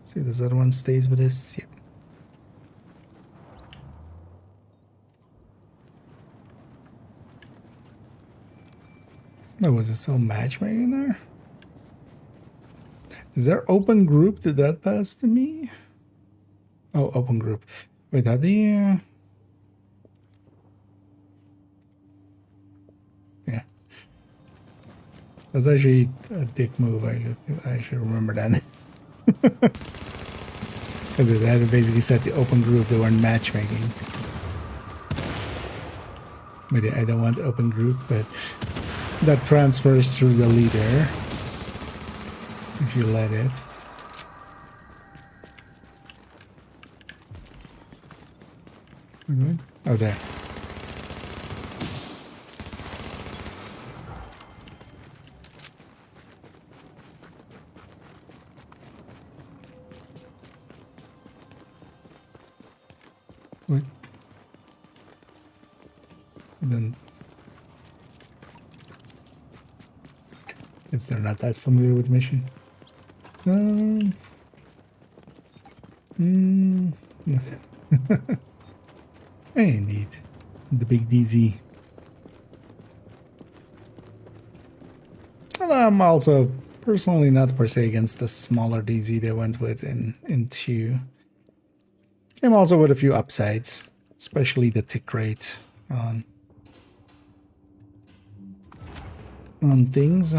See if this other one stays with us. Yep. Oh, was it still matchmaking there? Is there open group? Did that pass to me? Oh, open group. Wait, how do you... Yeah. That's actually a dick move. I should remember that. Because it had basically set the open group. They weren't matchmaking. Maybe I don't want open group, but that transfers through the leader. If you let it. Oh, there. What? And then guess they're not that familiar with the mission. Indeed, the big DZ. Well, I'm also personally not per se against the smaller DZ they went with in 2. Came also with a few upsides, especially the tick rate on things.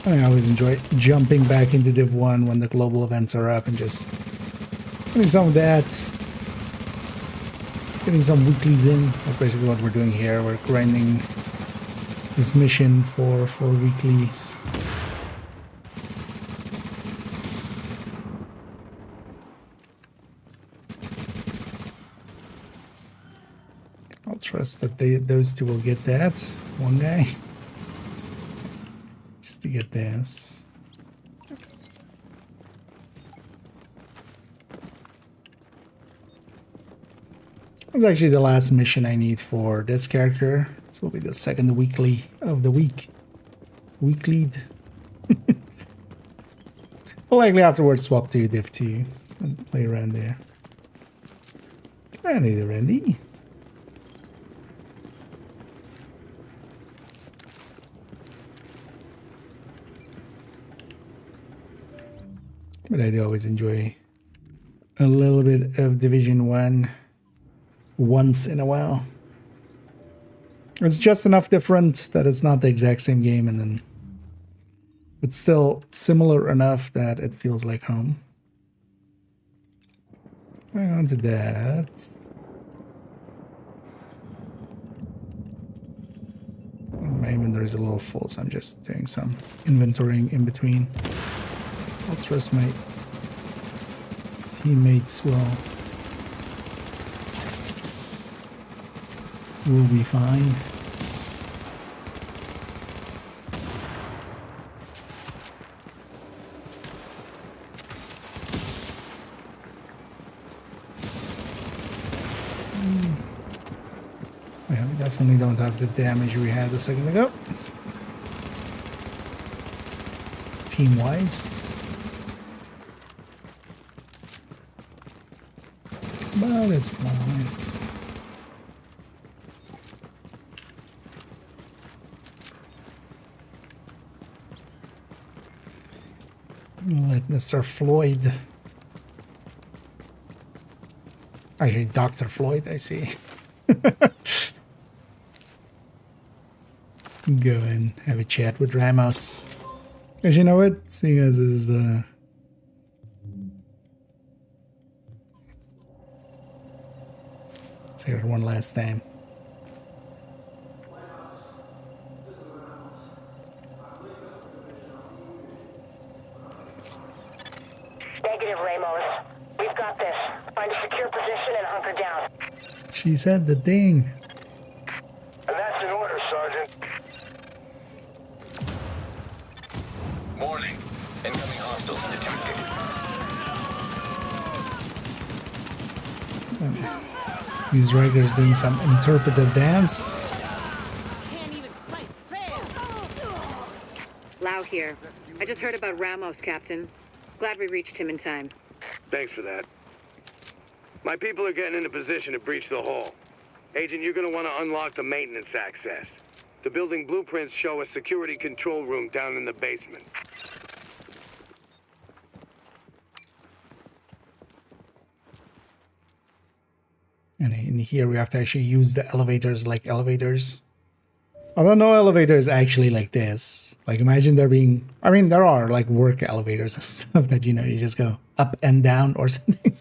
I always enjoy jumping back into Div1 when the global events are up and just getting some of that, getting some weeklies in. That's basically what we're doing here. We're grinding this mission for weeklies. I'll trust that those two will get that. One guy. To get this. That's actually the last mission I need for this character. This will be the second weekly of the week. Weeklied. We'll likely afterwards swap to Div2 and play around there. I need a Randy. But I do always enjoy a little bit of Division 1 once in a while. It's just enough different that it's not the exact same game, and then it's still similar enough that it feels like home. Going on to that. My inventory is a little full, so I'm just doing some inventorying in between. I'll trust my teammates will be fine. Yeah, we definitely don't have the damage we had a second ago. Team-wise. But it's fine. Let Mr. Floyd. Actually, Dr. Floyd, I see. Go and have a chat with Ramos. Because you know what? Seeing as is the... Let's hear it one last time. Negative, Ramos. We've got this. Find a secure position and hunker down. She said the thing. And that's an order, Sergeant. Warning. Incoming hostiles detected. These Rikers doing some interpretive dance. Lau here. I just heard about Ramos, Captain. Glad we reached him in time. Thanks for that. My people are getting in a position to breach the hull. Agent, you're gonna want to unlock the maintenance access. The building blueprints show a security control room down in the basement. And in here we have to actually use the elevators like elevators. I don't know elevators actually like this. Like imagine there being, I mean there are like work elevators and stuff that, you know, you just go up and down or something.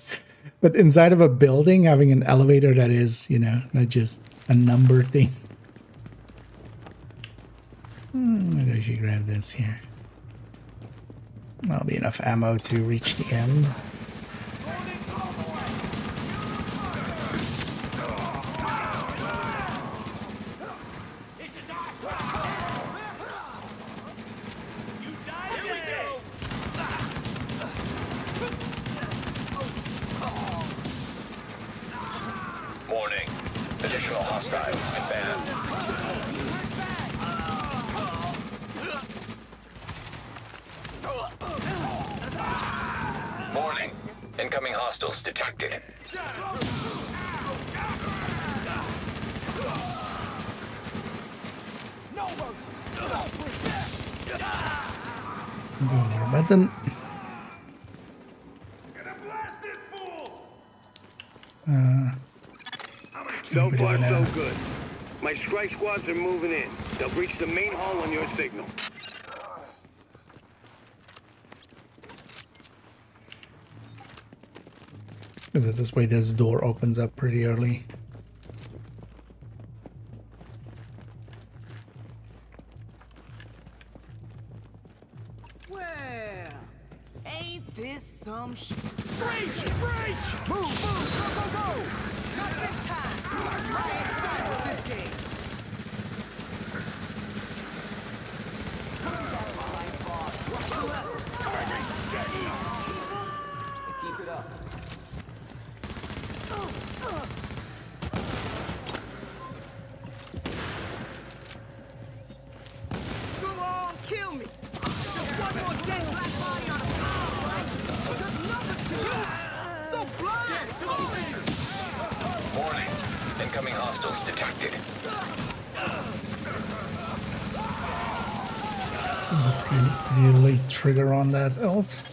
But inside of a building having an elevator that is, you know, not just a number thing. Maybe I should grab this here. That'll be enough ammo to reach the end. Warning. Additional hostiles inbound. Warning. Incoming hostiles detected. Button. So far, so good. My strike squads are moving in. They'll breach the main hall on your signal. Is it this way? This door opens up pretty early. Well, ain't this some sh... Breach! Breach! Move, move, go, go, go! Not this time! I ain't done with this game! Keep it up. Go on, kill me! Just one more dead black body on a pile, right? Just number two! So blind! Warning. Incoming hostiles detected. There's a pretty late trigger on that ult.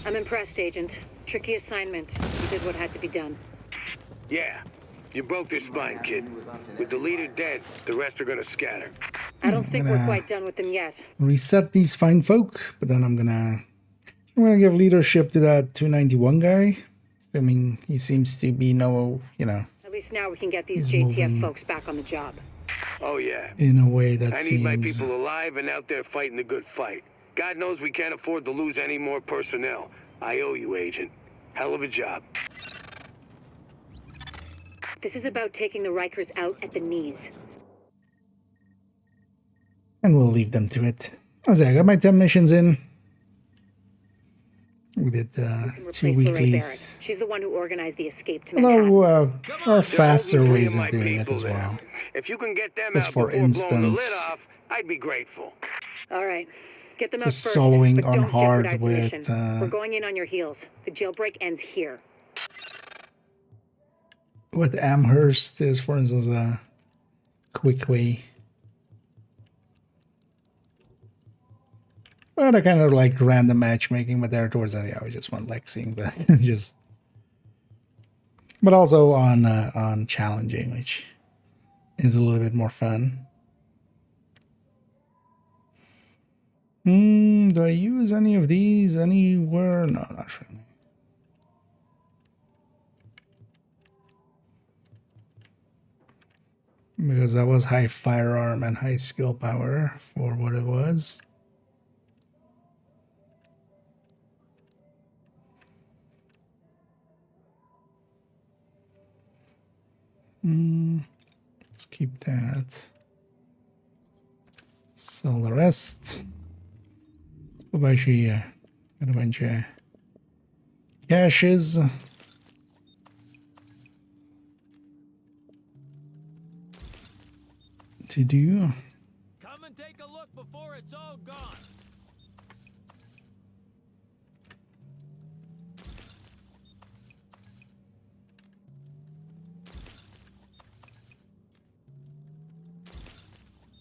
I'm impressed, Agent. Tricky assignment. You did what had to be done. Yeah. You broke their spine, kid. With the leader dead, the rest are gonna scatter. I don't think we're quite done with them yet. Reset these fine folk, but then I'm gonna give leadership to that 291 guy. Assuming he seems to be At least now we can get these JTF folks back on the job. Oh, yeah. in a way that I need seems... my people alive and out there fighting the good fight. God knows we can't afford to lose any more personnel. I owe you, Agent. Hell of a job. This is about taking the Rikers out at the knees. And we'll leave them to it. I got my 10 missions in. We did 2 weeklies. She's the one who organized the escape to Manhattan. Although there are faster ways of doing it as well. If you can get them As out for before blowing the lid instance, off, I'd be grateful. All right. Get them out just first, soloing but on don't hard jeopardize the with... mission. We're going in on your heels. The jailbreak ends here. With Amherst is, for instance, a quick way. But I kind of like random matchmaking, but there towards the end, I just want like seeing that just. But also on challenging, which is a little bit more fun. Do I use any of these anywhere? No, not really. Because that was high firearm and high skill power for what it was. Let's keep that. Sell the rest. Let's put actually got a bunch of caches. To do. Come and take a look before it's all gone.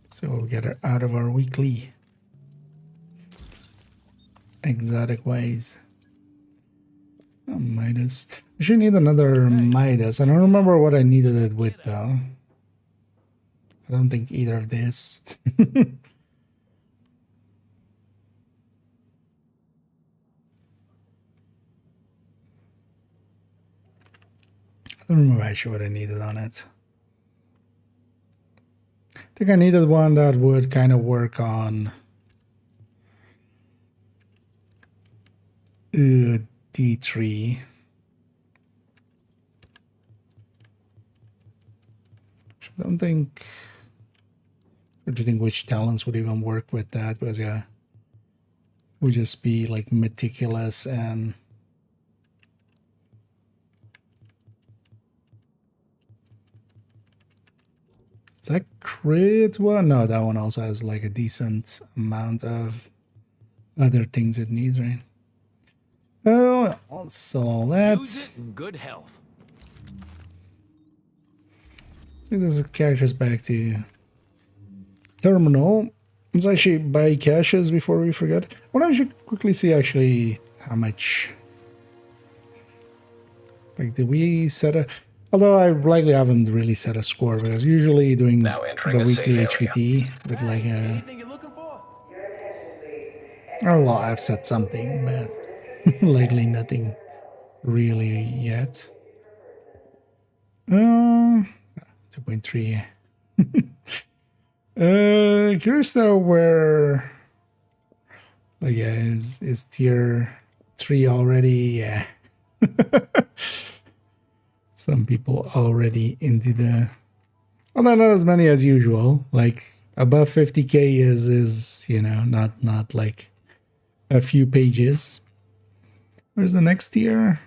So we'll get her out of our weekly exotic ways. Oh, Midas. I should need another Midas. I don't remember what I needed it with though. I don't think either of this. I don't remember actually what I needed on it. I think I needed one that would kind of work on D3. I don't think... Or do you think which talents would even work with that? Because yeah, it would just be like meticulous and is that crit one? No, that one also has like a decent amount of other things it needs, right? Oh, I'll sell all that. Use it in good health. This character's back to terminal. Let's actually buy caches before we forget. Well, I should quickly see actually how much. Like, did we set a? Although I likely haven't really set a score because usually doing the weekly HVT with like a. Oh well, I've set something, but lately nothing really yet. 2.3. Curious though where like yeah, is tier 3 already? Yeah. Some people already into the although not as many as usual. Like above 50k is you know not like a few pages. Where's the next tier?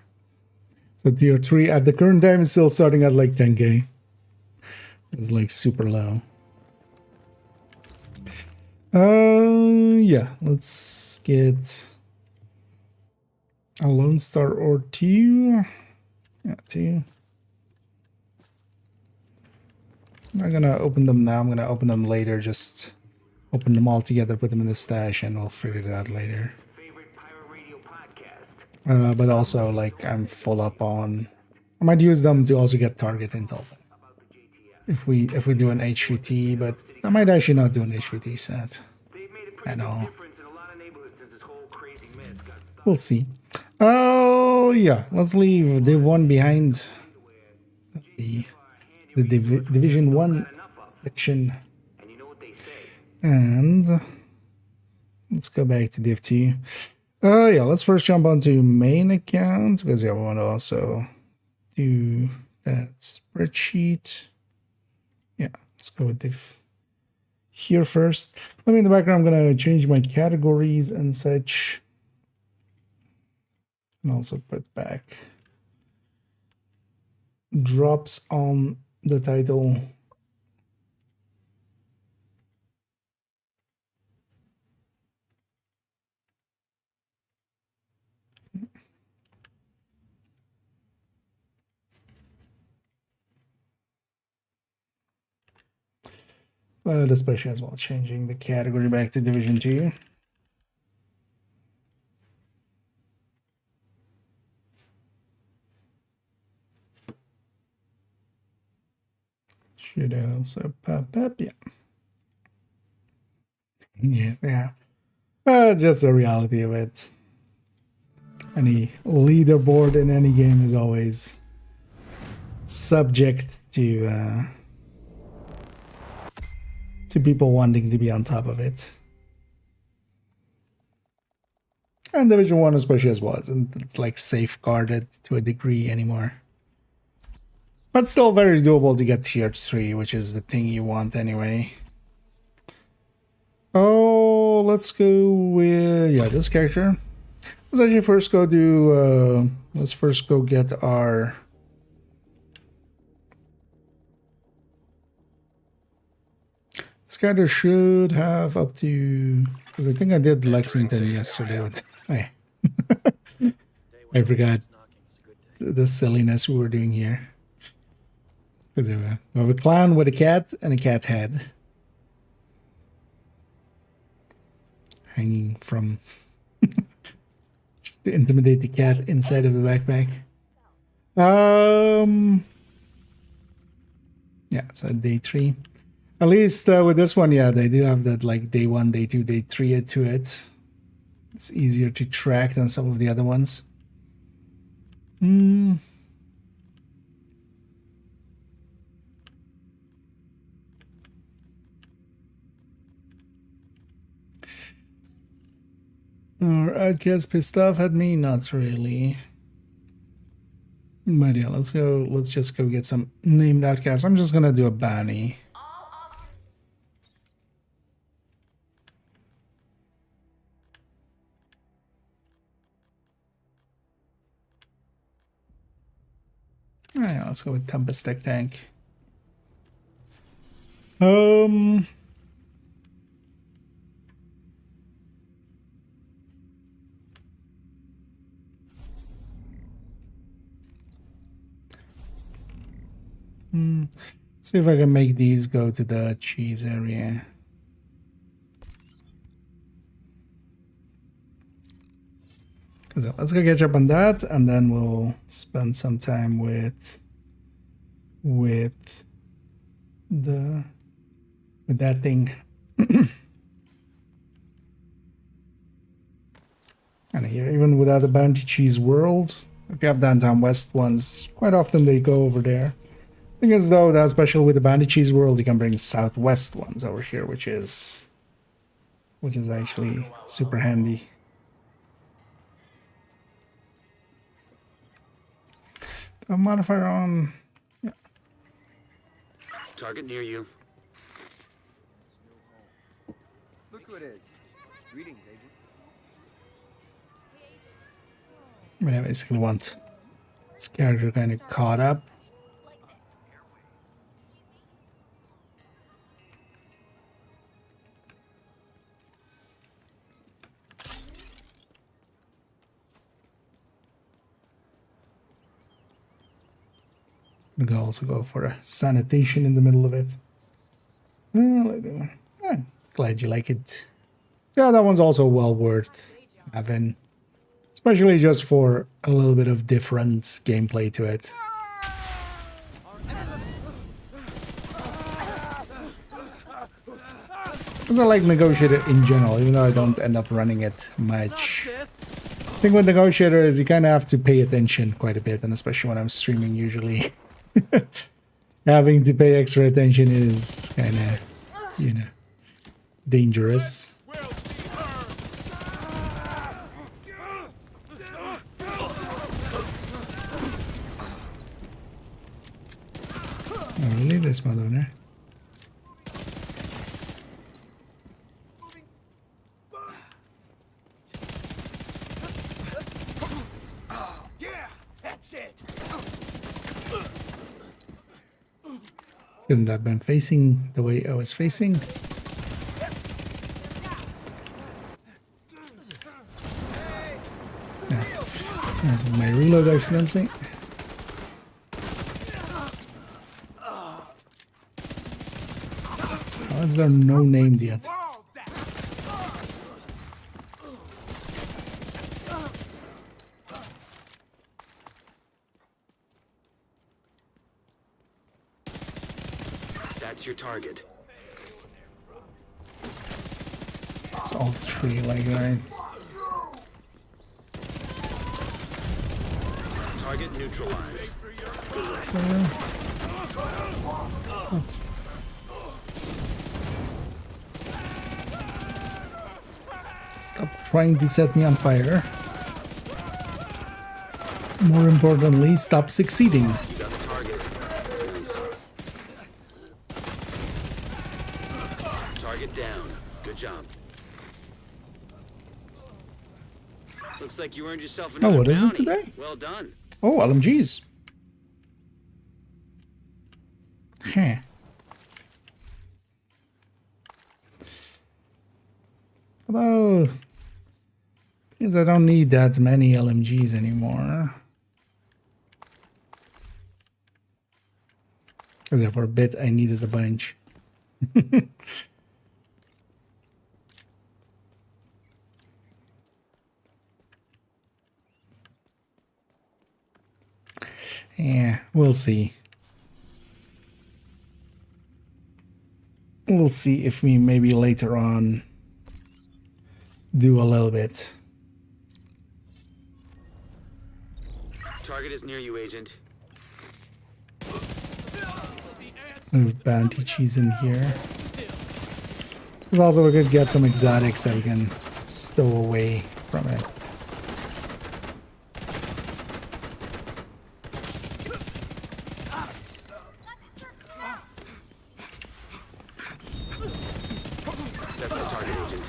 So tier 3 at the current time is still starting at like 10k. It's like super low. Yeah, let's get a Lone Star or 2. Yeah, 2. I'm not gonna open them now, I'm gonna open them later, just open them all together, put them in the stash, and we'll figure it out later. but also like I'm full up on. I might use them to also get target intel if we do an HVT, but I might actually not do an HVT set. I know. We'll see. Oh yeah, let's leave Div1 behind. The Division 1 section. And let's go back to Div2. Yeah, let's first jump onto main account because yeah, we want to also do that spreadsheet. Yeah, let's go with Div here first. Let me in the background, I'm gonna change my categories and such. And also put back drops on the title. But especially as well, changing the category back to Division 2. Should also pop up, yeah. Yeah. Just the reality of it. Any leaderboard in any game is always subject to people wanting to be on top of it. And Division 1 especially as well, it's like safeguarded to a degree anymore. But still very doable to get tier 3, which is the thing you want anyway. Oh, let's go with, yeah, this character. Let's actually first go do, let's first go get our... This character should have up to, because I think I did Lexington yesterday with, hey. I forgot the silliness we were doing here. Because we have a clown with a cat and a cat head hanging from just to intimidate the cat inside of the backpack. Yeah, it's a day 3. At least with this one, yeah, they do have that like day 1, day 2, day 3 to it. It's easier to track than some of the other ones. Are outcasts pissed off at me? Not really. But yeah, let's just go get some named outcasts. I'm just gonna do a bounty. Alright, let's go with Tempest Tech Tank. See if I can make these go to the cheese area. So let's go catch up on that, and then we'll spend some time with that thing. And here, even without the Bounty Cheese World, if you have downtown west ones, quite often they go over there. Thing is though, that especially with the Bounty Cheese World, you can bring southwest ones over here, which is actually super handy. The modifier on, yeah. Target near you. Look who it is. Greetings, agent. I mean, I basically want this character kind of caught up. We can also go for a sanitation in the middle of it. Glad you like it. Yeah, that one's also well worth having. especially just for a little bit of different gameplay to it. Because I like Negotiator in general, even though I don't end up running it much. The thing with Negotiator is you kind of have to pay attention quite a bit, and especially when I'm streaming usually. Having to pay extra attention is kind of, you know, dangerous. Oh, really? This one down there? Yeah, that's it. Couldn't have been facing the way I was facing. Yeah. That's my reload accidentally. How is there no named yet? That's your target. It's all three, like, right? Target neutralized. Stop trying to set me on fire. More importantly, stop succeeding. You got the target. Target down. Good job. Looks like you earned yourself another Oh, what is it bounty. today? Well done. Oh, LMGs. Huh. Although, because I don't need that many LMGs anymore. Because for a bit I needed a bunch. Yeah, we'll see. We'll see if we maybe later on do a little bit. Target is near you, Agent. Move bounty cheese in here. Because also we could get some exotics that we can stow away from it. That's the target, Agent.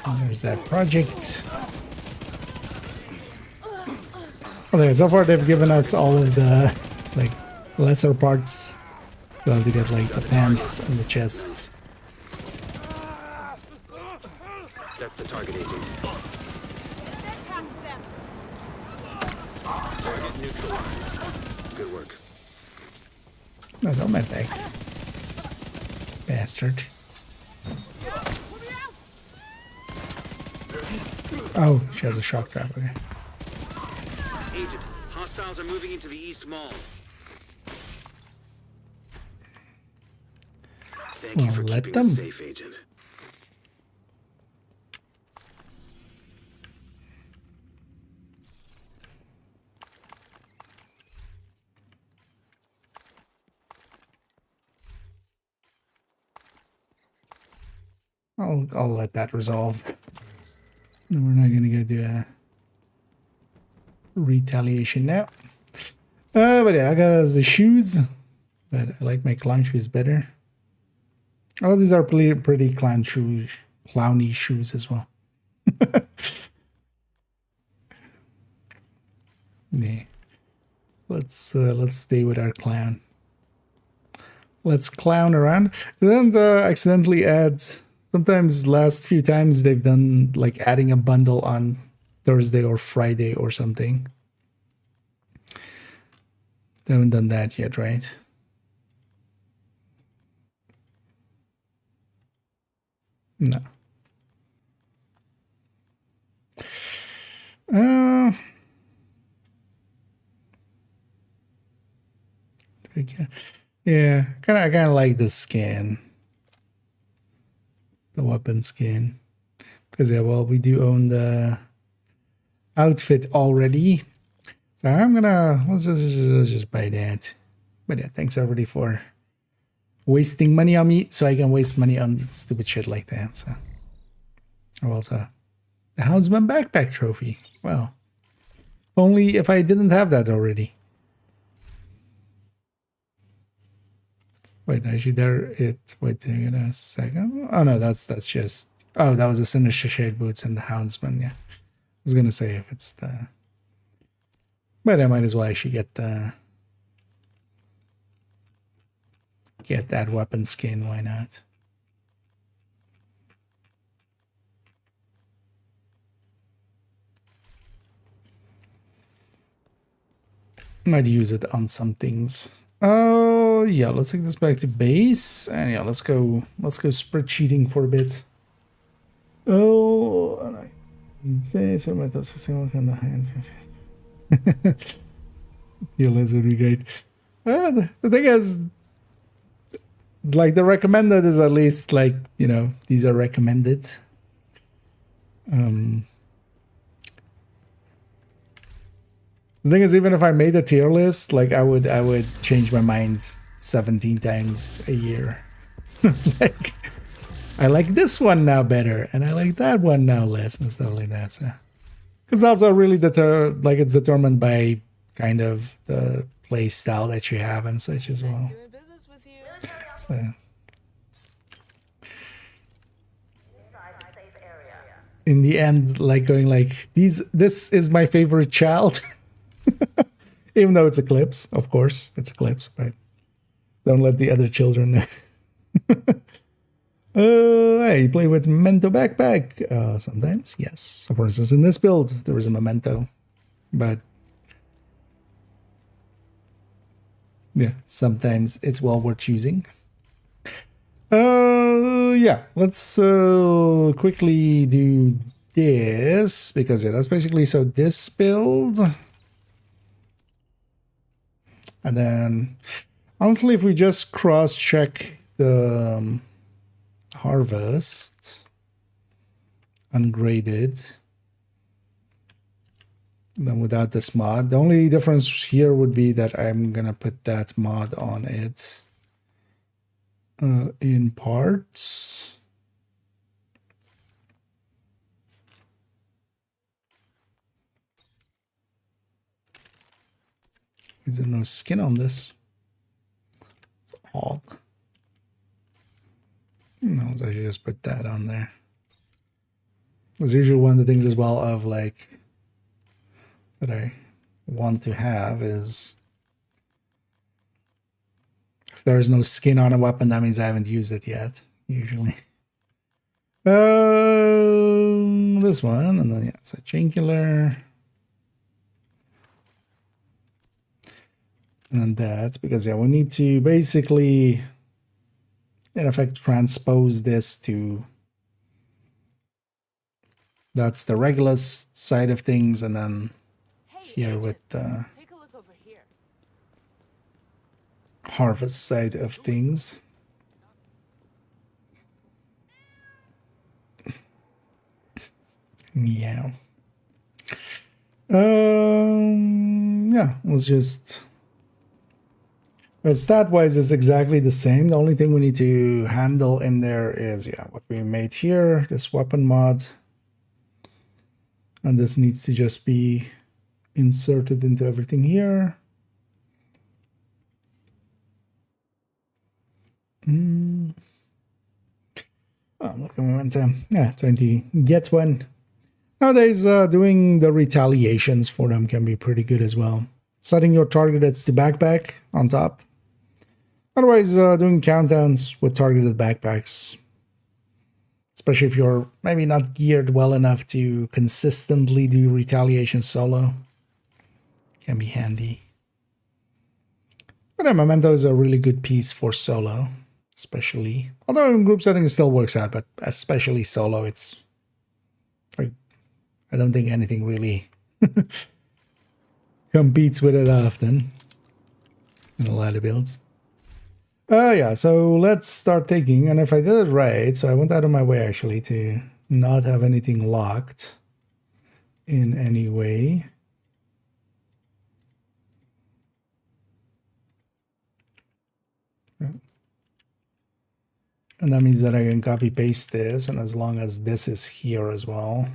And there's that project. Okay, so far they've given us all of the like lesser parts. We'll have to get like the pants and the chest. That's the target, Agent. Target neutralized. Good work. No, don't met back. Bastard. Oh, she has a shock trap. Okay. Agent, hostiles are moving into the East Mall. Thank you for let keeping them. us safe, Agent. I'll let that resolve. We're not gonna go do a retaliation now. But yeah, I got us the shoes, but I like my clown shoes better. Oh, these are pretty clowny shoes as well. Yeah, let's stay with our clown. let's clown around. Then accidentally add. Sometimes last few times they've done like adding a bundle on Thursday or Friday or something. They haven't done that yet, right? No. Yeah, I kind of like the skin, the weapon skin, because yeah, well, we do own the outfit already, so I'm gonna let's just buy that. But yeah, thanks everybody for wasting money on me, so I can waste money on stupid shit like that. So, oh, also, the Houndsman backpack trophy. Well, only if I didn't have that already. Wait, actually, wait a second. Oh no, that's just. Oh, that was the Sinister Shade boots and the Houndsman. Yeah, I was gonna say if it's the. But I might as well actually get that weapon skin. Why not? Might use it on some things. Oh yeah, let's take this back to base, and yeah, let's go spreadsheeting for a bit. Oh, base or on the hand. TLS would be great. The thing is, like the recommended is at least like, you know, these are recommended. The thing is, even if I made a tier list, like I would change my mind 17 times a year. Like, I like this one now better, and I like that one now less, and stuff like that. So, it's also really it's determined by kind of the play style that you have and such as well. So, in the end, like going like this is my favorite child. Even though it's Eclipse, of course, it's Eclipse, but don't let the other children know. Hey, you play with Memento backpack? Sometimes, yes. So for instance, in this build, there is a Memento, but yeah, sometimes it's well worth using. Yeah, let's quickly do this, because yeah, that's basically, so this build. And then, honestly, if we just cross-check the harvest, ungraded, then without this mod, the only difference here would be that I'm gonna put that mod on it in parts. Is there no skin on this? It's odd. No, let's actually just put that on there. That's usually one of the things as well of like that I want to have is if there is no skin on a weapon, that means I haven't used it yet, usually. This one, and then yeah, it's a chinkular. And that, because yeah, we need to basically in effect transpose this to, that's the Regulus side of things, and then here with the harvest side of things. Yeah. Yeah, let's just, stat-wise is exactly the same. The only thing we need to handle in there is, yeah, what we made here, this weapon mod. And this needs to just be inserted into everything here. Oh, look at momentum. Yeah, trying to get one. Nowadays, doing the retaliations for them can be pretty good as well. Setting your target as to backpack on top. Otherwise, doing countdowns with targeted backpacks, especially if you're maybe not geared well enough to consistently do retaliation solo, can be handy. But a memento is a really good piece for solo, especially. Although in group setting it still works out, but especially solo, it's like, I don't think anything really competes with it often in a lot of builds. Yeah, so let's start taking, and if I did it right, so I went out of my way actually to not have anything locked in any way. And that means that I can copy paste this, and as long as this is here as well,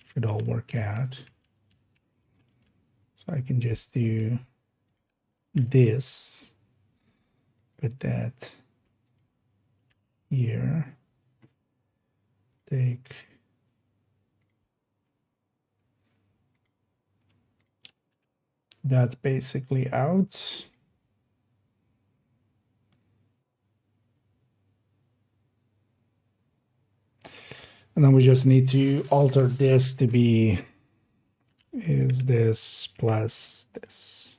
should all work out. So I can just do this, put that here, take that basically out. And then we just need to alter this to be is this plus this.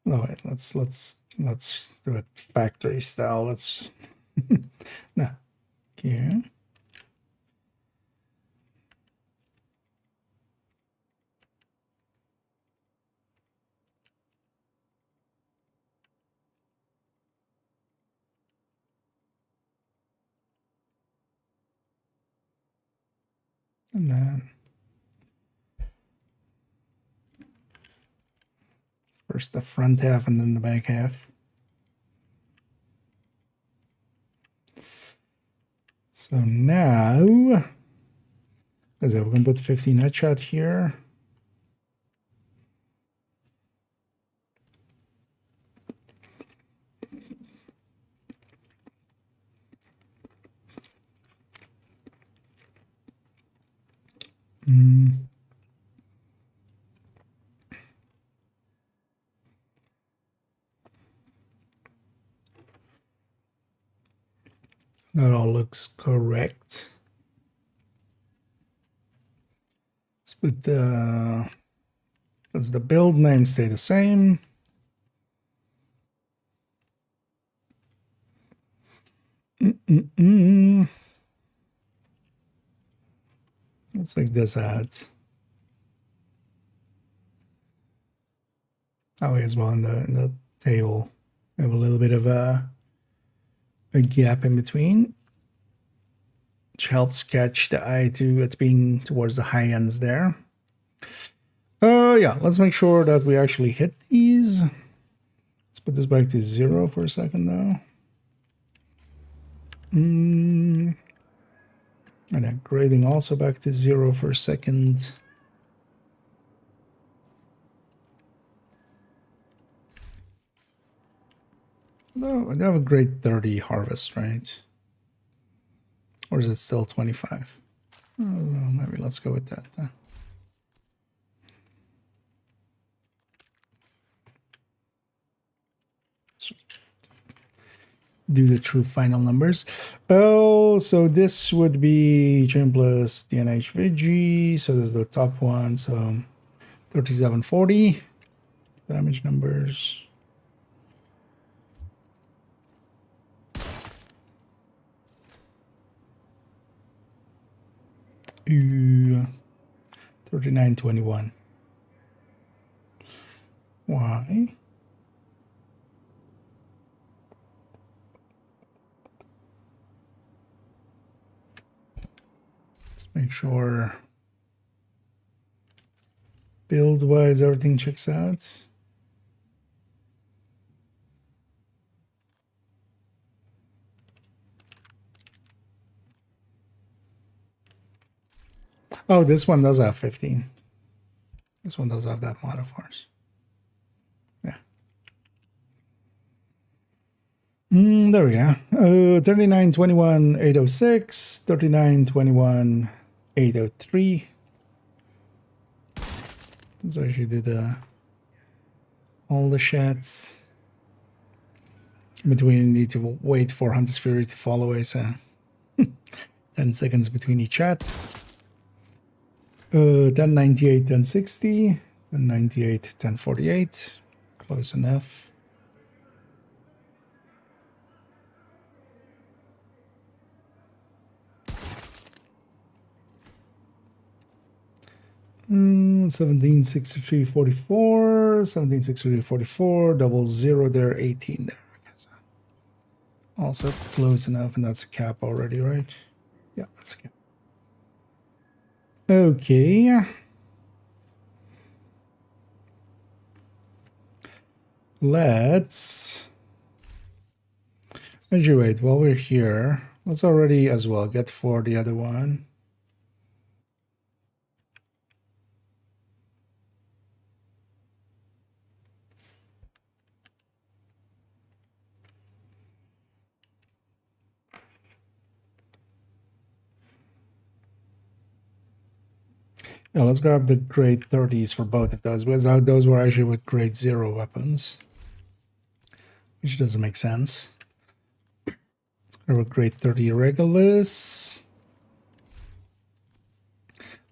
No, wait, let's do it factory style. Let's no here. And then first the front half and then the back half. So now, as we're going to put 15 headshot here. That all looks correct. Let's put does the build name stay the same? Let's like this ads. Oh, as well in the table. We have a little bit of a gap in between, which helps catch the eye to it being towards the high ends there. Yeah, let's make sure that we actually hit these. Let's put this back to 0 for a second though. And then grading also back to 0 for a second. No, I have a grade 30 harvest, right? Or is it still 25? Oh, maybe let's go with that then. Do the true final numbers. Oh, so this would be chain plus DNH VG. So this is the top one. So 3740 damage numbers. Ooh, 3921. Why? Let's make sure build wise everything checks out. Oh, this one does have 15. This one does have that mod, of course. Yeah. There we go. 3921-806, 3921-803. Let's actually do all the chats. In between, you need to wait for Hunter's Fury to fall away, so 10 seconds between each chat. 1098, 1060, 1098, 1048. Close enough. Mm, 1763.44, 1763.44, 00 there, 18 there. Also close enough, and that's a cap already, right? Yeah, that's a cap. Okay. Let's actually wait while we're here. Let's already as well get for the other one. Yeah, let's grab the grade 30s for both of those, because those were actually with grade 0 weapons, which doesn't make sense. Let's grab a grade 30 Regulus.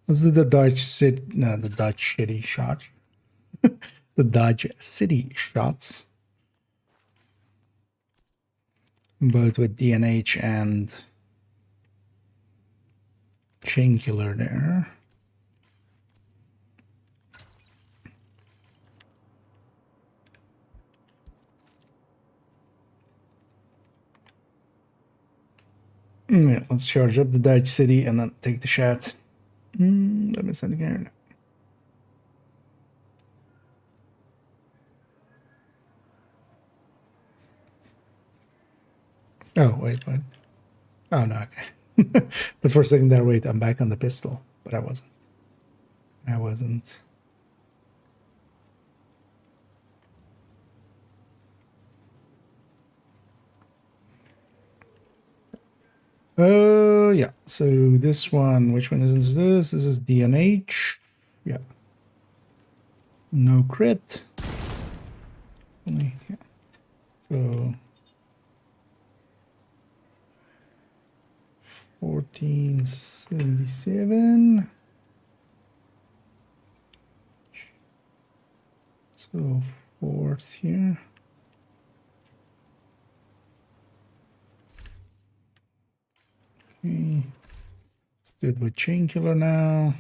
Let's do the Dodge City, no, the Dodge City shot. The Dodge City shots. Both with DNH and Chain Killer there. Yeah, let's charge up the Dodge City and then take the shot. Let me send again. Oh, wait. Oh, no, okay. But for a second there, wait, I'm back on the pistol. But I wasn't. Yeah. So this one, which one is this? This is DNH. Yeah. No crit. Only, yeah. So 1477. So fourth here. Okay. Let's do it with Chain Killer now.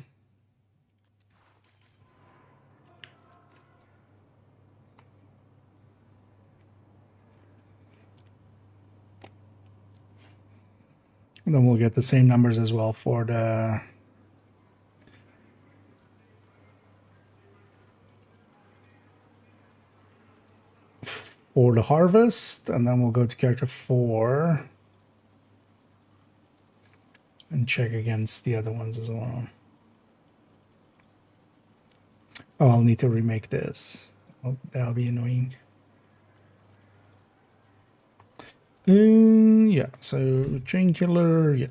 And then we'll get the same numbers as well for the harvest, and then we'll go to character 4 and check against the other ones as well. Oh, I'll need to remake this. Oh, that'll be annoying. Yeah, so Chain Killer, yeah.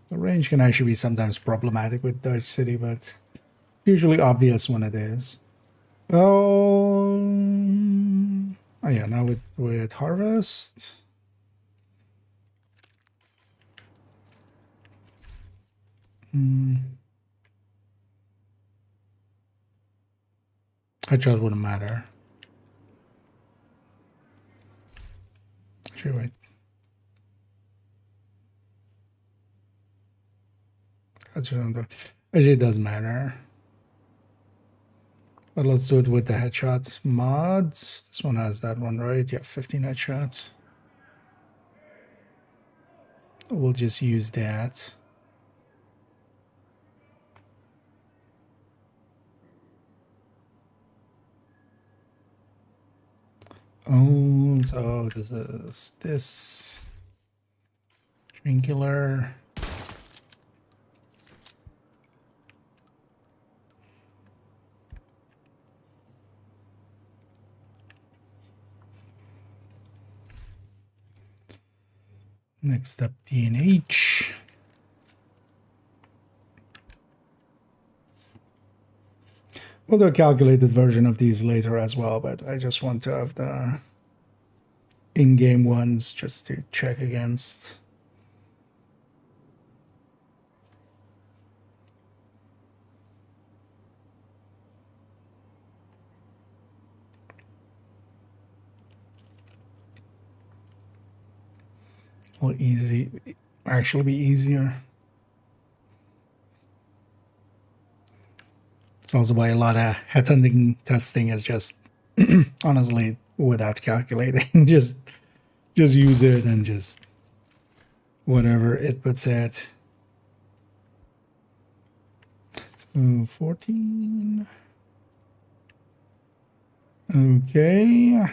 The range can actually be sometimes problematic with Dodge City, but it's usually obvious when it is. Oh yeah, now with Harvest. Headshot wouldn't matter. Actually, wait. Actually, it does matter. But let's do it with the headshot mods. This one has that one, right? Yeah, 15 headshots. We'll just use that. Oh, so this is this triangular. Next up, DNH. We'll do a calculated version of these later as well, but I just want to have the in-game ones just to check against. Will actually be easier. It's also why a lot of headhunting testing is just honestly without calculating. just use it and just whatever it puts at. So 14. Okay.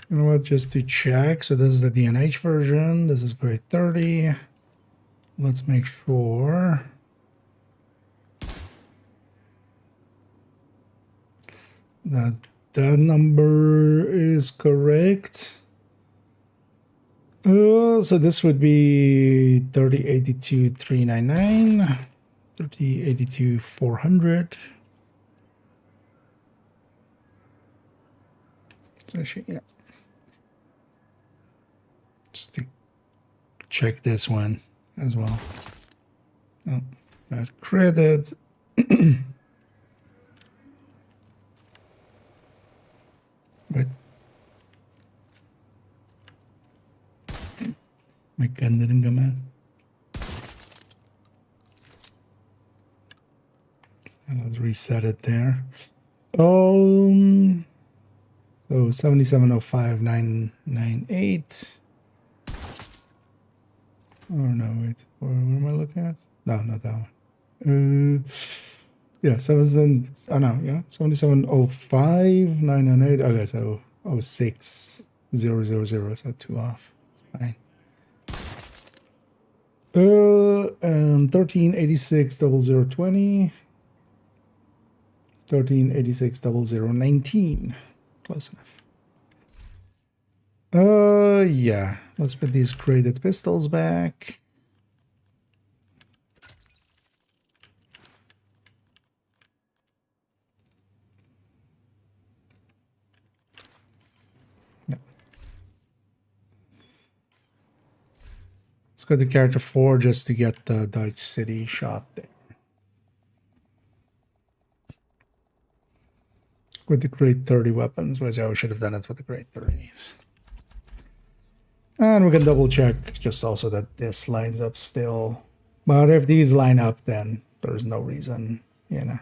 You know what, just to check, so this is the DNH version, this is grade 30. Let's make sure that that number is correct. So this would be 3082,399, 3082,400. So actually, yeah. Just to check this one as well. Oh, that credit. But my gun didn't come out. And let's reset it there. So 7705,998. Oh no, wait. What am I looking at? No, not that one. Yeah, 7705,998. Okay, so 06000, so 2 off. It's fine. And 1386,0020. 1386,0019. Close enough. Yeah. Let's put these graded pistols back. Yeah. Let's go to character 4 just to get the Dutch City shot there. With the grade 30 weapons, which I should have done it with the grade 30s. And we can double check just also that this lines up still. But if these line up, then there's no reason, you know.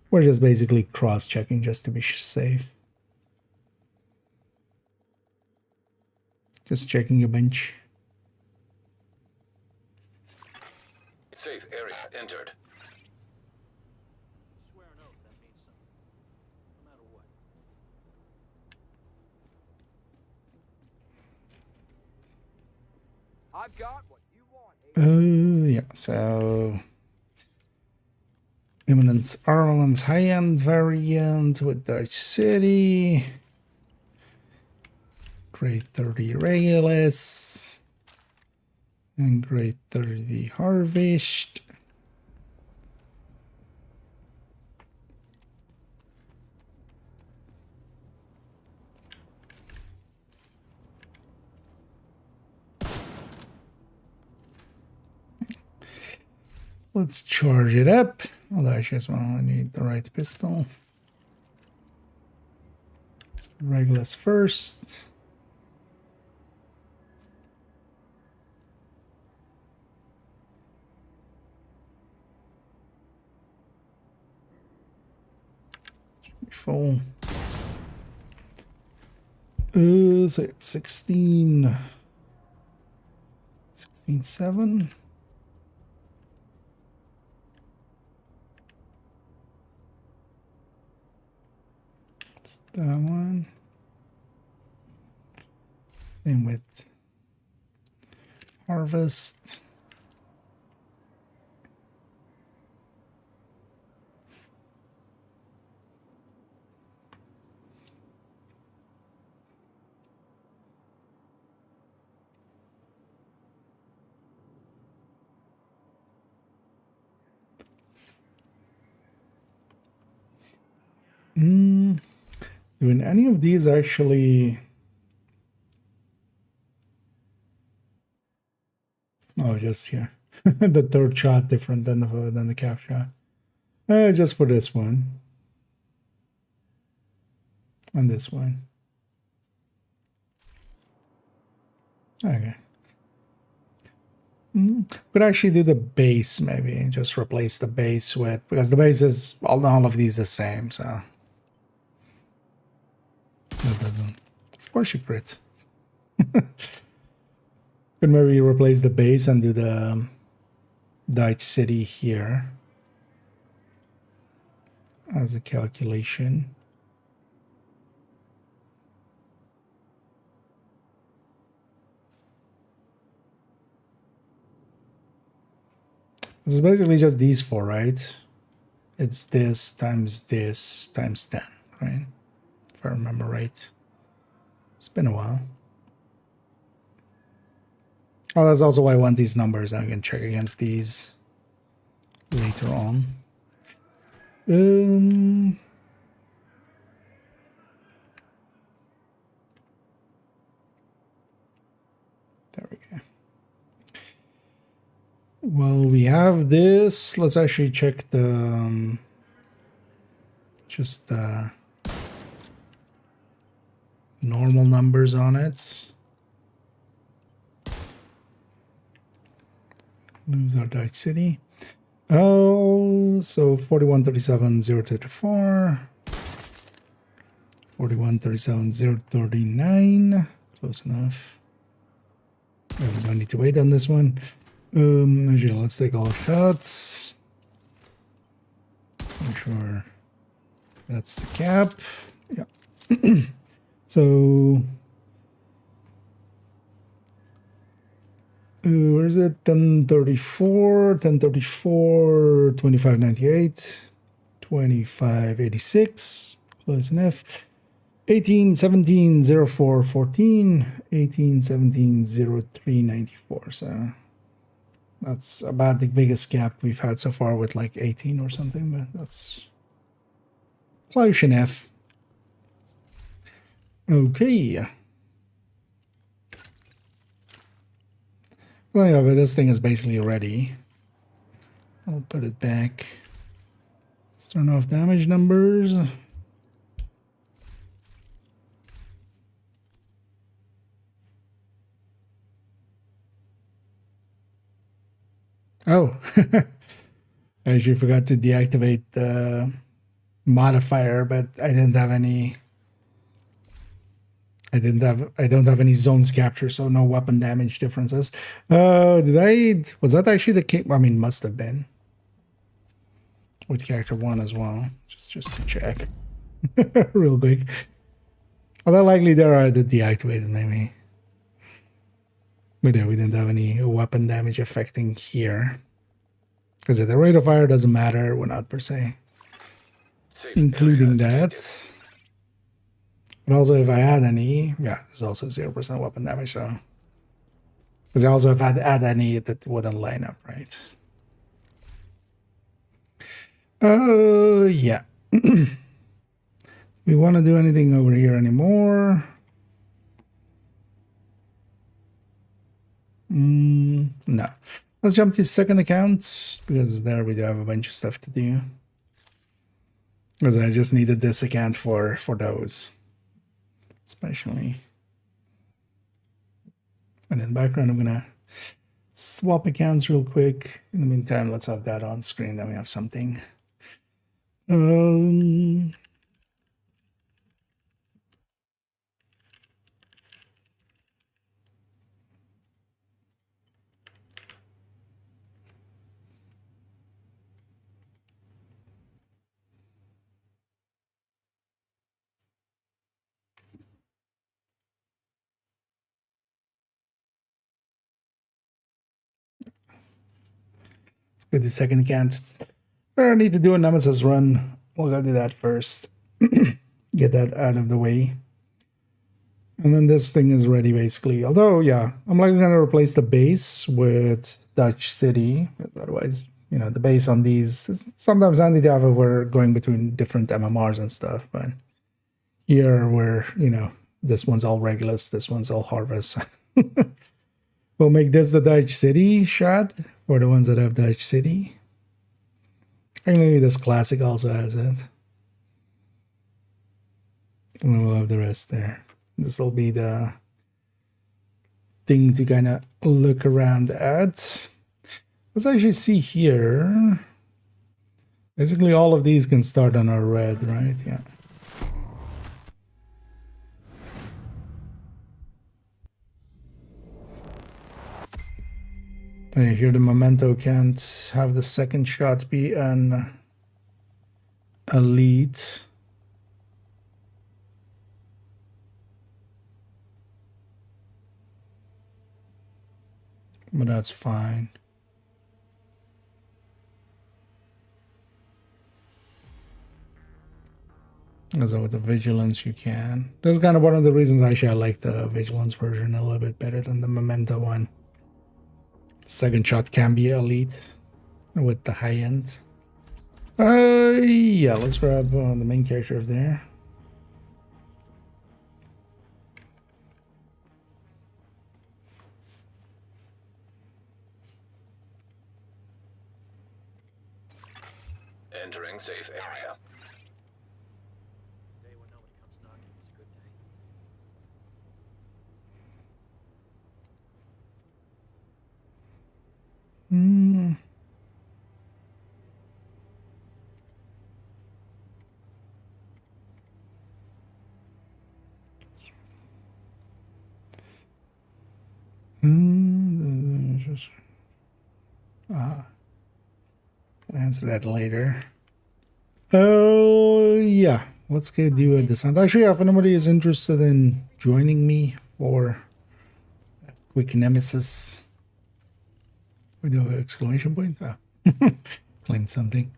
We're just basically cross-checking just to be safe. Just checking a bench. Safe area entered. I've got what you want. Yeah, so Imminence Ireland's high-end variant with Dutch City. Grade 30 Regulus. And grade 30 Harvest. Let's charge it up. Although I just want to need the right pistol. So Regulus first. Full. So 16. 16.7. It's that one. Same with harvest. Doing any of these actually? Oh, just here. The third shot different than the cap shot. Just for this one. And this one. Okay. Could actually do the base maybe. Just replace the base with, because the base is all of these the same, so. Of course you crit. Could maybe replace the base and do the Dutch city here as a calculation. This is basically just these four, right? It's this times 10, right? If I remember right. It's been a while. Oh, that's also why I want these numbers. I can check against these later on. There we go. Well, we have this. Let's actually check the just the normal numbers on it. Lose our Dutch city. Oh, so 4137 034, 4137 039. Close enough. We don't need to wait on this one. Actually, let's take all shots. Make sure that's the cap. Yeah. So where is it? 1034, 2598, 2586. Close enough. 1817 04 14, 1817 03 94. So that's about the biggest gap we've had so far, with like 18 or something, but that's close enough. Okay. Well, yeah, but this thing is basically ready. I'll put it back. Let's turn off damage numbers. Oh, I actually forgot to deactivate the modifier, but I didn't have any. I don't have any zones capture, so no weapon damage differences. Was that actually the case? I mean, must have been with character 1 as well. Just to check real quick. Although likely there are the deactivated maybe. But yeah, we didn't have any weapon damage affecting here. Because the rate of fire doesn't matter, we're not per se including that. But also if I had any, yeah, there's also 0% weapon damage, so. Because I also if I had any that wouldn't line up, right? Yeah. We want to do anything over here anymore? No. Let's jump to second account, because there we do have a bunch of stuff to do. Because I just needed this account for those. Especially. And in the background, I'm going to swap accounts real quick. In the meantime, let's have that on screen. Then we have something. the second account. I need to do a Nemesis run. We'll go do that first. Get that out of the way. And then this thing is ready, basically. Although, yeah, I'm likely going to replace the base with Dutch City. Otherwise, you know, the base on these is sometimes handy to have if we're going between different MMRs and stuff. But here, we're, you know, this one's all Regulus, this one's all Harvest. We'll make this the Dutch City shot for the ones that have Dutch City. Actually, this Classic also has it. And we'll have the rest there. This will be the thing to kind of look around at. Let's actually see here. Basically, all of these can start on our red, right? Yeah. And here the Memento can't have the second shot be an elite. But that's fine. So with the Vigilance you can. That's kind of one of the reasons actually I like the Vigilance version a little bit better than the Memento one. Second shot can be elite with the high end. Yeah, let's grab the main character there. Entering safe area. Answer that later. Oh, yeah. Let's go do a descent. Actually, if anybody is interested in joining me for a quick Nemesis. We do an exclamation point. Oh. Claimed something.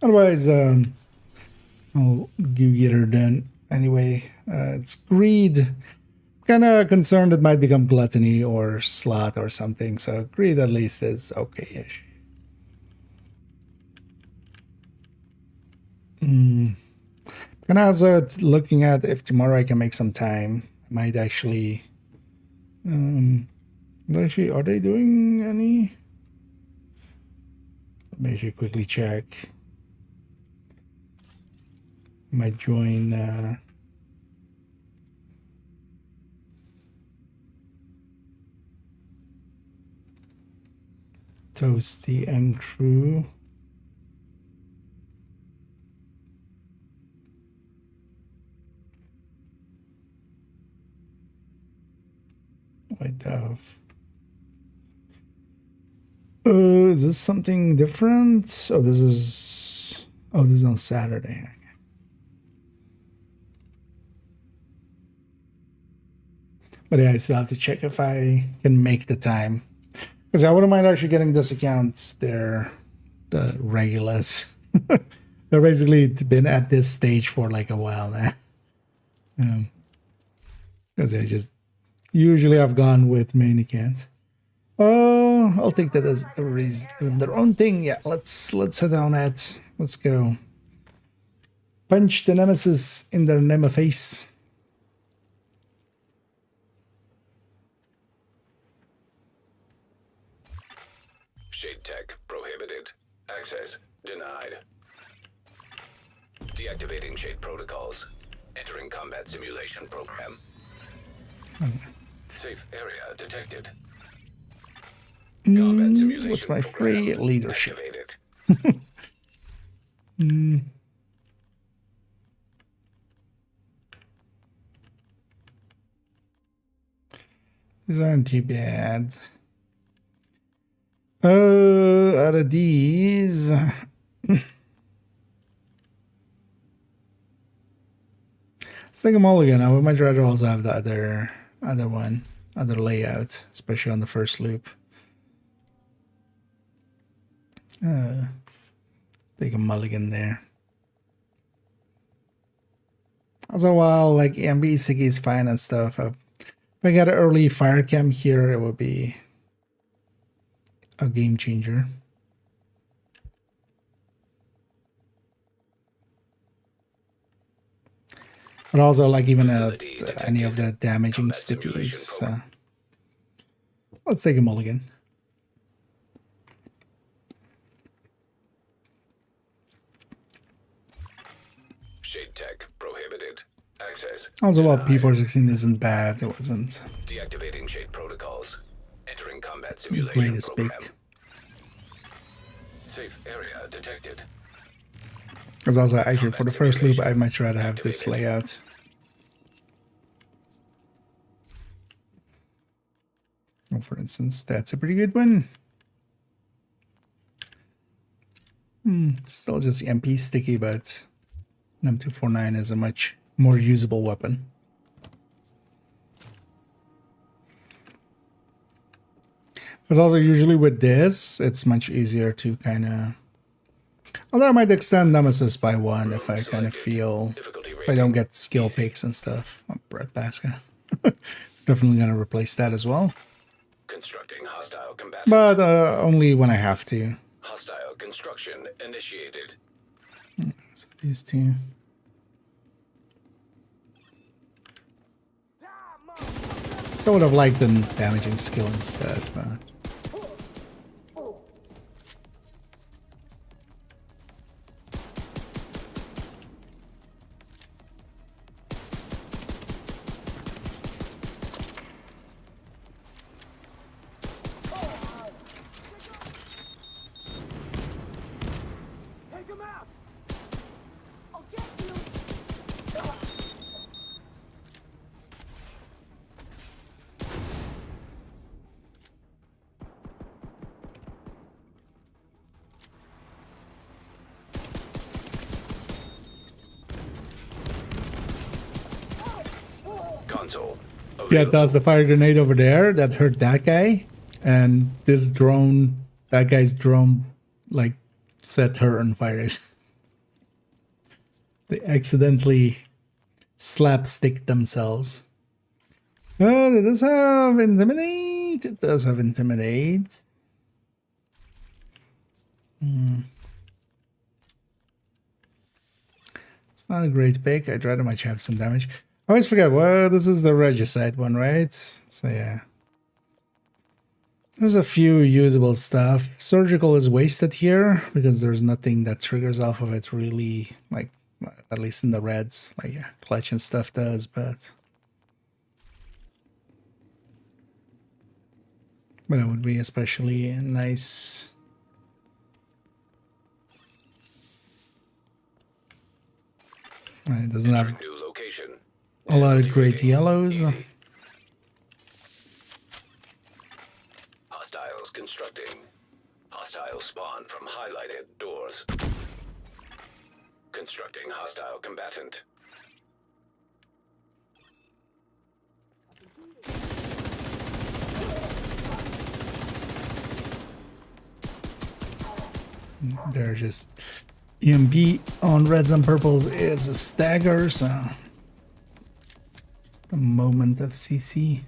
Otherwise, I'll get her done. Anyway, it's greed. Kind of concerned it might become gluttony or sloth or something. So greed at least is okay-ish. Kind of also looking at if tomorrow I can make some time. I might actually... Actually, are they doing any? Let me actually quickly check. Might join Toasty and crew. White Dove. Is this something different? Oh, this is on Saturday. But yeah, I still have to check if I can make the time. Because I wouldn't mind actually getting this account. They're the Regulus. They're basically been at this stage for like a while now. Because I just usually I've gone with main account. Oh, I'll take that as their own thing. Yeah, let's head on it. Let's go. Punch the Nemesis in their Nema face. Shade tech prohibited. Access denied. Deactivating shade protocols. Entering combat simulation program. Safe area detected. Combat simulation what's my free leadership? These aren't too bad. Out of these, let's take them all again. I would much rather also have the other layout, especially on the first loop. Take a mulligan there. Also, while like MB Sticky is fine and stuff, if I got an early fire cam here, it would be a game changer. But also, like, even at any of the damaging stickies. Let's take a mulligan. Shade tech prohibited. Access. Also, while P416 isn't bad, it wasn't Deactivating shade protocols. Entering combat the simulation greatest program. pick. Safe area detected. Because also, actually, for the first loop, I'd much rather have this layout. Well, for instance, that's a pretty good one. Still just MP sticky, but an M249 is a much more usable weapon. Because also usually with this, it's much easier to kind of... Although I might extend Nemesis by one if I kind of feel... If I don't get skill picks and stuff. Oh, bread basket. Definitely going to replace that as well. Constructing hostile combatant. But only when I have to. Hostile construction initiated. So these two. So would have liked the damaging skill instead, but... Console. Yeah, that's the fire grenade over there that hurt that guy. And this drone, that guy's drone, like, set her on fire. They accidentally slapstick themselves. It does have Intimidate. It does have Intimidate. It's not a great pick. I'd rather much have some damage. I always forget, well, this is the Regicide one, right? So yeah. There's a few usable stuff. Surgical is wasted here because there's nothing that triggers off of it really, like, at least in the reds. Like, yeah, clutch and stuff does, but it would be especially nice. It doesn't have a lot of great yellows. Hostiles constructing. Hostile spawn from highlighted doors. Constructing hostile combatant. They're just EMP on reds and purples is a stagger, so it's the moment of CC.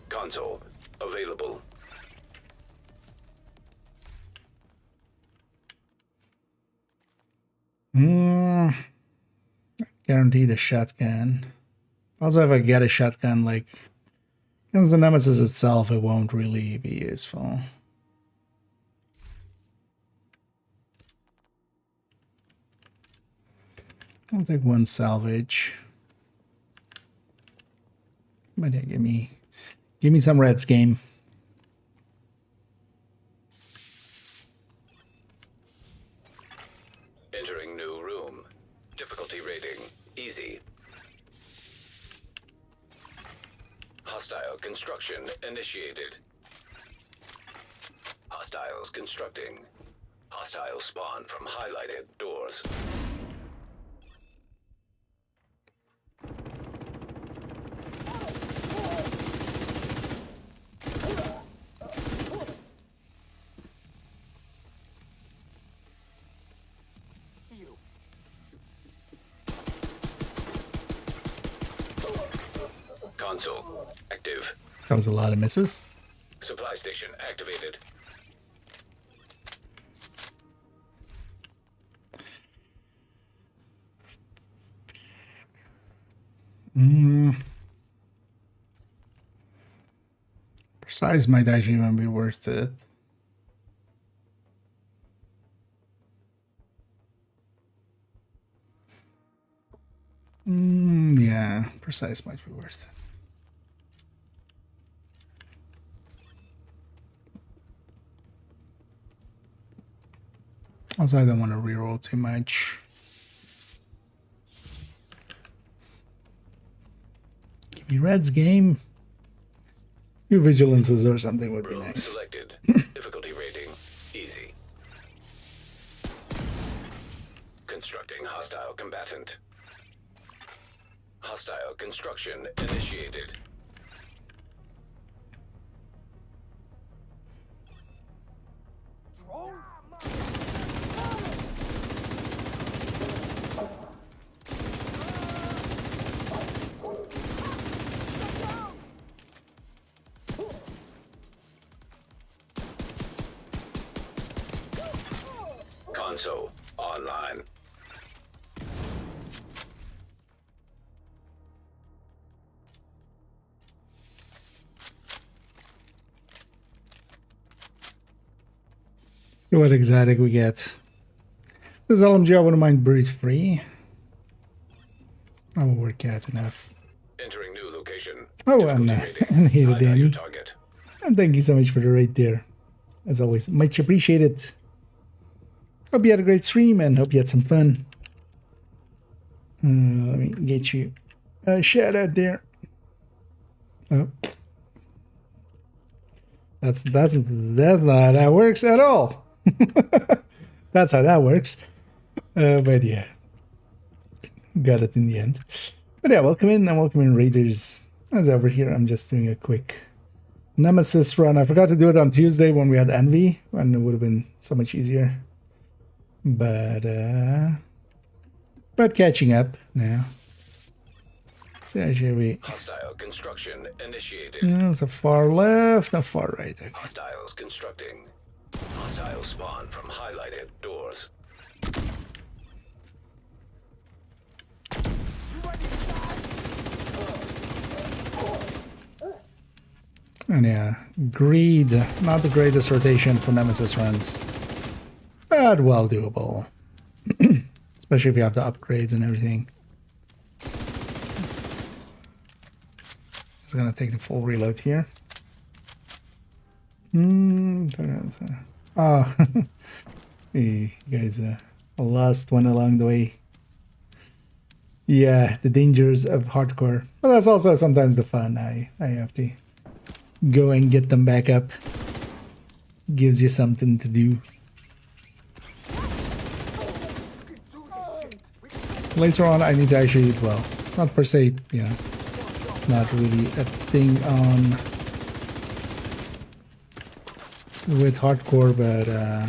Console available. Guarantee the shotgun. Also, if I get a shotgun, like, against the Nemesis itself, it won't really be useful. I'll take one salvage. But yeah, give me some reds, game. Entering new room. Difficulty rating easy. Hostile construction initiated. Hostiles constructing. Hostile spawn from highlighted doors. Console active. That was a lot of misses. Supply station activated. Precise might actually even be worth it. Yeah, precise might be worth it. Also, I don't want to reroll too much. Give me Red's game. Few vigilances or something would be nice. Selected. Difficulty rating easy. Constructing hostile combatant. Hostile construction initiated. Console online. What exotic we get? This LMG I wouldn't mind breathe free. I will work out enough. Entering new location. Oh, and here, Danny. And thank you so much for the raid there. As always, much appreciated. Hope you had a great stream and hope you had some fun. Let me get you a shout out there. Oh. That's not how that works at all. That's how that works. But yeah, got it in the end. But yeah, welcome in Raiders. As over here, I'm just doing a quick Nemesis run. I forgot to do it on Tuesday when we had Envy, and it would have been so much easier. But catching up now. So here we. Hostile construction initiated. It's a far left, a far right. Okay. Hostiles constructing. Hostile spawn from highlighted doors. And yeah, greed, not the greatest rotation for Nemesis runs, but well doable. Especially if you have the upgrades and everything. It's gonna take the full reload here. Oh, you guys lost one along the way. Yeah, the dangers of hardcore. But that's also sometimes the fun. I have to go and get them back up. Gives you something to do. Later on, I need to actually eat well. Not per se, you know, it's not really a thing on with hardcore, but I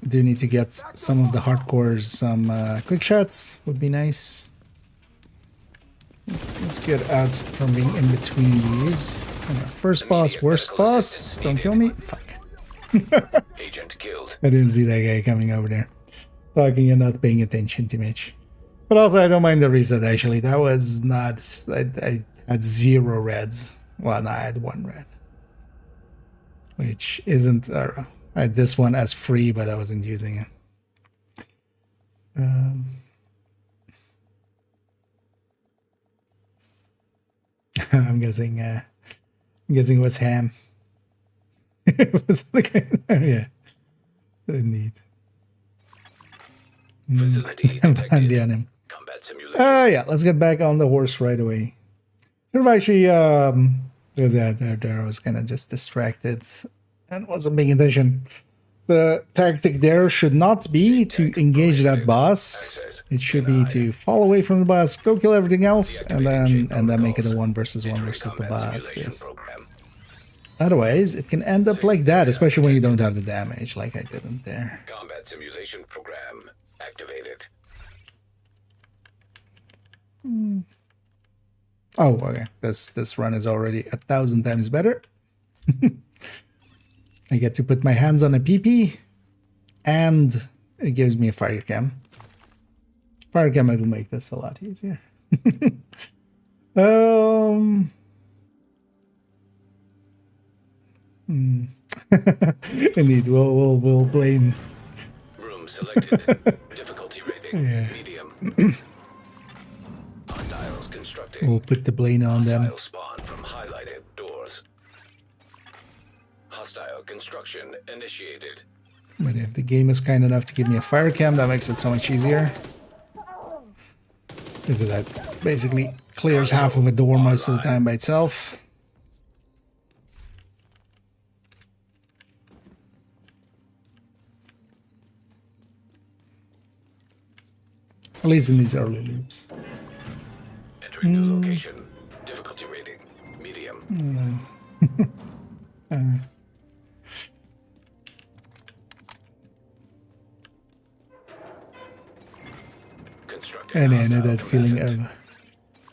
do need to get some of the hardcores, some quick shots would be nice. Let's get out from being in between these. First boss, worst boss. Don't kill me. Fuck. Agent killed. I didn't see that guy coming over there. Talking and not paying attention too much. But also, I don't mind the reset, actually. That was not... I had 0 reds. Well, no, I had 1 red. Which isn't... I had this one as free, but I wasn't using it. I'm guessing it was ham. It was like... yeah. Neat. Facility detected. Him. Combat simulation. Yeah, let's get back on the horse right away. Should have actually, because there I was kind of just distracted and wasn't paying attention. The tactic there should not be to engage that boss. It should be to fall away from the boss, go kill everything else, and then make it a 1 versus 1 versus the boss. Yes. Otherwise, it can end up like that, especially when you don't have the damage, like I didn't there. Combat simulation program activated. Oh, okay. This run is already 1,000 times better. I get to put my hands on a PP, and it gives me a fire cam. Fire cam will make this a lot easier. Indeed, we'll blame. Room selected. Difficulty rating. Yeah. Medium. Hostiles constructing. We'll put the blame on them. Hostile spawn from highlighted doors. Hostile construction initiated. But if the game is kind enough to give me a fire cam, that makes it so much easier. Because that basically clears half of a door most of the time by itself. At least in these early loops. Entering new location. Difficulty rating. Medium. And I know that feeling of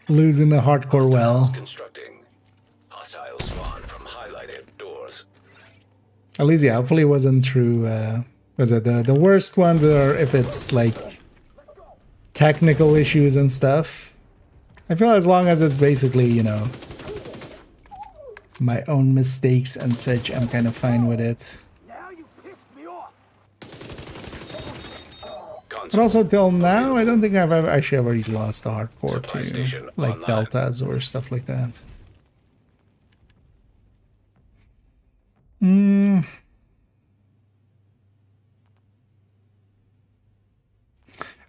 losing a hardcore well. Constructing. Hostile spawn from highlighted doors. At least, yeah, hopefully it wasn't true. Was it the worst ones are if it's like technical issues and stuff. I feel as long as it's basically, you know, my own mistakes and such, I'm kind of fine with it. But also till now, I don't think I've actually ever really lost a hardcore to like online. Deltas or stuff like that.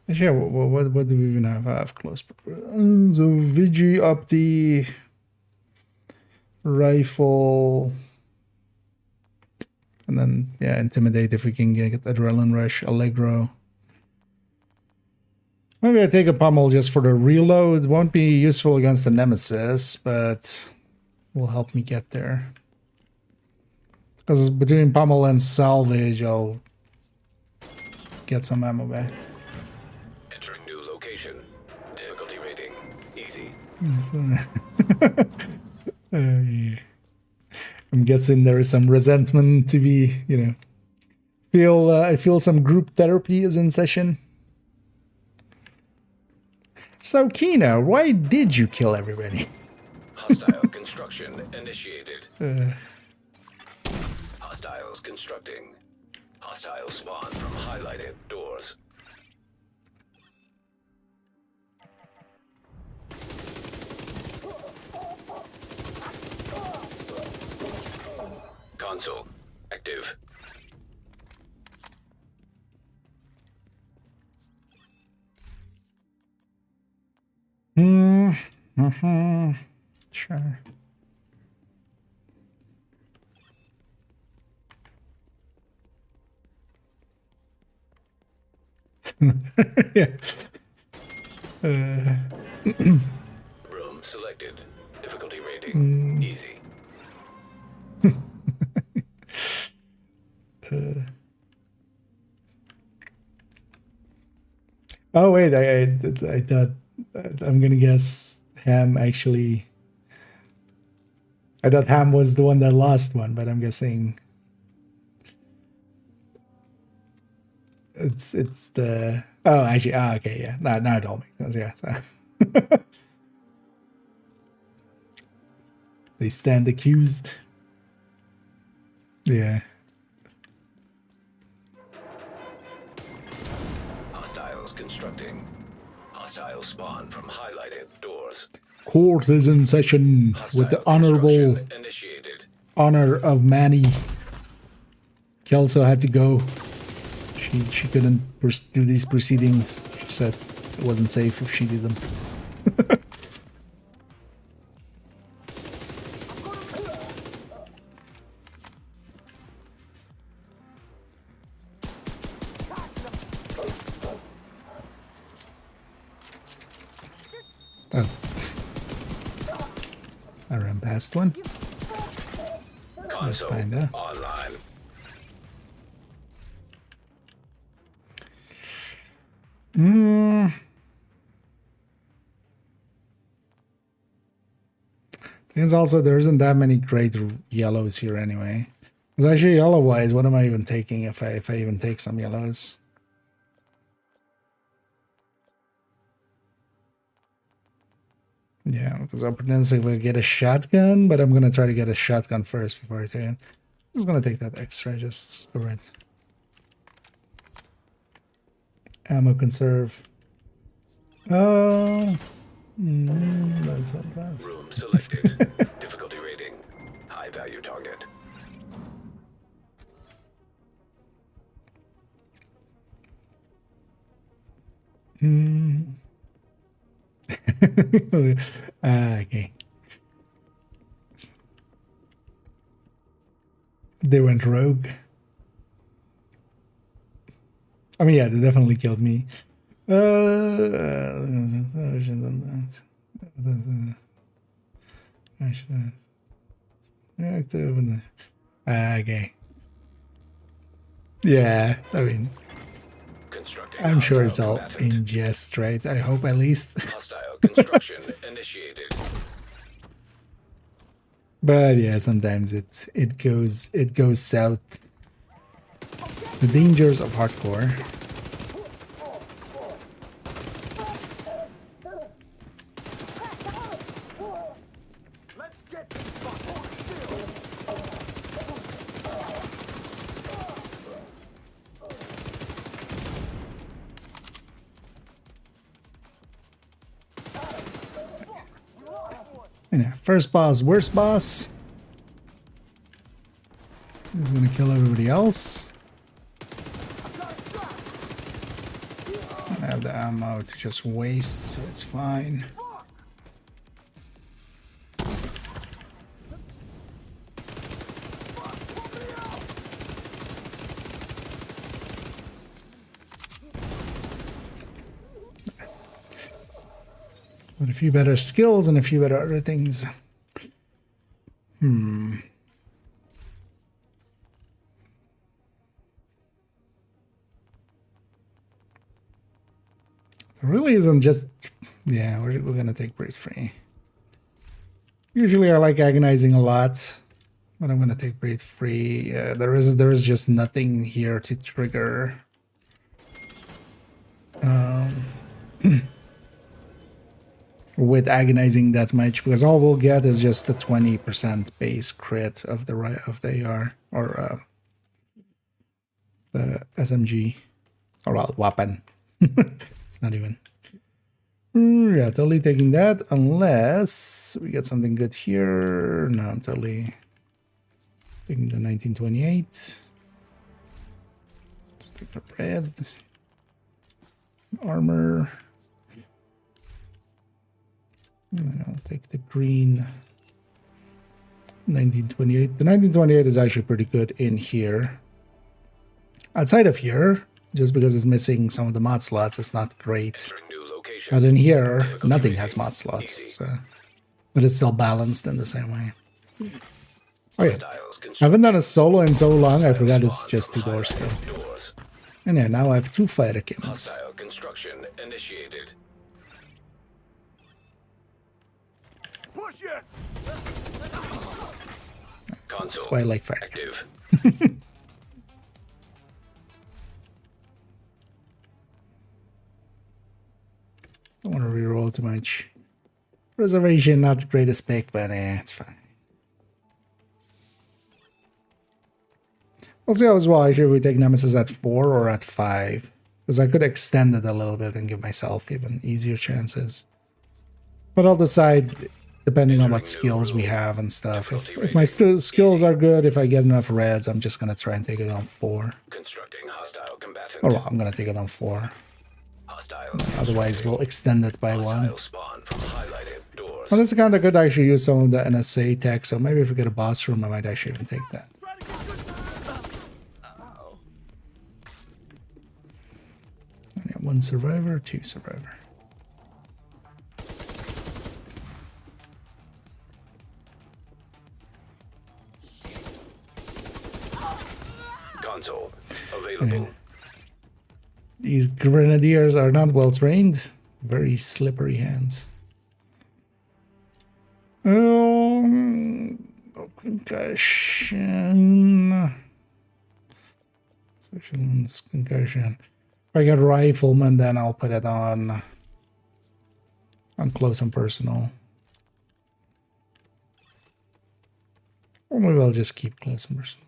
Actually, what do we even have? I have close. So VG up the rifle. And then, yeah, intimidate if we can get adrenaline rush, Allegro. Maybe I take a pummel just for the reload. It won't be useful against the Nemesis, but will help me get there. Because between pummel and salvage, I'll get some ammo back. Entering new location. Difficulty rating. Easy. I'm guessing there is some resentment to be, you know, I feel some group therapy is in session. So, Kino, why did you kill everybody? Hostile construction initiated. Hostiles constructing. Hostile spawn from highlighted doors. Console active. Sure. Yeah. Room selected. Difficulty rating. Easy. Oh wait, I thought I'm gonna guess Ham actually. I thought Ham was the one that lost one, but I'm guessing it's the. Oh, actually, okay, yeah. Now it all makes sense. Yeah, so. They stand accused. Yeah. Hostiles constructing. Hostile spawn from highlighted doors. Court is in session with the honorable honor of Manny. Kelso had to go. She couldn't do these proceedings. She said it wasn't safe if she did them. Oh. I ran past one. That's fine there. Online. Because also there isn't that many great yellows here anyway. Because actually yellow-wise, what am I even taking if I even take some yellows? Yeah, because I'm pretending to get a shotgun, but I'm gonna try to get a shotgun first before I take it. I'm just gonna take that extra, just for it. Ammo conserve. Oh, that's not bad. Room selected. Difficulty rating. High value target. Okay. They went rogue. I mean, yeah, they definitely killed me. Okay. Yeah, I mean, I'm sure it's all in jest, right? I hope at least. Hostile construction initiated. But yeah, sometimes it goes south. The dangers of hardcore. And yeah, first boss, worst boss. He's gonna kill everybody else. I have the ammo to just waste, so it's fine. With a few better skills and a few better other things. It really isn't just... Yeah, we're gonna take breathe free. Usually I like agonizing a lot, but I'm gonna take breathe free. There is just nothing here to trigger. With agonizing that much, because all we'll get is just the 20% base crit of the AR or the SMG, or well, weapon. It's not even. Yeah, totally taking that unless we get something good here. No, I'm totally taking the 1928. Let's take the red armor. And I'll take the green 1928. The 1928 is actually pretty good in here. Outside of here, just because it's missing some of the mod slots, it's not great. But in here, nothing has mod slots, so but it's still balanced in the same way. Oh yeah, I haven't done a solo in so long, I forgot it's just 2 doors still. And yeah, now I have 2 fighter kings. Hostile construction initiated. Push it. That's why I like fire. Active. Don't want to reroll too much. Preservation, not the greatest pick, but it's fine. We'll see how as well actually if we take Nemesis at 4 or at 5. Because I could extend it a little bit and give myself even easier chances. But I'll decide depending on what skills we have and stuff. If my skills are good, if I get enough reds, I'm just going to try and take it on 4. Constructing hostile combatant. Or well, I'm going to take it on 4. Otherwise, we'll extend it by 1. Well, this account I could actually use some of the NSA tech, so maybe if we get a boss room, I might actually even take that. And yeah, 1 survivor, 2 survivor. Console available. These grenadiers are not well trained. Very slippery hands. Oh, concussion. Specialist concussion. If I get rifleman, then I'll put it on close and personal. Or maybe I'll just keep close and personal.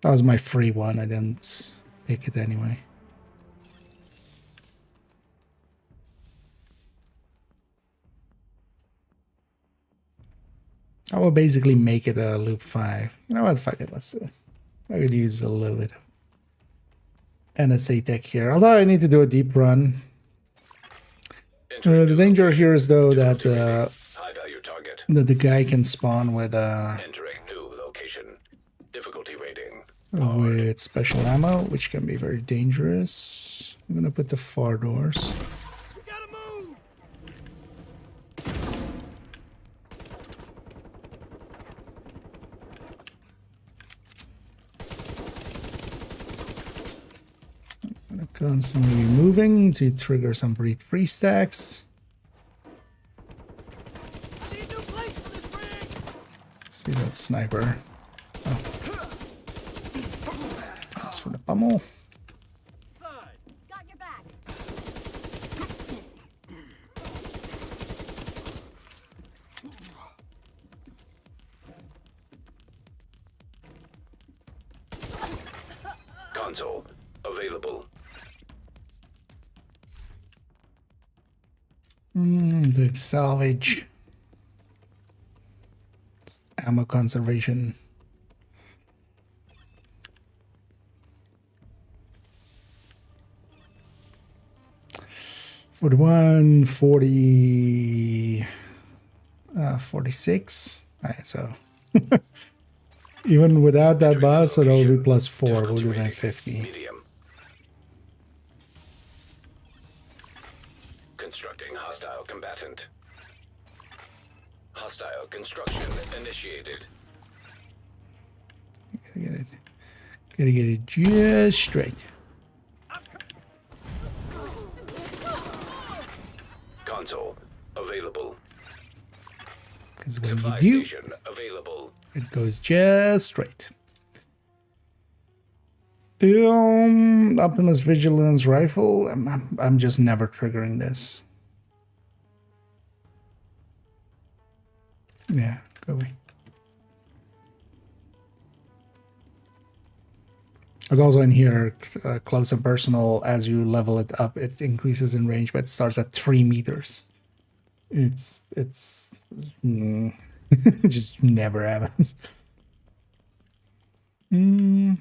That was my free one. I didn't pick it anyway. I will basically make it a loop 5. You know what? Fuck it. Let's see. I could use a little bit of NSA tech here. Although I need to do a deep run. The danger here is though that the guy can spawn with with special ammo, which can be very dangerous. I'm gonna put the far doors. Constantly moving to trigger some breathe free stacks. See that sniper. Oh. That's for the pummel. Got your back. Console available. The salvage. Ammo conservation. For the 140, 46. Alright, so even without that boss, so that would be +4. We'll do that 50. Medium. Constructing hostile combatant. Hostile construction initiated. Gotta get it just straight. Console available. Because when Supply you do, station available. it goes just straight. Optimus Vigilance Rifle. I'm just never triggering this. Yeah, go away. There's also in here close and personal. As you level it up, it increases in range, but it starts at 3 meters. It's it just never happens. Entering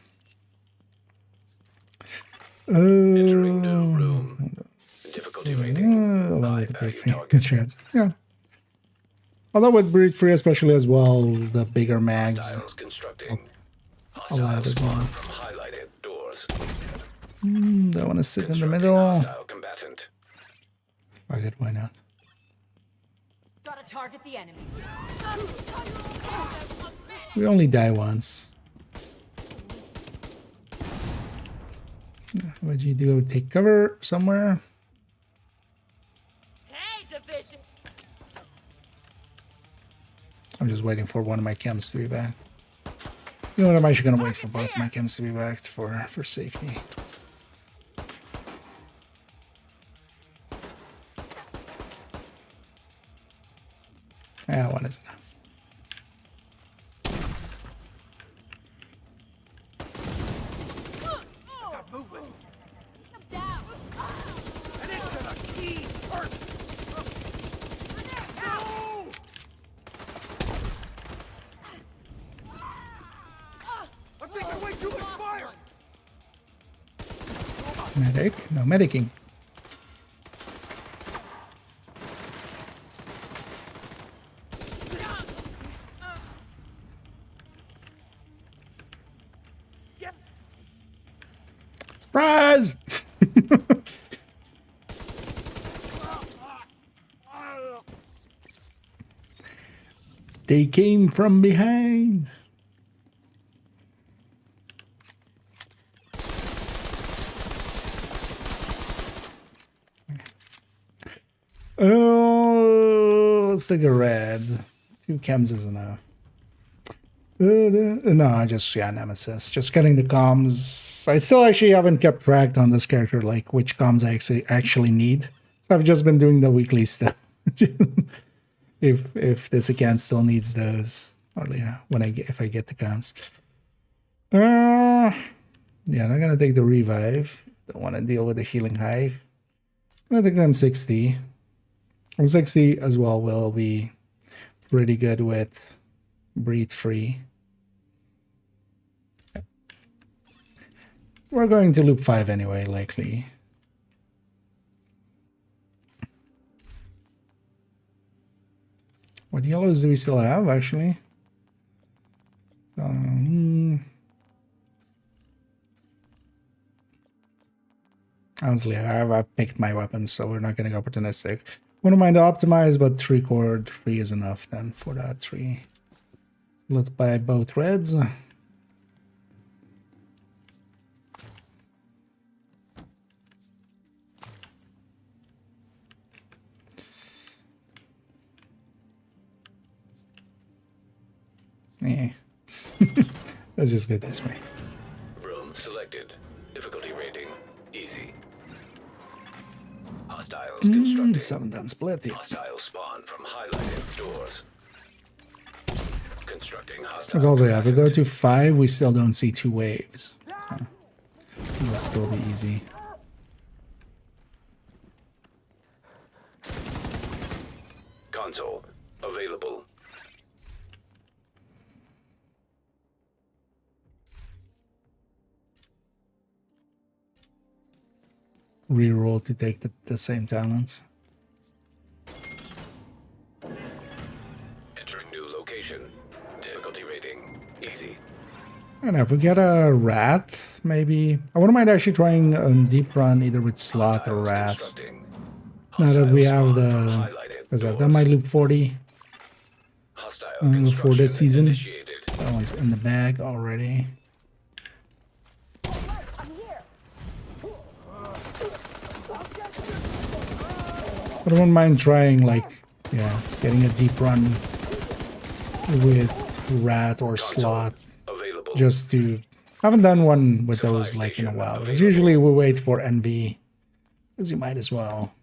new room. Difficulty rating. High value target. Chance. Yeah. Although with breed free, especially as well, the bigger mags Styles constructing. allowed as well. From highlighted doors. Don't want to sit in the middle. Hostile combatant. Fuck it, why not? Gotta target the enemy. We only die once. What do you do? Take cover somewhere? Hey, division. I'm just waiting for one of my chems to be back. You know what? I'm actually gonna wait for both my chems to be back for safety. Yeah, one is enough. Medic? No medicing. Surprise! They came from behind. Oh, let's take a red. 2 chems is enough. No, just Nemesis. Just getting the comms. I still actually haven't kept track on this character, like which comms I actually need. So I've just been doing the weekly stuff. if this account still needs those, or if I get the comms. Yeah, I'm not gonna take the revive. Don't want to deal with the healing hive. I'm gonna take them 60. And 60 as well will be pretty good with breathe free. We're going to loop 5 anyway, likely. What yellows do we still have, actually? Honestly, I've picked my weapons, so we're not getting opportunistic. Wouldn't mind optimize, but 3 cord 3 is enough then for that 3. Let's buy both reds. Yeah. Let's just go this way. Room selected. Difficulty rating easy. Hostiles constructed. 7 done split. Hostiles spawn from highlighted doors. Constructing hostiles. Because also, yeah, if we go to 5, we still don't see 2 waves. So it'll still be easy. Console available. Reroll to take the same talents. Entering new location. Difficulty rating easy. And if we get a rat, maybe I wouldn't mind actually trying a deep run either with slot or rat. Now that we have the, because I've done my loop 40 for this season. That one's in the bag already. But I wouldn't mind trying, like, yeah, getting a deep run with rat or slot. Just to, I haven't done one with those like in a while. Because usually we wait for NV, because you might as well.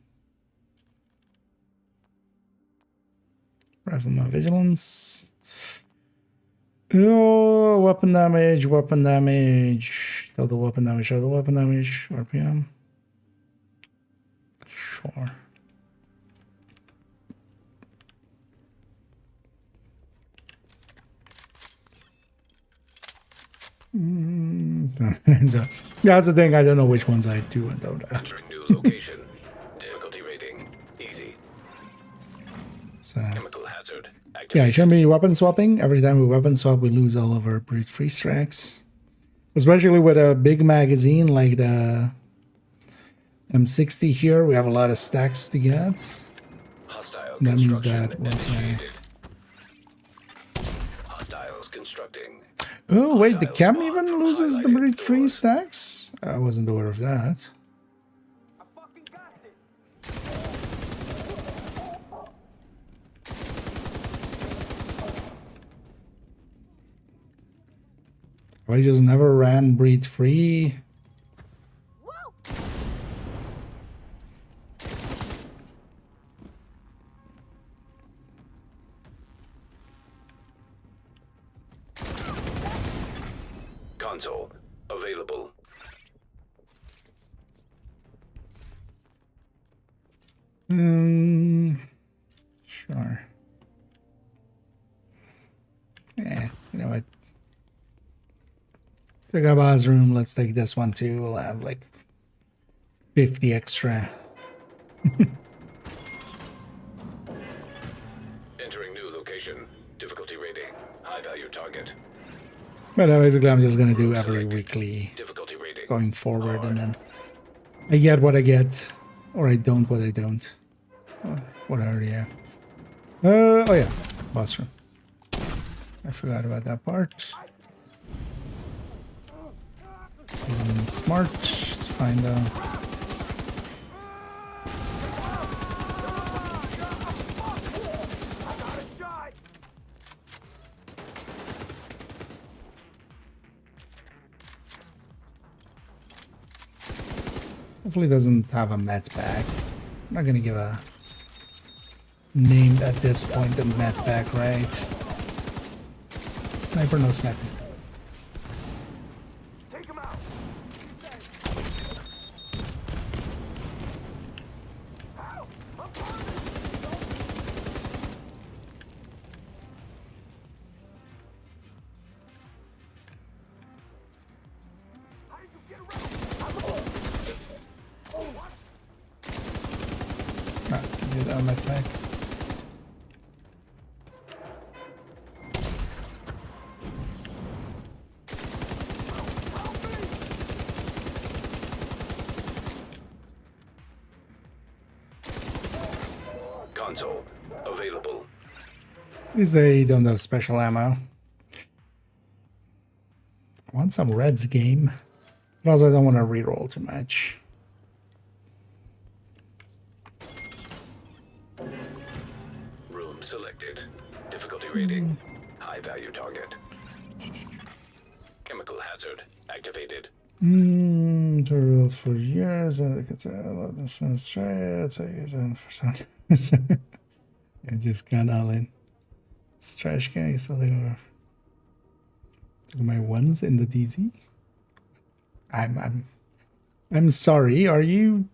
Rifleman vigilance. Oh, weapon damage, weapon damage. Show the weapon damage, show the weapon damage. RPM. Sure. So, yeah, that's the thing. I don't know which ones I do and don't. Entering new location. Difficulty rating easy. Chemical hazard. Yeah, it shouldn't be weapon swapping. Every time we weapon swap, we lose all of our breed free stacks. Especially with a big magazine like the M60 here, we have a lot of stacks to get. That means that once I... Hostiles constructing. Oh, wait, the chem even loses the breed free stacks? I wasn't aware of that. I just never ran breed free. Console available. Sure. Yeah, you know what? Took up Oz room. Let's take this one too. We'll have like 50 extra. Entering new location. Difficulty rating. High value target. But basically, I'm just gonna do every weekly going forward, and then I get what I get, or I don't what I don't. What I already have. Oh yeah, boss room. I forgot about that part. Isn't smart. Let's find out. Hopefully it doesn't have a med pack. I'm not gonna give a name at this point, the med pack, right? Sniper, no sniper. Get out of my pack. Console available. At least they don't have special ammo. I want some Reds game, but also I don't want to reroll too much. Room selected. Difficulty rating. High value target. Chemical hazard activated. Tutorials for years. I just got all in. This trash guy is something. My ones in the DZ. I'm sorry. Are you?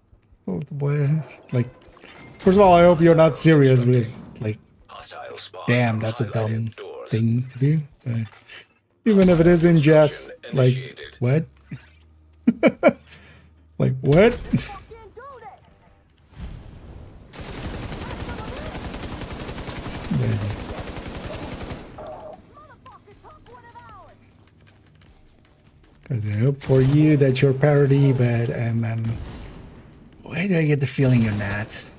Oh, what? Like, first of all, I hope you're not serious because, like, damn, that's a dumb thing to do. Even if it is in jest, like, what? Like, what? Because I hope for you that you're parody, but why do I get the feeling you're not?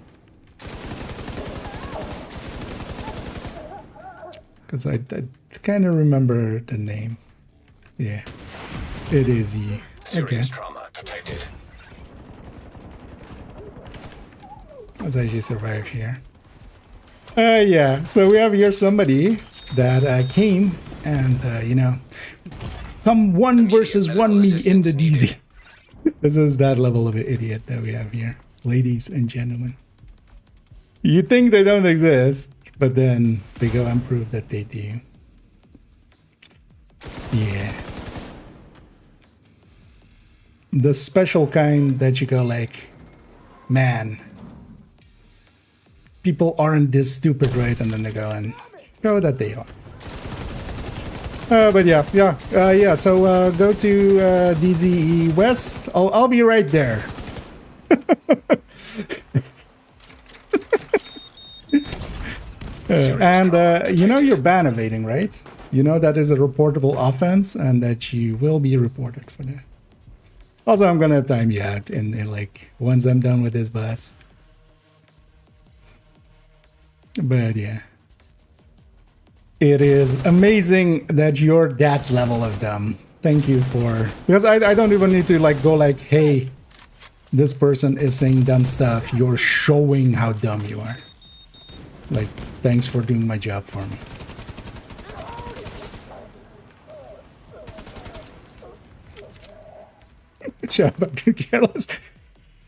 Because I kind of remember the name. Yeah, it is you. Okay. Trauma detected. Let's actually survive here. Yeah, so we have here somebody that came and, you know, come 1 versus 1 me in the DZ. This is that level of idiot that we have here, ladies and gentlemen. You think they don't exist, but then they go and prove that they do. Yeah. The special kind that you go like, man, people aren't this stupid, right? And then they go and show that they are. But yeah. So go to DZE West. I'll be right there. And you know you're ban evading, right? You know that is a reportable offense, and that you will be reported for that. Also, I'm gonna time you out in like once I'm done with this boss. But yeah. It is amazing that you're that level of dumb. Thank you for... Because I don't even need to like go like, hey, this person is saying dumb stuff. You're showing how dumb you are. Like, thanks for doing my job for me. Shut up, you care less.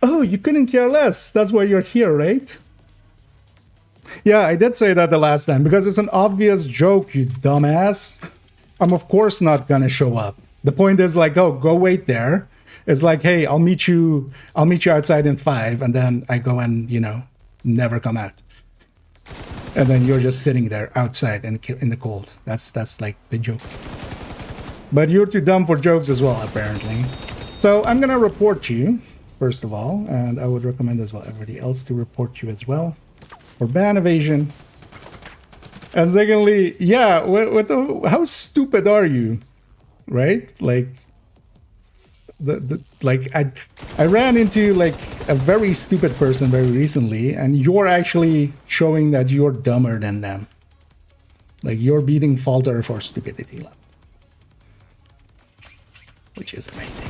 Oh, you couldn't care less. That's why you're here, right? Yeah, I did say that the last time because it's an obvious joke, you dumbass. I'm of course not gonna show up. The point is like, oh, go wait there. It's like, hey, I'll meet you outside in 5, and then I go and, you know, never come out. And then you're just sitting there outside in the cold. That's like the joke. But you're too dumb for jokes as well, apparently. So I'm gonna report you, first of all, and I would recommend as well everybody else to report you as well. For ban evasion. And secondly, yeah, how stupid are you? Right? Like, I ran into like a very stupid person very recently, and you're actually showing that you're dumber than them. Like, you're beating Falter for stupidity level. Which is amazing.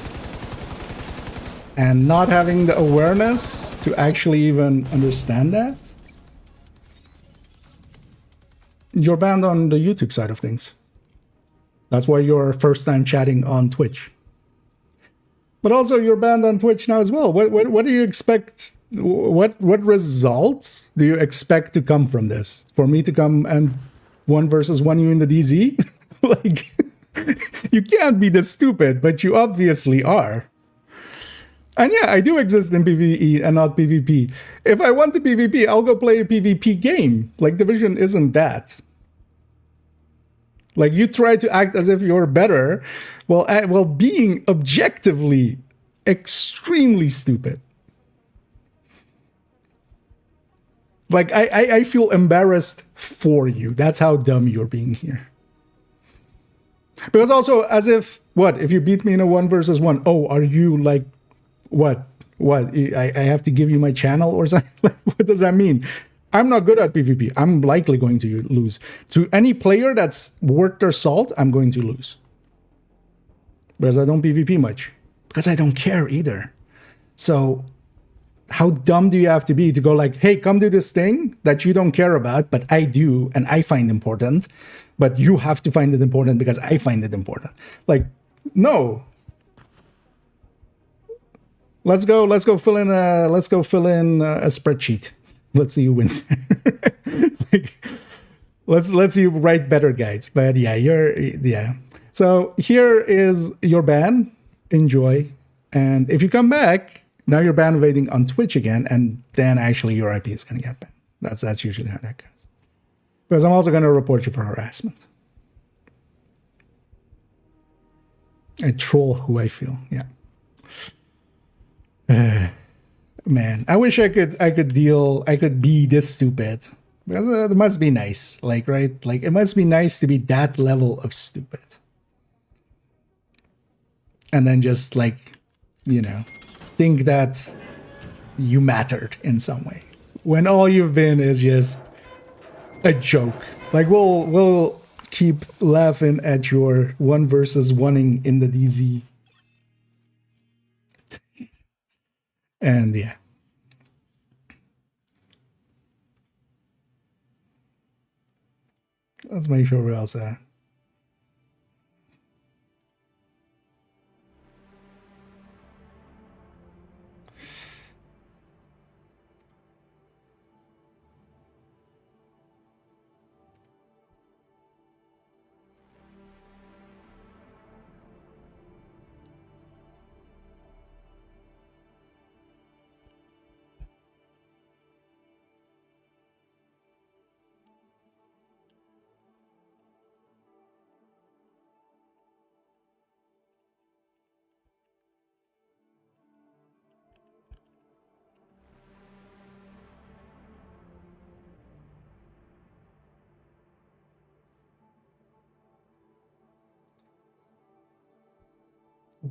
And not having the awareness to actually even understand that. You're banned on the YouTube side of things. That's why you're first time chatting on Twitch. But also, you're banned on Twitch now as well. What do you expect? What results do you expect to come from this? For me to come and 1 versus 1 you in the DZ? Like, you can't be this stupid, but you obviously are. And yeah, I do exist in PvE and not PvP. If I want to PvP, I'll go play a PvP game. Like, Division isn't that. Like, you try to act as if you're better while being objectively extremely stupid. Like, I feel embarrassed for you. That's how dumb you're being here. Because also, as if, what, if you beat me in a 1 versus 1, oh, are you like, what, I have to give you my channel or something? What does that mean? I'm not good at PvP. I'm likely going to lose. To any player that's worth their salt, I'm going to lose. Because I don't PvP much. Because I don't care either. So, how dumb do you have to be to go like, hey, come do this thing that you don't care about, but I do, and I find important, but you have to find it important because I find it important. Like, no. Let's go fill in a spreadsheet. Let's see who wins. Like, let's see who write better guides. But yeah, So here is your ban. Enjoy. And if you come back, now you're ban evading on Twitch again, and then actually your IP is going to get banned. That's usually how that goes. Because I'm also going to report you for harassment. I troll who I feel. Yeah. Man, I wish I could be this stupid. Because it must be nice, like, right? Like, it must be nice to be that level of stupid. And then just, like, you know, think that you mattered in some way. When all you've been is just a joke. Like, we'll keep laughing at your 1 versus 1ing in the DZ. And yeah. Let's make sure we're all set.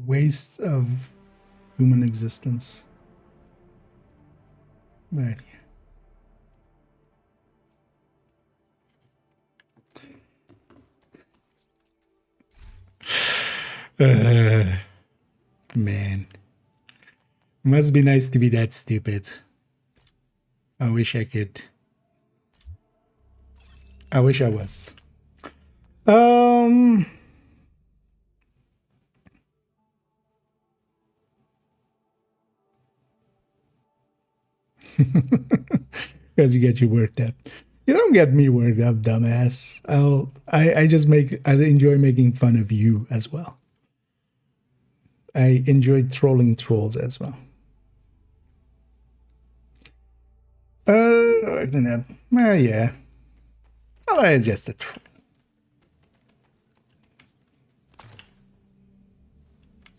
Waste of human existence. But yeah. Man. Must be nice to be that stupid. I wish I could. I wish I was. Because you get you worked up. You don't get me worked up, dumbass. I enjoy making fun of you as well. I enjoy trolling trolls as well. Yeah. Well, it's just a troll.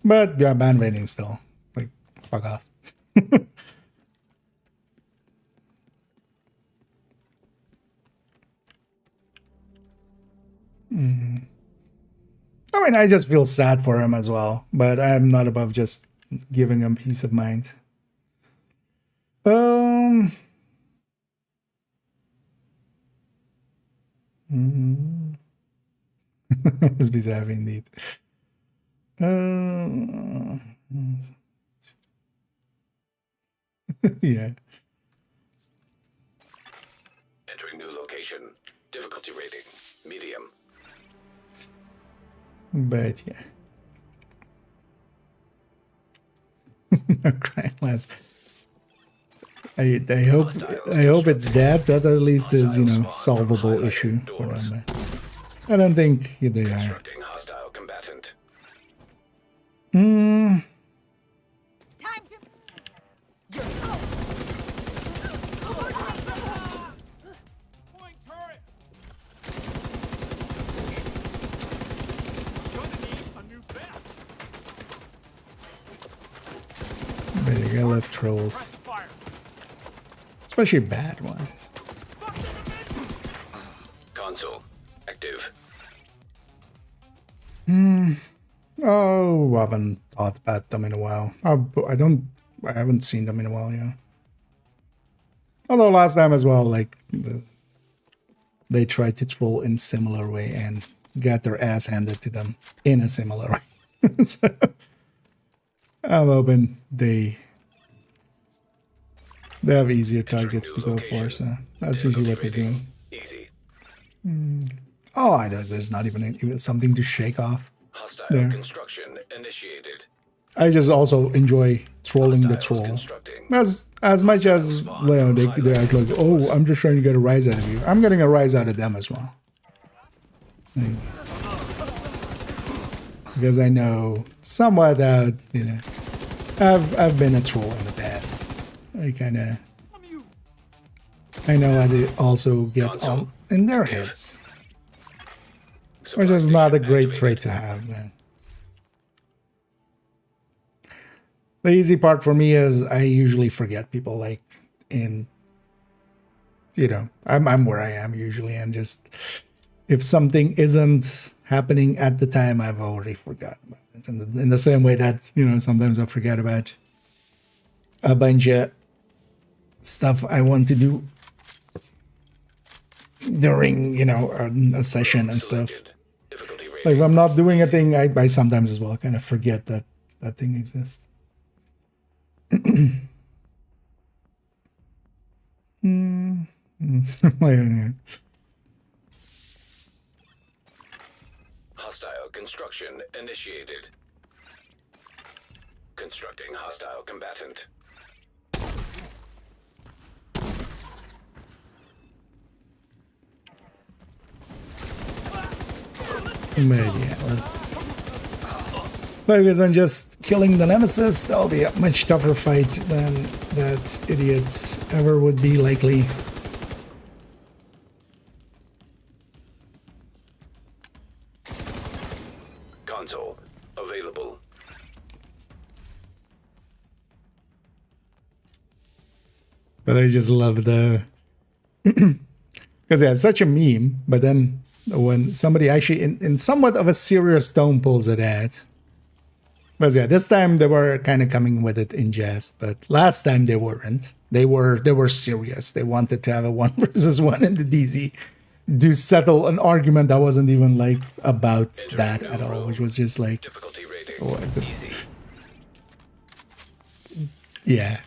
But yeah, ban waiting still. Like, fuck off. I mean, I just feel sad for him as well, but I'm not above just giving him peace of mind. Must be sad indeed. Yeah. Entering new location. Difficulty rating, medium. But yeah. Crime less. I hope it's that at least is, you know, solvable issue for them. But I don't think they are. Constructing hostile combatant. There you go, left trolls. Especially bad ones. Console active. Oh, I haven't thought about them in a while. I haven't seen them in a while, yeah. Although last time as well, like, they tried to troll in similar way and got their ass handed to them in a similar way. So, I'm hoping they have easier targets to go for, so that's usually what they're doing. Easy. Oh, I don't, there's not even something to shake off. Hostile There. construction initiated. I just also enjoy trolling the troll. As much as, you know, they act like, oh, I'm just trying to get a rise out of you. I'm getting a rise out of them as well. Like, because I know somewhat that, you know, I've been a troll in the past. I know how they also get on in their heads. Which is not a great trait to have, man. The easy part for me is I usually forget people, like, in, you know, I'm where I am usually, and just, if something isn't happening at the time, I've already forgotten about it. And in the same way that, you know, sometimes I forget about a bunch of stuff I want to do during, you know, a session and stuff. Like, if I'm not doing a thing, I sometimes as well kind of forget that that thing exists. Hostile construction initiated. Constructing hostile combatant. Maybe, yeah, let's focus on just killing the nemesis. That'll be a much tougher fight than that idiot ever would be likely. Console available. But I just love the because yeah, it's such a meme, but then when somebody actually in somewhat of a serious tone pulls it out. But yeah, this time they were kind of coming with it in jest, but last time they weren't. They were serious. They wanted to have a 1 versus 1 in the DZ to settle an argument that wasn't even like about that at all, which was just like Difficulty rating. Easy. Yeah.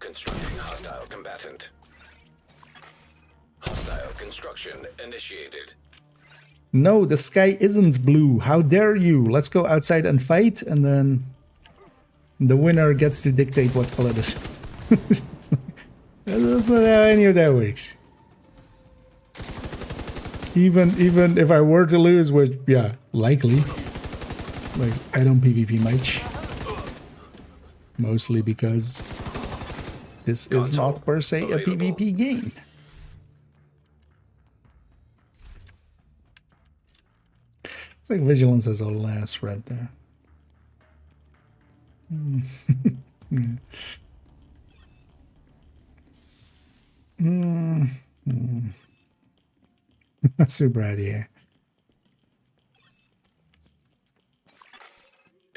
Constructing hostile combatant. Hostile construction initiated. No, the sky isn't blue. How dare you? Let's go outside and fight, and then the winner gets to dictate what color this. That's not how any of that works. Even if I were to lose, which, yeah, likely. Like, I don't PvP much. Mostly because this is not per se a PvP game. It's like vigilance as a last right there. Super idea.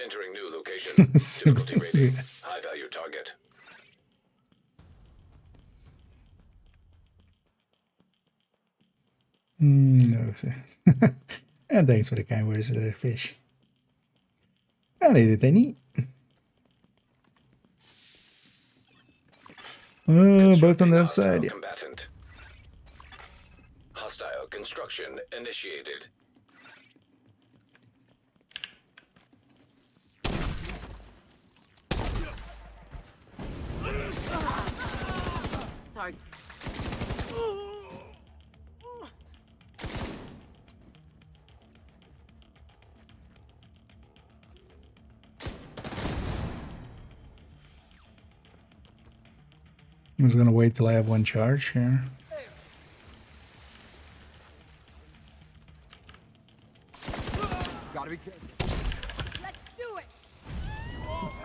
Entering new location. Difficulty rating. High value target. No. And thanks for the kind words for the fish. I needed they neat. Both on that side. Yeah. Combatant. Hostile construction initiated. right. I'm just gonna wait till I have one charge here. Gotta be careful. Let's do it.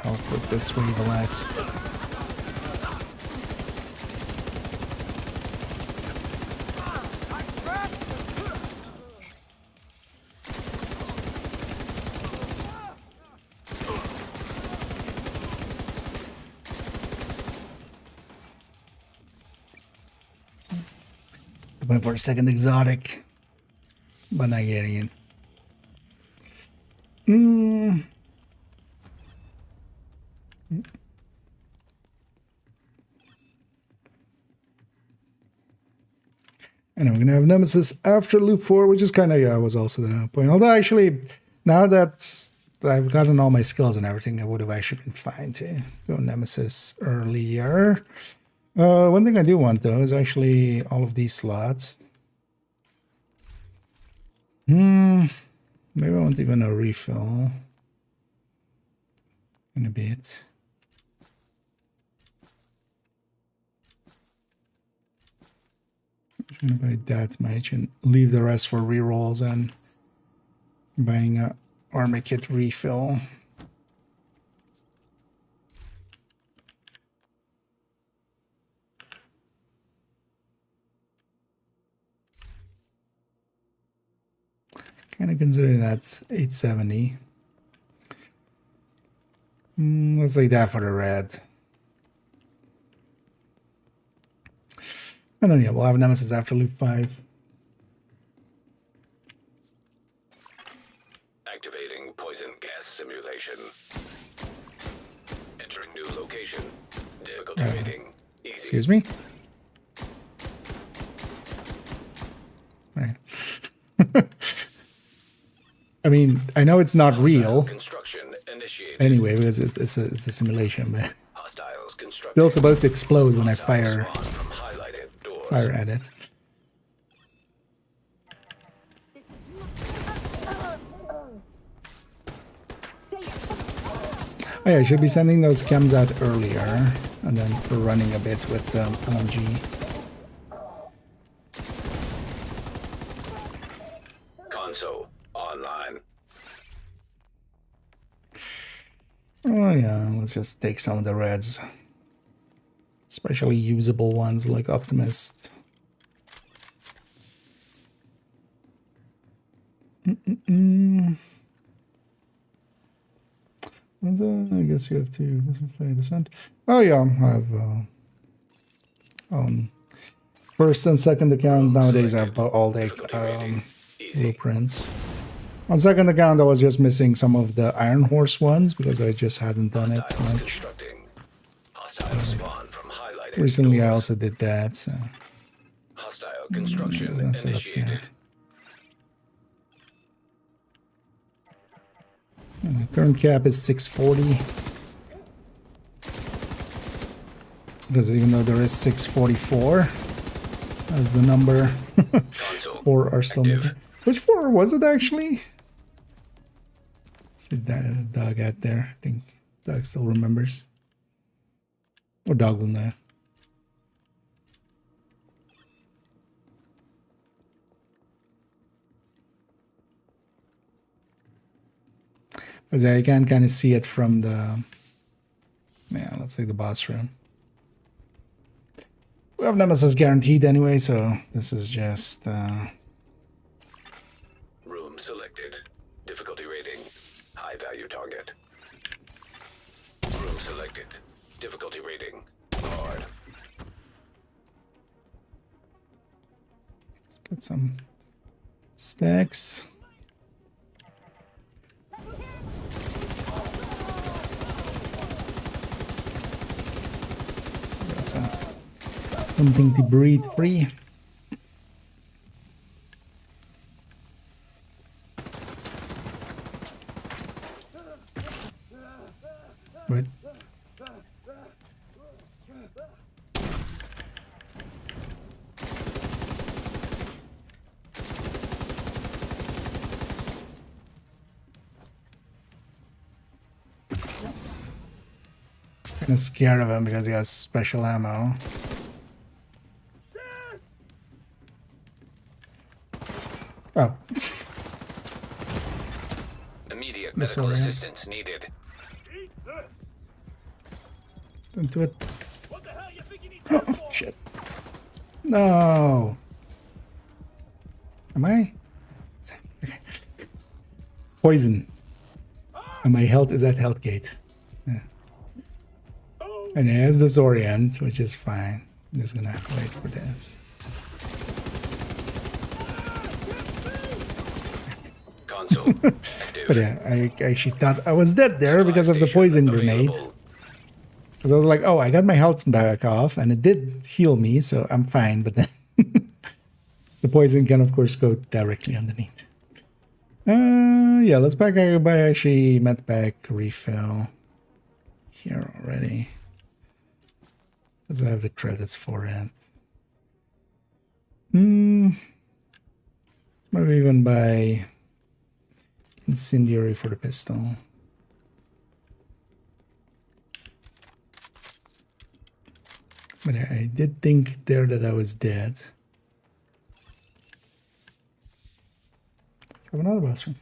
I'll put this way the latch. Went for a second exotic, but not getting it. And we're gonna have Nemesis after loop 4, which is kind of, yeah, was also the point. Although actually, now that I've gotten all my skills and everything, it would have actually been fine to go Nemesis earlier. One thing I do want though is actually all of these slots. Maybe I want even a refill in a bit. I'm gonna buy that much and leave the rest for rerolls and buying a armor kit refill. Kind of considering that's 870. Let's say that for the red. And then yeah, we'll have Nemesis after loop 5. Activating poison gas simulation. Entering new location. Difficulty rating. Easy. Excuse me? Right. I mean, I know it's not real. Anyway, because it's a simulation, but still supposed to explode when I fire at it. Oh yeah, I should be sending those chems out earlier, and then we're running a bit with LMG. Console online. Oh yeah, let's just take some of the reds. Especially usable ones like Optimist. I guess you have to play the scent. Oh yeah, I have first and second account nowadays I have all the blueprints. On second account I was just missing some of the Iron Horse ones because I just hadn't done it much. Recently I also did that, so Hostile construction initiated. And the current cap is 640. Because even though there is 644 as the number, 4 are still missing. Which 4 was it actually? See that Dog out there. I think Dog still remembers. Or Dog will know. As I can kind of see it from the, yeah, let's say the boss room. We have Nemesis guaranteed anyway, so this is just Room selected. Difficulty rating. High value target. Room selected. Difficulty rating. Hard. Let's get some stacks. Something to breathe free. Wait. I'm scared of him because he has special ammo. Oh. Immediate medical assistance needed. Don't do it. Oh, shit. No. Am I? Okay. Poison. And my health is at health gate. Yeah. And it has disorient, which is fine. I'm just gonna wait for this. Console. But yeah, I actually thought I was dead there because of the poison grenade. Because I was like, oh, I got my health back off, and it did heal me, so I'm fine. But then the poison can, of course, go directly underneath. Yeah, let's buy actually med pack refill here already. Because I have the credits for it. Maybe even buy incendiary for the pistol. But I did think there that I was dead. Let's have another bathroom.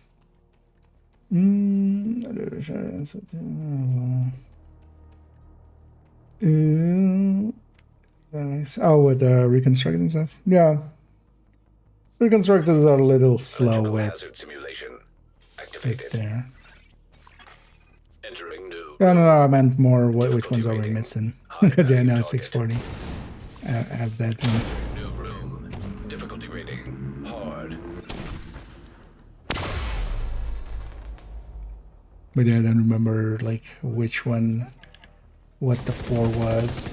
Oh, with the reconstructing stuff? Yeah. Reconstructors are a little slow with Simulation right there. Entering new. No, I meant more which ones are we missing. Because yeah, now 640. I have that one. New room. Difficulty rating. Hard. But yeah, I don't remember like which one, what the 4 was.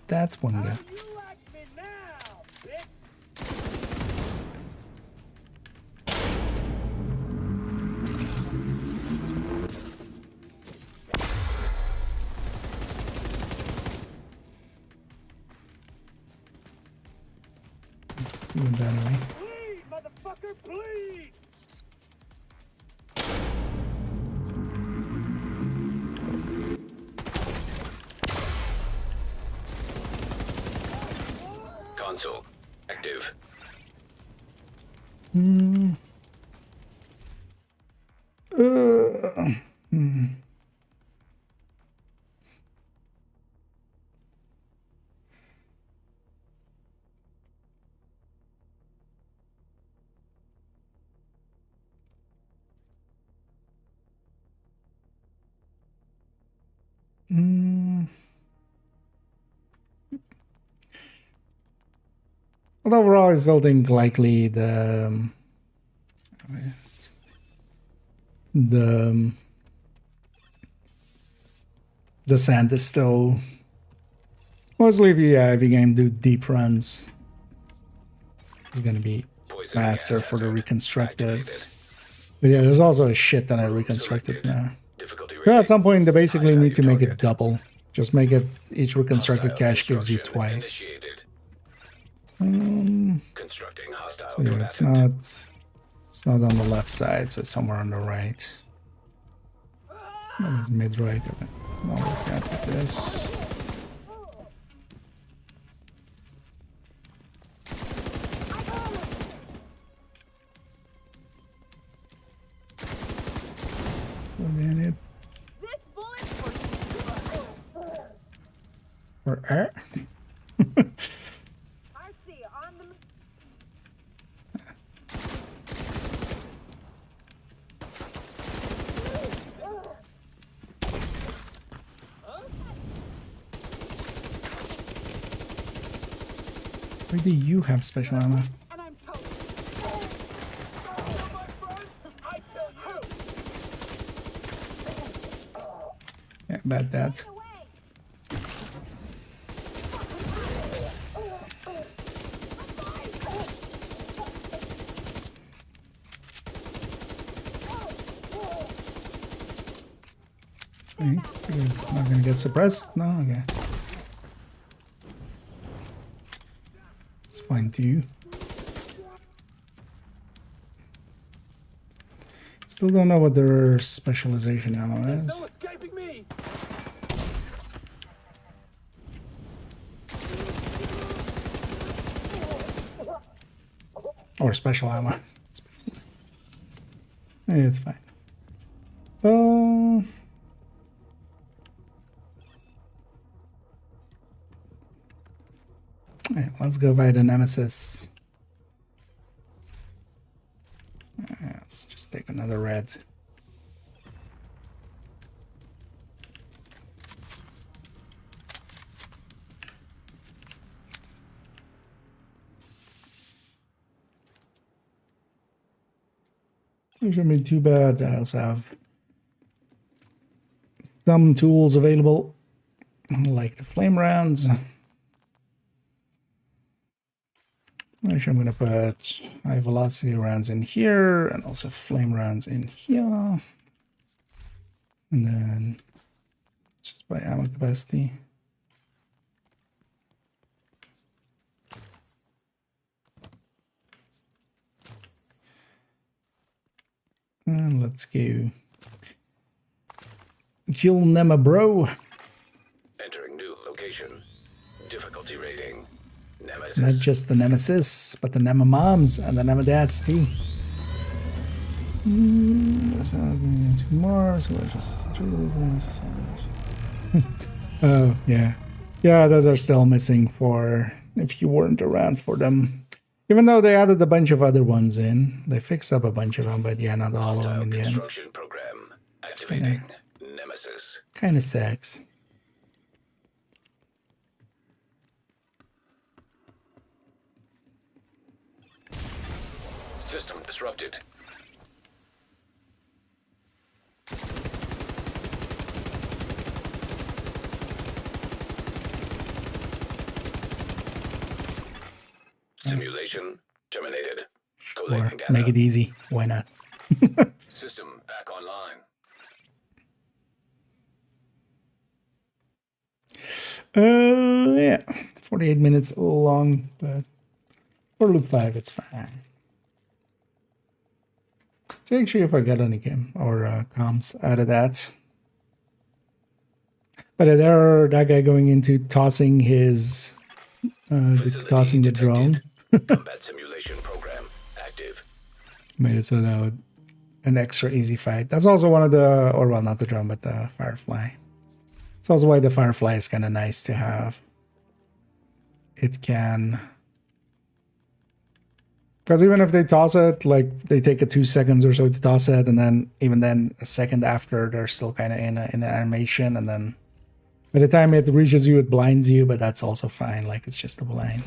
That's one guy. Went that way. Bleed, motherfucker, bleed! Console. Active. Well, overall, I still think likely the sand is still mostly if you can do deep runs. It's gonna be faster for the reconstructed. But yeah, there's also a shit that I reconstructed now. Yeah, at some point they basically need to make it double. Just make it each reconstructed cache gives you twice. So yeah, it's not on the left side, so it's somewhere on the right. That was mid-right. Okay. Now we can't do this. For air. Where do you have special ammo? Yeah, about that. Okay, it's not gonna get suppressed. No, okay. It's fine too. Still don't know what their specialization ammo is. Or special ammo. It's fine. Alright, let's go by the Nemesis. Let's just take another red. It shouldn't be too bad. I also have some tools available, like the flame rounds. Actually, I'm going to put high velocity rounds in here and also flame rounds in here. And then just by ammo capacity. And let's go kill Nema bro. Entering new location. Difficulty rating. Nemesis. Not just the Nemesis, but the Nema moms and the Nema dads too. Oh yeah, yeah. Those are still missing for if you weren't around for them. Even though they added a bunch of other ones in, they fixed up a bunch of them, but yeah, not all of them in the end. Construction program activating. Nemesis. Kind of sucks. System disrupted. Simulation terminated. Or make it easy. Why not? System back online. Yeah. 48 minutes long, but for loop 5, it's fine. See actually if I got any game or comms out of that. But there, that guy going into tossing his, tossing the drone. Combat simulation program active. Made it so that would an extra easy fight. That's also one of the, or well, not the drone, but the Firefly. It's also why the Firefly is kind of nice to have. It can, because even if they toss it, like they take a 2 seconds or so to toss it, and then even then a second after they're still kind of in an animation, and then by the time it reaches you, it blinds you, but that's also fine. Like it's just a blind.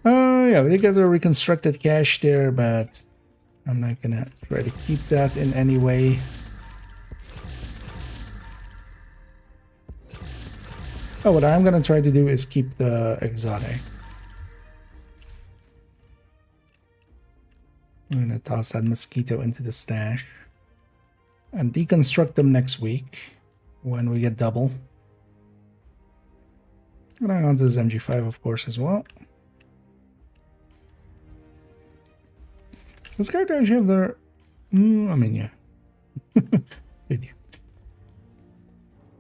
Yeah, we did get a reconstructed cache there, but I'm not gonna try to keep that in any way. Oh, what I'm gonna try to do is keep the exotic. I'm gonna toss that mosquito into the stash and deconstruct them next week when we get double. And I'm on to this MG5, of course, as well. This guy does have their. I mean, yeah. Did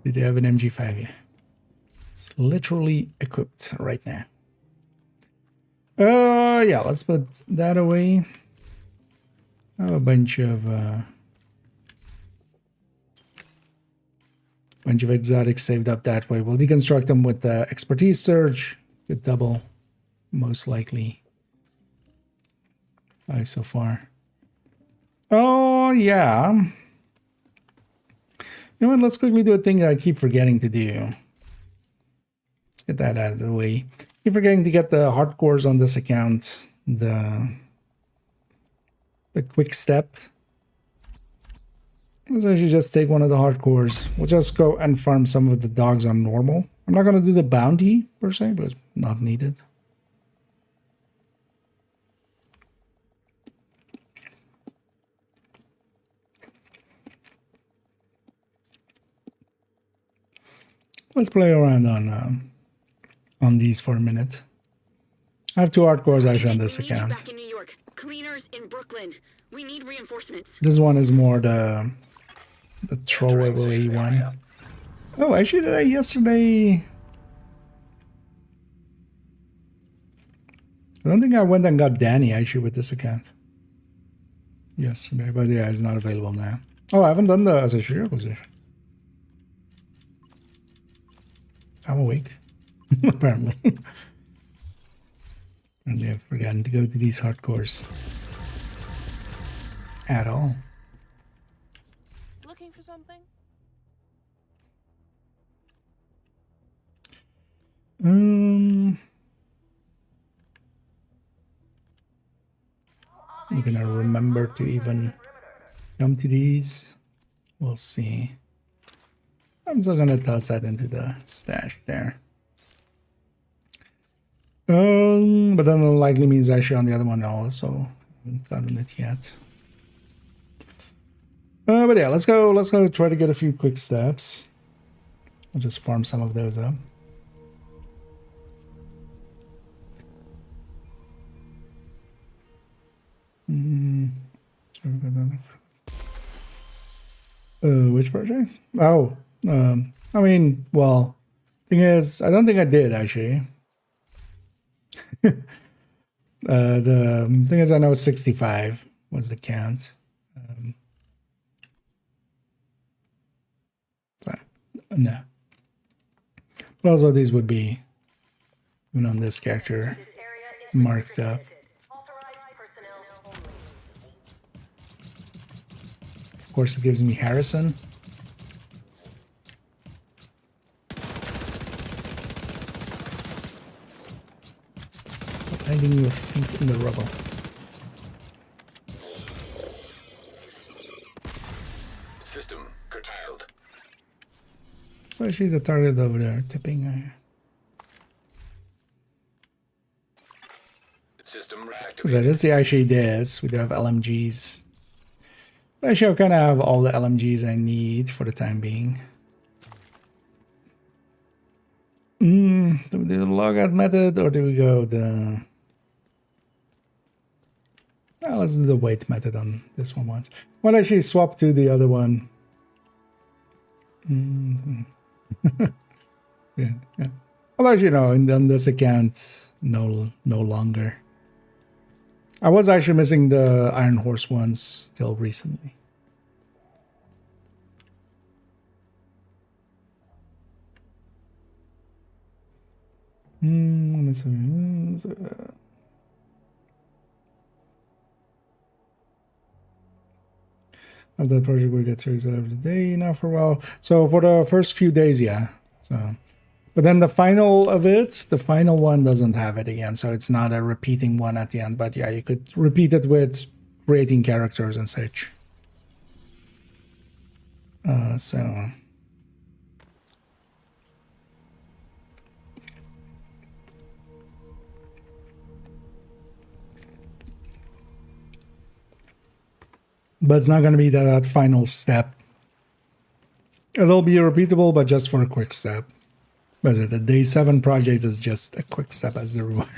you have an MG5? Yeah. It's literally equipped right now. Yeah, let's put that away. I have a bunch of exotics saved up that way. We'll deconstruct them with the expertise surge. Good double, most likely. 5 so far. Oh yeah. You know what? Let's quickly do a thing that I keep forgetting to do. Let's get that out of the way. Keep forgetting to get the hardcores on this account. The quick step. Let's actually just take one of the hardcores. We'll just go and farm some of the dogs on normal. I'm not going to do the bounty per se, but it's not needed. let's play around on these for a minute. I have 2 hardcores actually on this account. Back in New York. Cleaners in Brooklyn. We need reinforcements. This one is more the throwaway one. Oh, actually did I yesterday? I don't think I went and got Danny actually with this account yesterday, but yeah, it's not available now. Oh, I haven't done the assorted acquisition. I'm awake, apparently. Apparently I've forgotten to go to these hardcores at all. Looking for something? I'm gonna remember to even come to these. We'll see. I'm still gonna toss that into the stash there. But then it likely means actually on the other one also. Haven't gotten it yet. But yeah, let's go try to get a few quick steps. I'll just farm some of those up. Which project? Oh, I mean, well, thing is, I don't think I did actually. The thing is, I know 65 was the count. No. But also these would be, even on this character, marked up. Of course, it gives me Harrison. Stop hiding your feet in the rubble. System curtailed. So actually the target over there tipping. System Because I did see actually this. We do have LMGs. But actually I kind of have all the LMGs I need for the time being. Do we do the logout method or do we go the... Oh, let's do the wait method on this one once. Well, actually swap to the other one. Yeah. Well, actually, no, on this account, no longer. I was actually missing the Iron Horse ones till recently. Of that project will get through every day now for a while. So for the first few days, yeah. So, but then the final of it, the final one doesn't have it again. So it's not a repeating one at the end. But yeah, you could repeat it with creating characters and such. So. But it's not going to be that final step. It'll be repeatable, but just for a quick step. But the day 7 project is just a quick step as the reward.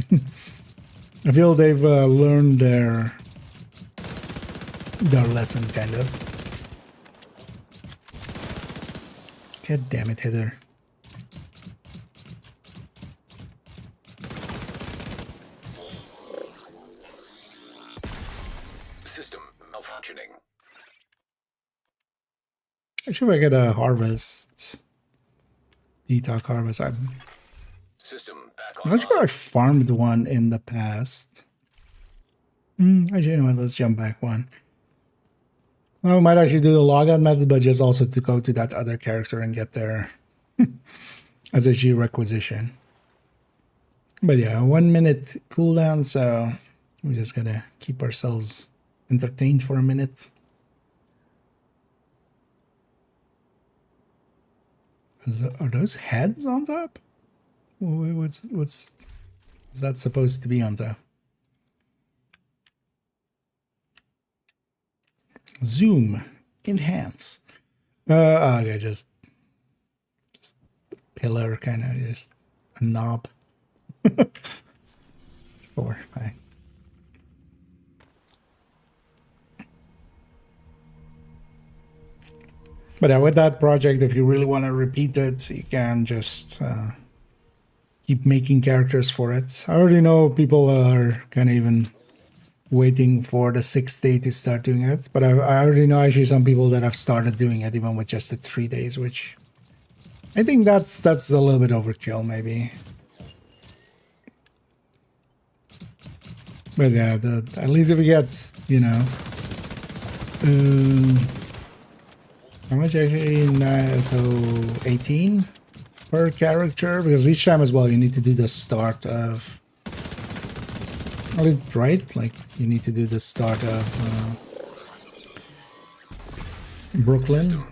I feel they've learned their lesson, kind of. God damn it, Heather. System malfunctioning. Actually, if I get a harvest, detox harvest, I'm not sure I farmed one in the past. Actually, you know what, let's jump back one. Well, we might actually do the logout method, but just also to go to that other character and get their as a G requisition. But yeah, 1 minute cooldown, so we're just gonna keep ourselves entertained for a minute. Are those heads on top? What's is that supposed to be on top? Zoom, enhance. Okay, just pillar, kind of just a knob. 4, fine. But with that project, if you really want to repeat it, you can just keep making characters for it. I already know people are kind of even waiting for the 6th day to start doing it, but I already know actually some people that have started doing it even with just the 3 days, which I think that's a little bit overkill maybe. But yeah, at least if you get, you know, how much actually? So 18 per character, because each time as well you need to do the start of, right? Like you need to do the start of Brooklyn.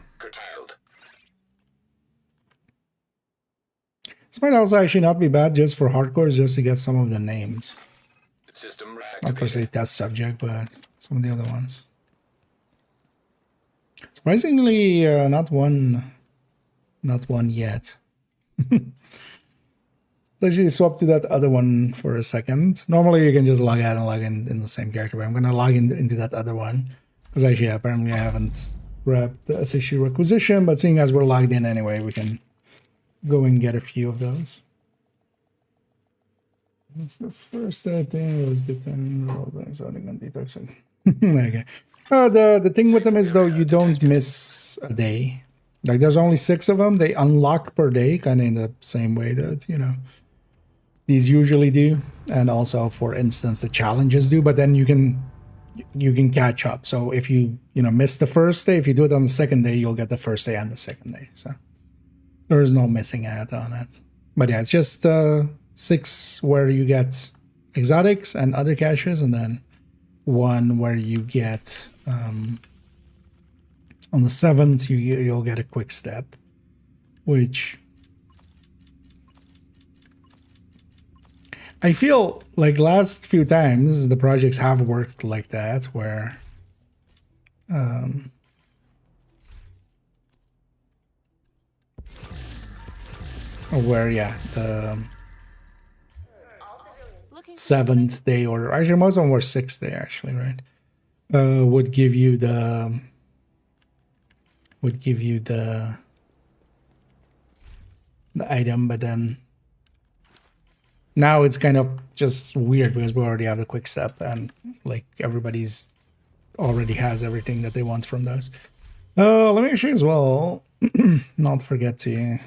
This might also actually not be bad just for hardcore, just to get some of the names. Not per se test subject, but some of the other ones. Surprisingly, not one yet. Actually swap to that other one for a second. Normally you can just log out and log in the same character, but I'm gonna log into that other one because actually apparently I haven't grabbed the SSU requisition, but seeing as we're logged in anyway, we can go and get a few of those. That's the first thing was bitten starting on detoxing. Okay. The thing with them is though you don't miss a day. Like there's only 6 of them. They unlock per day, kind of in the same way that, you know, these usually do, and also for instance the challenges do. But then you can catch up. So if you miss the first day, if you do it on the 2nd day, you'll get the first day and the 2nd day. So there is no missing out on it. But yeah, it's just 6 where you get exotics and other caches, and then 1 where you get on the 7th you'll get a quick step, which I feel like last few times the projects have worked like that, where yeah, the 7th day, or actually most of them were 6th day actually, right? Would give you the item, but then now it's kind of just weird because we already have the quick step and like everybody's already has everything that they want from those. Let me actually as well not forget to,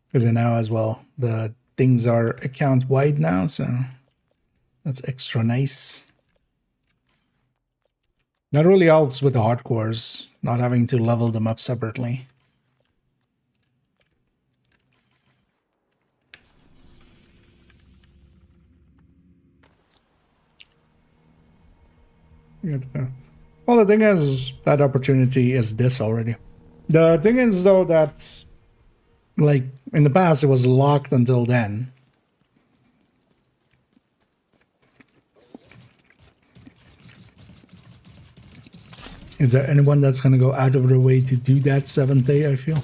because now as well the things are account wide now, so that's extra nice. That really helps with the hardcores, not having to level them up separately. Well, the thing is, that opportunity is this already. The thing is, though, that like in the past, it was locked until then. Is there anyone that's going to go out of their way to do that 7th day, I feel?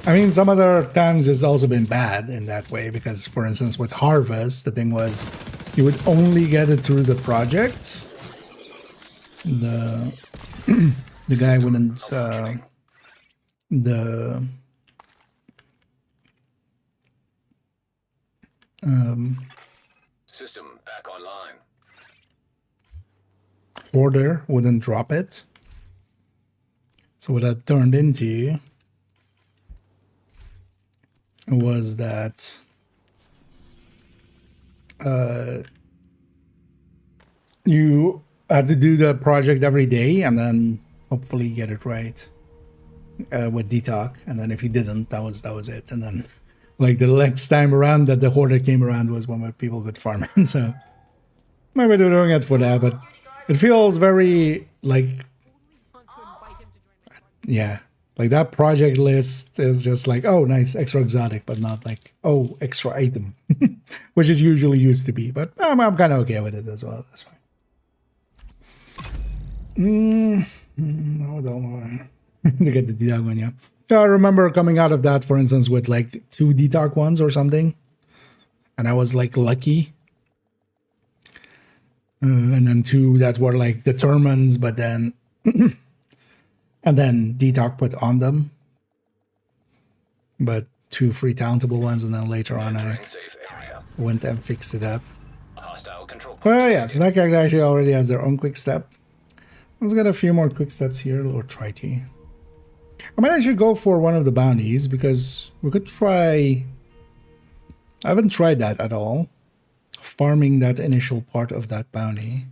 I mean, some other times it's also been bad in that way, because, for instance, with Harvest, the thing was you would only get it through the project. The guy wouldn't... System back online. Hoarder wouldn't drop it. So what that turned into was that you had to do the project every day and then hopefully get it right with detox, and then if you didn't, that was it. And then like the next time around that the hoarder came around was when people could farm it. So maybe they're doing it for that, but it feels very like, yeah, like that project list is just like, oh, nice, extra exotic, but not like, oh, extra item, which it usually used to be. But I'm kind of okay with it as well. That's fine. No, don't worry. to get the detox one, yeah. I remember coming out of that, for instance, with like 2 detox ones or something. And I was like lucky. And then 2 that were like determined, but then... and then detox put on them. But 2 free countable ones, and then later on I went and fixed it up. Oh yeah, so that character actually already has their own quick step. Let's get a few more quick steps here, or try to. I might actually go for one of the bounties, because we could try... I haven't tried that at all. Farming that initial part of that bounty.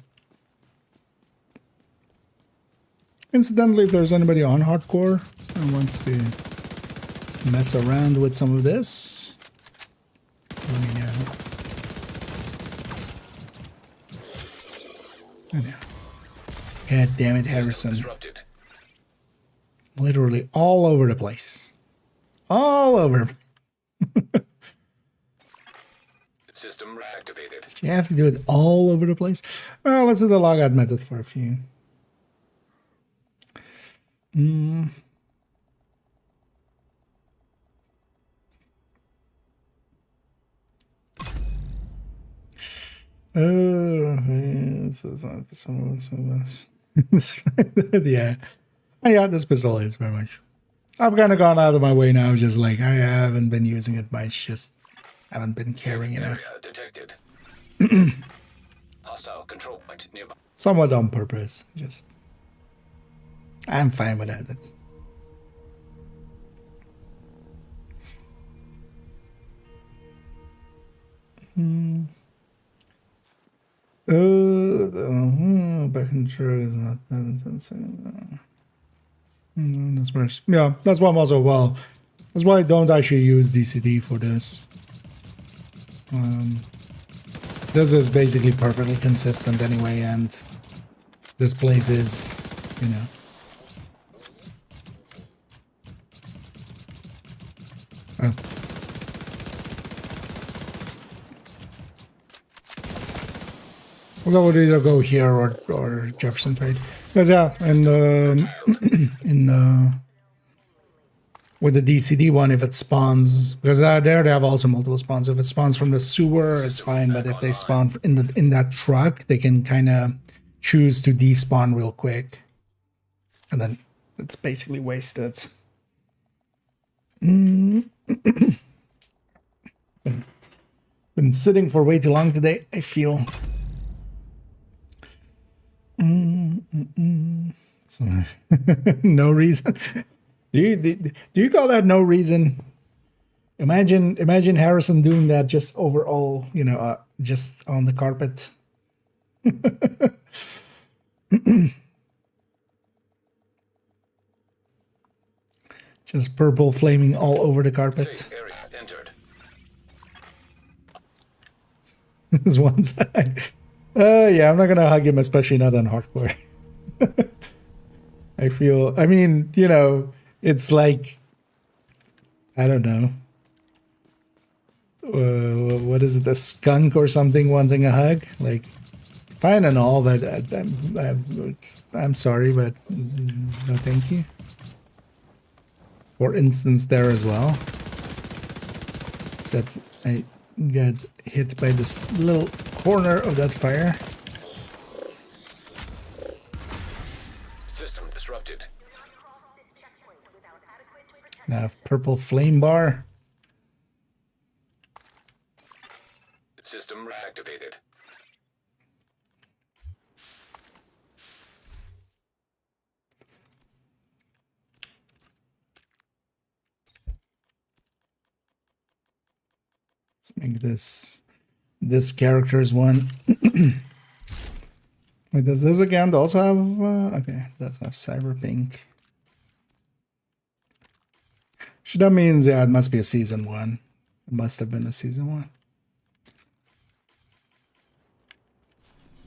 Incidentally, if there's anybody on hardcore and wants to mess around with some of this, let me know. Oh, no. God damn it, Harrison. Literally all over the place. All over. System reactivated. You have to do it all over the place. Well, let's do the logout method for a few. Yeah. Yeah, this pistol is very much. I've kind of gone out of my way now, just like I haven't been using it much, just haven't been caring enough. Detected. Hostile control point nearby. Somewhat on purpose, just I'm fine with that. Back in the is not that intense. That's worse. Yeah, that's why I'm also that's why I don't actually use DCD for this. This is basically perfectly consistent anyway, and this place is, you know. Oh. So I would either go here or Jefferson Trade. Because yeah, and with the DCD one, if it spawns, because there they have also multiple spawns. If it spawns from the sewer, it's fine. But if they spawn in that truck, they can kind of choose to despawn real quick, and then it's basically wasted. Been sitting for way too long today, I feel. So, no reason. Do you call that no reason? Imagine Harrison doing that just overall, you know, just on the carpet. Just purple flaming all over the carpet. This one side. Yeah, I'm not gonna hug him, especially not on hardcore. I mean, you know, it's like, I don't know. What is it, a skunk or something wanting a hug? Like, fine and all, but I'm sorry, but no thank you. For instance, there as well. That I got hit by this little corner of that fire. System disrupted. Now purple flame bar. System reactivated. Let's make this character's one. Wait, does this again also have okay, that's have cyberpink. So that means, yeah, it must be a season 1. It must have been a season 1.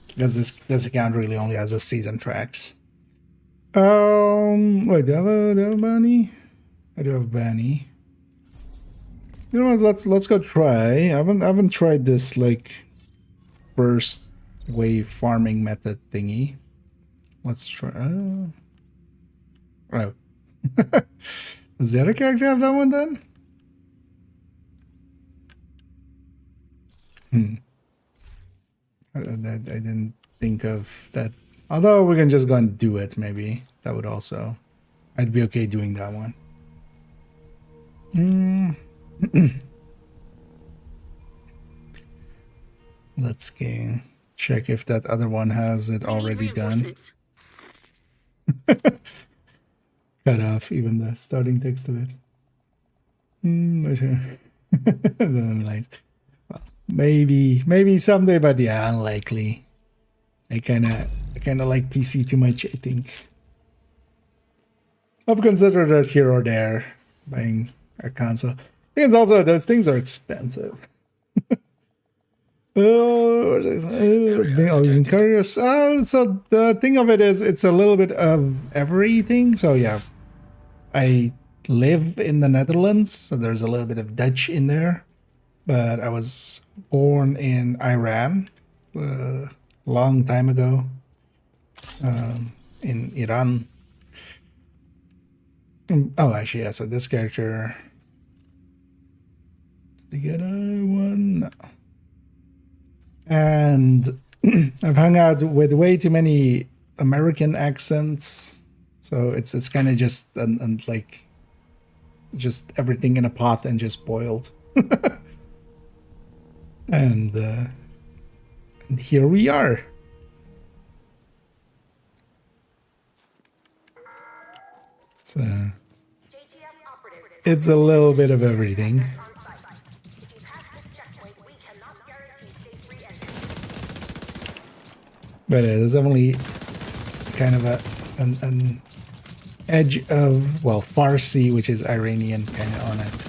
Because this account really only has a season tracks. Wait, do I have a Bunny? I do have Bunny. You know what? Let's go try. I haven't tried this like first wave farming method thingy. Let's try. Oh, Does the other character have that one then? I didn't think of that. Although we can just go and do it, maybe. That would also... I'd be okay doing that one. Let's go check if that other one has it already done. Cut off even the starting text of it. Nice. Well, maybe someday, but yeah, unlikely. I kind of like PC too much, I think. I've considered it here or there, buying a console. Because also those things are expensive. Being always curious. So the thing of it is, it's a little bit of everything. So yeah, I live in the Netherlands, so there's a little bit of Dutch in there. But I was born in Iran a long time ago, in Iran. Oh, actually, yeah, so this character... Did the other one? No. And I've hung out with way too many American accents, so it's kind of just and like just everything in a pot and just boiled. and here we are. So it's a little bit of everything. But there's definitely kind of an edge of, well, Farsi, which is Iranian, kind of on it.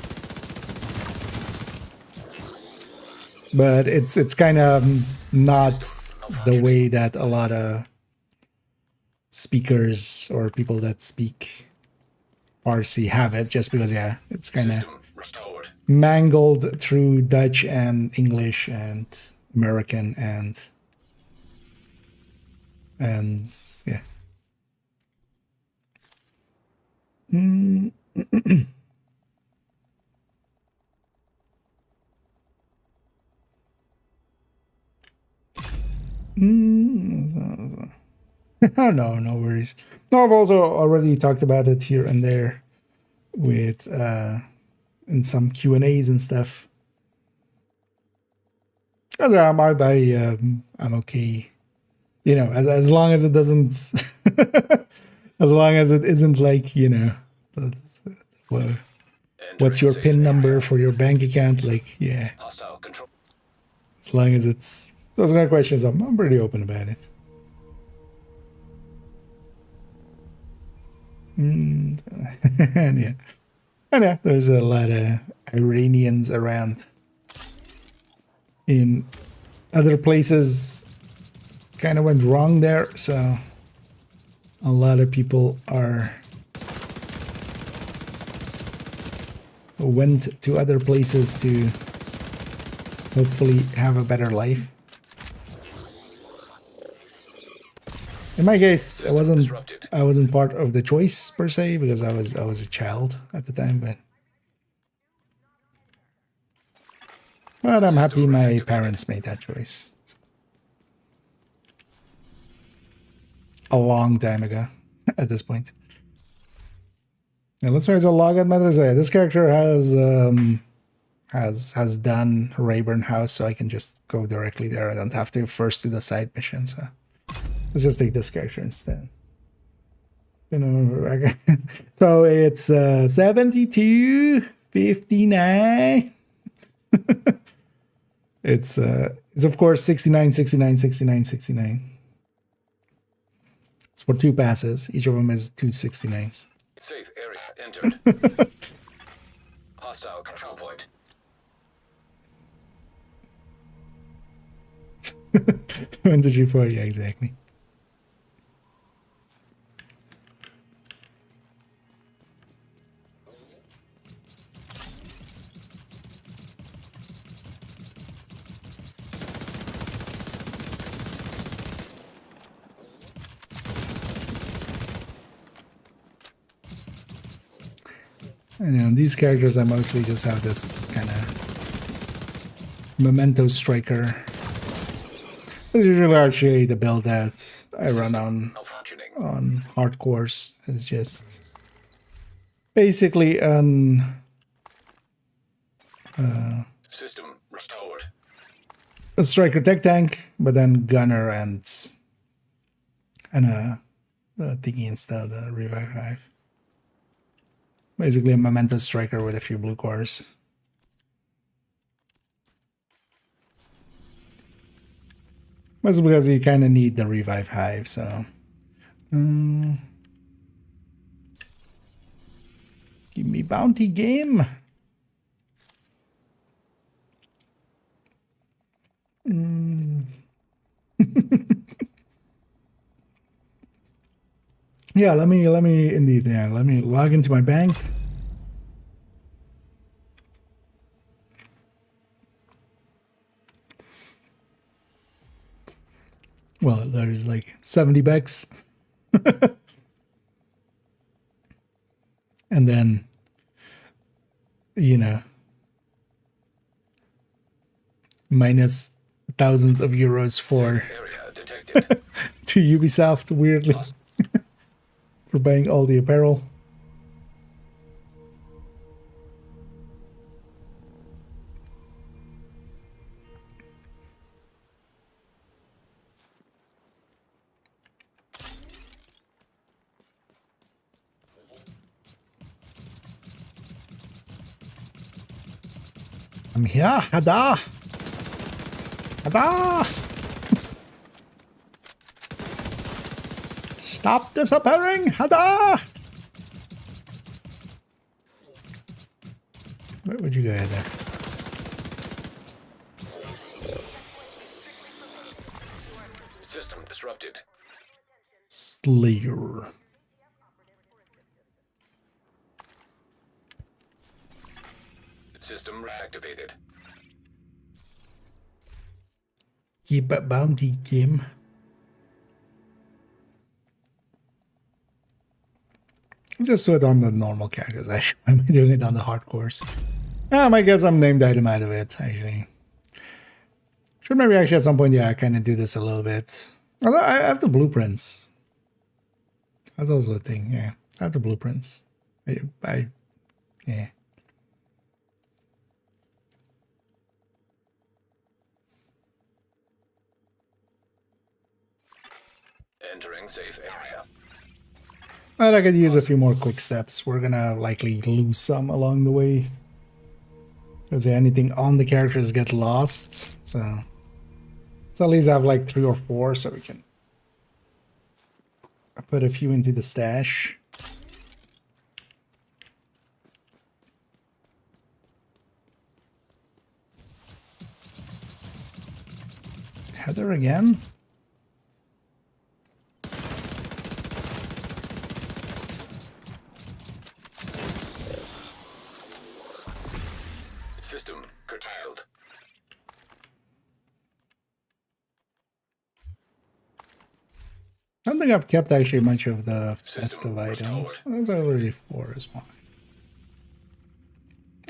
But it's kind of not the way that a lot of speakers or people that speak Farsi have it, just because, yeah, it's kind of mangled through Dutch and English and American and yeah. Oh, no worries. No, I've also already talked about it here and there with in some Q&As and stuff. Because I'm okay. You know, as long as it doesn't, as long as it isn't like, you know, what's your PIN number for your bank account? Like, yeah. As long as it's, those kind of questions, I'm pretty open about it. And yeah, there's a lot of Iranians around. In other places, kind of went wrong there, so a lot of people went to other places to hopefully have a better life. In my case, I wasn't part of the choice per se, because I was a child at the time, but I'm happy my parents made that choice a long time ago at this point. Now let's try to log out Madrasa. This character has done Rayburn House, so I can just go directly there. I don't have to first do the side mission, so let's just take this character instead. You know, so it's 72:59. It's of course 69, 69, 69, 69. It's for 2 passes. Each of them is 2 69s. Safe area entered. Hostile control point. When's the G4? Yeah, exactly. And on these characters, I mostly just have this kind of memento striker. It's usually actually the build that I run on hardcores. It's just basically system restored. A striker tech tank, but then gunner and a thingy instead of the revive hive. Basically a memento striker with a few blue cores. Mostly because you kind of need the revive hive, so. Give me bounty game. Yeah, let me indeed, yeah, let me log into my bank. Well, there's like 70 bucks. And then, you know, minus thousands of euros for to Ubisoft, weirdly, for buying all the apparel. I'm here, Hada! Hada! Stop disappearing, Hada! Where would you go ahead there? System disrupted. Slayer. System reactivated. Keep a bounty game. Just do it on the normal characters. I should be doing it on the hardcores. I might get some named item out of it, actually. Should maybe actually at some point, yeah, kind of do this a little bit. Although I have the blueprints. That's also a thing, yeah. I have the blueprints. Yeah. Entering safe area. But I could use a few more quick steps. We're gonna likely lose some along the way. Because anything on the characters get lost. So at least I have like 3 or 4 so we can put a few into the stash. Heather again? System curtailed. I don't think I've kept actually much of the festive items. Those are already 4 as well.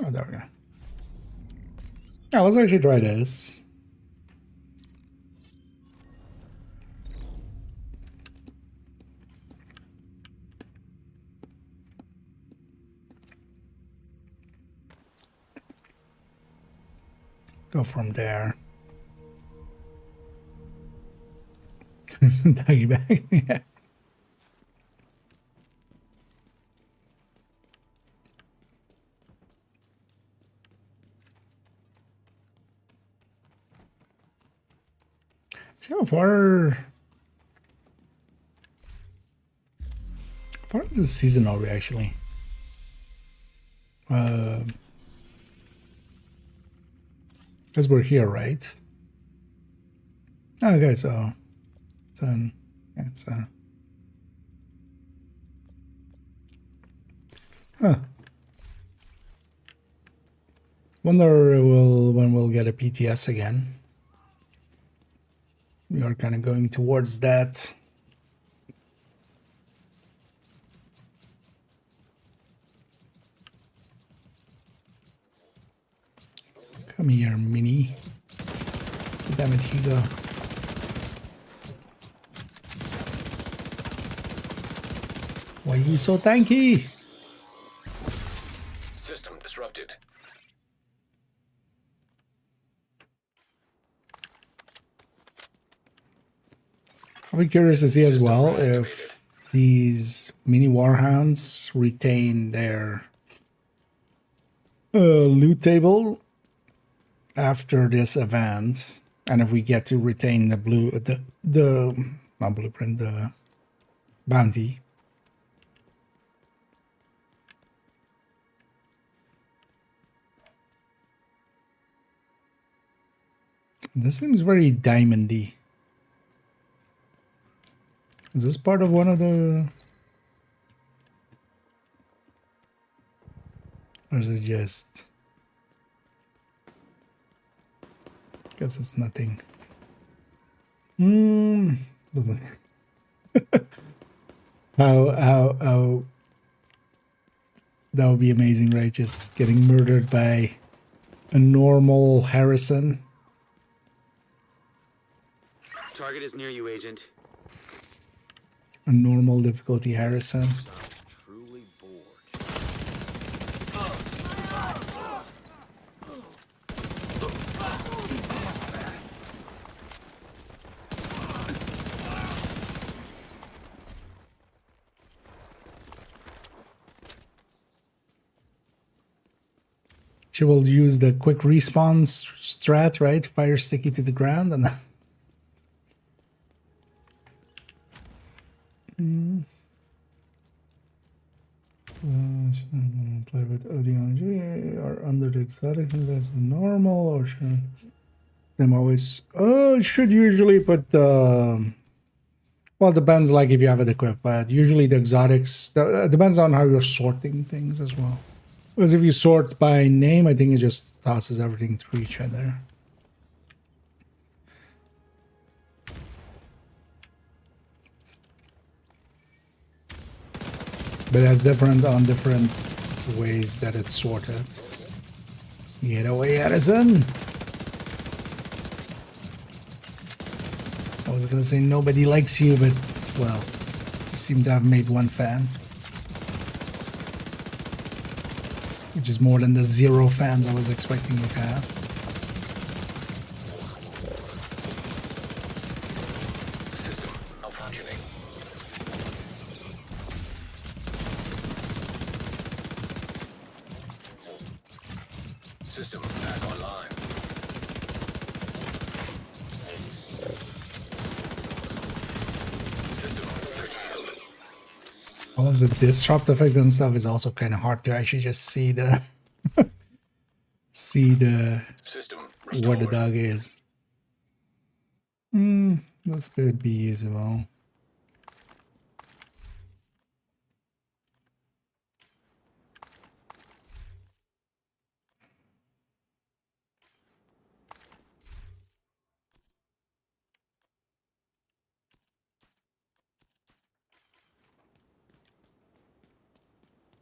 Oh, there we go. Yeah, let's actually try this. Go from there. Doggy bag. Yeah. How far is the season are we actually? Because we're here, right? Okay, so yeah, so wonder when we'll get a PTS again. We are kind of going towards that. Come here, Mini. Damn it, Hugo. Why are you so tanky? System disrupted. I'll be curious to see as well if these mini warhounds retain their loot table after this event, and if we get to retain the not blueprint, the bounty. This seems very diamondy. Is this part of one of the... Or is it just... Guess it's nothing. How... That would be amazing, right? Just getting murdered by a normal Harrison. Target is near you, Agent. A normal difficulty Harrison. Truly bored. She will use the quick respawn strat, right? Fire sticky to the ground and play with ODNG or under the exotic and that's normal, or should them always should usually put the well, it depends like if you have it equipped, but usually the exotics depends on how you're sorting things as well. Because if you sort by name, I think it just tosses everything through each other. But that's different on different ways that it's sorted. Get away, Addison! I was gonna say nobody likes you, but well, you seem to have made one fan. Which is more than the 0 fans I was expecting you to have. System malfunctioning. System back online. System curtailed. All of the disrupt effect and stuff is also kind of hard to actually just see the System where the dog is. This could be usable.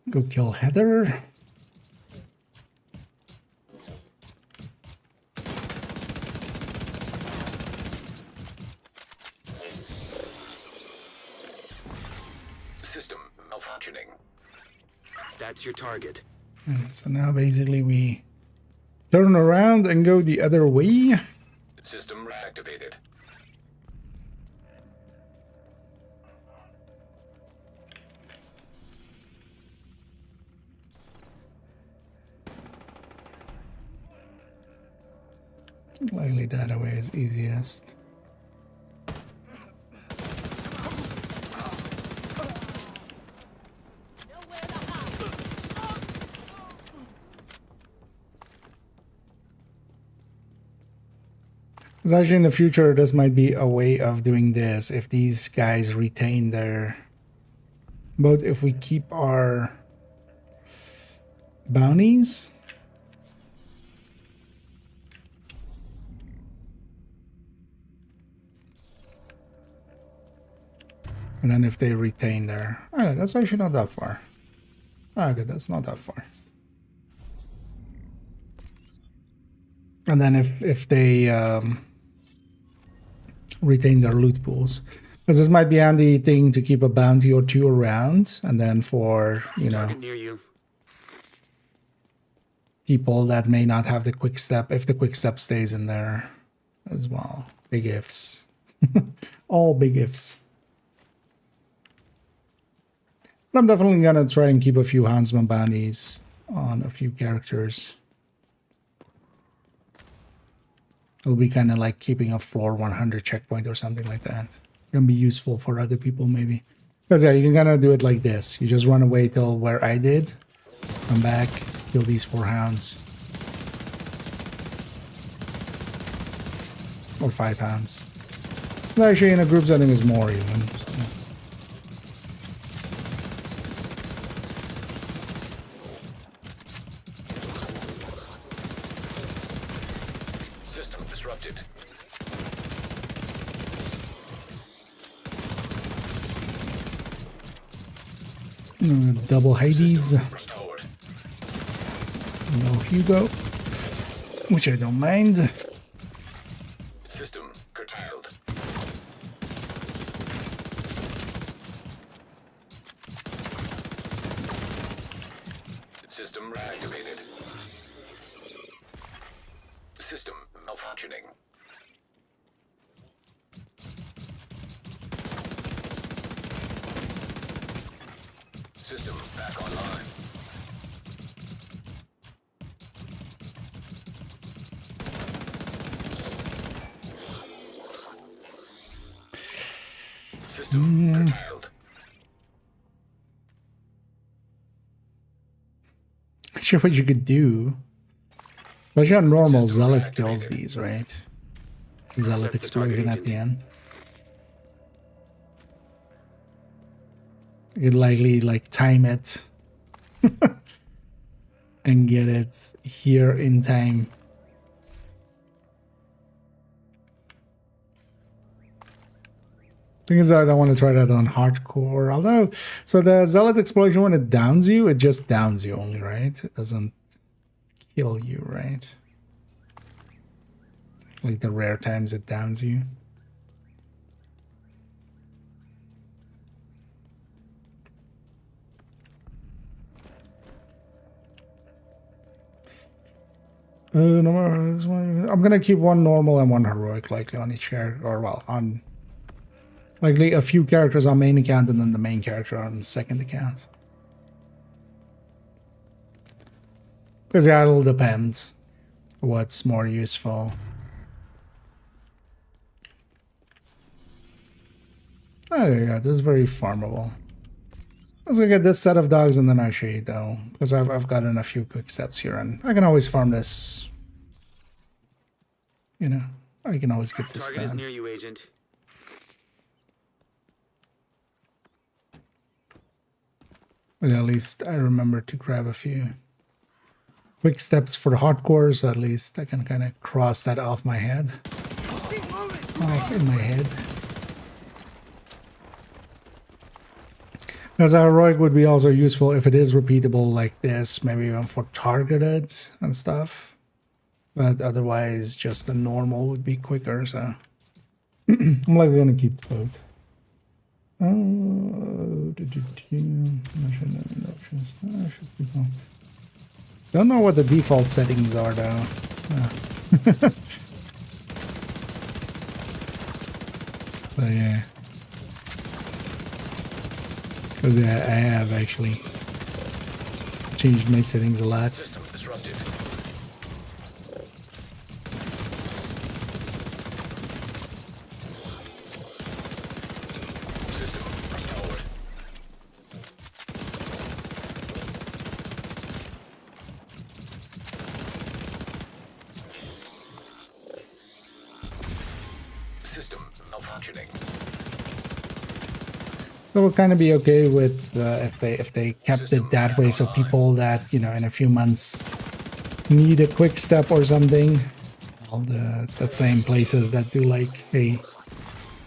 Go kill Heather. System malfunctioning. That's your target. So now basically we turn around and go the other way. System reactivated. Likely that way is easiest. Because actually in the future, this might be a way of doing this if these guys retain their... But if we keep our bounties... And then if they retain their... Oh, that's actually not that far. Okay, that's not that far. And then if they retain their loot pools, because this might be a handy thing to keep a bounty or two around, and then for, you know, Near you. people that may not have the quick step, if the quick step stays in there as well. Big ifs. All big ifs. But I'm definitely gonna try and keep a few Huntsman bounties on a few characters. It'll be kind of like keeping a floor 100 checkpoint or something like that. Can be useful for other people maybe. Because yeah, you can kind of do it like this. You just run away till where I did. Come back, kill these 4 hounds. Or 5 hounds. Actually, in a group setting is more even. So. System disrupted. Double Hades. Restored. No Hugo. Which I don't mind. System curtailed. System reactivated. System malfunctioning. System back online. System curtailed. Not sure what you could do. Especially on normal, Zealot kills these, right? Zealot explosion at the end. You could likely like time it and get it here in time. Thing is, I don't want to try that on hardcore. Although, so the Zealot explosion, when it downs you, it just downs you only, right? It doesn't kill you, right? Like the rare times it downs you. No more. I'm gonna keep one normal and one heroic, likely on each character, or well, on likely a few characters on main account and then the main character on second account. Because yeah, it'll depend what's more useful. Oh yeah, this is very farmable. Let's go get this set of dogs and then I'll show you though, because I've gotten a few quick steps here and I can always farm this. You know, I can always get this Target is done. near you, Agent. But at least I remember to grab a few quick steps for the hardcore, so at least I can kind of cross that off my head. Off in my head. Because a heroic would be also useful if it is repeatable like this, maybe even for targeted and stuff. But otherwise, just the normal would be quicker, so I'm likely gonna keep both. Don't know what the default settings are though. So yeah. Because yeah, I have actually changed my settings a lot. System disrupted. System restored. System malfunctioning. So we'll kind of be okay with if they kept it that way, so people that, you know, in a few months need a quick step or something, all the same places that do like, hey,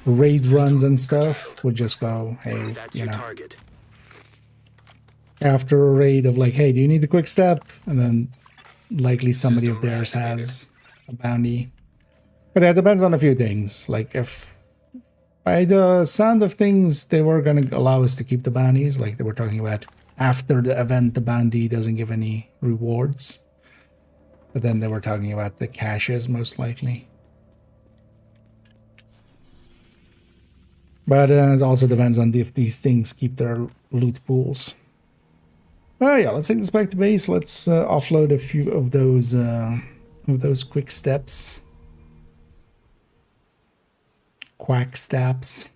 raid runs and stuff would just go, hey, you know, after a raid of like, hey, do you need the quick step? And then likely somebody of theirs has a bounty. But it depends on a few things. Like if by the sound of things, they were going to allow us to keep the bounties. Like they were talking about after the event, the bounty doesn't give any rewards. But then they were talking about the caches, most likely. But it also depends on if these things keep their loot pools. Oh yeah, let's take this back to base. Let's offload a few of those quick steps. Quack steps.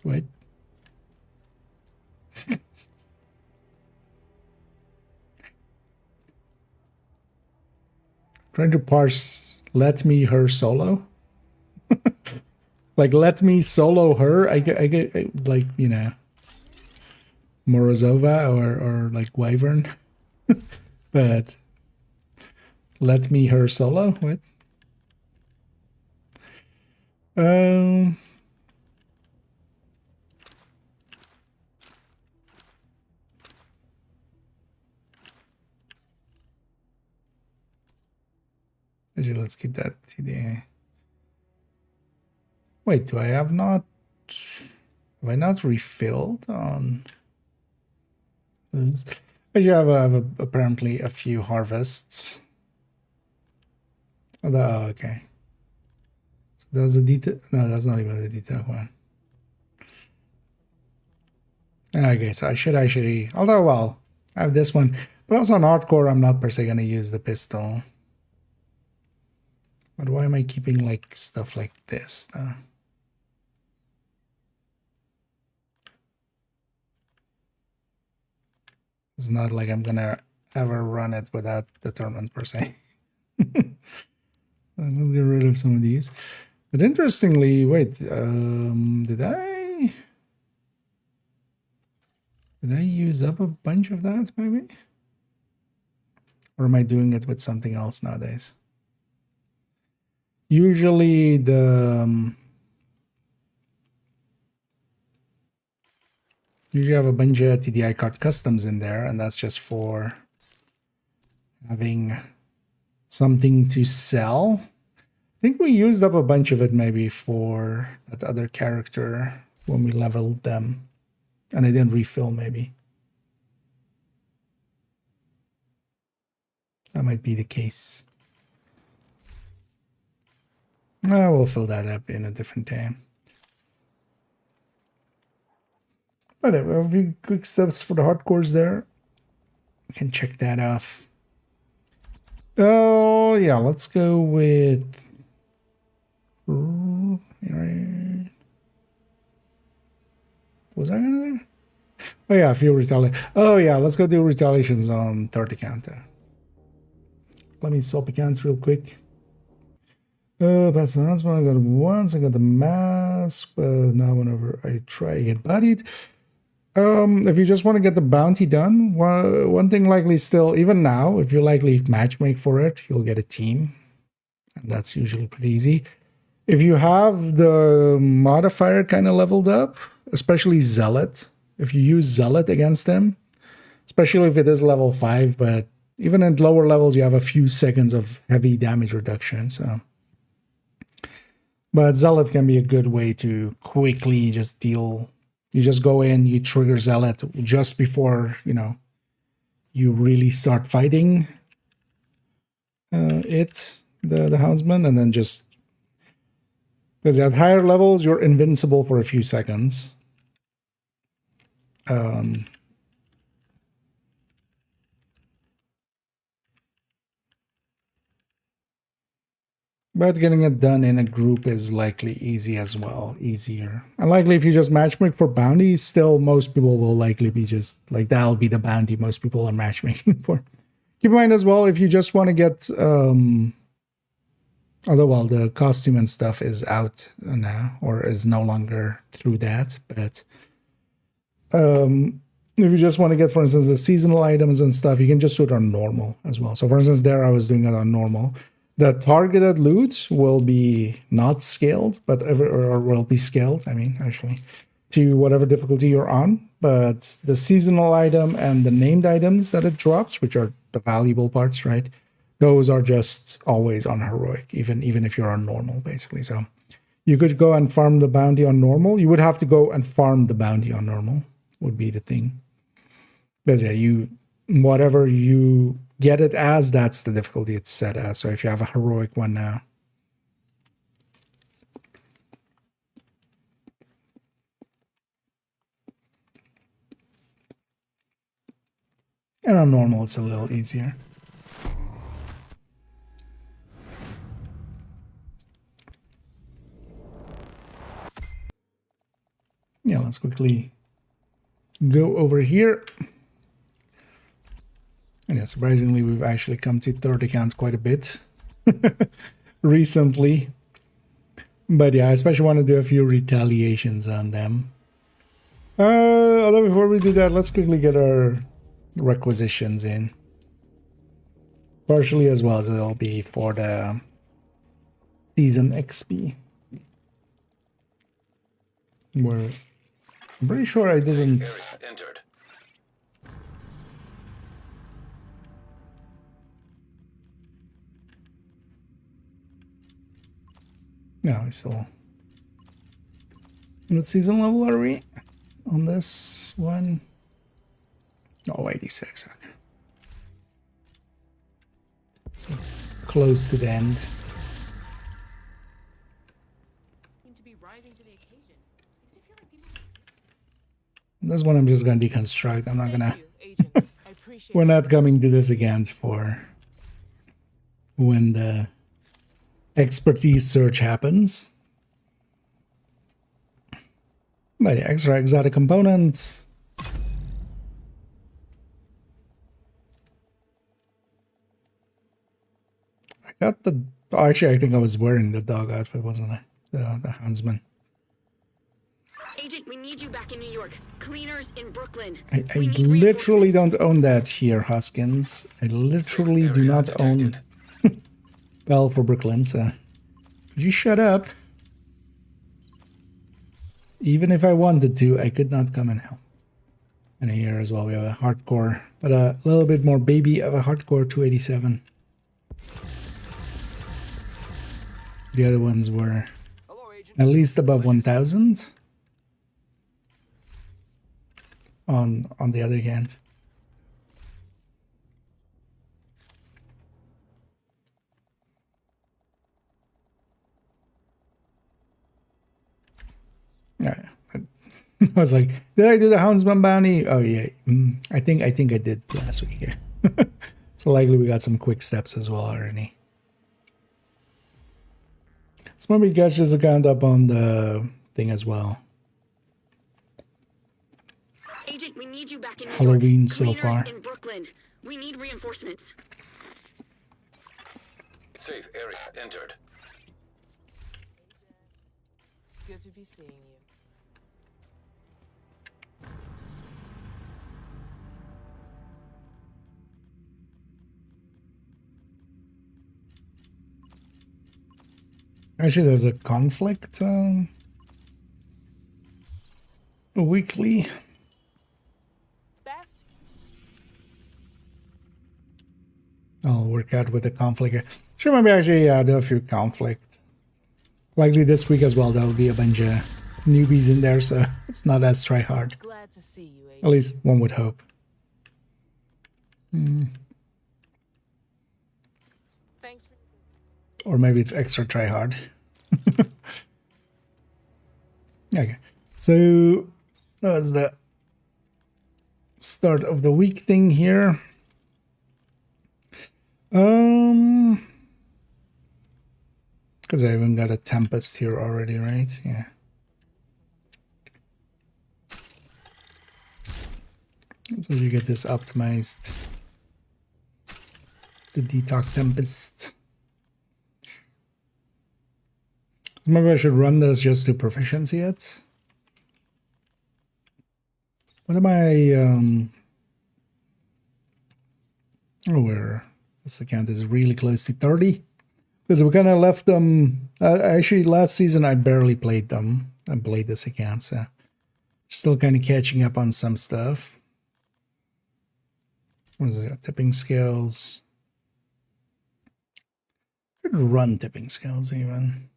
What? Trying to parse let me her solo. Like let me solo her. I get like, you know, Morozova or like Wyvern. But let me her solo? What? Actually, let's keep that TDA. Wait, do I have not refilled on those? I do have apparently a few harvests. Oh, okay. So that's a detail. No, that's not even a detail one. Okay, so I should actually, although, well, I have this one, but also on hardcore, I'm not per se going to use the pistol. But why am I keeping like stuff like this though? It's not like I'm gonna ever run it without determined per se. Let's get rid of some of these. But interestingly, wait, did I use up a bunch of that maybe? Or am I doing it with something else nowadays? Usually usually have a bunch of TDI card customs in there, and that's just for having something to sell. I think we used up a bunch of it maybe for that other character when we leveled them, and I didn't refill maybe. That might be the case. We'll fill that up in a different day. Whatever, a few quick steps for the hardcores there. We can check that off. Oh, yeah, let's go with... Was I gonna do? Oh, yeah, a few retaliations. Oh, yeah, let's go do retaliations on third account there. Let me swap accounts real quick. That's the last one. I got it once. I got the mask. Now whenever I try to get bodied. If you just want to get the bounty done, one thing likely still, even now, if you likely matchmake for it, you'll get a team. And that's usually pretty easy. If you have the modifier kind of leveled up, especially Zealot, if you use Zealot against them, especially if it is level 5, but even at lower levels, you have a few seconds of heavy damage reduction, so... But Zealot can be a good way to quickly just deal. You just go in, you trigger Zealot just before, you know, you really start fighting the Houndsman, and then just... Because at higher levels, you're invincible for a few seconds. But getting it done in a group is likely easier. And likely if you just matchmake for bounties, still most people will likely be just like, that'll be the bounty most people are matchmaking for. Keep in mind as well, if you just want to get, although, well, the costume and stuff is out now, or is no longer through that, but if you just want to get, for instance, the seasonal items and stuff, you can just do it on normal as well. So for instance, there I was doing it on normal. The targeted loot will be not scaled, but or will be scaled, I mean, actually. to whatever difficulty you're on, but the seasonal item and the named items that it drops, which are the valuable parts, right? Those are just always on heroic, even if you're on normal, basically. So you could go and farm the bounty on normal. You would have to go and farm the bounty on normal, would be the thing. But yeah, whatever you get it as, that's the difficulty it's set as. So if you have a heroic one now, and on normal, it's a little easier. Yeah, let's quickly go over here. And yeah, surprisingly, we've actually come to third account quite a bit recently. But yeah, I especially want to do a few retaliations on them. Although before we do that, let's quickly get our requisitions in. Partially as well as it'll be for the season XP. Where I'm pretty sure I didn't. No, we still. What season level are we on this one? Oh, 86. Okay. So close to the end. This one I'm just gonna deconstruct. I'm not gonna. We're not coming to this again for when the expertise search happens. But yeah, extra exotic components. I got the. Oh, actually, I think I was wearing the dog outfit, wasn't I? The huntsman. Agent, we need you back in New York. Cleaners in Brooklyn. I literally don't own that here, Hoskins. I literally do not own Bell for Brooklyn, so could you shut up? Even if I wanted to, I could not come and help. And here as well, we have a hardcore, but a little bit more baby of a hardcore 287. The other ones were at least above 1,000. On the other hand. I was like, did I do the Houndsman bounty? Oh yeah, I think I did last week. Yeah. So likely we got some quick steps as well already. So maybe catch this account up on the thing as well. Agent, we need you back in New Halloween York. so far. In Brooklyn. We need reinforcements. Safe area entered. Good to be seeing you. Actually, there's a conflict weekly. I'll work out with the conflict. Sure, maybe actually do a few conflict. Likely this week as well, there'll be a bunch of newbies in there, so it's not as try hard. Glad to see you, At least one would hope. Thanks for or maybe it's extra try hard. Okay, so that's the start of the week thing here. Because I even got a Tempest here already, right? Yeah. So you get this optimized. The Detox Tempest. Maybe I should run this just to proficiency it. What am I, oh, where this account is really close to 30. Because we kind of left them, actually last season I barely played them. I played this account, so Still kind of catching up on some stuff. What is it? Tipping skills. Could run tipping skills even.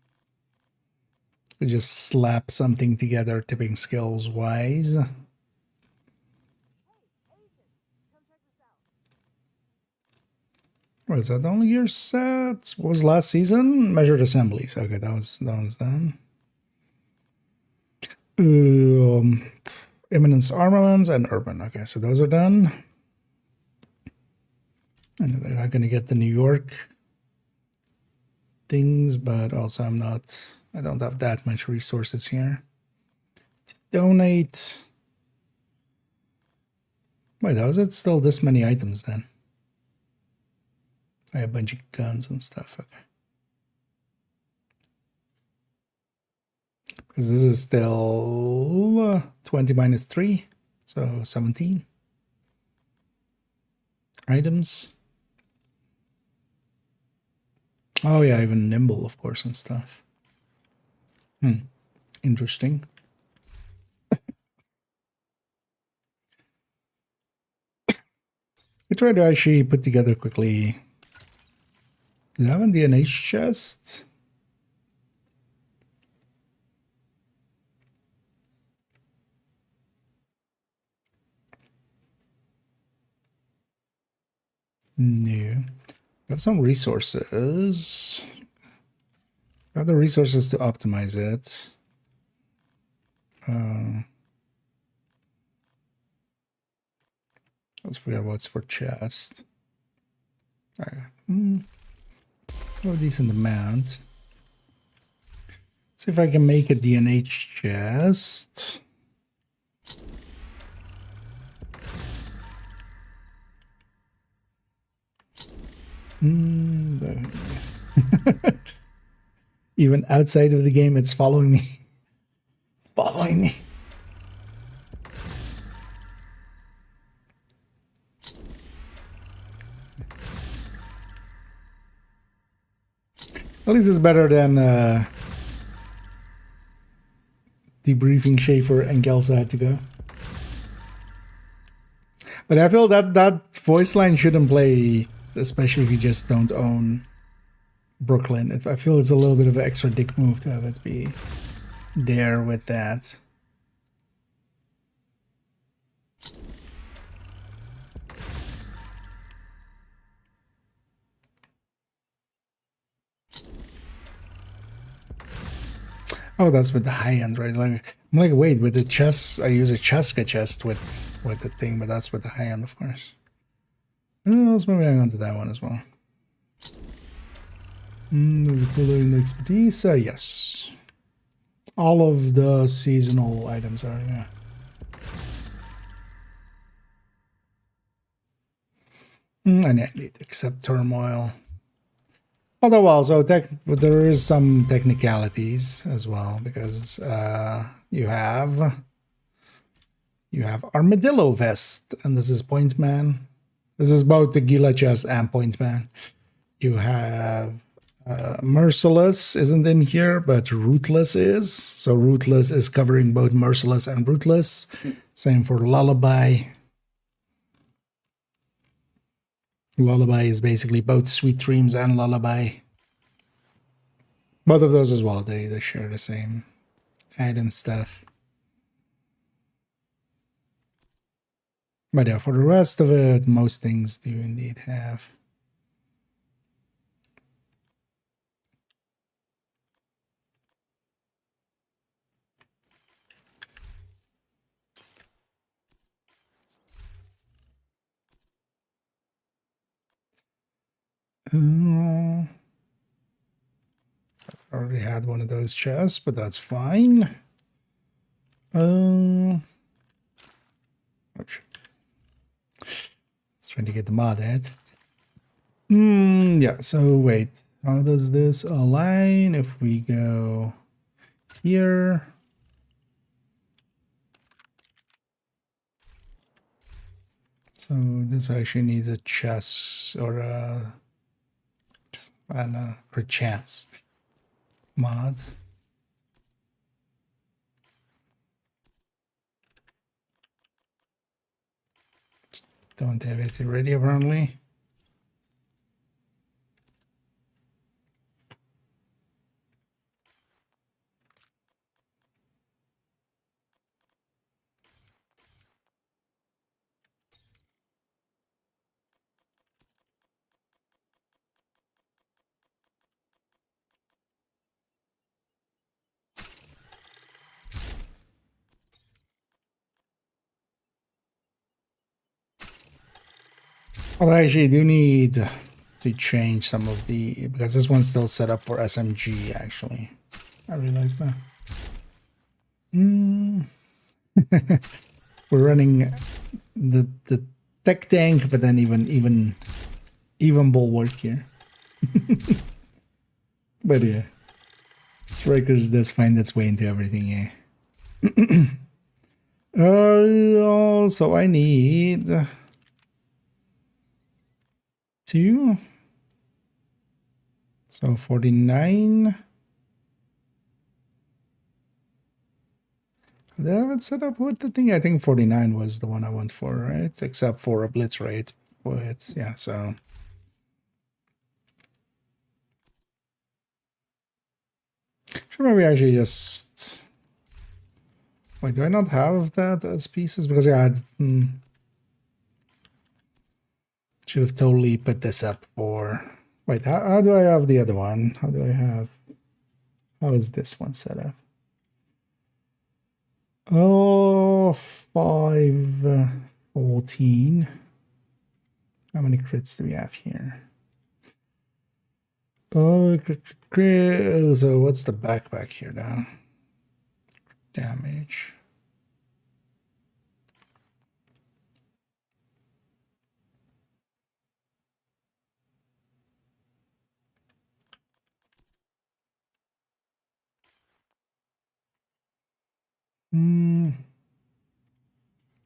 Could just slap something together tipping skills wise. Was that the only year set? What was last season? Measured assemblies. Okay, that was done. Imminence armaments and urban. Okay, so those are done. I know they're not going to get the New York things, but also I don't have that much resources here to donate. Wait, how is it still this many items then? I have a bunch of guns and stuff. Okay. Because this is still 20 minus 3, so 17 items. Oh yeah, even nimble, of course, and stuff. Interesting. We try to actually put together quickly. Do you have a DNA chest? No. I have some resources. Got the resources to optimize it. Let's forget what's for chest. Okay. Oh, decent amount. See if I can make a DNA chest. Even outside of the game, it's following me. It's following me. At least it's better than debriefing Schaefer and Gelso had to go. But I feel that voice line shouldn't play, especially if you just don't own Brooklyn. I feel it's a little bit of an extra dick move to have it be there with that. Oh, that's with the high end, right? Like, I'm like, wait, with the chest, I use a Cheska chest with the thing, but that's with the high end, of course. Let's move on to that one as well. The cooler expertise, yes. All of the seasonal items are, yeah. I need to accept turmoil. Although also there is some technicalities as well, because you have Armadillo Vest, and this is Point Man. This is both the Gila chest and Point Man. You have Merciless isn't in here, but Ruthless is. So Ruthless is covering both Merciless and Ruthless. Same for Lullaby. Lullaby is basically both Sweet Dreams and Lullaby. Both of those as well, they share the same item stuff. But yeah, for the rest of it, most things do indeed have. I already had one of those chests, but that's fine. Let's try to get the mod ad. Yeah, so wait. How does this align if we go here? So this actually needs a chest or a perchance mod. Don't have it ready apparently. Well, I actually do need to change some of the, because this one's still set up for SMG actually. I realized that. We're running the tech tank, but then even bulwark here. But yeah, Strikers does find its way into everything, yeah. Also I need 2. So 49. Did I have it set up with the thing? I think 49 was the one I went for, right? Except for a blitz rate. But yeah, so. Should maybe actually just. Wait, do I not have that as pieces? Because yeah, I should have totally put this up for. Wait, how do I have the other one? How do I have. How is this one set up? Oh, 5, 14. How many crits do we have here? Oh, crit. So what's the backpack here now? Damage.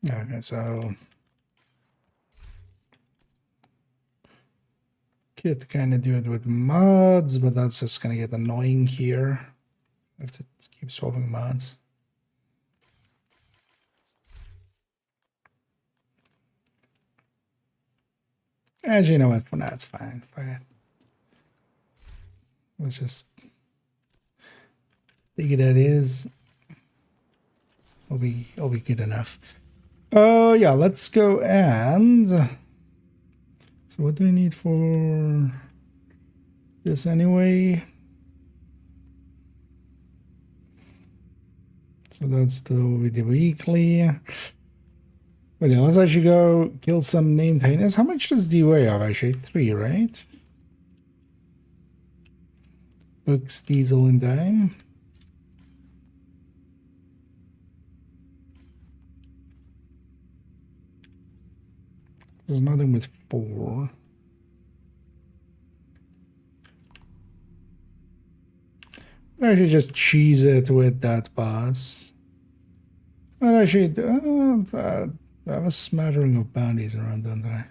Okay, so could kind of do it with mods, but that's just gonna get annoying here. I have to keep swapping mods. Actually, you know what? For now, it's fine. Fuck it. Let's just take it as is. It'll be good enough. Oh yeah, let's go and. So what do I need for this anyway? So that's with the weekly. But yeah, let's actually go kill some named hyenas. How much does DOA have actually? 3, right? Books, diesel, and dime. There's nothing with 4. I should just cheese it with that boss. But I should I have a smattering of bounties around, don't I?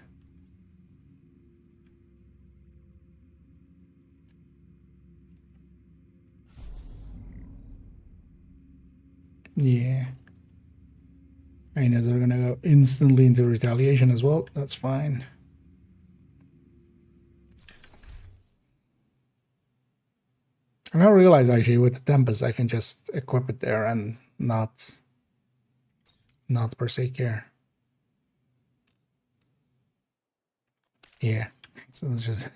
Yeah. Hyenas are gonna go instantly into retaliation as well. That's fine. I now realize actually with the Tempest I can just equip it there and not per se care. Yeah. So let's just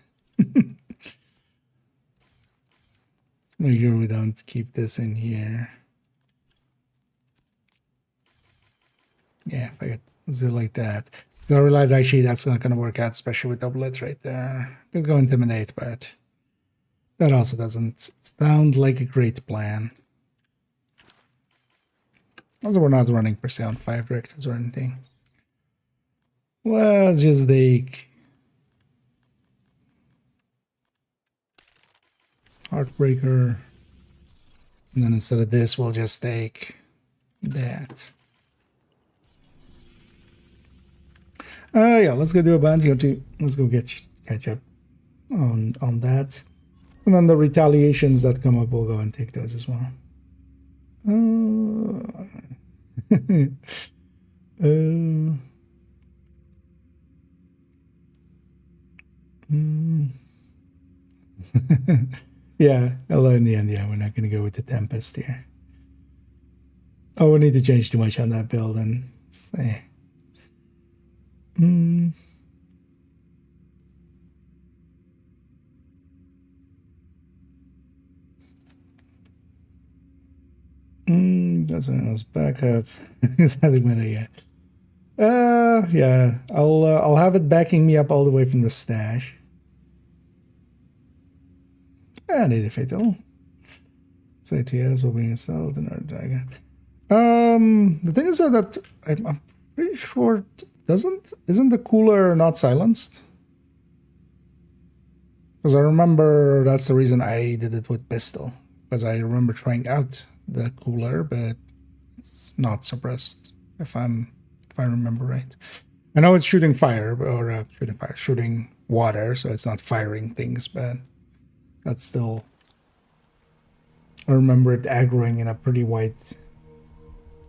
make sure we don't keep this in here. Yeah, if I let's do it like that. So I realize actually that's not going to work out, especially with doublets right there. Could go intimidate, but that also doesn't sound like a great plan. Also, we're not running per se on 5 directors or anything. Well, let's just take Heartbreaker, and then instead of this, we'll just take that. Yeah, let's go do a bounty or 2. Let's go catch up on that. And then the retaliations that come up, we'll go and take those as well. Yeah, although in the end, yeah, we're not going to go with the Tempest here. Oh, we need to change too much on that build, and doesn't else backup. Something better, yeah. Yeah, I'll have it backing me up all the way from the stash. And need a fatal. So TS will be installed in our dagger. The thing is that I'm pretty sure isn't the cooler not silenced? Because I remember that's the reason I did it with pistol. Because I remember trying out the cooler, but it's not suppressed. If I remember right. I know it's shooting fire or shooting water, so it's not firing things, but that's still. I remember it aggroing in a pretty wide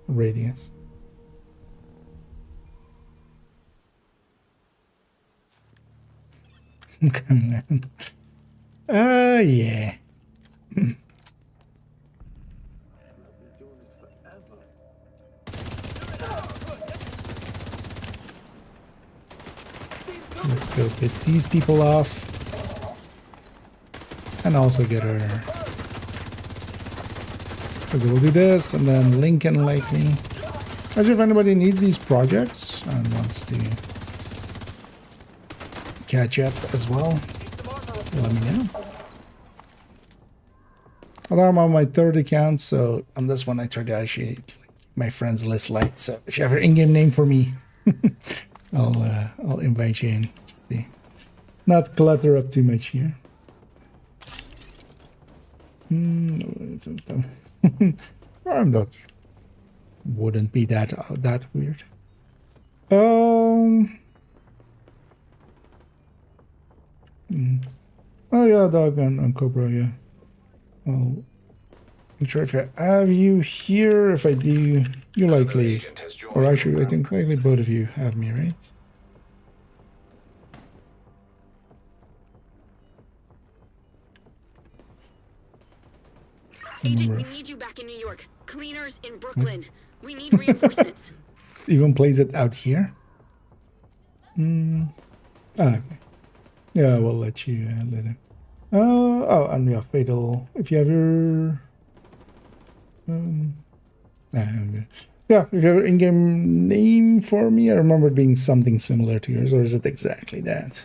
radius. Come on. Yeah. Let's go piss these people off. And also get her. Because we'll do this, and then Lincoln likely. Actually, if anybody needs these projects and wants to catch up as well, let me know. Although I'm on my third account, so on this one I tried to actually keep my friends list light. So if you have an in-game name for me, I'll invite you in. Just to not clutter up too much here. I'm not. Wouldn't be that weird. Oh yeah, dog on Cobra, yeah. I'll make sure if I have you here. If I do, you likely, or actually, I think likely both of you have me, right? Agent, we need you back in New York. Cleaners in Brooklyn. We need reinforcements. Even plays it out here. Okay. Yeah, we'll let you let him. Oh, and yeah, fatal. If you have your yeah, if you have your in-game name for me, I remember it being something similar to yours, or is it exactly that?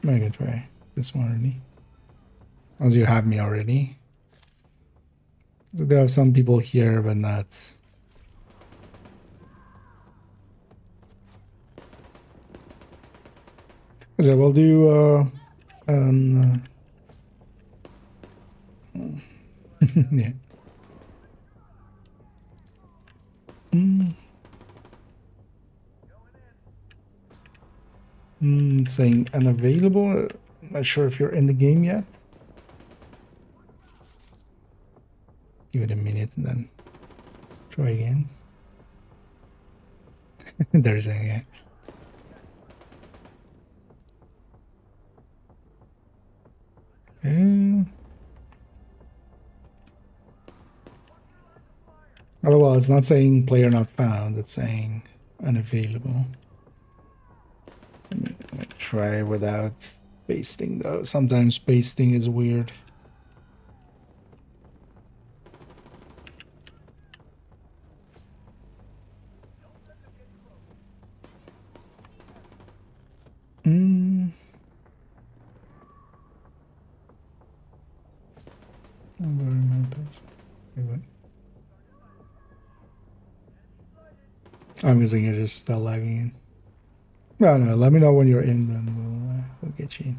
I can try this one already. As you have me already. So there are some people here, but not. So we'll do yeah. Saying unavailable. I'm not sure if you're in the game yet. Give it a minute and then try again. There's a yeah. Oh well, it's not saying player not found, it's saying unavailable. Let me try without pasting though. Sometimes pasting is weird. I'm guessing you're just still lagging in. No, let me know when you're in, then we'll get you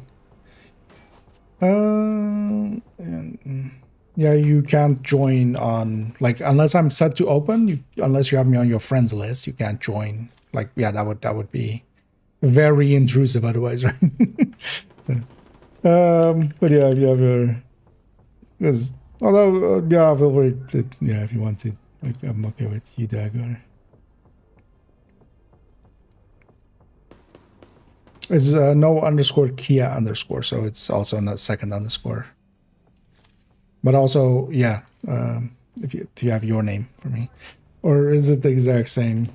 in. And yeah, you can't join on, like, unless I'm set to open, unless you have me on your friends list, you can't join. Like, yeah, that would be very intrusive otherwise, right? So, but yeah, if you have your, because, although, yeah, feel free to, yeah, if you want to, like, I'm okay with you, Dag, or It's no underscore Kia underscore, so it's also not second underscore. But also, yeah, if you have your name for me, or is it the exact same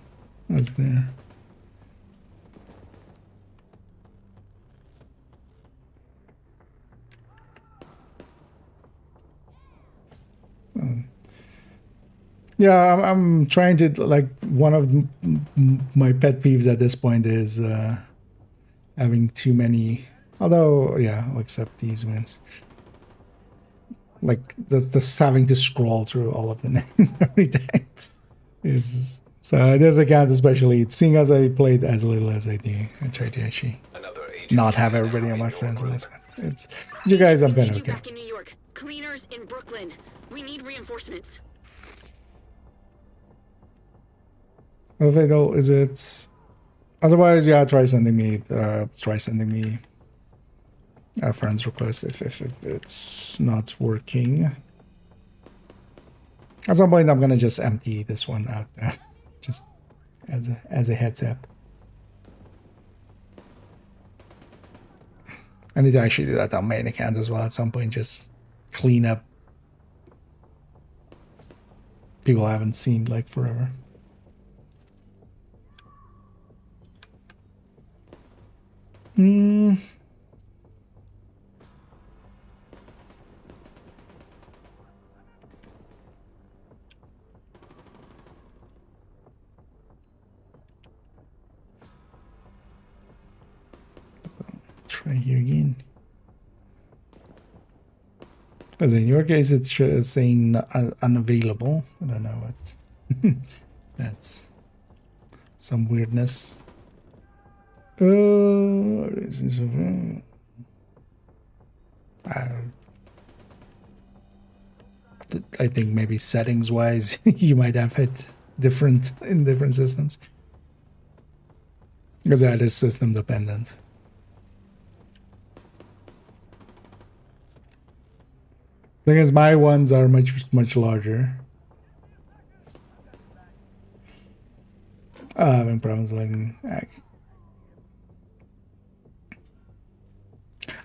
as there? Yeah, I'm trying to, like, one of my pet peeves at this point is having too many. Although, yeah, I'll accept these wins. Like this having to scroll through all of the names every time is so. There's a count, especially seeing as I played as little as I do. I try to actually not have everybody on my friends list. It's you guys. I've been okay. Back in New York. Cleaners in Brooklyn. We need reinforcements. Fatal, is it? Otherwise, yeah, try sending me a friend's request if it's not working. At some point, I'm gonna just empty this one out there, just as a heads up. I need to actually do that on main account as well at some point. Just clean up people I haven't seen like forever. Try here again. As in your case, it's saying unavailable. I don't know what. That's some weirdness. I think maybe settings wise you might have hit different in different systems, because that is system dependent. Thing is, my ones are much larger. Having problems letting ag.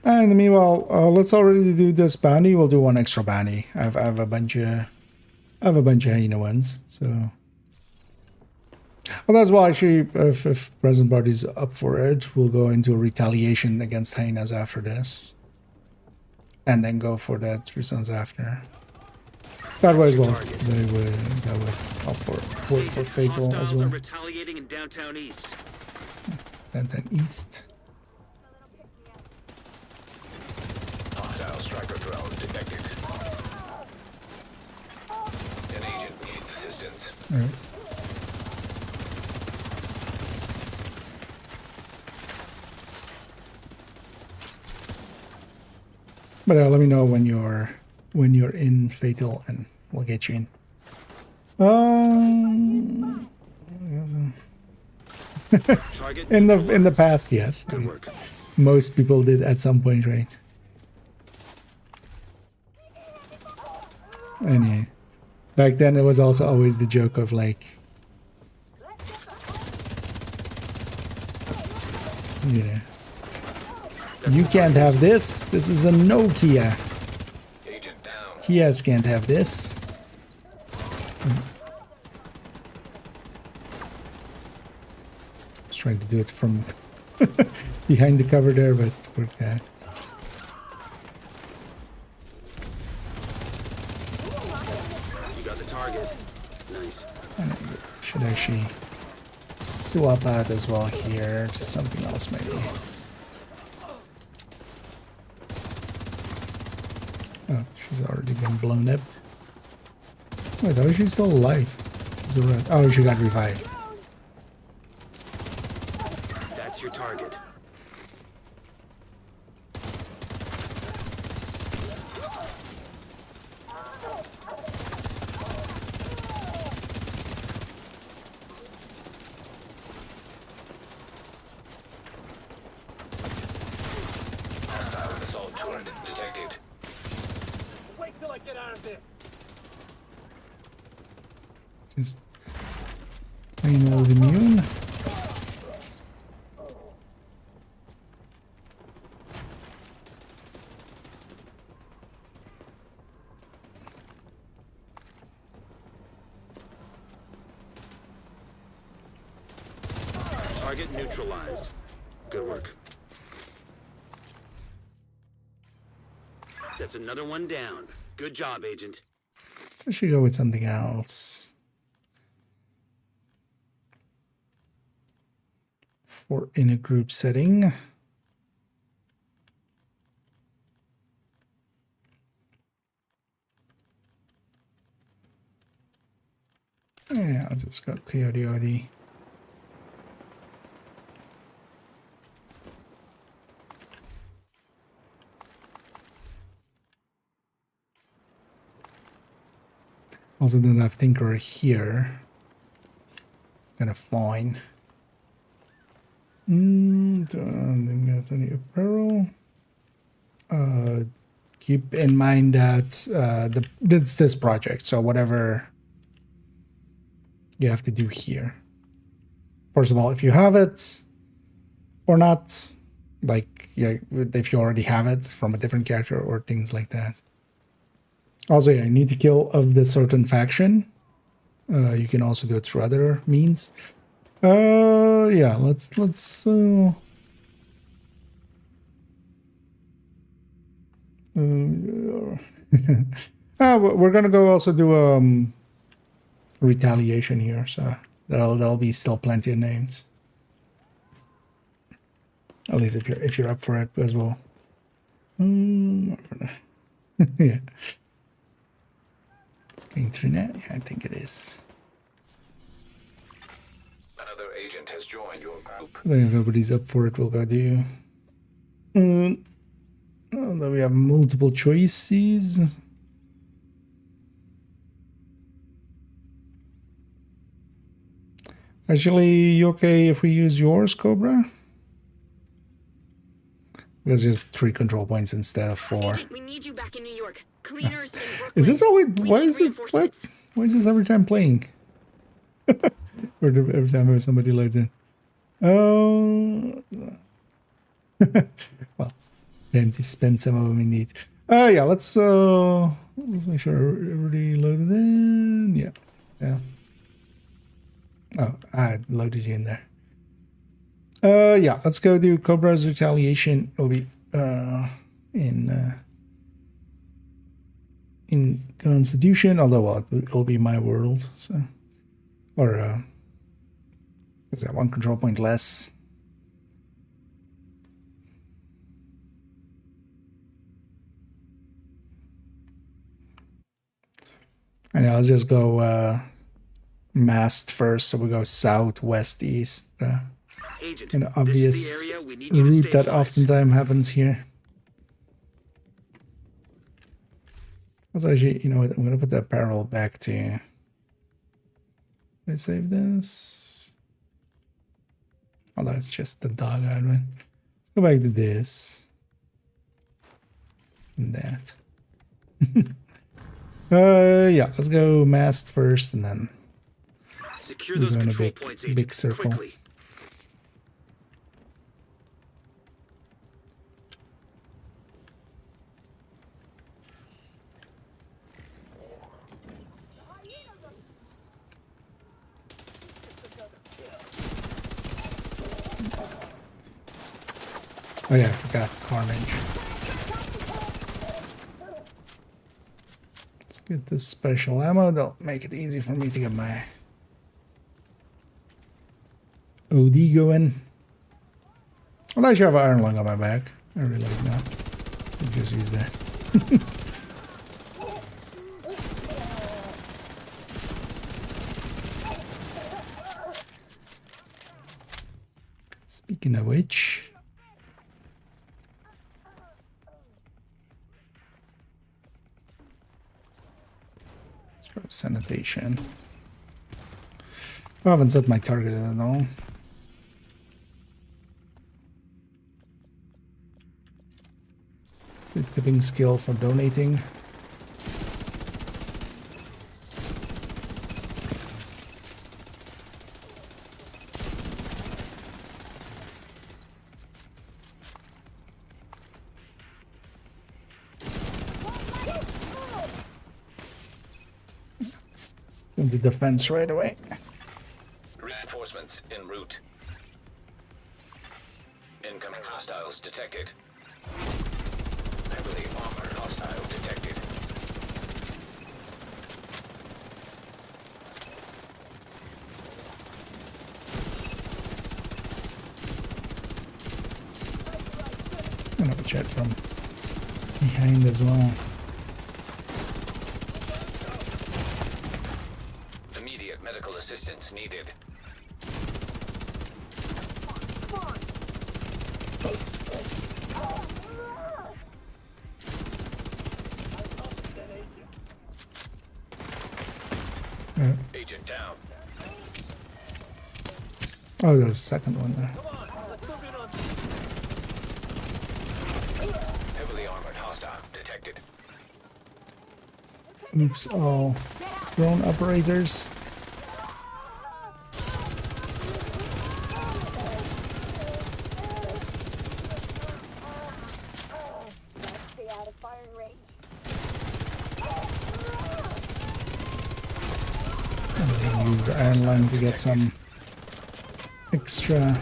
And meanwhile, let's already do this bounty. We'll do one extra bounty. I have a bunch of hyena ones. So, well, that's why actually, if present party's up for it, we'll go into a retaliation against hyenas after this, and then go for that 3 sons after. That way as well. That would help for fatal as well. Retaliating in downtown East. Downtown East. Hostile striker drone detected. An agent needs assistance. All right. But let me know when you're in fatal, and we'll get you in. In the past, yes. I mean, most people did at some point, right? Anyway, back then it was also always the joke of like, yeah, you can't have this. This is a Nokia. Kias can't have this. Trying to do it from behind the cover there, but it worked out. You got the target. Nice. Should actually swap out as well here to something else maybe. Oh, she's already been blown up. Wait, how is she still alive? Oh, she got revived. Your target. Hostile assault turret detected. Wait till I get out of this. Just old immune. Target neutralized. Good work. That's another one down. Good job, Agent. Let's actually go with something else. For in a group setting. Yeah, I'll just go Coyote. Also don't have Thinker here. It's kind of fine. Don't get any apparel. Keep in mind that this project, so whatever you have to do here. First of all, if you have it or not, like yeah, if you already have it from a different character or things like that. Also, yeah, I need to kill of the certain faction. You can also do it through other means. Yeah, let's we're gonna go also do retaliation here, so there'll be still plenty of names. At least if you're up for it as well. Yeah. It's going through now. Yeah, I think it is. Another agent has joined your group. Then if everybody's up for it, we'll go do. Although we have multiple choices. Actually, you okay if we use yours, Cobra? Because just 3 control points instead of 4. Agent, we need you back in New York. Cleaners in Brooklyn. Is this always? Why is this? What? Why is this every time playing? Or every time somebody loads in. Oh. Well, then to spend some of them in need. Yeah. Let's make sure everybody loaded in. Yeah. Yeah. Oh, I loaded you in there. Yeah. Let's go do Cobra's retaliation. It'll be in Constitution, although it'll be my world, so or is that 1 control point less? I know. Let's just go masked first, so we go south, west, east. Agent, An obvious route that oftentimes happens here. Also, actually, you know what? I'm gonna put that barrel back to. I save this. Although it's just the dog admin. Let's go back to this. And that. Yeah, let's go masked first and then secure those control points, big circle. Quickly. Oh yeah, I forgot Carnage. Let's get this special ammo. That'll make it easy for me to get my OD going. Well, I should have an iron lung on my back. I realize now. I just use that. Speaking of which. Sanitation. I haven't set my target at all. It's a tipping skill for donating. The defense right away. Reinforcements en route. Incoming hostiles detected. Heavily armored hostile detected. I'm gonna have a chat from behind as well. Immediate medical assistance needed. Agent down. Oh, there's a second one there. Heavily armored hostile detected. Oops, all drone operators. Stay out of firing range. I'm gonna use the iron line to get some extra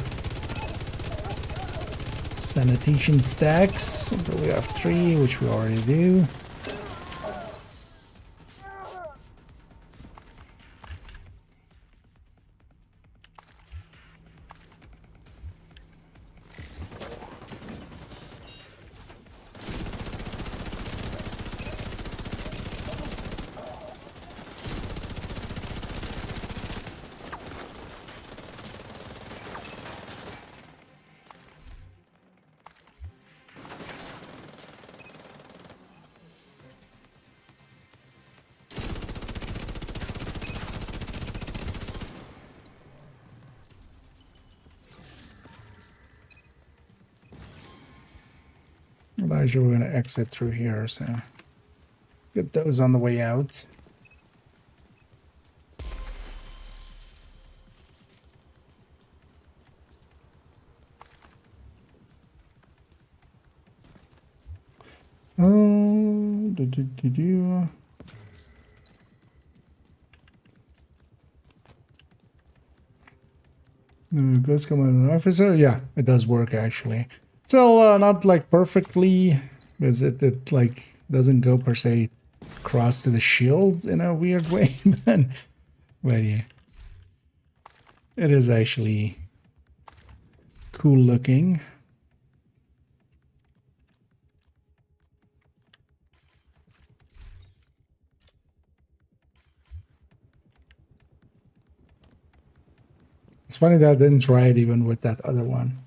sanitation stacks until we have 3, which we already do. Elijah, we're gonna exit through here, so get those on the way out. Ghost command officer, yeah, it does work actually. Still not like perfectly, because it like doesn't go per se cross to the shield in a weird way, but yeah, it is actually cool looking. It's funny that I didn't try it even with that other one.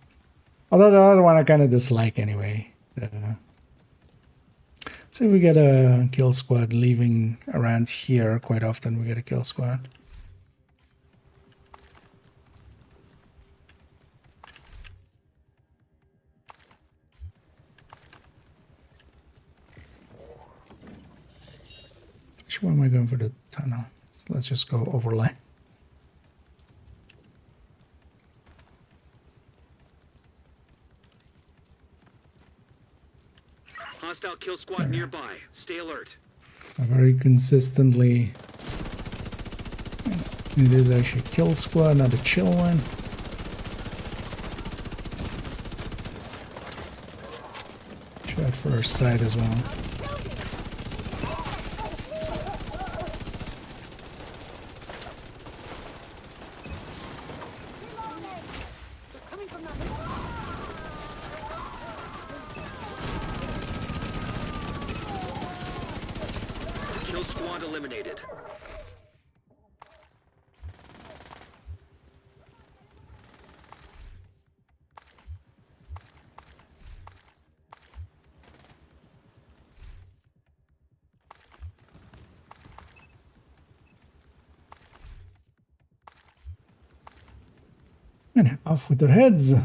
Although the other one I kind of dislike anyway. So we get a kill squad leaving around here. Quite often we get a kill squad. Actually, why am I going for the tunnel? So let's just go overlay. Hostile kill squad nearby. Stay alert. So very consistently, it is actually a kill squad, not a chill one. Shot for our side as well. Kill squad eliminated. And off with their heads. Of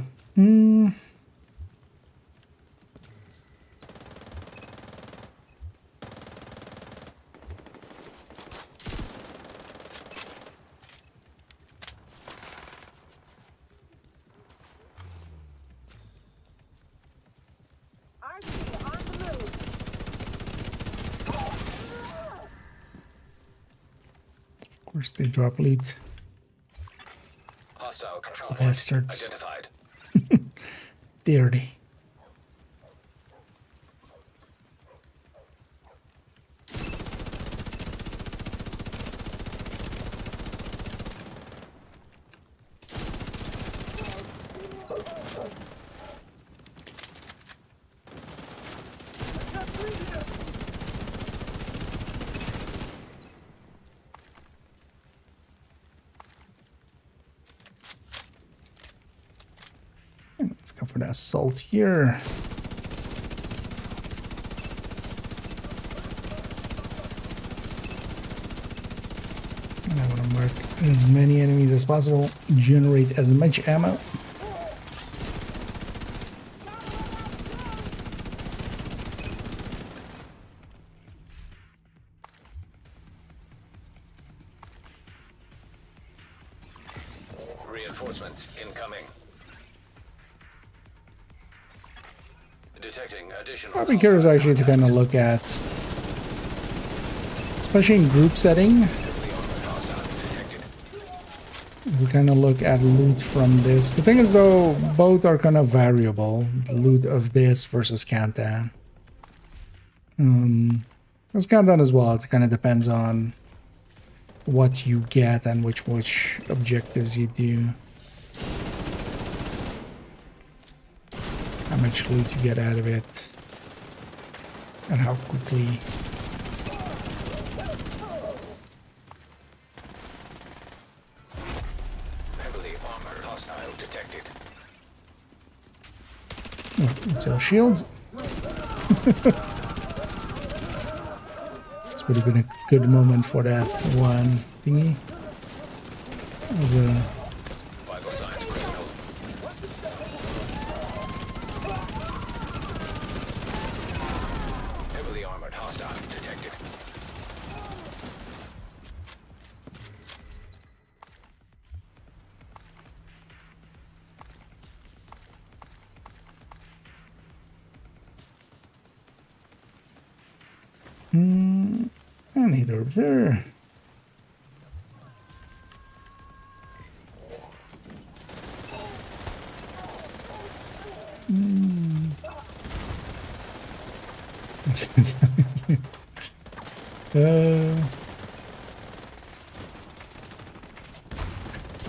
course, they drop loot. Hostile control Bastards. identified. dirty. Let's go for the assault here. And I want to mark as many enemies as possible, generate as much ammo. Reinforcements incoming. Detecting additional. I'll be curious actually to kind of look at, especially in group setting, we kind of look at loot from this. The thing is though, both are kind of variable. The loot of this versus countdown. There's countdown as well. It kind of depends on what you get and which objectives you do. How much loot you get out of it. And how quickly. Oh, so shields. This would have been a good moment for that one thingy. Vital signs critical. Heavily armored hostile detected. And either over there.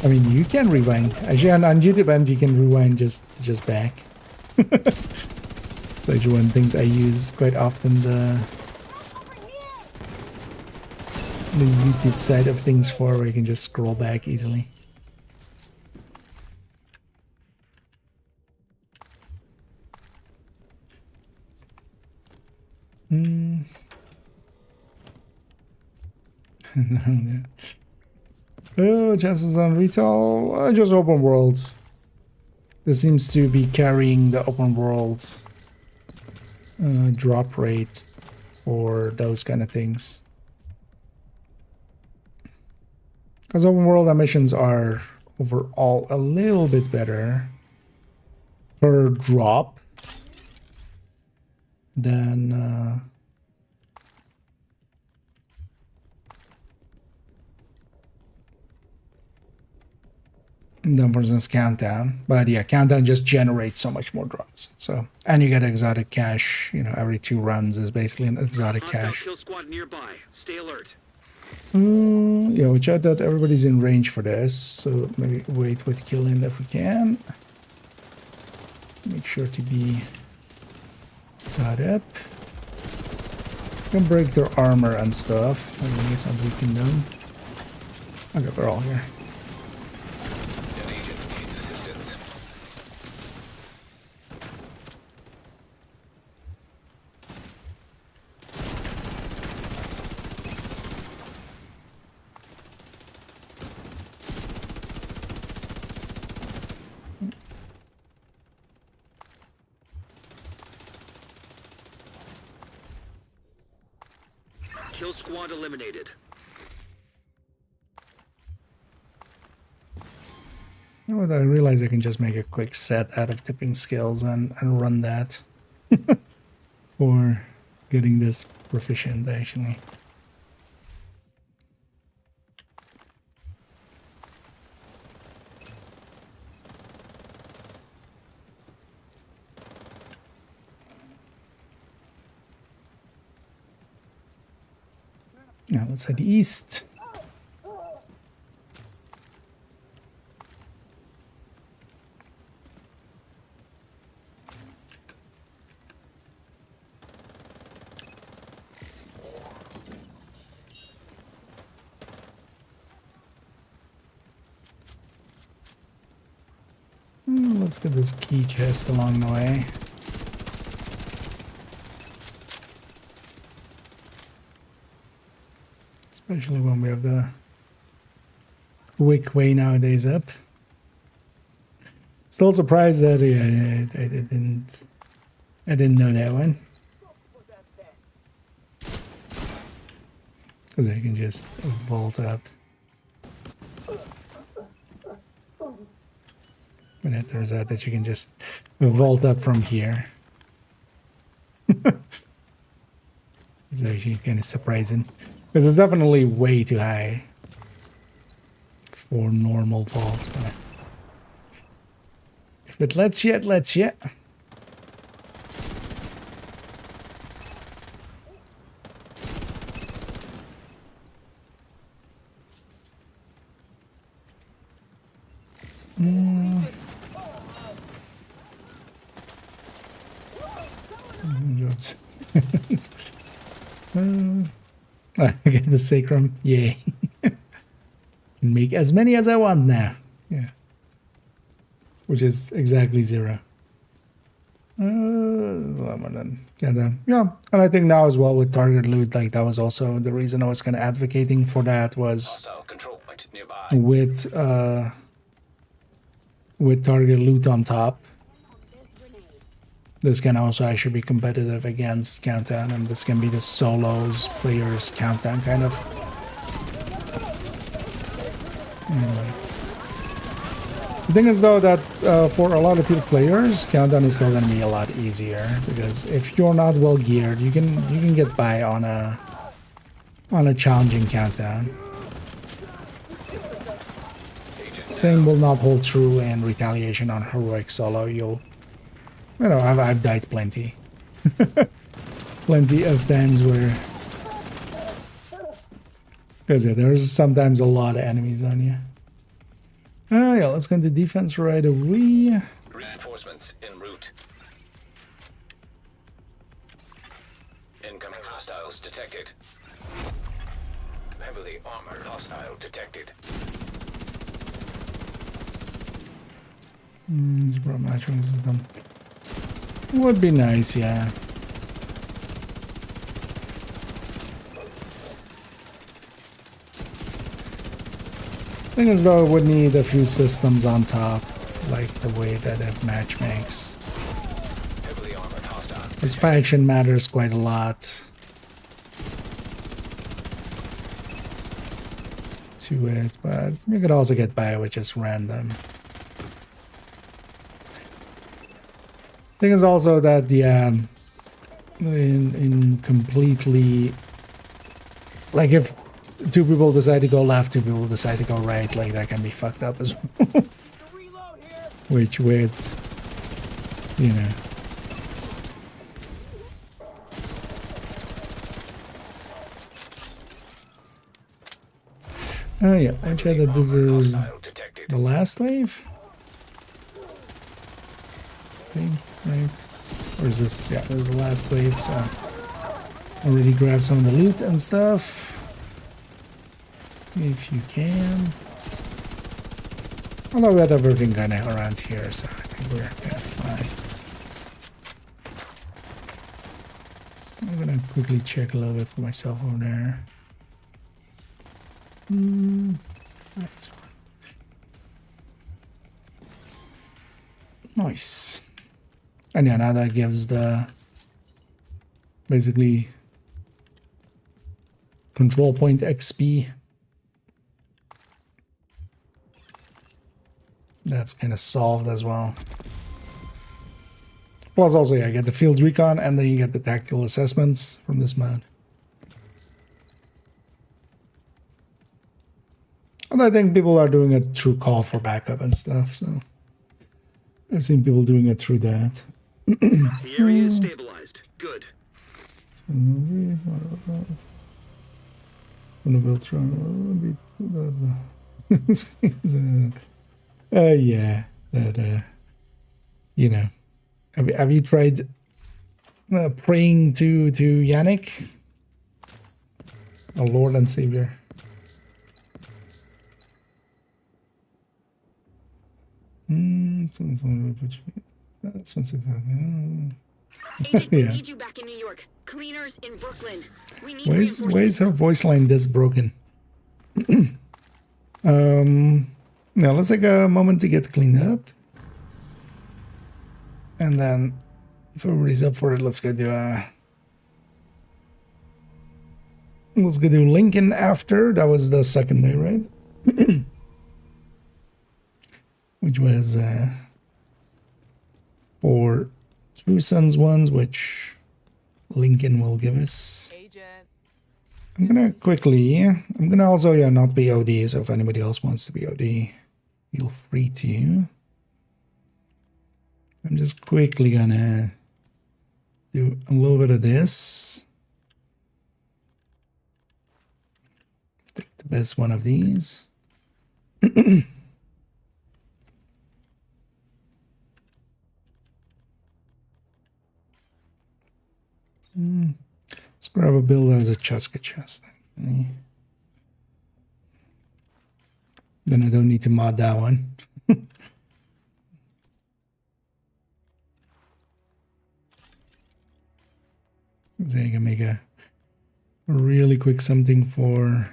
I mean, you can rewind. Actually, on YouTube, and you can rewind just back. It's actually one of the things I use quite often. The YouTube side of things for, where you can just scroll back easily. Oh, chances on retail, just open world. This seems to be carrying the open world drop rates for those kind of things. Because open world missions are overall a little bit better per drop than for instance countdown. But yeah, countdown just generates so much more drops. So, and you get exotic cash, you know, every 2 runs is basically an exotic cash. Kill squad nearby. Stay alert. Yeah, we checked that everybody's in range for this, so maybe wait with killing if we can. Make sure to be got up. Can break their armor and stuff. I guess I'm weakening them. Okay, we're all here. Kill squad eliminated. You know what, I realize I can just make a quick set out of tipping skills and run that for getting this proficient actually. Now let's head east. Let's get this key chest along the way. Especially when we have the quick way nowadays up. Still surprised that I didn't know that one. Because I can just vault up. But it turns out that you can just vault up from here. It's actually kind of surprising. Because it's definitely way too high for normal vaults. But if it lets you, it lets you. I get the sacrum. Yay. Can make as many as I want now. Yeah. Which is exactly 0. Yeah, and I think now as well with target loot, like that was also the reason I was kind of advocating for that was with target loot on top. This can also actually be competitive against Countdown, and this can be the solos players Countdown kind of. Anyway. The thing is though that for a lot of players, Countdown is still going to be a lot easier because if you're not well geared, you can get by on a challenging Countdown. Same will not hold true in Retaliation on heroic solo. I've died plenty. Plenty of times where... Because yeah, there's sometimes a lot of enemies on you. Yeah, let's go into defense right away. Reinforcements en route. Incoming hostiles detected. Heavily armored hostile detected. Zero matching system. Would be nice, yeah. Thing is though, it would need a few systems on top, like the way that it matchmakes. This faction matters quite a lot to it, but you could also get by with just random. Thing is also that in completely, like if 2 people decide to go left, 2 people decide to go right, like that can be fucked up as well. Which with, you know. Oh yeah, I check that this is the last wave. Right? Or is this? Yeah, this is the last wave, so already grab some of the loot and stuff. If you can. Although we have everything kind of around here, so I think we're kind of fine. I'm gonna quickly check a little bit for myself over there. That's fine. Nice. And yeah, now that gives the basically control point XP. That's kind of solved as well. Plus also, yeah, I get the field recon and then you get the tactical assessments from this mode. And I think people are doing it through call for backup and stuff, so I've seen people doing it through that. The area is stabilized. Good. Yeah, that you know, have you tried praying to Yannick, our Lord and Savior? Agent, Yeah. we need you back in New York. Cleaners in Brooklyn. We need Why is her voice line this broken? Now let's take a moment to get cleaned up. And then if everybody's up for it, let's go do Lincoln after. That was the second day, right? Which was for True Sons ones, which Lincoln will give us. I'm gonna also not be OD, so if anybody else wants to be OD, feel free to. I'm just quickly gonna do a little bit of this. Pick the best one of these. Let's grab a build as a Cheska chest. Okay. Then I don't need to mod that one. So I can make a really quick something for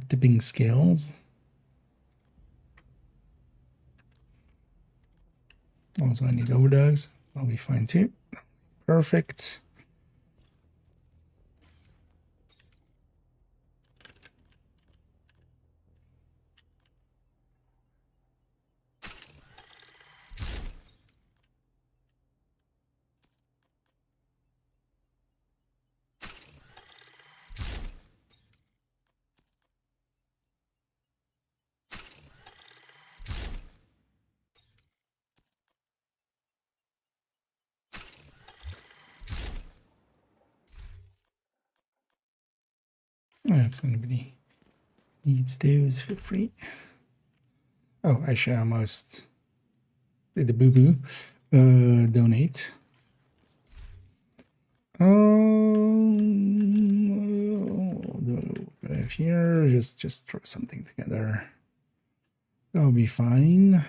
tipping scales. Also, I need overdogs. I'll be fine too. Perfect. If somebody needs those for free. Oh, actually, I almost did the boo-boo. Donate. If here, just throw something together. That'll be fine.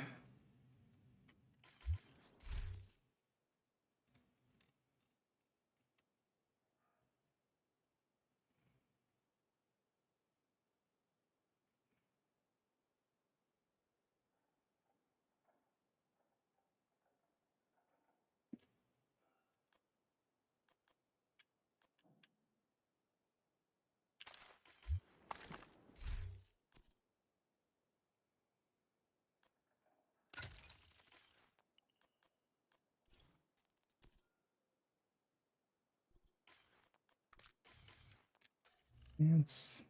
It's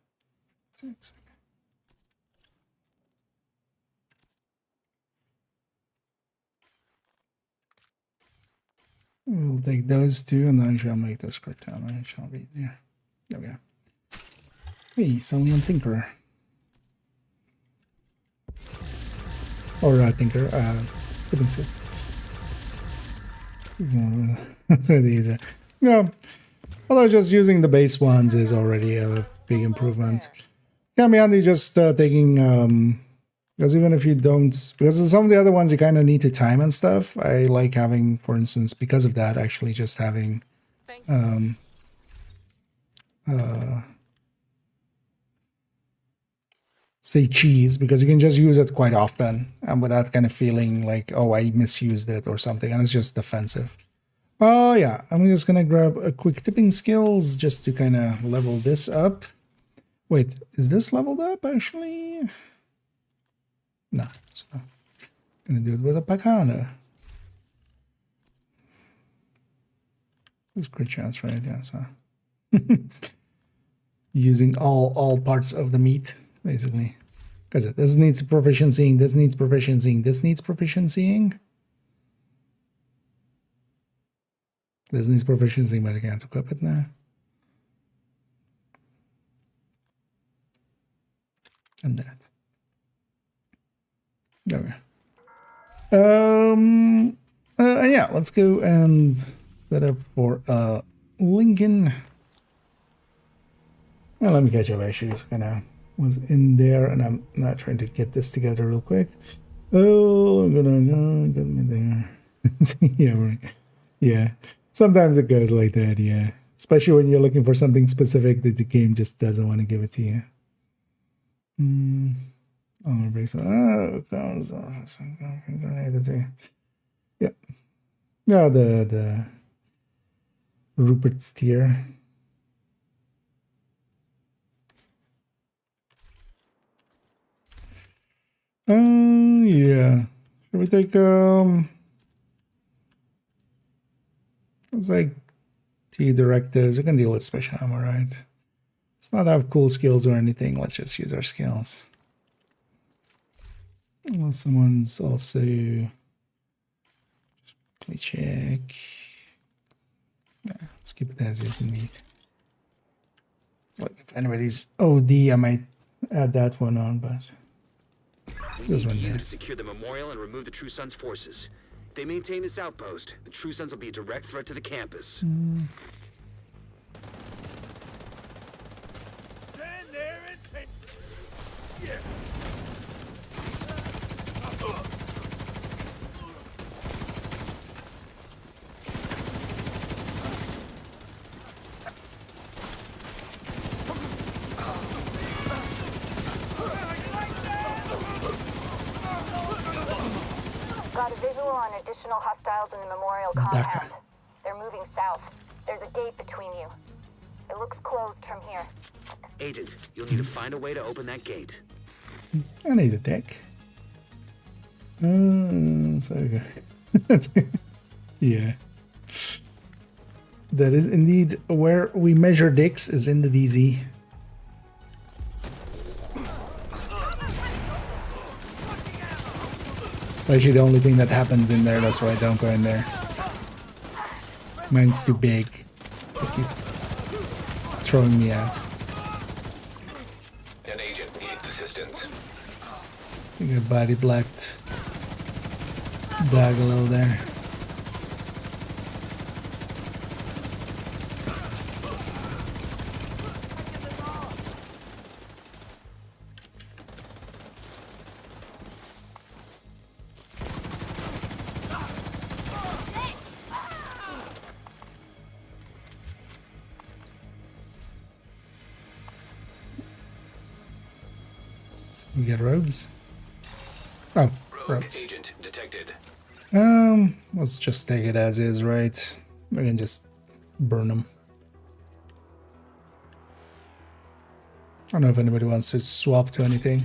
6. We'll take those two, and then I shall make this Cortana. It shall be there. There we go. Hey, Someone Thinker. Or Thinker. I think so. That's really easy. Yeah. Although just using the base ones is already a big improvement. Can be handy just taking because even if you don't, because some of the other ones you kind of need to time and stuff. I like having, for instance, because of that, actually just having say cheese, because you can just use it quite often and without kind of feeling like, oh, I misused it or something, and it's just defensive. Oh yeah, I'm just gonna grab a quick tipping skills just to kind of level this up. Wait, is this leveled up actually? No, so I'm gonna do it with a Pagana. There's crit chance, right? Yeah, so using all parts of the meat, basically. Because this needs proficiency, this needs proficiency, this needs proficiency. This needs proficiency, but I can't equip it now. And that. There we go. Yeah, let's go and set up for Lincoln. Well, let me catch up actually. So kind of was in there, and I'm not trying to get this together real quick. Oh, I'm gonna get me there. Yeah, right. Yeah. Sometimes it goes like that, yeah. Especially when you're looking for something specific that the game just doesn't want to give it to you. Yep. Yeah, the Rupert steer. Yeah. Should we take it's like T directives. We can deal with special ammo, right? Let's not have cool skills or anything. Let's just use our skills. Well, someone's also just quickly check. Yeah, let's keep it as is indeed. It's like if anybody's OD, I might add that one on, but this one to is. secure the memorial and remove the True Sons forces. If they maintain this outpost, the True Sons will be a direct threat to the campus. Stand there and take. Yeah. Got a visual on additional hostiles in the memorial compound. They're moving south. There's a gate between you. It looks closed from here. Agent, you'll need to find a way to open that gate. I need a deck. So good. Yeah. That is indeed where we measure dicks, is in the DZ. It's actually the only thing that happens in there, that's why I don't go in there. Mine's too big. They keep throwing me out. An agent needs assistance. I think I body blacked Dag a little there. We get rogues. Oh, rogues. Agent detected. Let's just take it as is, right? We can just burn them. I don't know if anybody wants to swap to anything.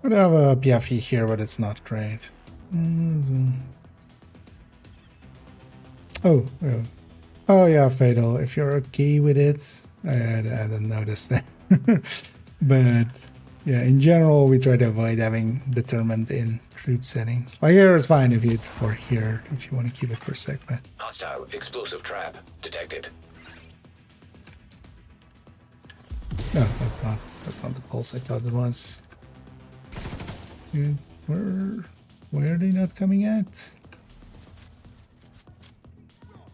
I do have a PFE here, but it's not great. Oh, yeah, Fatal. If you're okay with it, I didn't notice that. But yeah, in general, we try to avoid having determined in group settings. Like here is fine if you for here if you want to keep it for a sec. But Hostile explosive trap detected. no, that's not the pulse I thought it was. Dude, where are they not coming at?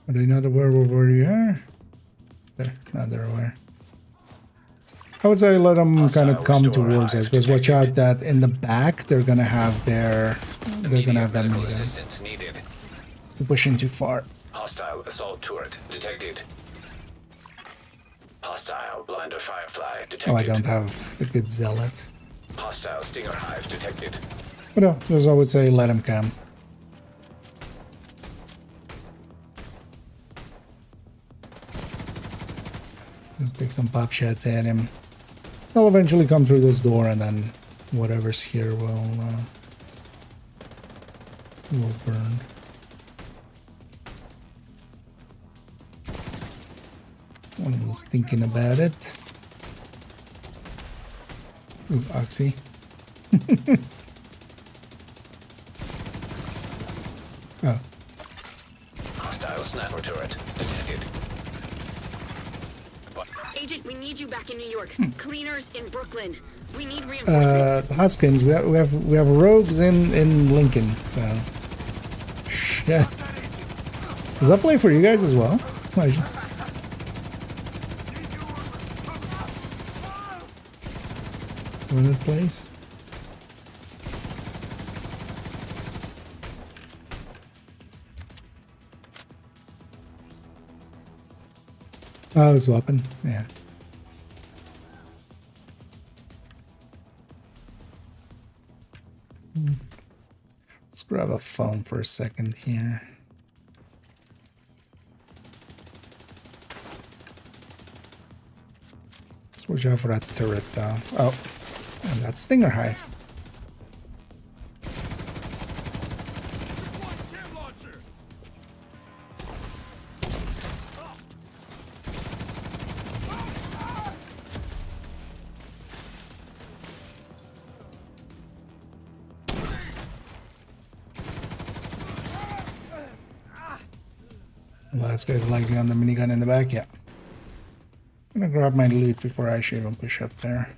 Are they not aware of where you are? There, now they're aware. I would say let them kind of come towards us, because watch out that in the back they're gonna have that minigun. Needed. We're pushing too far. Hostile assault turret detected. Hostile blinder firefly detected. Oh, I don't have the good zealot. Hostile stinger hive detected. But no, just I would say let him come. Just take some pop shots at him. They'll eventually come through this door, and then whatever's here will burn. One was thinking about it. Ooh, Oxy. Oh. snapper turret detected. Agent, we need you back in New York. Cleaners in Brooklyn. We need reinforcements. Hoskins, we have rogues in Lincoln, so yeah. Does that play for you guys as well? When it plays? Oh, this weapon, yeah. Let's grab a phone for a second here. Let's watch out for that turret though. Oh, and that stinger hive. Last guy's likely on the minigun in the back, yeah. I'm gonna grab my loot before I should even push up there.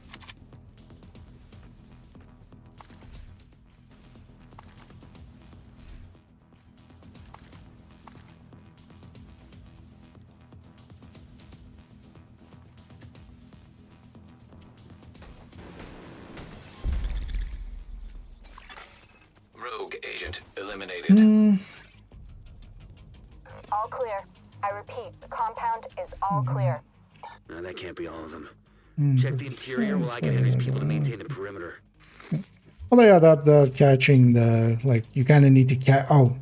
Rogue agent eliminated. All clear. I repeat, the compound is all clear. No, that can't be all of them. Check the interior while I get Henry's people to maintain the perimeter. Well, yeah, that catching the, like, you kind of need to catch. Oh.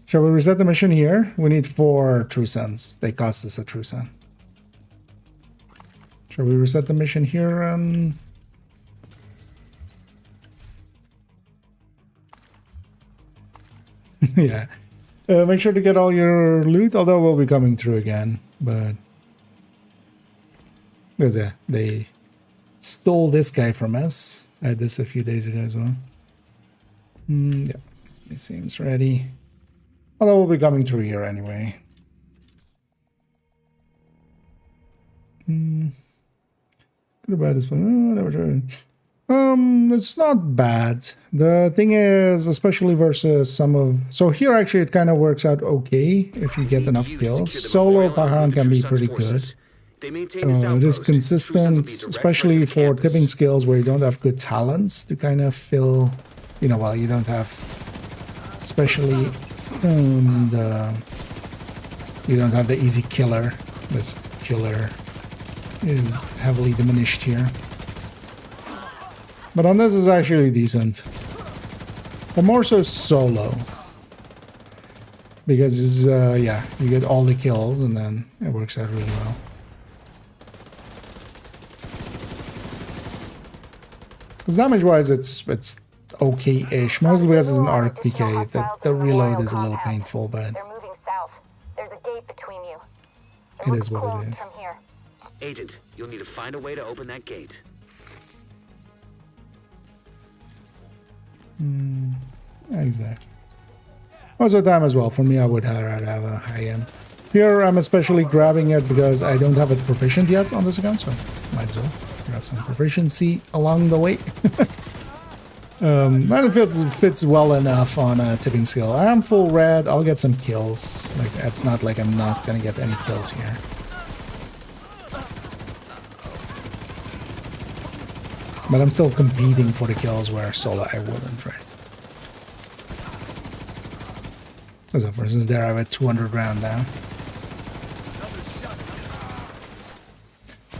Shall we reset the mission here? We need 4 true suns. They cost us a true sun. Shall we reset the mission here? Yeah. Make sure to get all your loot, although we'll be coming through again. But they stole this guy from us. I had this a few days ago as well. Yeah, it seems ready. Although we'll be coming through here anyway. Good about this one. Never tried. It's not bad. The thing is, especially versus some of... So here actually it kind of works out okay if you get enough kills. Solo Pahan can be pretty good. It is consistent, especially for tipping skills where you don't have good talents to kind of fill... You know, well, you don't have... Especially you don't have the easy killer. This killer is heavily diminished here. But on this is actually decent. But more so solo. Because, yeah, you get all the kills and then it works out really well. Because damage-wise, it's okay-ish. Mostly because it's an RPK, that the reload is a little painful, but... They're moving south. There's a gate between you. It is what it is. From here. Agent, you'll need to find a way to open that gate. Exactly. Most of the time as well, for me I would rather have a high end. Here I'm especially grabbing it because I don't have it proficient yet on this account, so might as well grab some proficiency along the way. And it fits well enough on a tipping skill. I am full red, I'll get some kills. Like, it's not like I'm not gonna get any kills here. But I'm still competing for the kills where solo I wouldn't, right? So for instance, there I have a 200 round now.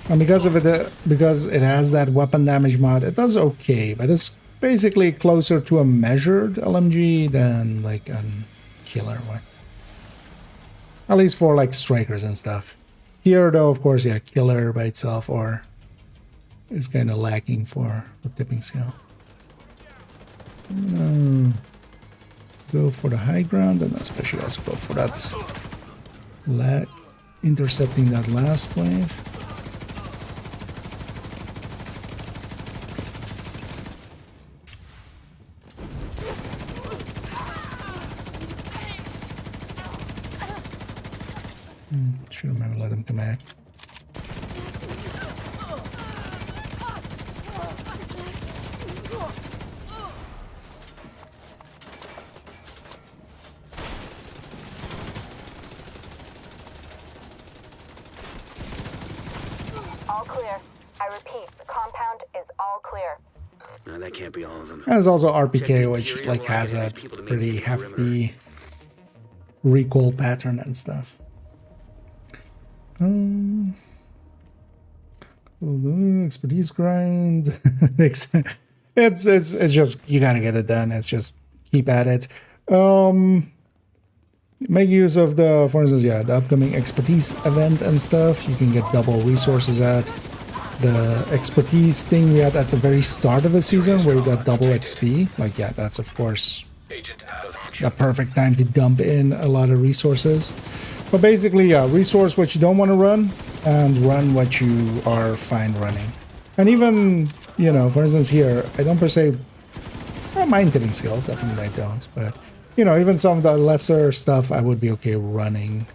And because of it, because it has that weapon damage mod, it does okay, but it's basically closer to a measured LMG than like a killer one. At least for like strikers and stuff. Here though, of course, yeah, killer by itself or is kind of lacking for the tipping skill. Go for the high ground and especially also go for that intercepting that last wave. Should have never let him come back. All clear. I repeat, the compound is all clear. No, that can't be all of them. And there's also RPK, which like has a pretty hefty recoil pattern and stuff. Expertise grind. it's just, you gotta get it done. It's just keep at it. Make use of the, for instance, yeah, the upcoming expertise event and stuff. You can get double resources at the expertise thing we had at the very start of the season, where we got double XP. Like, yeah, that's of course the perfect time to dump in a lot of resources. But basically, yeah, resource what you don't want to run and run what you are fine running. And even, you know, for instance here, I don't per se mind killing skills, definitely I don't, but you know, even some of the lesser stuff I would be okay running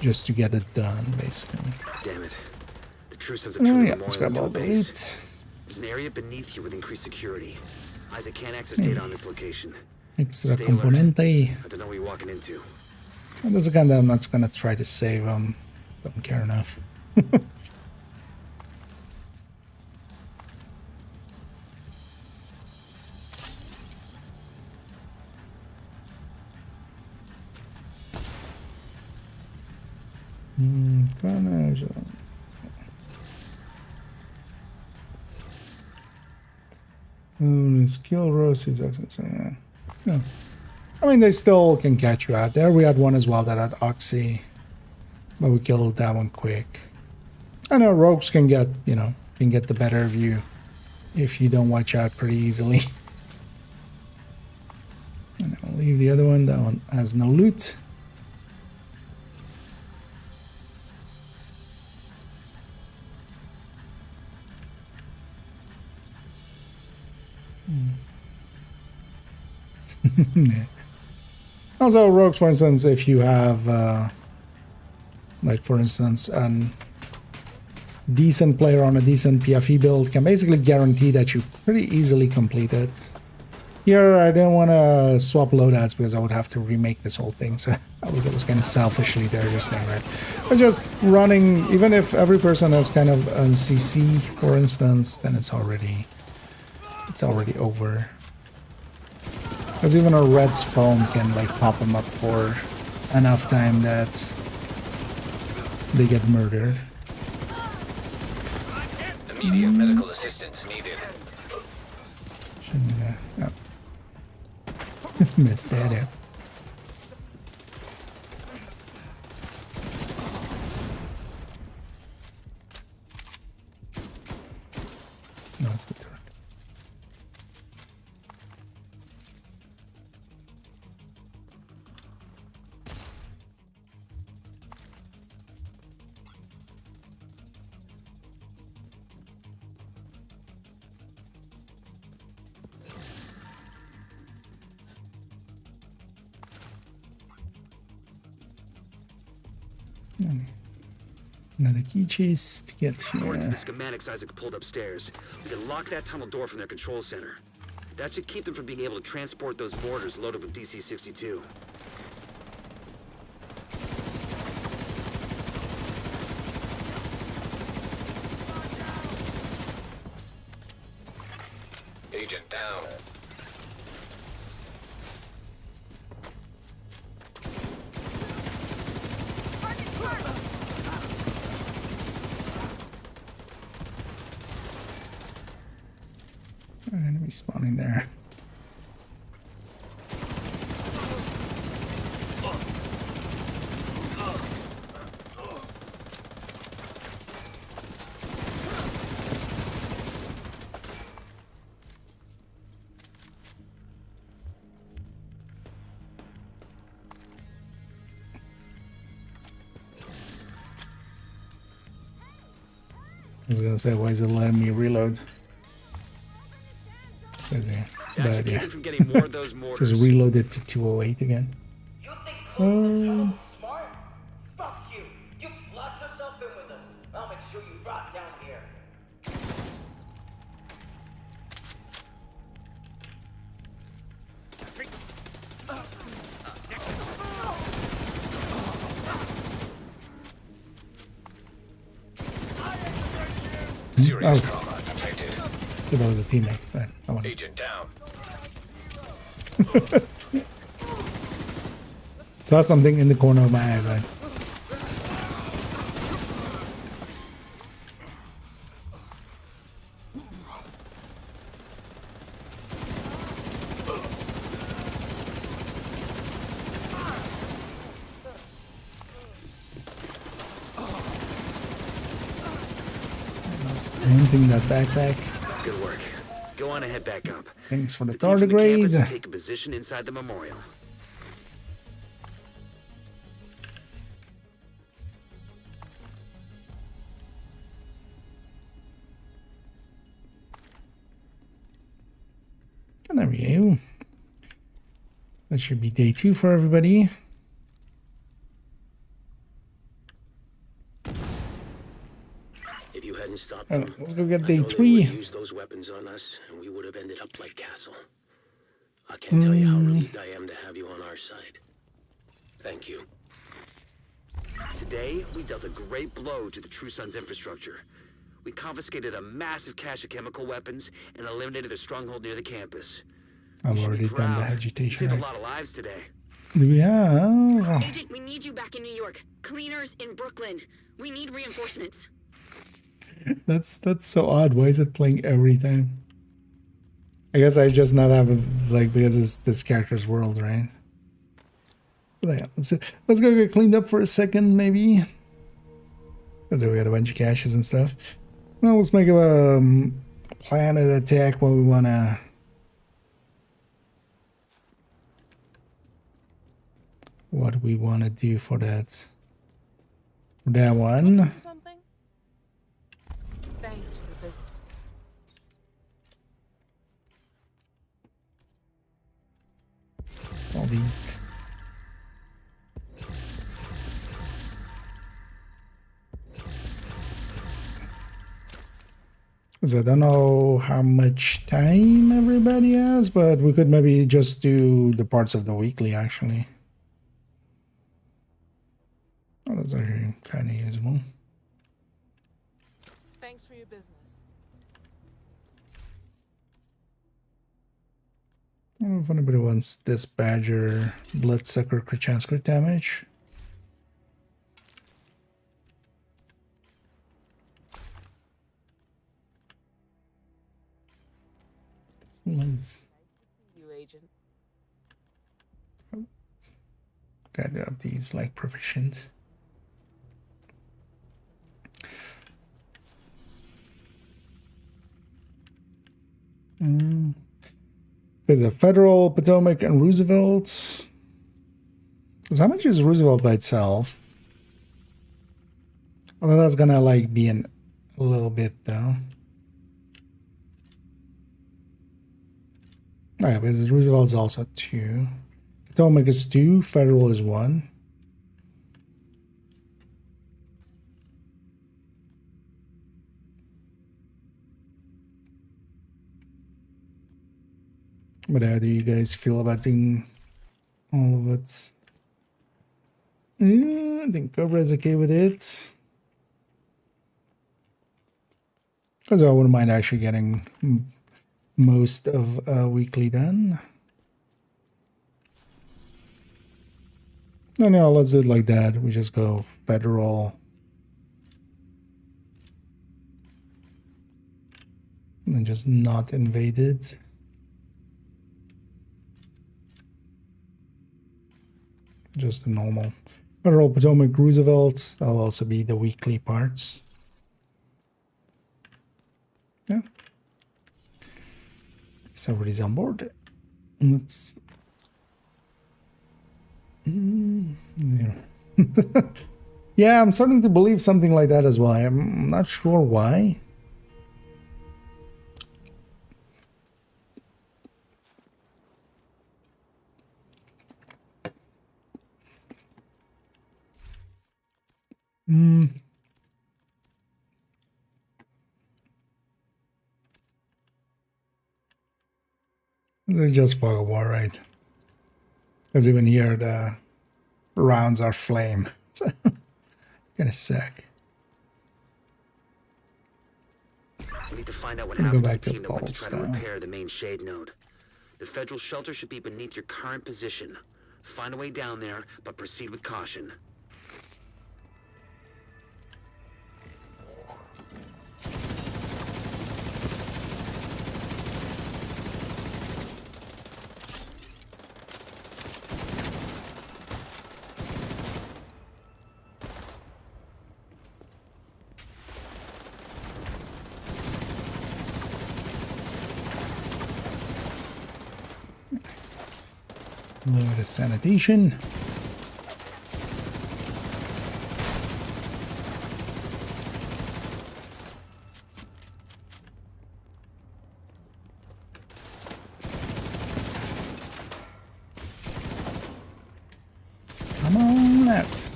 just to get it done, basically. Damn it. The true sense of Oh yeah, let's grab all the loot. There's an area beneath you with increased security. Isaac can't access data on this location. Extra componente. I don't know what you're walking into. And there's a guy that I'm not gonna try to save him. Don't care enough. Skill rows is access. Yeah. No. I mean, they still can catch you out there. We had one as well that had Oxy, but we killed that one quick. I know rogues can get, you know, can get the better of you if you don't watch out pretty easily. And I'll leave the other one. That one has no loot. Yeah. Also, rogues, for instance, if you have, like, for instance, a decent player on a decent PFE build, can basically guarantee that you pretty easily complete it. Here, I didn't want to swap loadouts because I would have to remake this whole thing, so I was kind of selfishly there just saying, right? But just running, even if every person has kind of a CC, for instance, then it's already over. Because even a red's foam can like pop them up for enough time that they get murdered. Immediate medical assistance needed. Oh. Missed that up. No, it's the turret. Another key chase to get According to here. the schematics Isaac pulled upstairs, we can lock that tunnel door from their control center. That should keep them from being able to transport those mortars loaded with DC-62. Agent down. Enemy spawning there. I was gonna say, why is it letting me reload? But yeah, just reload it to 208 again. who you brought down here. Serious trauma detected. That was a teammate, but I want Agent down. saw something in the corner of my eye, but anything that backpack. Good work. Go on and head back up. Thanks for the team from the tardigrade. campus take a position inside the memorial. And there we go. That should be day 2 for everybody. If you hadn't stopped them, Let's go get I day know they 3. would've used those weapons on us, and we would have ended up like Castle. I can't tell you how relieved I am to have you on our side. Thank you. Today, we dealt a great blow to the True Sons infrastructure. We confiscated a massive cache of chemical weapons and eliminated their stronghold near the campus. I've already done the agitation. Saved a Right? lot of lives today. Do we have? Agent, we need you back in New York. Cleaners in Brooklyn. We need reinforcements. That's so odd. Why is it playing every time? I guess I just not have like because it's this character's world, right? But yeah, let's go get cleaned up for a second, maybe. Because we got a bunch of caches and stuff. Now let's make a plan of attack. What we wanna. What we wanna do for that. For that one. Something? Thanks for the visit. All these. So I don't know how much time everybody has, but we could maybe just do the parts of the weekly actually. Oh, that's actually kind of usable. Thanks for your business. I don't know if anybody wants this Badger Bloodsucker crit chance crit damage. Let's You agent. gotta have these like proficient. There's a Federal, Potomac, and Roosevelt. Because how much is Roosevelt by itself? Although that's gonna like be a little bit though. Alright, but Roosevelt is also 2. Potomac is 2. Federal is 1. But how do you guys feel about doing all of it? I think Cobra is okay with it. Because I wouldn't mind actually getting most of weekly done. No, let's do it like that. We just go Federal. And then just not invaded. Just the normal. Federal, Potomac, Roosevelt. That'll also be the weekly parts. Yeah. So everybody's on board. Let's. Yeah. Yeah, I'm starting to believe something like that as well. I'm not sure why. It's just fog of war, right? Because even here the rounds are flame. So kind of sick. We need to find out what Go happened back to the to team that went to try to Pulse, repair the main shade node. The federal shelter should be beneath your current position. Find a way down there, but proceed with caution. A little bit of sanitation. Come on, left.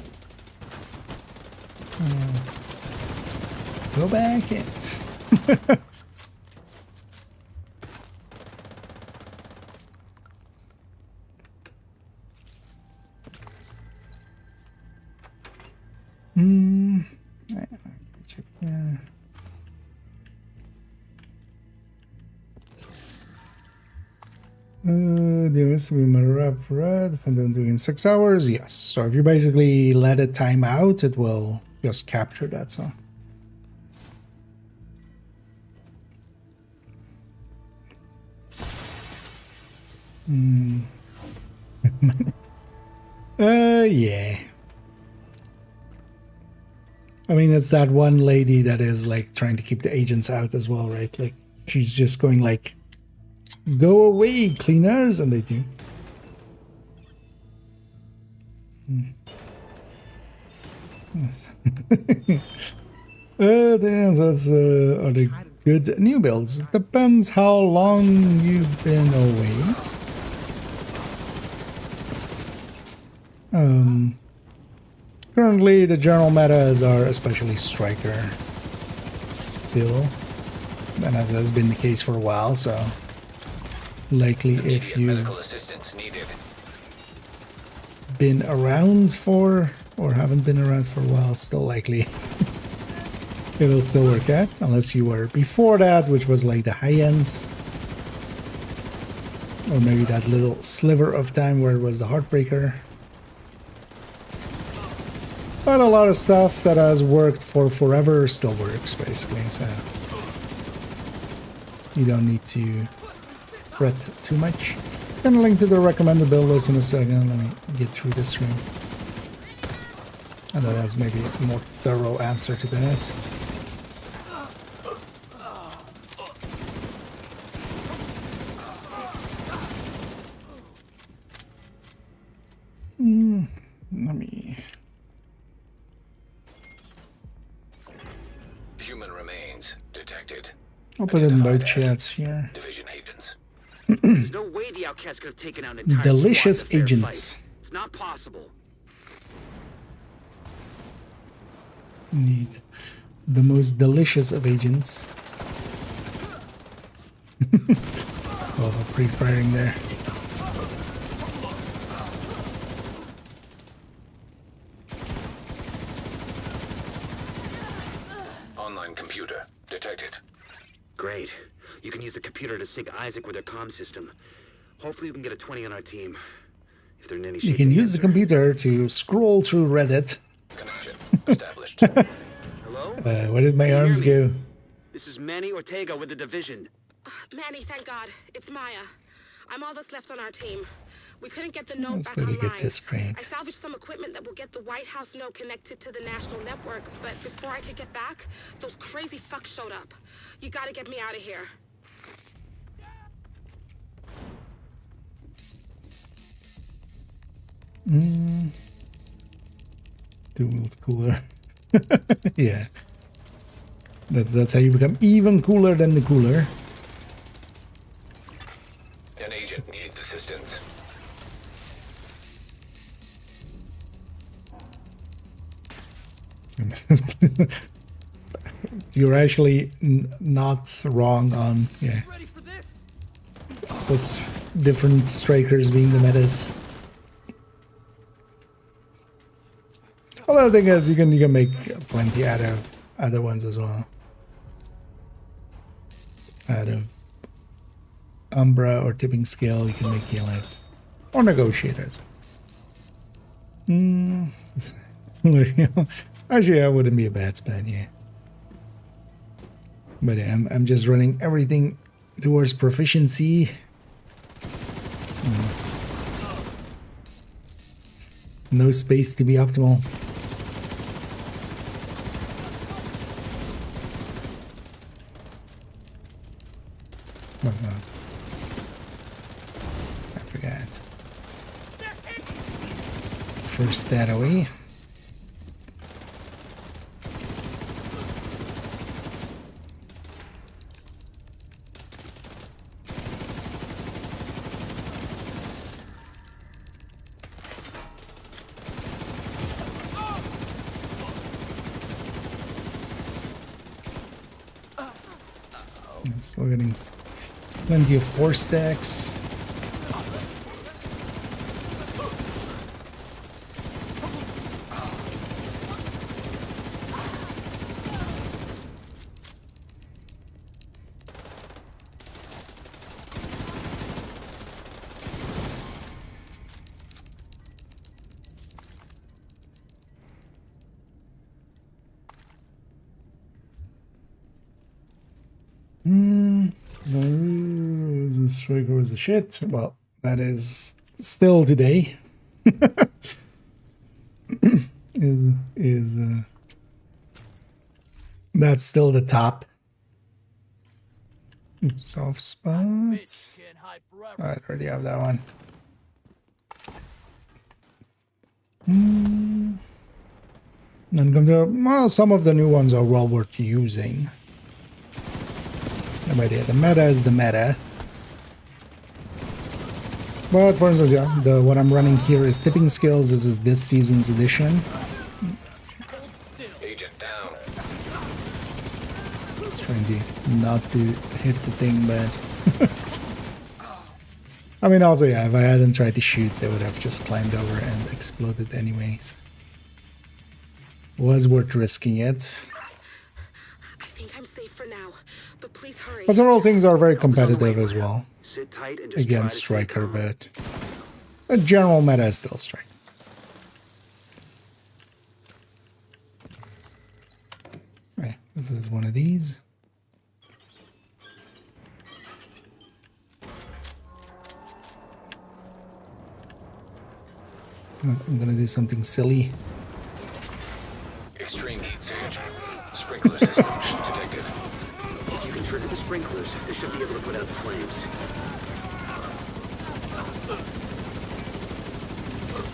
Go back in. Check there. The rest will be wrap red and then doing 6 hours. Yes. So if you basically let it time out, it will just capture that. So. Yeah. I mean, it's that one lady that is like trying to keep the agents out as well, right? Like she's just going like, "Go away, cleaners," and they do. Yes. Are they good new builds? Depends how long you've been away. Currently, the general metas are especially Striker still, and that has been the case for a while, so likely if you've been around for, or haven't been around for a while, still likely it'll still work out, unless you were before that, which was like the high ends, or maybe that little sliver of time where it was the Heartbreaker. But a lot of stuff that has worked for forever still works, basically, so you don't need to fret too much. I'm gonna link to the recommended build list in a second. Let me get through this room. And that has maybe a more thorough answer to that. Let me... Human remains detected. I'll put it in both chats here. Division agents. There's no way the outcasts could have taken out an entire Delicious squad in a fair agents. fight. It's not possible. Need the most delicious of agents. Also pre-firing there. Online computer detected. Great. You can use the computer to sync Isaac with their comm system. Hopefully we can get a 20 on our team. If they're in any shape. You can use the computer to scroll through Reddit. Connection established. Hello? Where did my arms go? This is Manny Ortega with the division. Manny, thank God. It's Maya. I'm all that's left on our team. We couldn't get the node Let's back quickly online. get this I crate. salvaged some equipment that will get the White House node connected to the national network, but before I could get back, those crazy fucks showed up. You gotta get me out of here. Dual cooler. Yeah. That's how you become even cooler than the cooler. An agent needs assistance. You're actually not wrong on, yeah. This different strikers being the metas. Although the thing is, you can make plenty out of other ones as well. Out of Umbra or Tipping Scale, you can make ELS. Or Negotiators. Actually, that wouldn't be a bad spot, yeah. But yeah, I'm just running everything towards proficiency. So, no space to be optimal. Oh, no. I forgot. First that away. Still getting plenty of 4 stacks. The striker was the shit. Well, that is still today. That's still the top. Soft spots. I already have that one. Then come to, well, some of the new ones are well worth using. No idea. The meta is the meta. But for instance, yeah, what I'm running here is Tipping Skills. This is this season's edition. Agent down. Trying to not to hit the thing, but I mean, also, yeah, if I hadn't tried to shoot, they would have just climbed over and exploded anyways. Was worth risking it. I think I'm safe for now, but please hurry. But several things are very competitive as well against Striker, but the general meta is still Striker. Okay, this is one of these. I'm gonna do something silly. Extreme heat surge. Sprinkler system detected. If you can trigger the sprinklers, they should be able to put out the flames.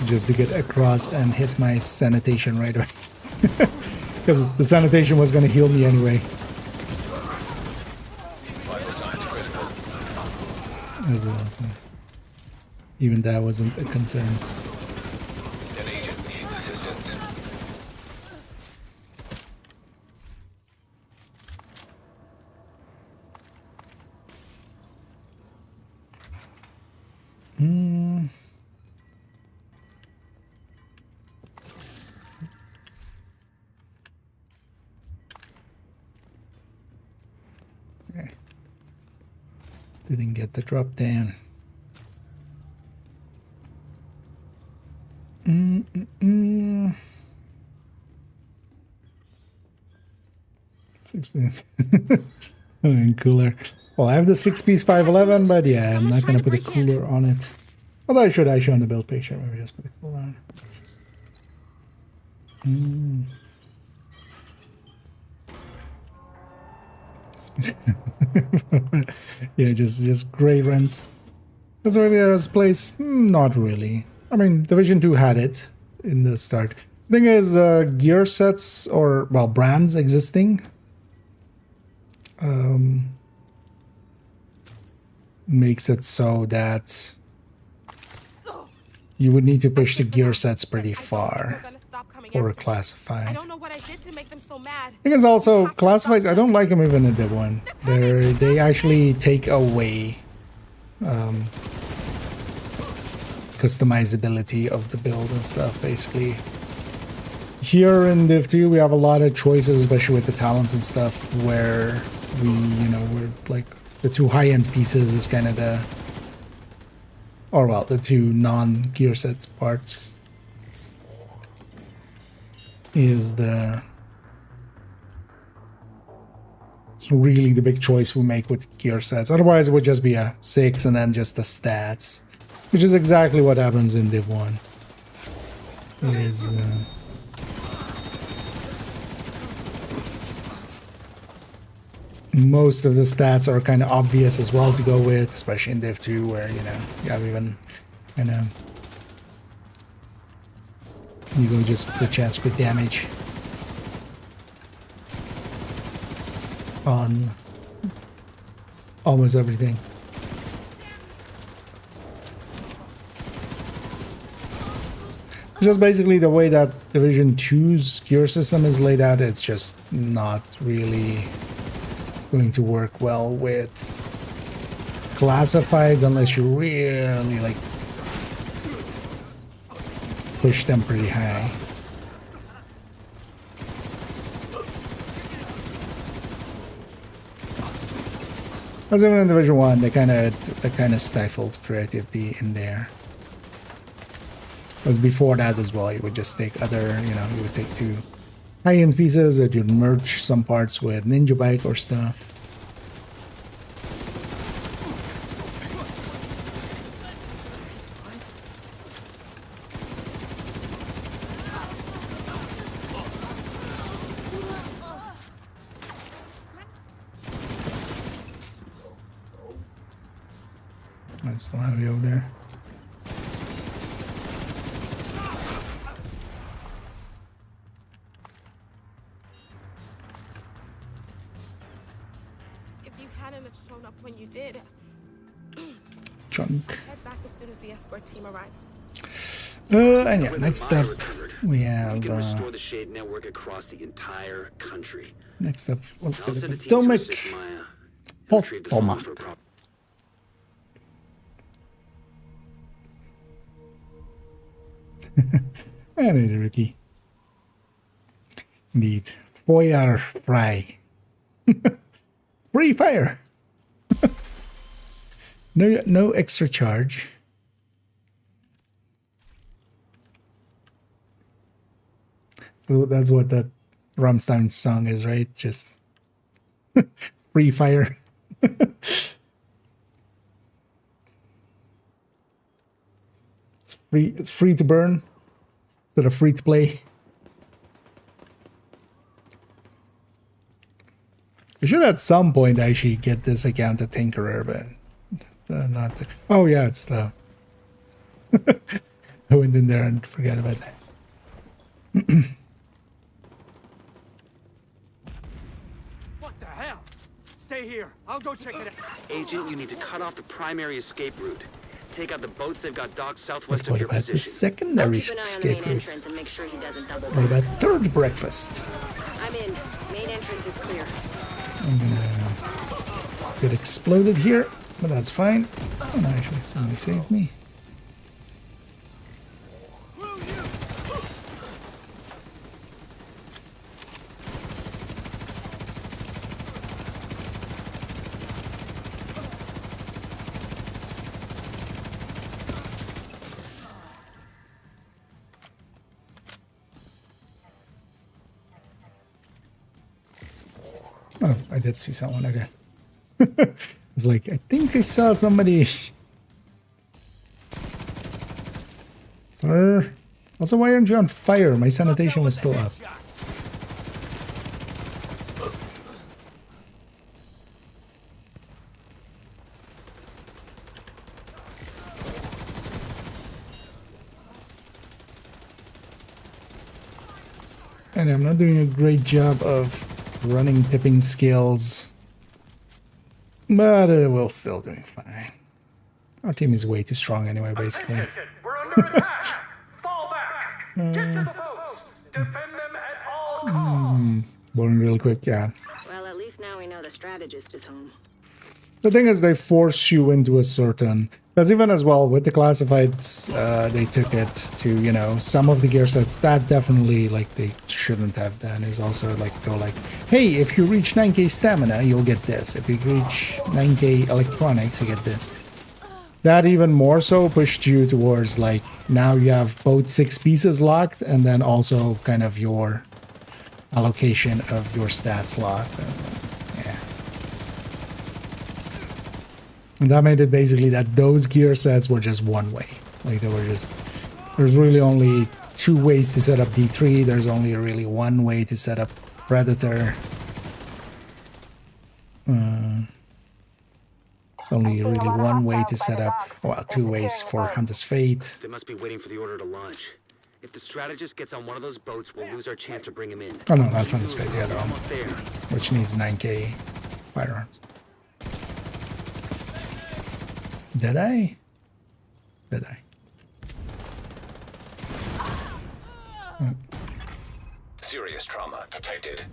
Just to get across and hit my sanitation right away. Because the sanitation was gonna heal me anyway. Vital signs critical. As well, so even that wasn't a concern. An agent needs assistance. Okay. Didn't get the drop down. Six-piece and cooler. Well, I have the 6-piece 511, but yeah, I'm not gonna put a cooler on it. Although I should actually on the build picture, maybe just put a cooler on. Yeah, just gray rents. Does really has place? Not really. I mean, Division 2 had it in the start. Thing is, gear sets or, well, brands existing makes it so that you would need to push the gear sets pretty far or classify. I don't know what I did to make them so mad. I think it's also classifieds. I don't like them even in Div1. They actually take away customizability of the build and stuff, basically. Here in Div2, we have a lot of choices, especially with the talents and stuff, where we, you know, we're like the two high-end pieces is kind of the, or well, the two non-gear set parts is the really the big choice we make with gear sets. Otherwise, it would just be a 6 and then just the stats, which is exactly what happens in Div1. Is most of the stats are kind of obvious as well to go with, especially in Div2, where, you know, you have even, you know, you go just crit chance, crit damage on almost everything. Just basically the way that Division 2's gear system is laid out, it's just not really going to work well with classifieds unless you really like push them pretty high. As even in Division 1, they kind of stifled creativity in there. Because before that as well, you would just take other, you know, you would take two high-end pieces, or you'd merge some parts with Ninja Bike or stuff. I still have you over there. When you did. Chunk. Head back as soon as the escort team arrives. And yeah, next up we have. We can restore the Shade network across the entire country. Next up, let's go to Potomac. Potomac. And Ricky. Indeed, fire fry. Free fire. No extra charge. So that's what that Rammstein song is, right? Just free fire. It's free to burn instead of free to play. I should at some point actually get this account a Tinkerer, but not. Oh yeah, it's the. I went in there and forgot about that. What the hell? Stay here. I'll go check it out. Agent, you need to cut off the primary escape route. Take out the boats they've got docked southwest What of your about position. the secondary escape route? What about third breakfast? I'm in. Main entrance is clear. I'm gonna get exploded here, but that's fine. Oh no, actually somebody saved me. Oh, I did see someone again. I was like, I think I saw somebody. Sir? Also, why aren't you on fire? My sanitation was still up. And I'm not doing a great job of running tipping skills, but we're still doing fine. Our team is way too strong anyway, basically. We're under attack! Fall back! Get to the boats! Defend them at all costs! Boring really quick, yeah. Well, at least now we know the strategist is home. The thing is, they force you into a certain Because even as well with the classifieds, they took it to, you know, some of the gear sets that definitely like they shouldn't have done is also like go like, hey, if you reach 9k stamina, you'll get this. If you reach 9k electronics, you get this. That even more so pushed you towards like now you have both 6 pieces locked and then also kind of your allocation of your stats locked. And that made it basically that those gear sets were just one way. Like they were just, there's really only 2 ways to set up D3. There's only really 1 way to set up Predator. It's only really 1 way to set up, well, 2 ways for Hunter's Fate. They must be waiting for the order to launch. If the strategist gets on one of those boats, we'll lose our chance to bring him in. Oh no, not Hunter's Fate, the other one. Which needs 9k firearms. Did I? Did I? Serious trauma detected.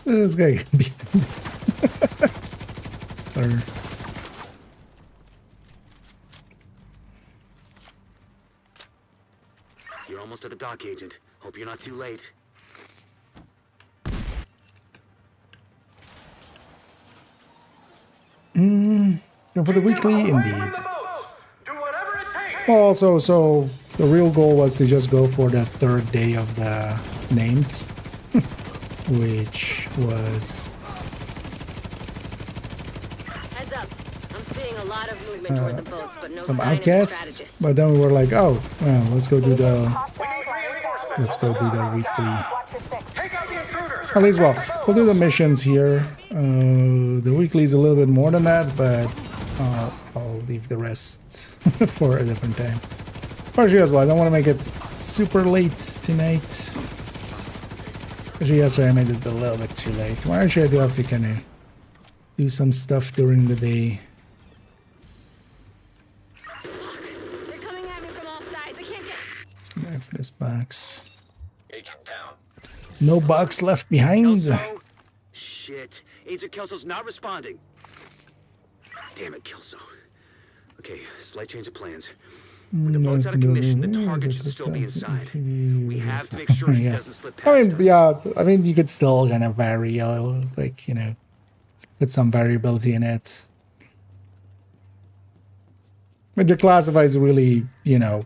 This guy can be this. You're almost at the dock, Agent. Hope you're not too late. For the weekly, indeed. Also, so the real goal was to just go for that 3rd day of the named, which was Heads up. I'm seeing a lot of movement toward the boats, but no some sign of the outcasts. strategist. But then we were like, oh, well, let's go do the weekly. At least, well, we'll do the missions here. The weekly is a little bit more than that, but I'll leave the rest for a different time. Partially as well, I don't want to make it super late tonight. Actually, yesterday I made it a little bit too late. Well, actually, I do have to kind of do some stuff during the day. They're coming at me from all sides. I can't get. Let's go back for this box. Agent down. No box left behind. Kelso? Shit. Agent Kelso's not responding. Damn it, Kelso. Okay, slight change of plans. When the boat's out of commission, the target should still be inside. We have to make sure he doesn't slip past I mean, yeah, I mean, you could still kind of vary, like, you know, put some variability in it. But the classifieds really, you know,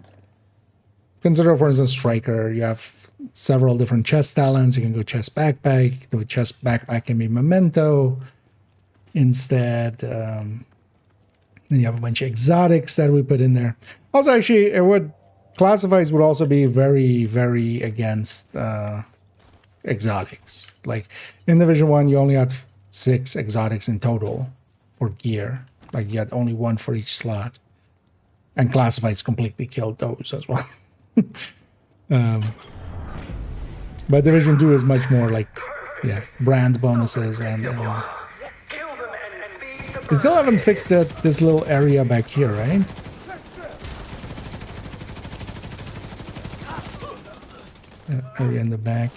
consider, for instance, Striker. You have several different chest talents. You can go chest backpack. The chest backpack can be memento instead. Then you have a bunch of exotics that we put in there. Also, actually, it would classifieds would also be very, very against exotics. Like in Division 1, you only had 6 exotics in total for gear. Like you had only 1 for each slot. And classifieds completely killed those as well. But Division 2 is much more like, yeah, brand bonuses and we still haven't fixed this little area back here, right? Area in the back.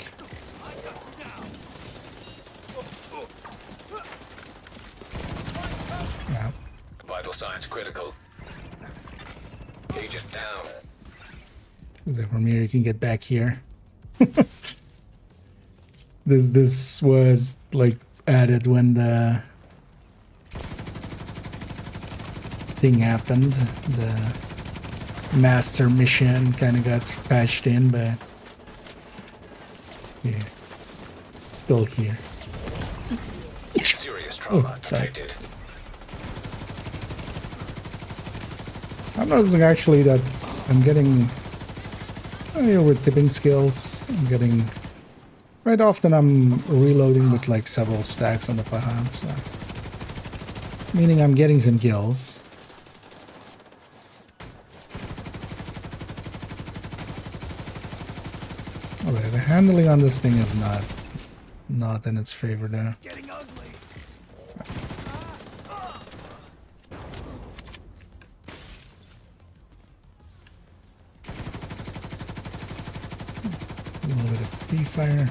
Yeah. Vital signs critical. Agent down. So from here you can get back here. This was like added when the thing happened. The master mission kind of got patched in, but yeah, it's still here. Serious trauma detected. I'm noticing actually that I'm getting with tipping skills. I'm getting quite often. I'm reloading with like several stacks on the Paham, so meaning I'm getting some kills. Okay, the handling on this thing is not in its favor there. Getting ugly. A little bit of pre-fire.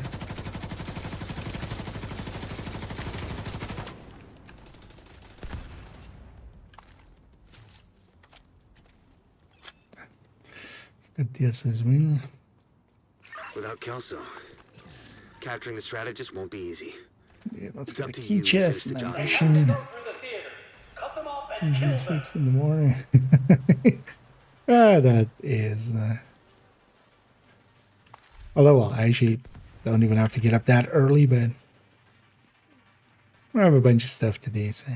Good DS as well. Without Kelso, capturing the strategist won't be easy. Yeah, let's get the key chest and then mission. 6 in the morning. That is. Although, well, I actually don't even have to get up that early, but I have a bunch of stuff to do, so.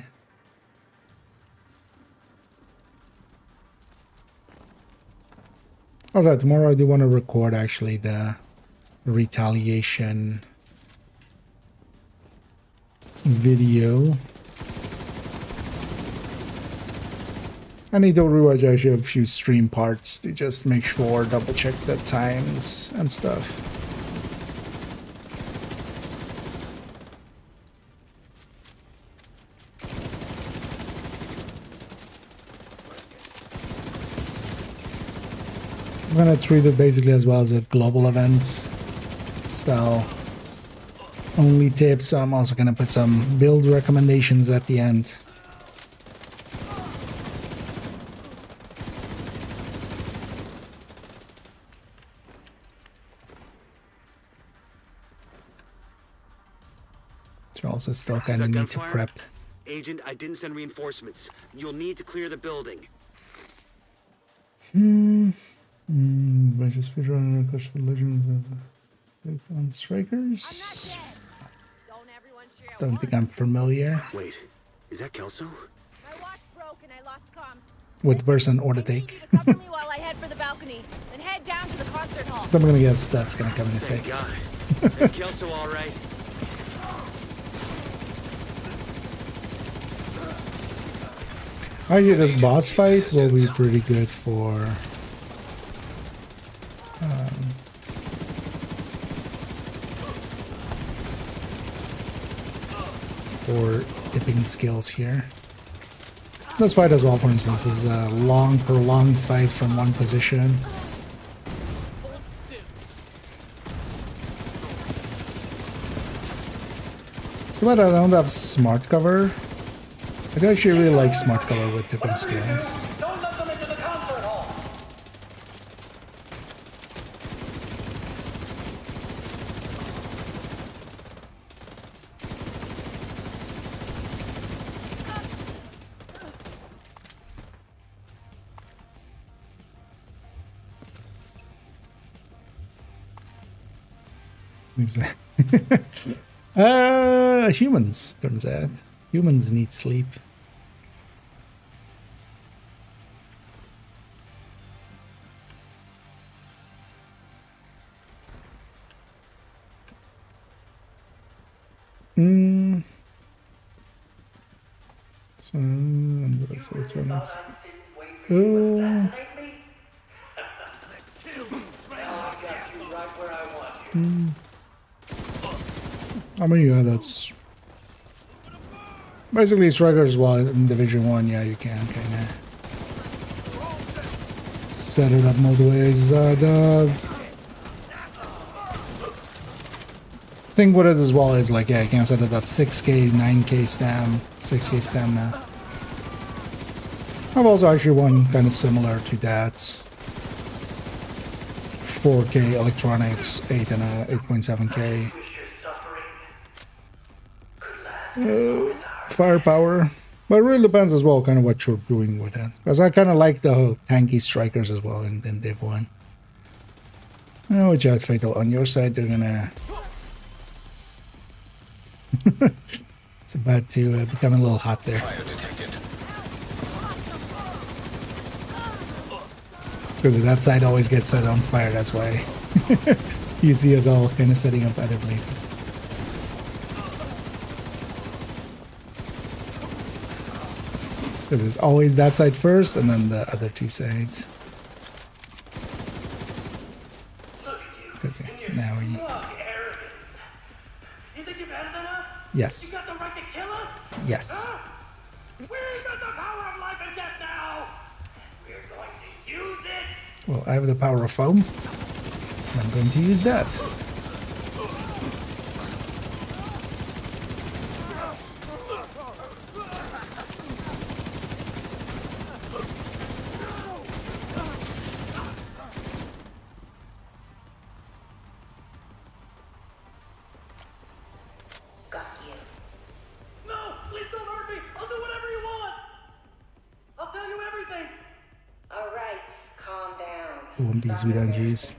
Although tomorrow I do want to record actually the retaliation video. I need to rewatch actually a few stream parts to just make sure, double check the times and stuff. I'm gonna treat it basically as well as a global event style. Only tips. So I'm also gonna put some build recommendations at the end. So also still kind of need to prep. Agent, I didn't send reinforcements. You'll need to clear the building. Bunch of speedrunner request for legends as on strikers. Don't think I'm familiar. Wait, is that Kelso? My watch broke and I lost comms. With the person or the take. Cover me while I head for the balcony, then head down to the concert hall. I'm gonna guess that's gonna come in a sec. Hey, Kelso, all right? Actually, this boss fight will be pretty good for tipping skills here. This fight as well, for instance, is a long, prolonged fight from one position. So but I don't have smart cover. I actually really like smart cover with tipping skills. Don't let them into the concert hall. Humans, turns out. Humans need sleep. So, and the rest electronics. I mean, yeah, that's basically strikers as well in Division 1. Yeah, you can kind of set it up multiple ways. The thing with it as well is like, yeah, you can set it up 6k, 9k stam, 6k stamina. I've also actually one kind of similar to that. 4k electronics, 8 and 8.7k. Firepower, but it really depends as well kind of what you're doing with it, because I kind of like the tanky strikers as well in Div 1. Which out fatal on your side, they're gonna it's about to become a little hot there. Because that side always gets set on fire, that's why you see us all kind of setting up other places. Because it's always that side first and then the other two sides. Because now we... You think you're better than us? Yes. You got the right to kill us? Yes. Huh? We got the power of life and death now! And we're going to use it! Well, I have the power of foam. I'm going to use that. No! Please don't hurt me! I'll do whatever you want! I'll tell you everything! Alright, calm down. One piece we don't use.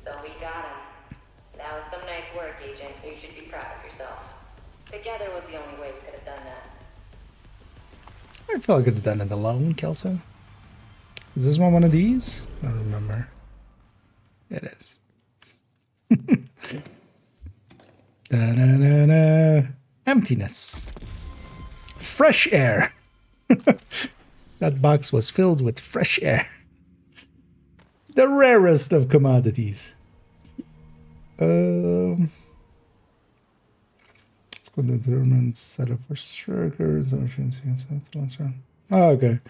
So we got him. That was some nice work, Agent. You should be proud of yourself. Together was the only way we could have done that. I feel I could have done it alone, Kelso. Is this one of these? I don't remember. It is. Da-da-da-da. Emptiness. Fresh air. That box was filled with fresh air. The rarest of commodities. Let's go to determine setup for strikers. Oh, okay.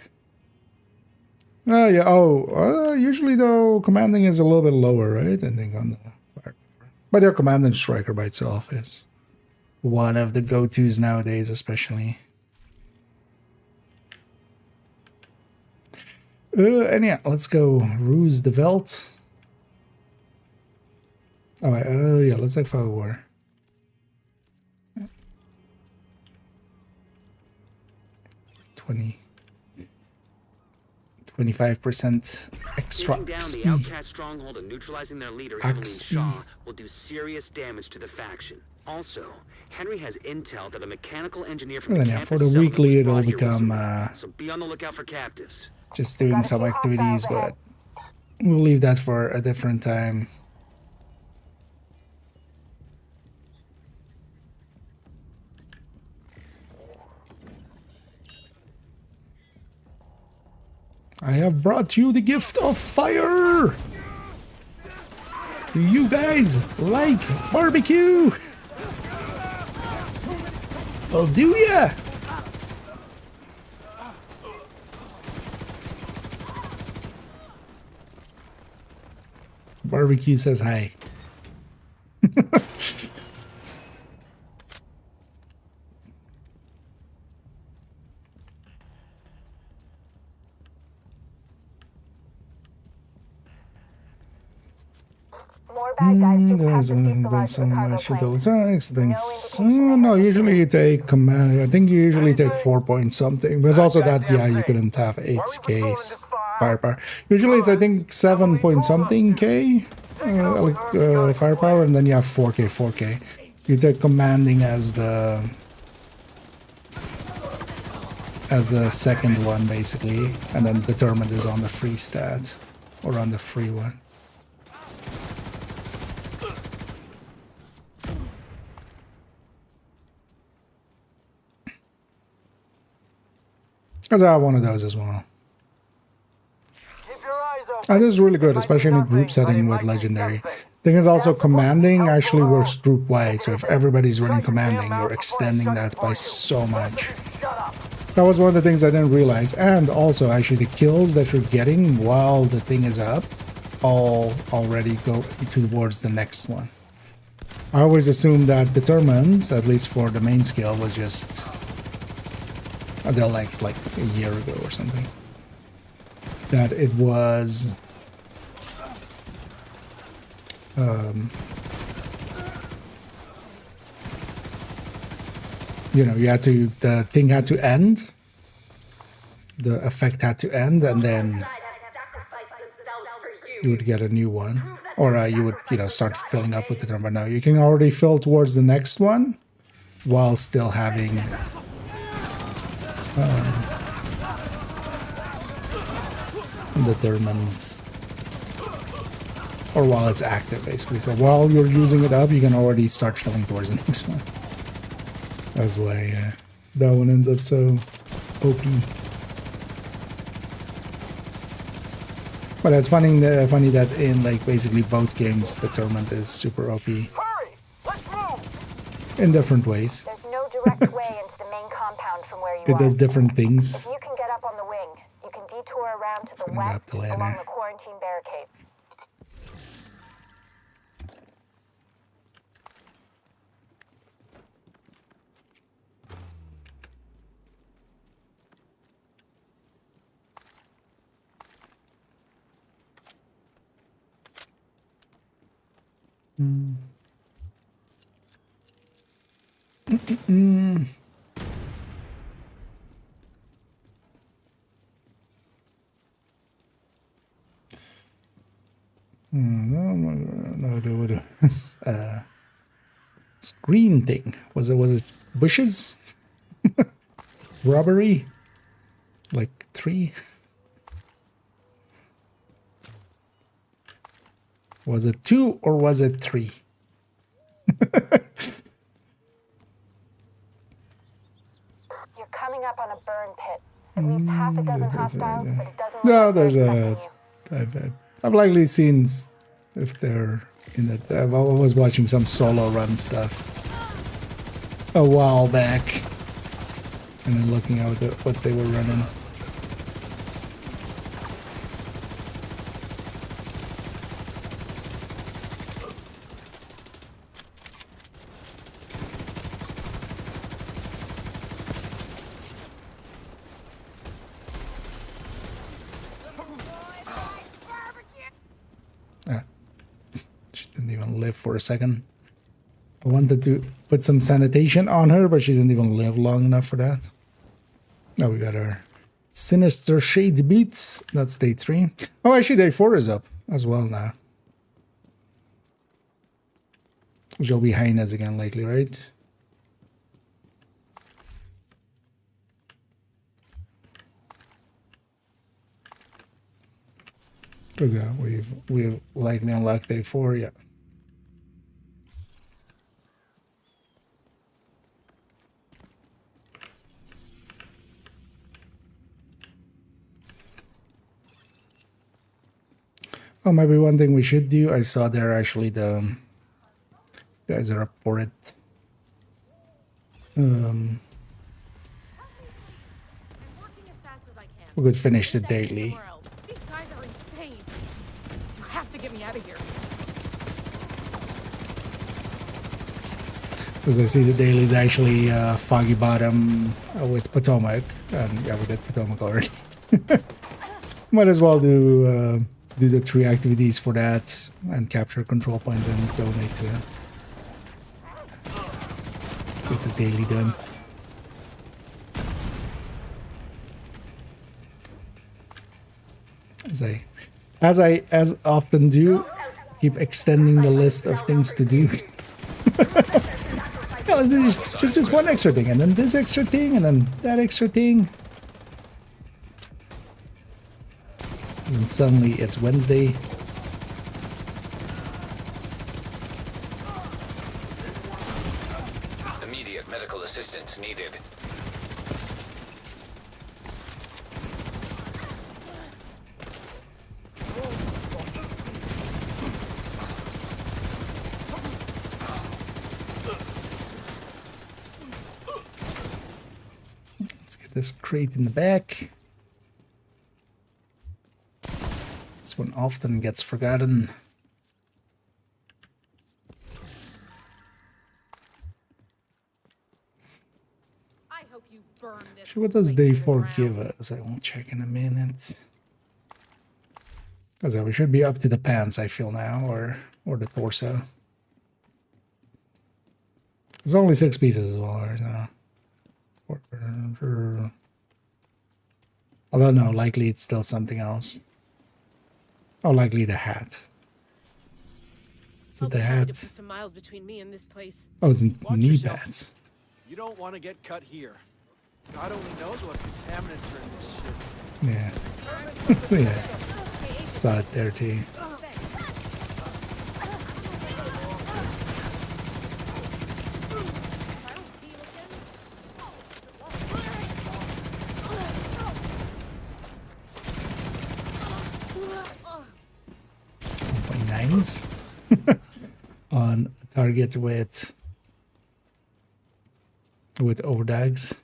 Oh, yeah. Oh, usually though, commanding is a little bit lower, right? I think on the fire. But your commanding striker by itself is one of the go-tos nowadays, especially. And yeah, let's go Ruse the Veld. Oh, yeah, let's take Fire War. 25% extra Taking down XP. the outcast stronghold and neutralizing their leader, Emily Shaw, will do serious damage to the faction. Also, Henry has intel that a mechanical engineer from And then the yeah, campus for the settlement weekly, was it'll brought here become recently, so be on the lookout for captives. just doing some activities, but we'll leave that for a different time. I have brought you the gift of fire! Do you guys like barbecue? Oh, do ya? Barbecue says hi. No, usually you take command. I think you usually take 4 point something. There's also that, yeah, you couldn't have 8k firepower. Usually it's, I think, 7 point something k firepower, and then you have 4k. You take commanding as the second one, basically, and then determined is on the free stat or on the free one. Because I have one of those as well. And this is really good, especially in a group setting with Legendary. Thing is also, commanding actually works group wide, so if everybody's running commanding, you're extending that by so much. That was one of the things I didn't realize. And also, actually, the kills that you're getting while the thing is up all already go towards the next one. I always assumed that determined, at least for the main skill, was just... they're like a year ago or something. That it was... you know, you had to, the thing had to end, the effect had to end, and then you would get a new one, or you would, you know, start filling up with the turn. But now you can already fill towards the next one while still having determined, or while it's active, basically. So while you're using it up, you can already start filling towards the next one. That's why that one ends up so OP. But it's funny that in like basically both games, determined is super OP. Hurry! Let's move! In different ways. There's no direct way into the main compound from where you It are. does different things. If you can get up on the wing, you can detour around to the west along the quarantine barricade. No, it's green thing. Was it bushes? Robbery? Like 3? Was it 2 or was it 3? You're coming up on a burn pit. At least half a dozen hostiles, but it doesn't look No, like there's they're a. expecting you. I've likely seen if they're in it. I was watching some solo run stuff a while back, and then looking at what they were running. She didn't even live for a second. I wanted to put some sanitation on her, but she didn't even live long enough for that. Now we got our Sinister Shade boots. That's day 3. Oh, actually day 4 is up as well now. Which will be hyenas again likely, right? Because yeah, we've likely unlocked day 4, yeah. Oh, maybe one thing we should do. I saw there actually the guys are up for it. We could finish the daily. These guys are insane. You have to get me out of here. As I see, the daily is actually Foggy Bottom with Potomac, and yeah, we did Potomac already. Might as well do the 3 activities for that and capture control point and donate to it. Get the daily done. As often do, keep extending the list of things to do. Yeah, it's just this one extra thing, and then this extra thing, and then that extra thing. And suddenly it's Wednesday. Immediate medical assistance needed. Let's get this crate in the back. This one often gets forgotten. I hope you burn this. Actually, what does day 4 give us? I will check in a minute. Because we should be up to the pants, I feel now, or the torso. It's only 6 pieces as well, right? So. Although no, likely it's still something else. Oh, likely the hat. Is it the hat? Put some miles between me and this place. Oh, it's knee yourself. pads. You don't want to get cut here. God only knows what contaminants are in this shit. Yeah. So yeah. Saw it there too. On target with overdags.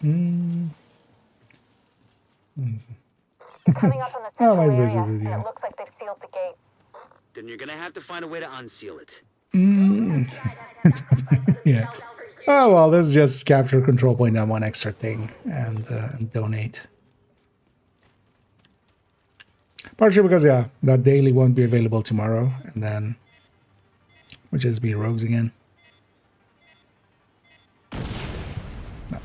Coming up on the central area, and it looks like they've sealed the gate. Then you're gonna have to find a way to unseal it. Yeah. Oh well, let's just capture control point on one extra thing and donate. Partially because yeah, that daily won't be available tomorrow, and then we'll just be rogues again. No.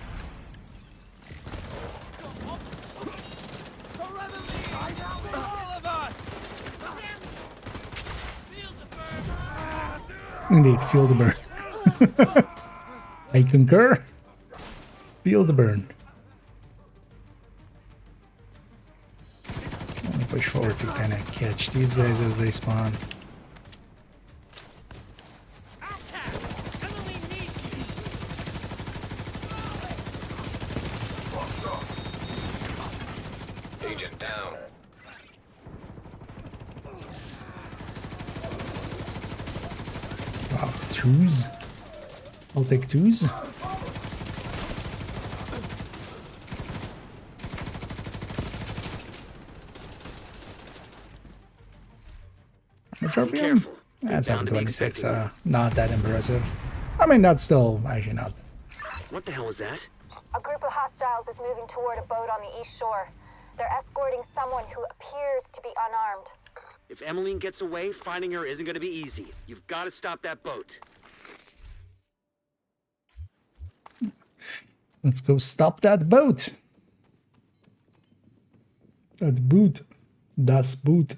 Indeed, feel the burn. I concur. Feel the burn. I'm gonna push forward to kind of catch these guys as they spawn. Agent down. Wow, twos. I'll take twos. RPM? That's 726, not that impressive. I mean, that's still actually not. What the hell is that? A group of hostiles is moving toward a boat on the east shore. They're escorting someone who appears to be unarmed. If Emmeline gets away, finding her isn't going to be easy. You've got to stop that boat. Let's go stop that boat. That boot. Das Boot.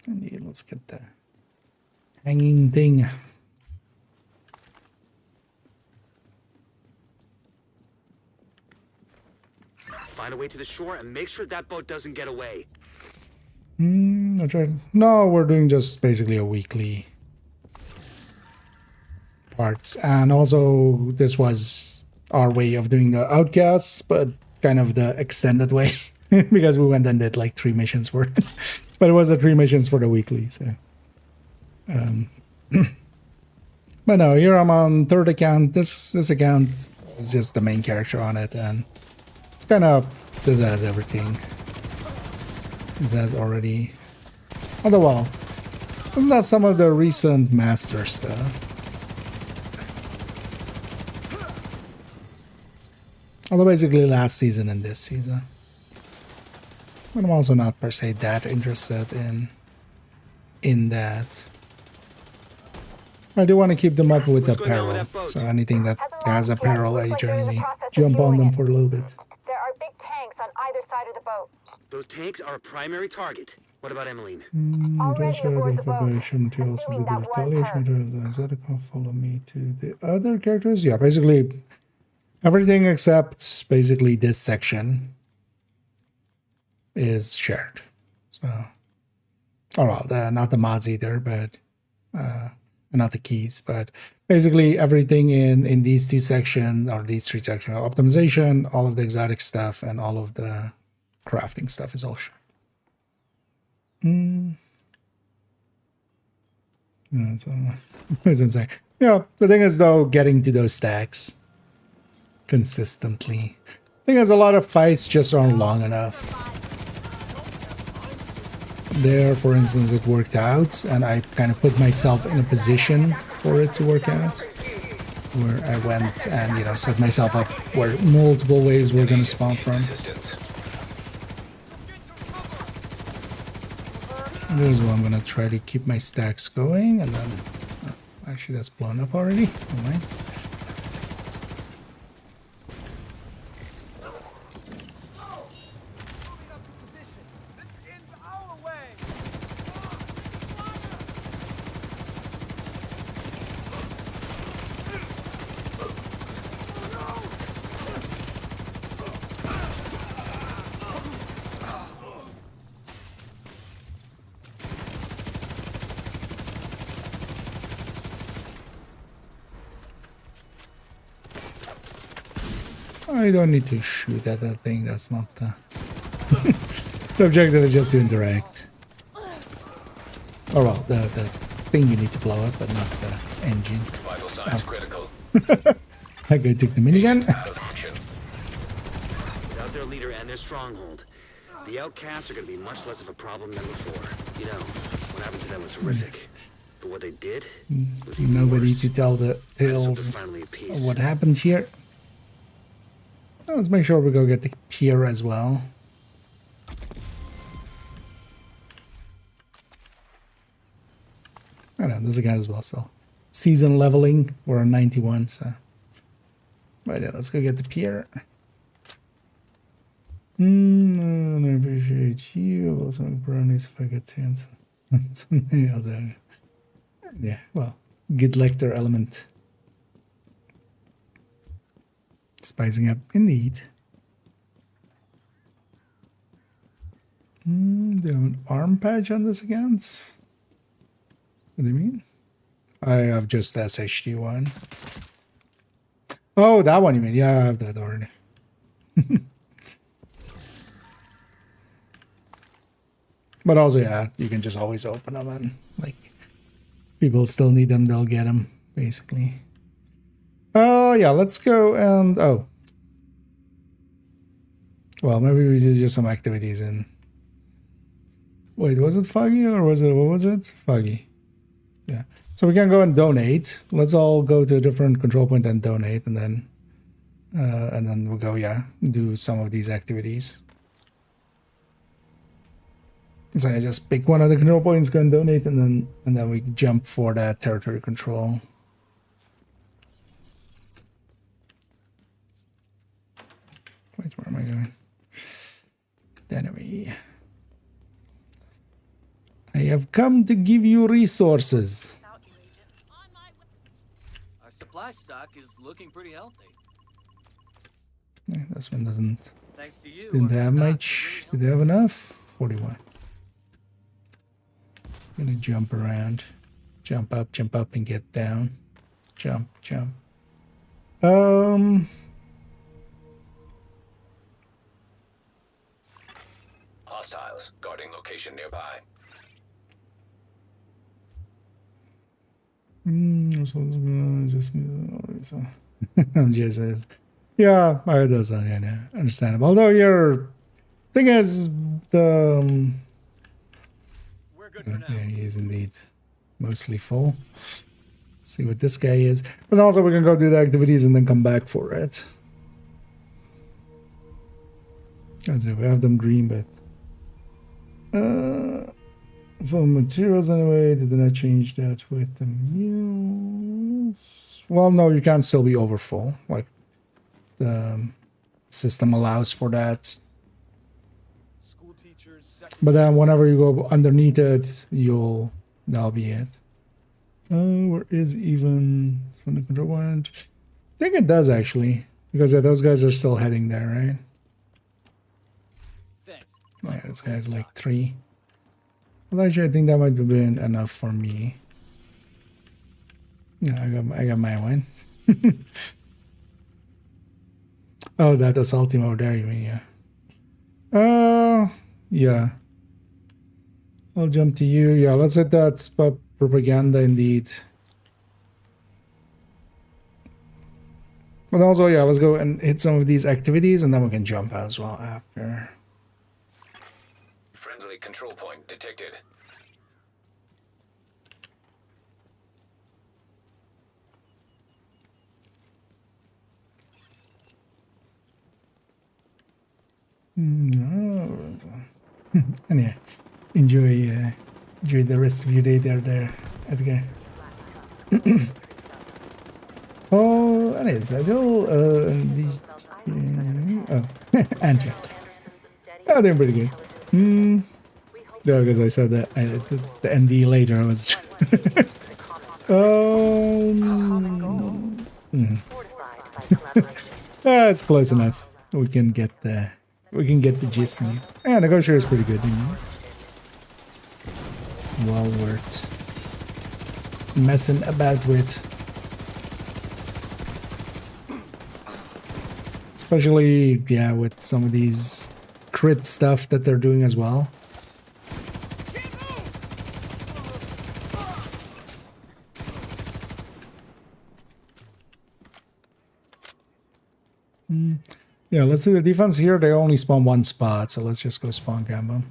Indeed, let's get the hanging thing. Find a way to the shore and make sure that boat doesn't get away. Not right. No, we're doing just basically a weekly parts, and also this was our way of doing the outcasts, but kind of the extended way because we went and did like 3 missions for it. But it was the 3 missions for the weekly, so but no, here I'm on 3rd account. This account is just the main character on it, and it's kind of, this has everything. This has already, although well, doesn't have some of the recent master stuff. Although basically last season and this season. But I'm also not per se that interested in that. I do want to keep them up with apparel, so anything that has apparel, I generally jump on them for a little bit. There are big tanks on either side of the boat. Those tanks are a primary target. What about Emmeline? Information materials, the retaliation materials, exotic, follow me to the other characters. Yeah, basically everything except basically this section is shared. So, oh well, not the mods either, but not the keys, but basically everything in these 2 sections, or these 3 sections, optimization, all of the exotic stuff, and all of the crafting stuff is all shared. Yeah, so, as I'm saying, yeah, the thing is though, getting to those stacks consistently. I think there's a lot of fights just aren't long enough. There, for instance, it worked out, and I kind of put myself in a position for it to work out, where I went and, you know, set myself up where multiple waves were going to spawn from. There's one. I'm going to try to keep my stacks going, and then... Oh, actually, that's blown up already. Never mind. I don't need to shoot at that thing. That's not the... the objective is just to interact. Oh well, the thing you need to blow up, but not the engine. Vital signs critical. I go took the minigun. Without their leader and their stronghold, the outcasts are going to be much less of a problem than before. You know, what happened to them was horrific. But what they did was even Nobody worse. to tell the tales of what happened here. Oh, let's make sure we go get the pier as well. I know, there's a guy as well still. Season leveling, we're on 91, so. Right, yeah, let's go get the pier. I appreciate you. I've also make brownies if I get chance. Something else. Yeah, well, good lector element. Spicing up indeed. Do you have an arm patch on this again? What do you mean? I have just SHD one. Oh, that one you mean? Yeah, I have that already. But also, yeah, you can just always open them and, like, people still need them, they'll get them, basically. Oh, yeah, let's go and... Oh. Well, maybe we do just some activities in... Wait, was it Foggy or was it... What was it? Foggy. Yeah. So we can go and donate. Let's all go to a different control point and donate, and then we'll go, yeah, do some of these activities. So I just pick one of the control points, go and donate, and then we jump for that territory control. Wait, where am I going? Enemy. I have come to give you resources. Our supply stock is looking pretty healthy. Yeah, this one doesn't. Thanks to you. Didn't have much. Did they have enough? 41. Gonna jump around. Jump up, and get down. Jump. Hostiles guarding location nearby. Jesus. Yeah, it does. Yeah, understandable. Although your thing is the. Yeah, he is indeed mostly full. Let's see what this guy is. But also we can go do the activities and then come back for it. We have them green, but for materials anyway, did not change that with the mules? Well, no, you can still be over full. Like the system allows for that. But then whenever you go underneath it, that'll be it. Where is even from the control point? I think it does actually, because yeah, those guys are still heading there, right? Yeah, this guy's like 3. Well, actually, I think that might have been enough for me. Yeah, I got my one. Oh, that assault team over there, you mean? Yeah. Yeah. I'll jump to you. Yeah, let's hit that spot propaganda indeed. But also, yeah, let's go and hit some of these activities, and then we can jump out as well after. Friendly control point detected. Anyway, enjoy the rest of your day there, Edgar. Oh, anyway, these. Oh, Anja. Oh, they're pretty good. Yeah, because I said that the ND later. I was. It's close enough. We can get the gist now. Yeah, negotiator is pretty good. Well worth messing about with. Especially, yeah, with some of these crit stuff that they're doing as well. Yeah, let's see the defense here. They only spawn one spot, so let's just go spawn camp them.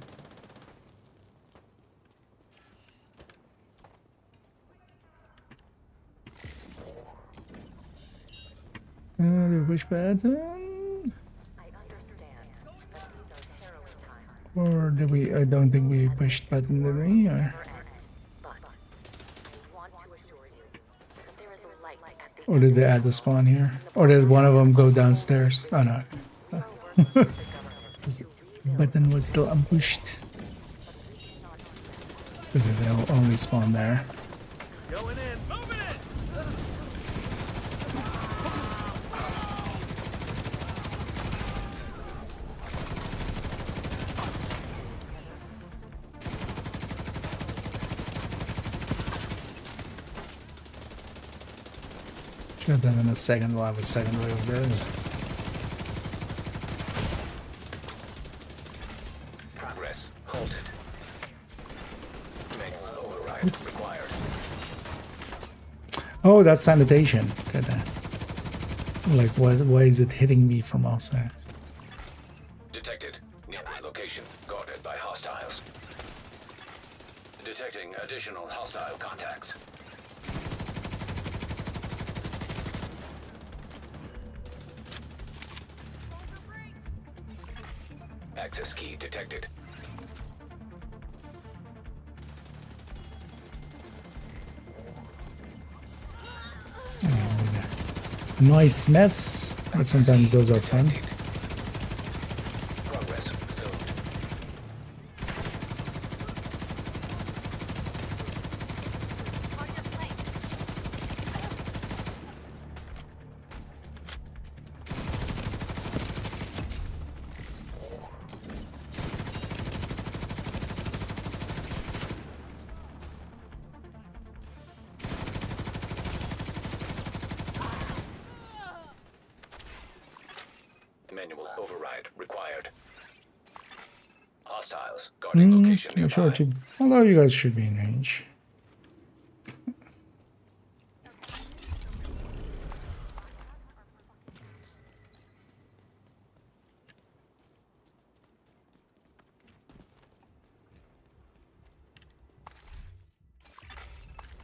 The wish button? Or did we? I don't think we pushed button, did we? Or did they add the spawn here? Or did one of them go downstairs? Oh no. Button was still unpushed. Because they'll only spawn there. Going in, moving it. Should have done in a second. We'll have a second wave of those. Progress halted. Manual override required. Oh, that's sanitation. Look at that. Like, why is it hitting me from all sides? Detected. Nearby location guarded by hostiles. Detecting additional hostile contacts. Access key detected. Nice mess, but sometimes those are fun. Progress resumed. Manual override required. Hostiles guarding location Make sure nearby. to. Although you guys should be in range.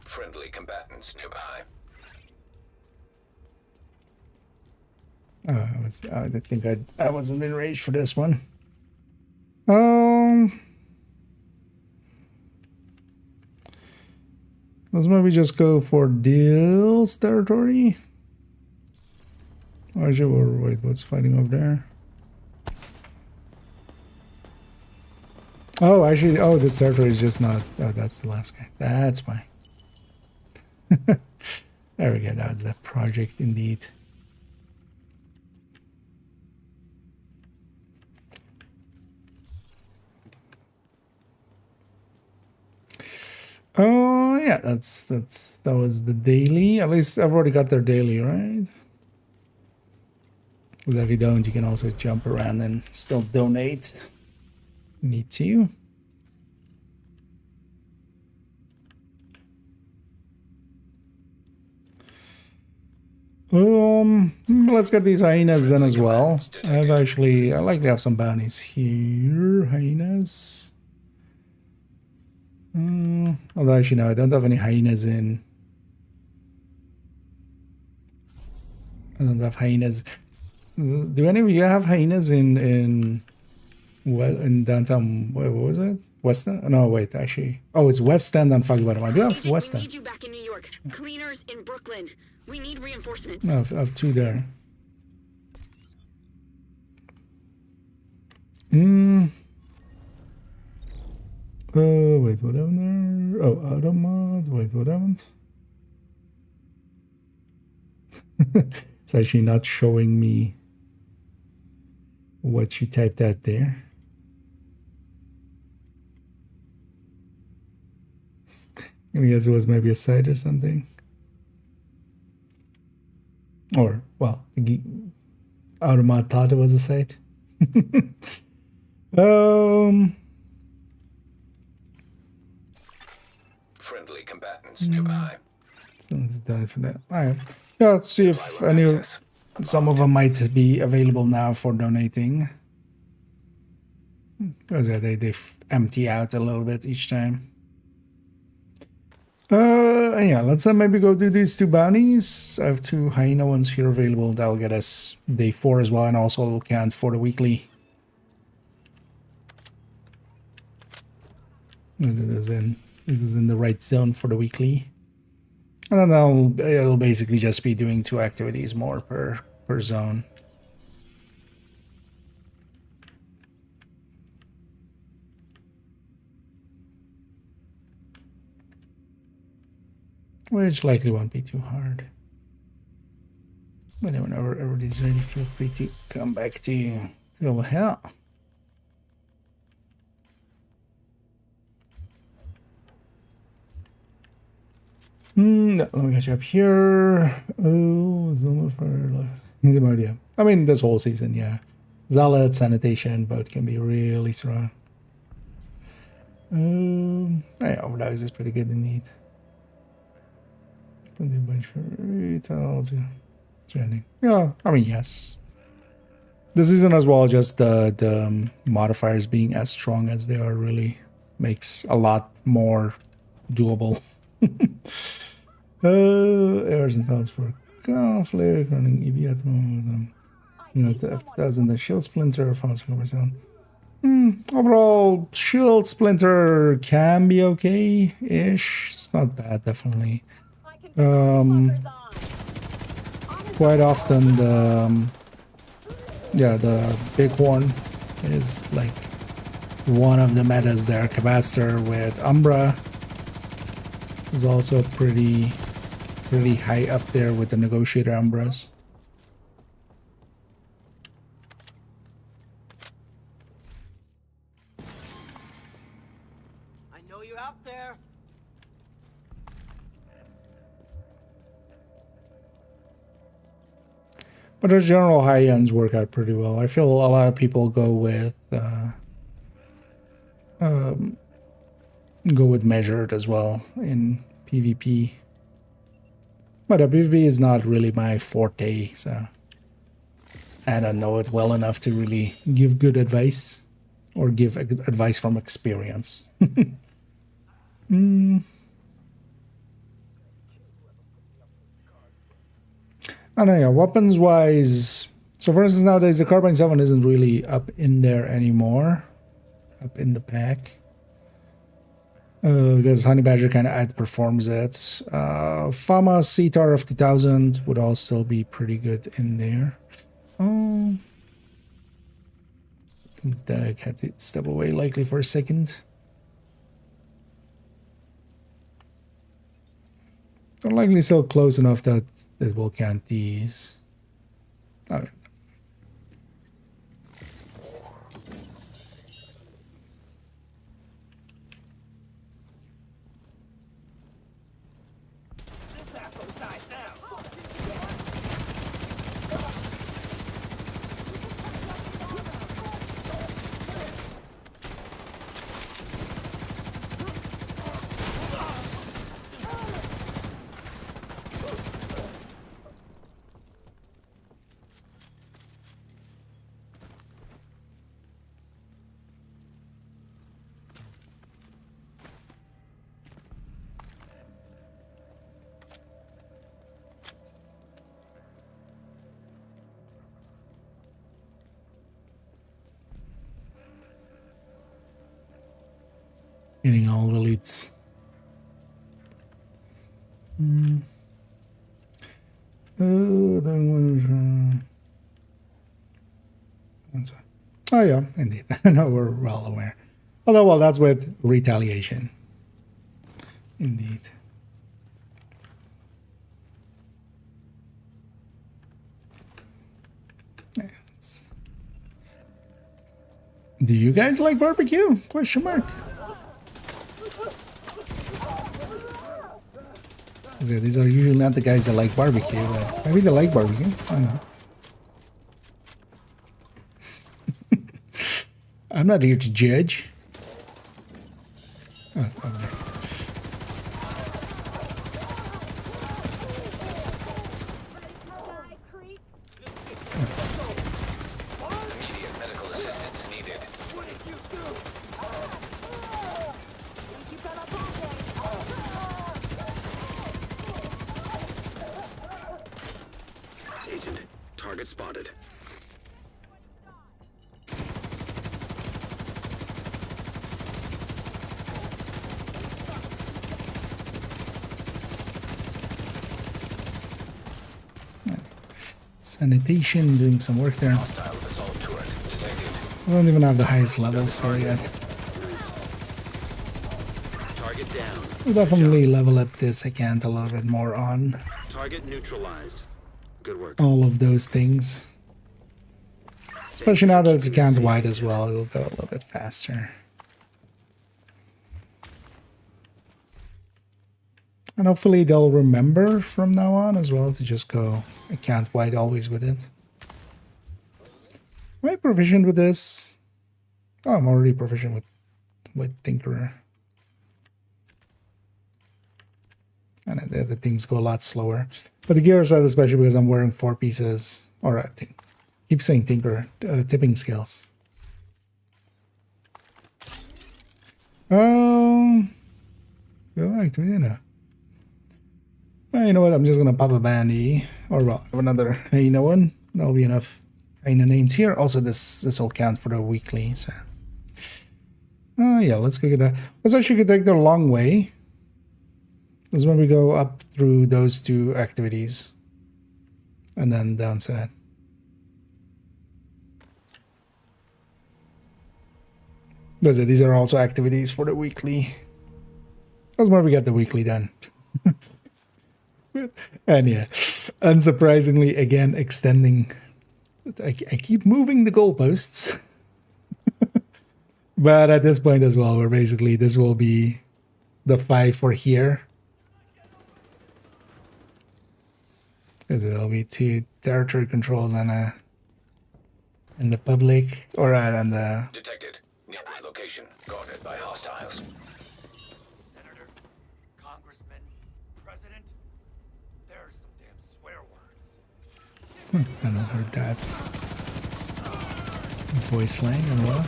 Friendly combatants nearby. I think I wasn't in range for this one. Let's maybe just go for Dill's territory. Or wait, what's fighting over there? Oh, actually, this territory is just not. Oh, that's the last guy. That's fine. There we go. That was that project indeed. Oh yeah, that was the daily. At least I've already got their daily, right? Because if you don't, you can also jump around and still donate. Need to. Let's get these hyenas then as well. I like to have some bounties here. Hyenas. Although actually no, I don't have any hyenas in. I don't have hyenas. Do any of you have hyenas in downtown? What was it? West End? No, wait, actually. Oh, it's West End and Foggy Bottom. I do have West End. We need you back in New York. Cleaners in Brooklyn. We need reinforcements. No, I have two there. Oh, wait, what happened there? Oh, out of mod. Wait, what happened? It's actually not showing me what you typed out there. I guess it was maybe a site or something. Or, well, Automat thought it was a site. Friendly combatants nearby. So it's done for that. Alright. Yeah, let's see if some of them might be available now for donating. Because yeah, they empty out a little bit each time. Yeah, let's maybe go do these 2 bounties. I have 2 hyena ones here available. That'll get us day 4 as well, and also a little count for the weekly. This is in the right zone for the weekly. And then it'll basically just be doing 2 activities more per zone. Which likely won't be too hard. But whenever everybody's ready, feel free to come back to over here. Let me get you up here. Oh, Zoma for yeah. I mean, this whole season, yeah. Zealot, sanitation, both can be really strong. Yeah, Overdogs is pretty good indeed. A bunch for retail, training. Yeah, I mean, yes. This season as well, just the modifiers being as strong as they are really makes a lot more doable. Errors and thoughts for conflict, running EB at the moment. You know, the F1000, the shield splinter, fast conversion. Overall, shield splinter can be okay-ish. It's not bad, definitely. Quite often the bighorn is like one of the metas there. Capacitor with Umbra is also pretty high up there with the negotiator Umbras. I know you're out there. But the general high ends work out pretty well. I feel a lot of people go with measured as well in PvP. But PvP is not really my forte, so I don't know it well enough to really give good advice or give advice from experience. I don't know, weapons wise, so for instance nowadays the Carbine 7 isn't really up in there anymore, up in the pack, because Honey Badger kind of outperforms it. Fama CTAR of 2000 would all still be pretty good in there. I think Doug had to step away likely for a second. They're likely still close enough that it will count these. Okay. Getting all the loots. Oh yeah, indeed. No, we're well aware. Although, well, that's with retaliation. Indeed. Do you guys like barbecue? Question mark. These are usually not the guys that like barbecue, but maybe they like barbecue. I don't know. I'm not here to judge. Oh, okay. Immediate medical assistance needed. Agent, target spotted. Sanitation, doing some work there. Hostile assault turret detected. I don't even have the highest levels there yet. Target down. We'll definitely level up this account a little bit more on Target neutralized. Good work. all of those things. Especially now that it's account wide as well, it'll go a little bit faster. And hopefully they'll remember from now on as well to just go account wide always with it. Am I proficient with this? Oh, I'm already proficient with Tinkerer. And the other things go a lot slower. But the gear side, especially because I'm wearing 4 pieces, or I think, keep saying Tinkerer, tipping skills. Go back to dinner. You know what? I'm just gonna pop a bandy, or well, another hyena one. That'll be enough hyena names here. Also, this will count for the weekly. So, yeah, let's go get that. Let's actually take the long way. This is when we go up through those 2 activities, and then downside. That's it. These are also activities for the weekly. That's where we get the weekly done. And yeah, unsurprisingly, again, extending. I keep moving the goalposts. But at this point as well, where basically this will be the 5 for here. Because it'll be 2 territory controls and in the public, or on the... Detected. Nearby location. Guarded by hostiles. Senator, Congressman, President, there's some damn swear words. I don't heard that. Voice slang or what?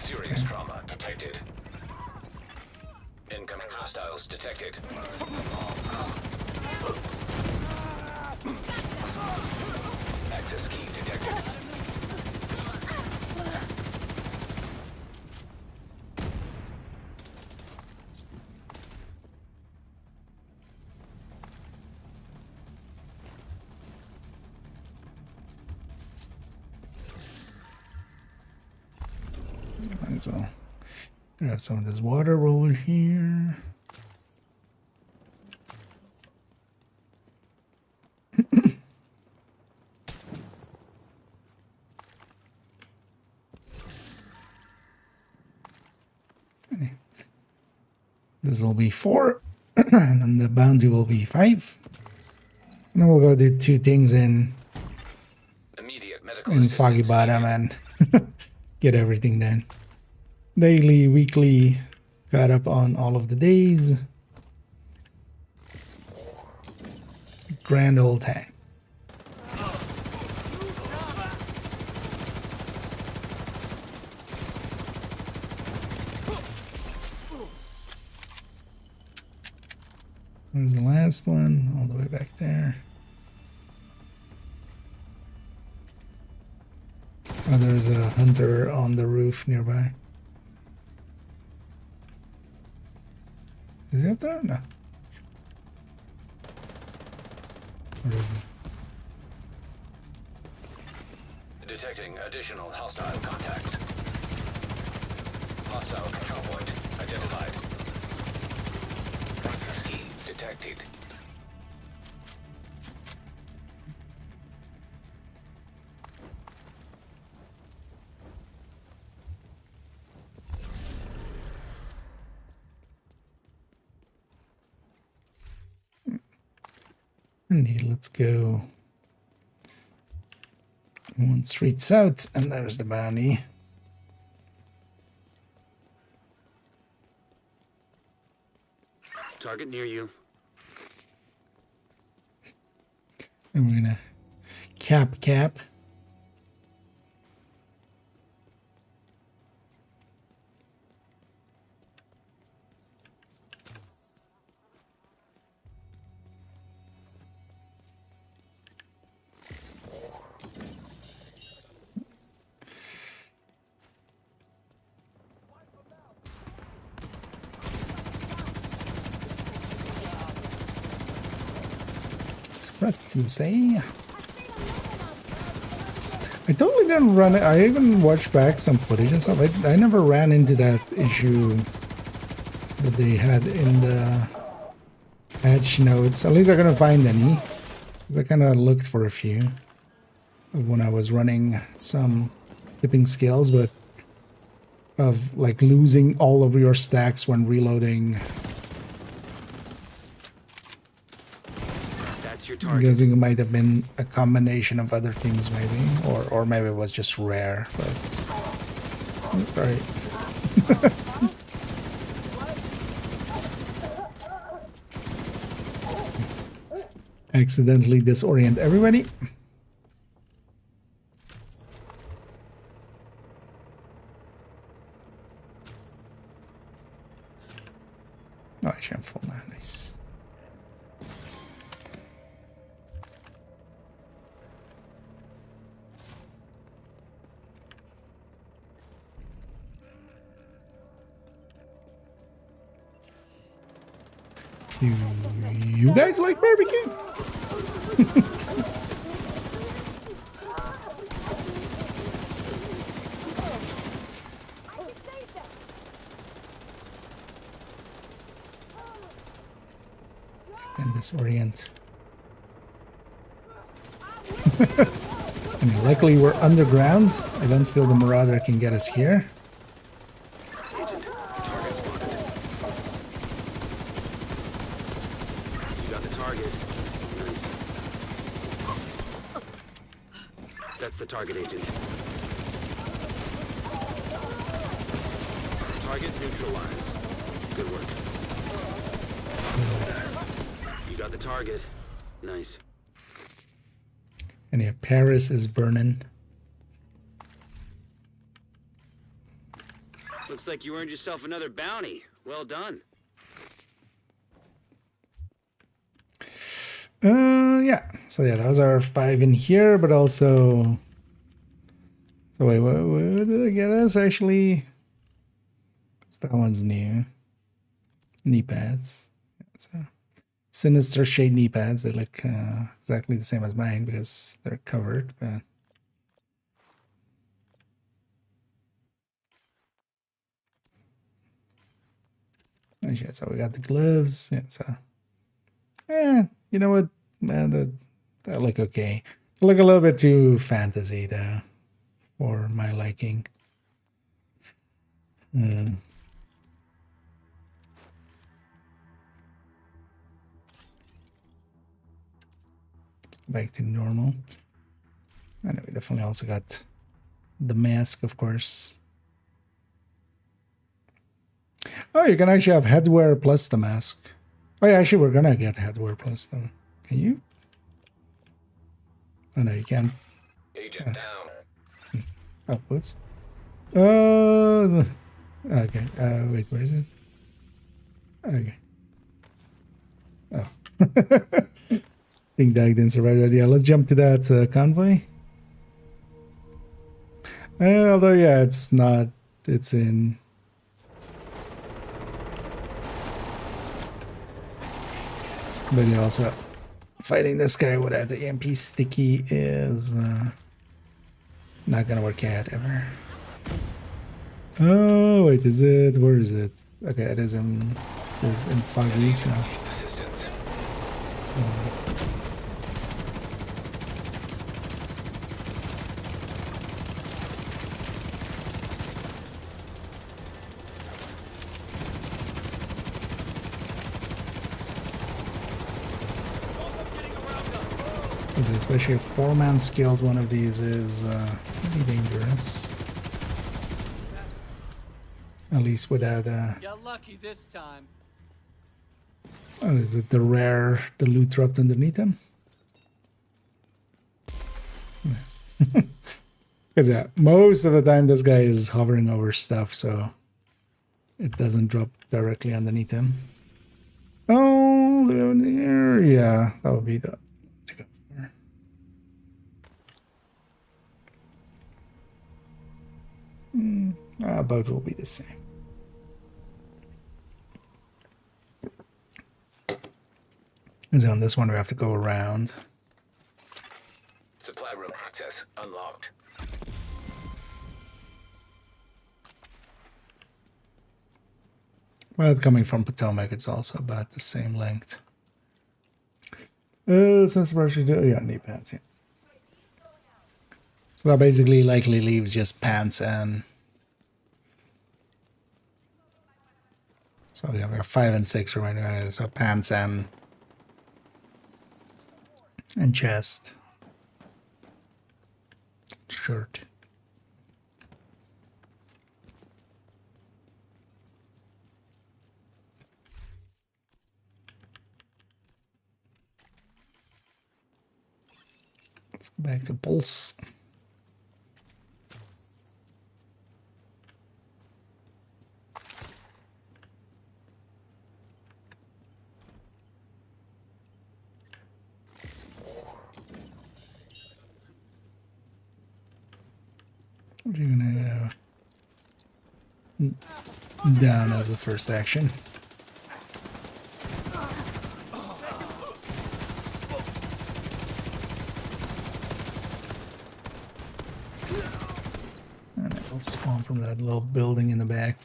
Serious trauma detected. Incoming hostiles detected. Access key detected. Might as well grab some of this water roller here. This will be 4, and then the bounty will be 5. And then we'll go do 2 things in Foggy Bottom and get everything done. Daily, weekly, got up on all of the days. Grand old time. There's the last one, all the way back there. Oh, there's a hunter on the roof nearby. Is he up there? No. Where is he? Detecting additional hostile contacts. Hostile control point identified. Access key detected. Indeed, let's go 1 street south, and there's the bounty. Target near you. And we're gonna cap. Press to say. I totally didn't run it. I even watched back some footage and stuff. I never ran into that issue that they had in the patch notes. At least I couldn't find any. Because I kind of looked for a few of when I was running some tipping scales, but of like losing all of your stacks when reloading. I'm guessing it might have been a combination of other things, maybe, or maybe it was just rare. But sorry. Accidentally disorient everybody. Oh, actually, I'm full now. Nice. Do you guys like barbecue? And disorient. I mean, luckily we're underground. I don't feel the Marauder can get us here. Target agent. Target neutralized. Good work. You got the target. Nice. And yeah, Paris is burning. Looks like you earned yourself another bounty. Well done. Yeah. So yeah, those are 5 in here, but also. So wait, what did I get us actually? That one's new. Knee pads. So Sinister Shade knee pads. They look exactly the same as mine because they're covered. But yeah, so we got the gloves. Yeah, so you know what? Man, they look okay. They look a little bit too fantasy though. For my liking. Back to normal. And we definitely also got the mask, of course. Oh, you can actually have headwear plus the mask. Oh yeah, actually we're gonna get headwear plus them. Can you? Oh no, you can't. Agent down. Oh, whoops. Okay. Wait, where is it? Okay. Oh. Think Dag didn't survive that. Yeah, let's jump to that convoy. Although, yeah, it's not. It's in. But yeah, also fighting this guy without the EMP sticky is. Not gonna work out ever. Oh wait, is it? Where is it? Okay, it is in foggy. So. Especially a 4-man skilled one of these is pretty dangerous. At least without Got lucky this time. oh, is it the loot dropped underneath him? Because yeah, most of the time this guy is hovering over stuff, so it doesn't drop directly underneath him. Oh, do we have anything here? Yeah, that would be the to go for. Both will be the same. And so on this one we have to go around. Supply room access unlocked. Well, coming from Potomac, it's also about the same length. Since yeah, knee pants, yeah. So that basically likely leaves just pants and... So yeah, we have 5 and 6 remaining, so pants and chest. Shirt. Let's go back to pulse. What are you gonna down as the first action? And it will spawn from that little building in the back.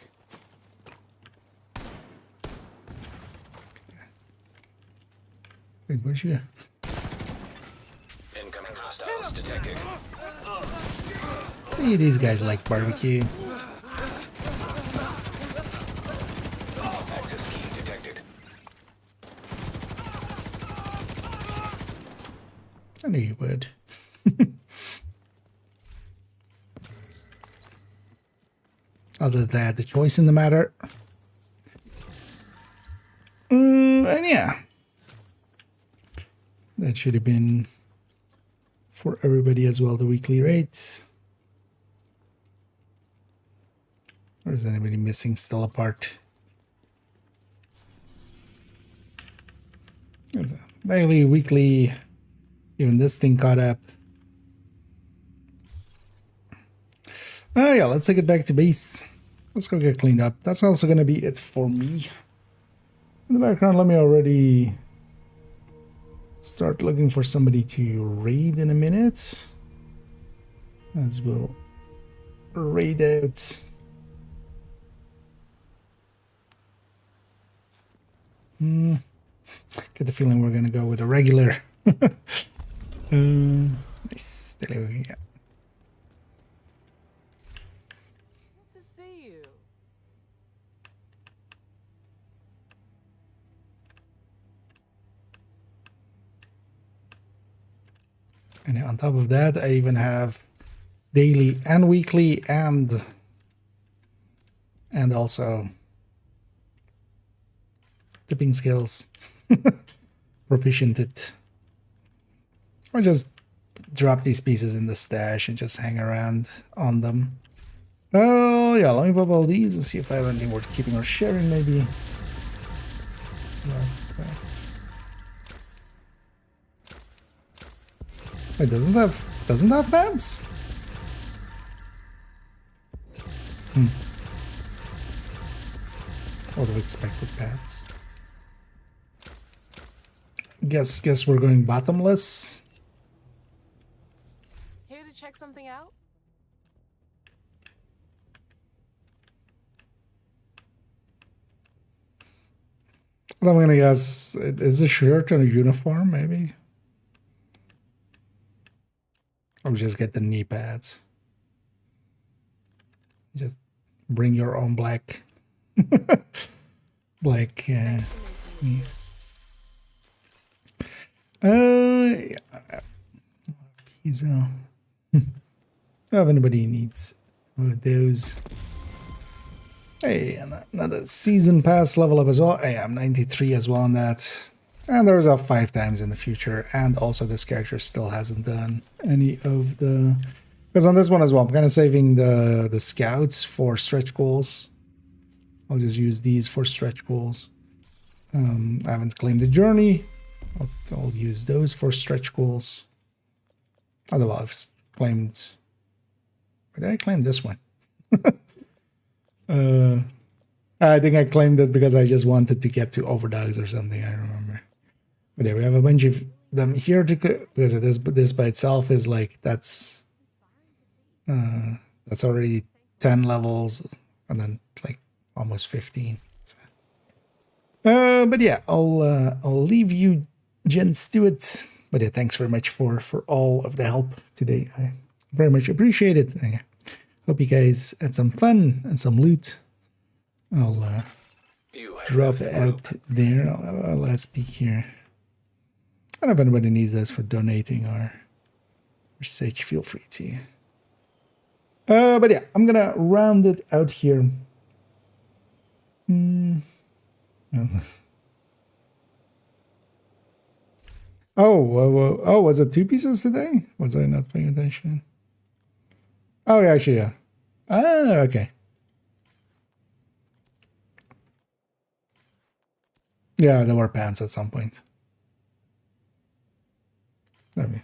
Wait, where'd you go? Incoming hostiles detected. See, these guys like barbecue. Access key detected. I knew you would. Other than that, the choice in the matter. And yeah. That should have been for everybody as well, the weekly rates. Or is anybody missing still a part? Daily, weekly, even this thing caught up. Oh yeah, let's take it back to base. Let's go get cleaned up. That's also going to be it for me. In the background, let me already start looking for somebody to raid in a minute. As we'll raid out. Get the feeling we're going to go with a regular. Nice. There we go. To see you. And on top of that, I even have daily and weekly and also tipping skills. Proficient it. Or just drop these pieces in the stash and just hang around on them. Oh yeah, let me pop all these and see if I have anything worth keeping or sharing maybe. Okay. Wait, doesn't have pants? Would have expected pants. Guess we're going bottomless. Here to check something out? Well, I'm gonna guess is a shirt and a uniform, maybe? Or just get the knee pads. Just bring your own black knees. Yeah. So, if anybody needs those. Hey, another season pass level up as well. Hey, I'm 93 as well on that. And there's a 5 times in the future. And also this character still hasn't done any of the... Because on this one as well, I'm kind of saving the scouts for stretch goals. I'll just use these for stretch goals. I haven't claimed the journey. I'll use those for stretch goals. Otherwise, I've claimed... Did I claim this one? I think I claimed it because I just wanted to get to overdogs or something. I don't remember. But yeah, we have a bunch of them here to because this by itself is like that's already 10 levels and then like almost 15. So. But yeah, I'll leave you gents to it. But yeah, thanks very much for all of the help today. I very much appreciate it. Yeah. Hope you guys had some fun and some loot. I'll drop it out there. Let's be here. I don't know if anybody needs this for donating or such. Feel free to. But yeah, I'm gonna round it out here. Oh, was it 2 pieces today? Was I not paying attention? Oh, yeah, actually, yeah. Ah, okay. Yeah, there were pants at some point. Okay.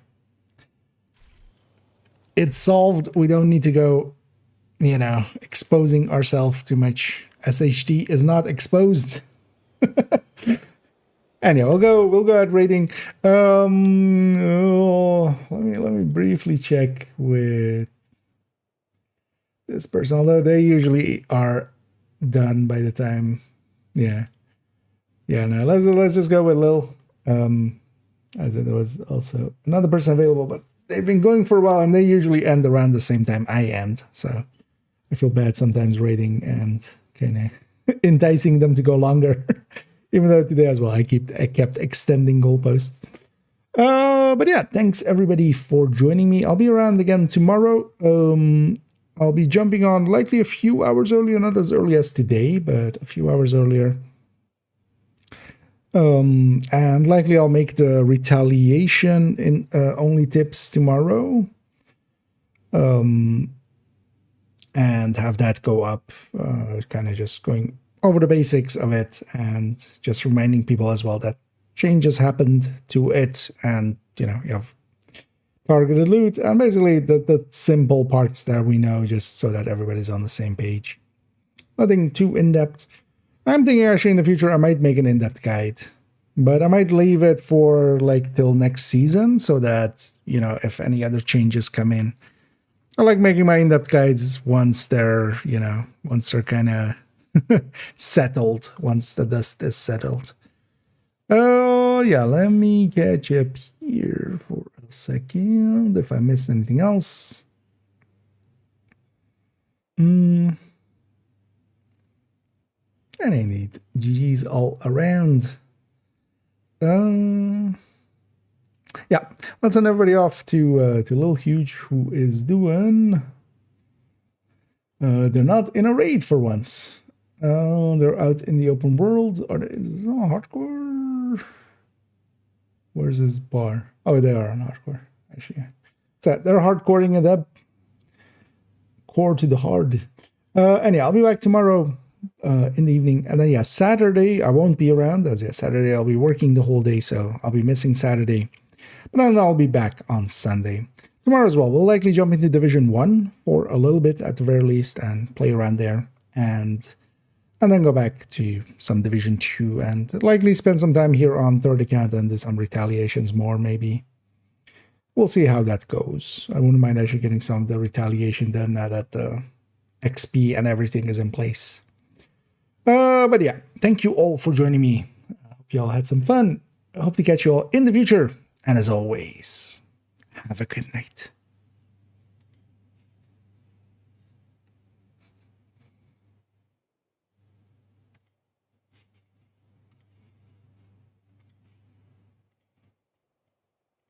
It's solved. We don't need to go, you know, exposing ourselves too much. SHD is not exposed. Anyway, we'll go at rating. Let me briefly check with this person, although they usually are done by the time. No, let's just go with Lil. As there was also another person available, but they've been going for a while and they usually end around the same time I end, so I feel bad sometimes rating and kind of enticing them to go longer. Even though today as well I kept extending goalposts. But yeah, thanks everybody for joining me. I'll be around again tomorrow. I'll be jumping on likely a few hours earlier, not as early as today, but a few hours earlier. And likely I'll make the retaliation in only tips tomorrow. And have that go up, kind of just going over the basics of it and just reminding people as well that changes happened to it, and you know, you have targeted loot and basically the simple parts that we know, just so that everybody's on the same page. Nothing too in-depth. I'm thinking actually in the future I might make an in-depth guide, but I might leave it for like till next season so that, you know, if any other changes come in. I like making my in-depth guides once they're, you know, once they're kind of settled, once the dust is settled. Oh yeah, let me catch up here for a second if I missed anything else. And I need GG's all around. Yeah, let's send everybody off to Lil Huge, who is doing. They're not in a raid for once. They're out in the open world. Are they hardcore? Where's his bar? Oh, they are on hardcore. Actually, so they're hardcoring it up. Core to the hard. Anyhow, I'll be back tomorrow in the evening, and then yeah, Saturday I won't be around. As yeah, Saturday I'll be working the whole day, so I'll be missing Saturday. But then I'll be back on Sunday. Tomorrow as well, we'll likely jump into Division 1 for a little bit at the very least and play around there. And then go back to some Division 2 and likely spend some time here on third account and do some retaliations more maybe. We'll see how that goes. I wouldn't mind actually getting some of the retaliation done now that the XP and everything is in place. But yeah, thank you all for joining me. I hope you all had some fun. I hope to catch you all in the future. And as always, have a good night.